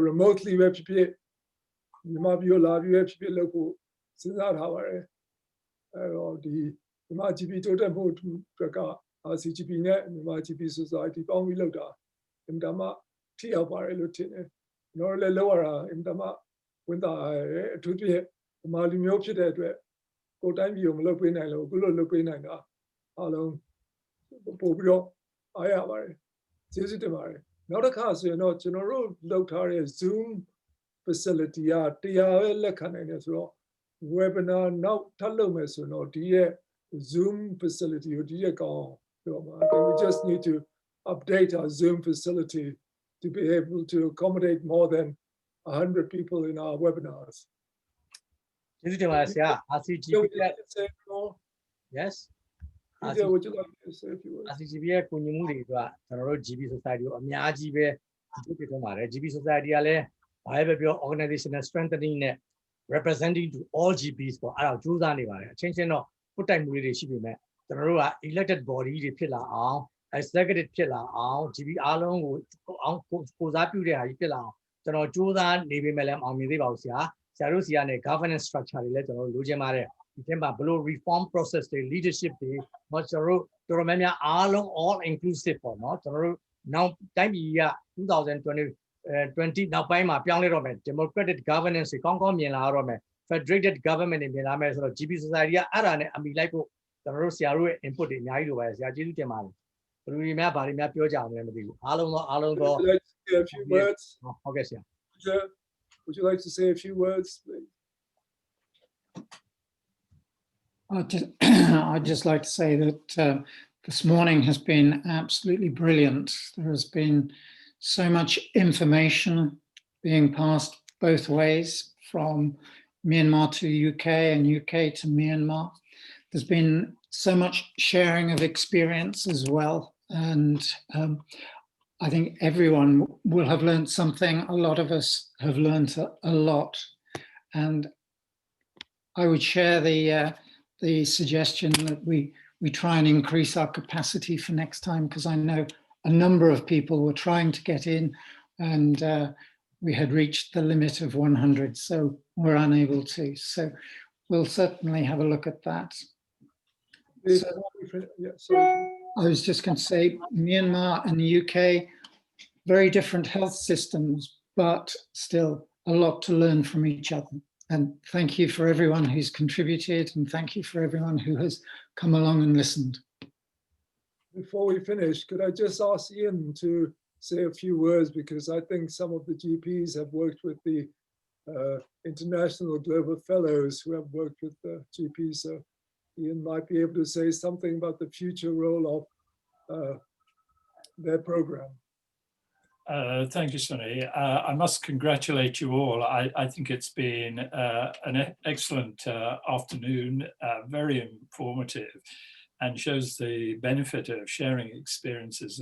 remotely ပဲဖြစ်ဖြစ်မြန်မာပြည်ကိုလာပြီးပဲဖြစ်ဖြစ်လုပ်ဖို့စဉ်းစားထားပါတယ်အဲတော့ဒီမြန်မာ GP တိုးတက်ဖို့အတွက်က RCGP နဲ့မြန်မာ GP Society ပေါင်းပြီးလုပ်တာအင်တာမထိရောက်ပါတယ်လို့ထင်တယ်ကျွန်တော်လည်းလောက်ရတာအင်တာမဝန်တာအထူးဖြင့်မြန်မာလူမျိုးဖြစ်တဲ့အတွက်ကိုယ်တိုင်းပြည်ကိုမလုပ်ပေးနိုင်လို့အခုလိုလုပ်ပေးနိုင်တာအားလုံးပို့ပြီးတော့အားရပါတယ်ကျေးဇူးတင်ပါတယ်နောက်တစ်ခါဆိုရင်တော့ကျွန်တော်တို့လုပ်ထားတဲ့ Zoom facility ကတရားပဲလက်ခံနိုင်တယ်ဆိုတော့ webinar နောက်ထပ်လုပ်မယ်ဆိုတော့ဒီရဲ့ Zoom facility ကိုဒီရဲ့ကောင်းပြောမှာ we just need to update our Zoom facility to be able to accommodate more than 100 people in our webinars. This is RCGP. Yes. Would you like to say a few words? RCGP ရဲ့ကိုညီမှုတွေအတွက်ကျွန်တော်တို့ GP Society ကိုအများကြီးပဲဒီပြထုတ်ပါတယ် GP Society ကလည်းဘာပဲပြော organizational strengthening နဲ့ representing to all GPs ပေါ့အဲ့ဒါကိုကြိုးစားနေပါတယ်အချင်းချင်းတော့ပုတ်တိုင်မှုတွေရှိပေမဲ့ကျွန်တော်တို့က elected body တွေဖြစ်လာအောင် executive ဖြစ်လာအောင် GP အားလုံးကိုကိုစားပြုတဲ့ဟာကြီးဖြစ်လာအောင်ကျွန်တော်ကြိုးစားနေပေမဲ့လည်းအောင်မြင်သေးပါဘူးဆရာတို့စီကနေ governance structure တွေလည်းကျွန်တော်တို့လိုချင်ပါတယ်ဒီထဲမှာဘလို့ reform process တွေ leadership တွေကျွန်တော်တို့တော်တော်များများအားလုံး all inclusive ပေါ့နော်ကျွန်တော်တို့နောက်တိုင်းပြည်က2020နောက်ပိုင်းမှာပြောင်းလဲတော့မယ် democratic governance တွေကောင်းကောင်းမြင်လာတော့မယ် federated government တွေမြင်လာမယ်ဆိုတော့ GP Society ကအဲ့ဒါနဲ့အမိလိုက်ဖို့ကျွန်တော်တို့ဆရာတို့ရဲ့ input တွေအများကြီးလိုပါတယ်ဆရာကျေးဇူးတင်ပါတယ်ဘယ်လိုတွေများဗာတွေများပြောကြအောင်လဲမသိဘူးအားလုံးသော a few words ဟုတ်ကဲ့ဆရာ Would you like to say a few words please? I'd just like to say that this morning has been absolutely brilliant. There has been so much information being passed both ways from Myanmar to UK and UK to Myanmar. There's been so much sharing of experience as well. And I think everyone will have learned something. A lot of us have learned a lot. And I would share the suggestion that we try and increase our capacity for next time, because I know a number of people were trying to get in and we had reached the limit of 100, so we're unable to. So we'll certainly have a look at that. So, I was just going to say Myanmar and the UK, very different health systems, but still a lot to learn from each other. And thank you for everyone who's contributed, and thank you for everyone who has come along and listened. Before we finish, could I just ask Ian to say a few words, because I think some of the GPs have worked with the international global fellows who have worked with the GPs, so Ian might be able to say something about the future role of their program. Thank you, Sonny. I must congratulate you all. I think it's been an excellent afternoon, very informative, and shows the benefit of sharing experiences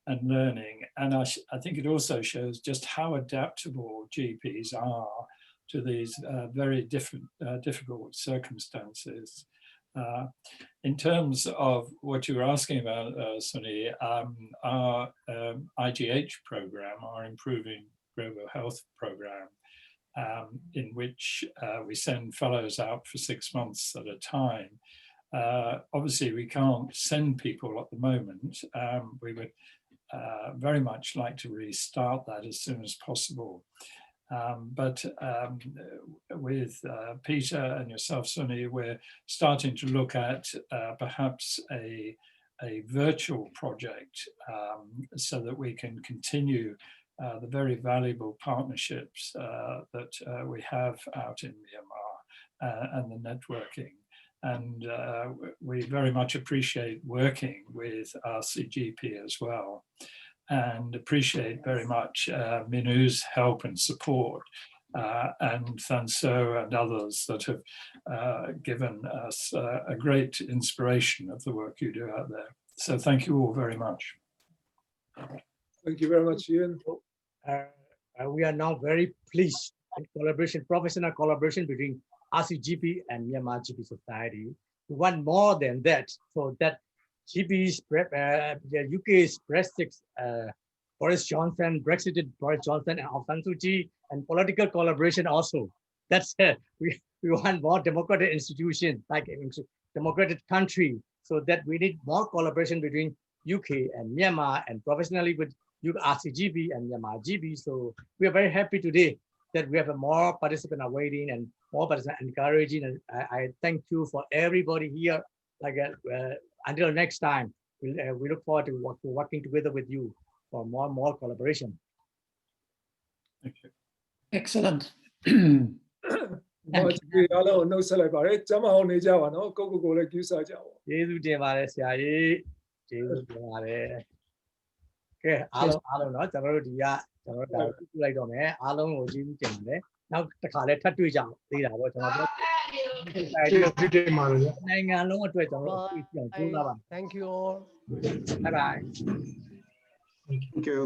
and learning. And I think it also shows just how adaptable GPs are to these very difficult circumstances. In terms of what you were asking about, Sunny, our IGH program, our Improving Global Health program, in which we send fellows out for 6 months at a time. Obviously, we can't send people at the moment. We would very much like to restart that as soon as possible. But with Peter and yourself, Sunny, we're starting to look at perhaps a virtual project so that we can continue the very valuable partnerships that we have out in Myanmar and the networking. And we very much appreciate working with RCGP as well, and appreciate very much Minu's help and support, and Thanso and others that have given us a great inspiration of the work you do out there. So thank you all very much. Thank you very much, Ian. We are now very pleased to collaboration, professional collaboration between RCGP and Myanmar GP Society. We want more than that, so that GP's the UK's Brexit, Boris Johnson, Brexited Boris Johnson and Aung San Suu Kyi, and political collaboration also. That's we want more democratic institution, like a democratic country, so that we need more collaboration between UK and Myanmar and professionally with RCGP and Myanmar GP. So we are very happy today that we have a more participants are waiting and more participants encouraging. And I thank you for everybody here. Like until next time, we look forward to working together with you for more and more collaboration. Thank you. Excellent. ဒီအားလုံးနှုတ်ဆက်လိုက်ပါတယ်ကျမအောင်နေကြပါနော်ကိုကိုလည်းကျူးစားကြပါ ကျေးဇူးတင်ပါတယ်ဆရာကြီးကျေးဇူးတင်ပါတယ်ကဲအားလုံးเนาะကျွန်တော်တို့ဒီကကျွန်တော်တို့ဒါပြုလိုက်တော့မယ်အားလုံးကိုကျေးဇူးတင်ပါတယ်နောက်တစ်ခါလဲထပ်တွေ့ကြအောင်သေးတာပေါ့ကျွန်တော်တို့နိုင်ငံလုံးအတွက်ကျွန်တော်တို့ကြိုးစားပါ Thank you all. Bye bye. Thank you.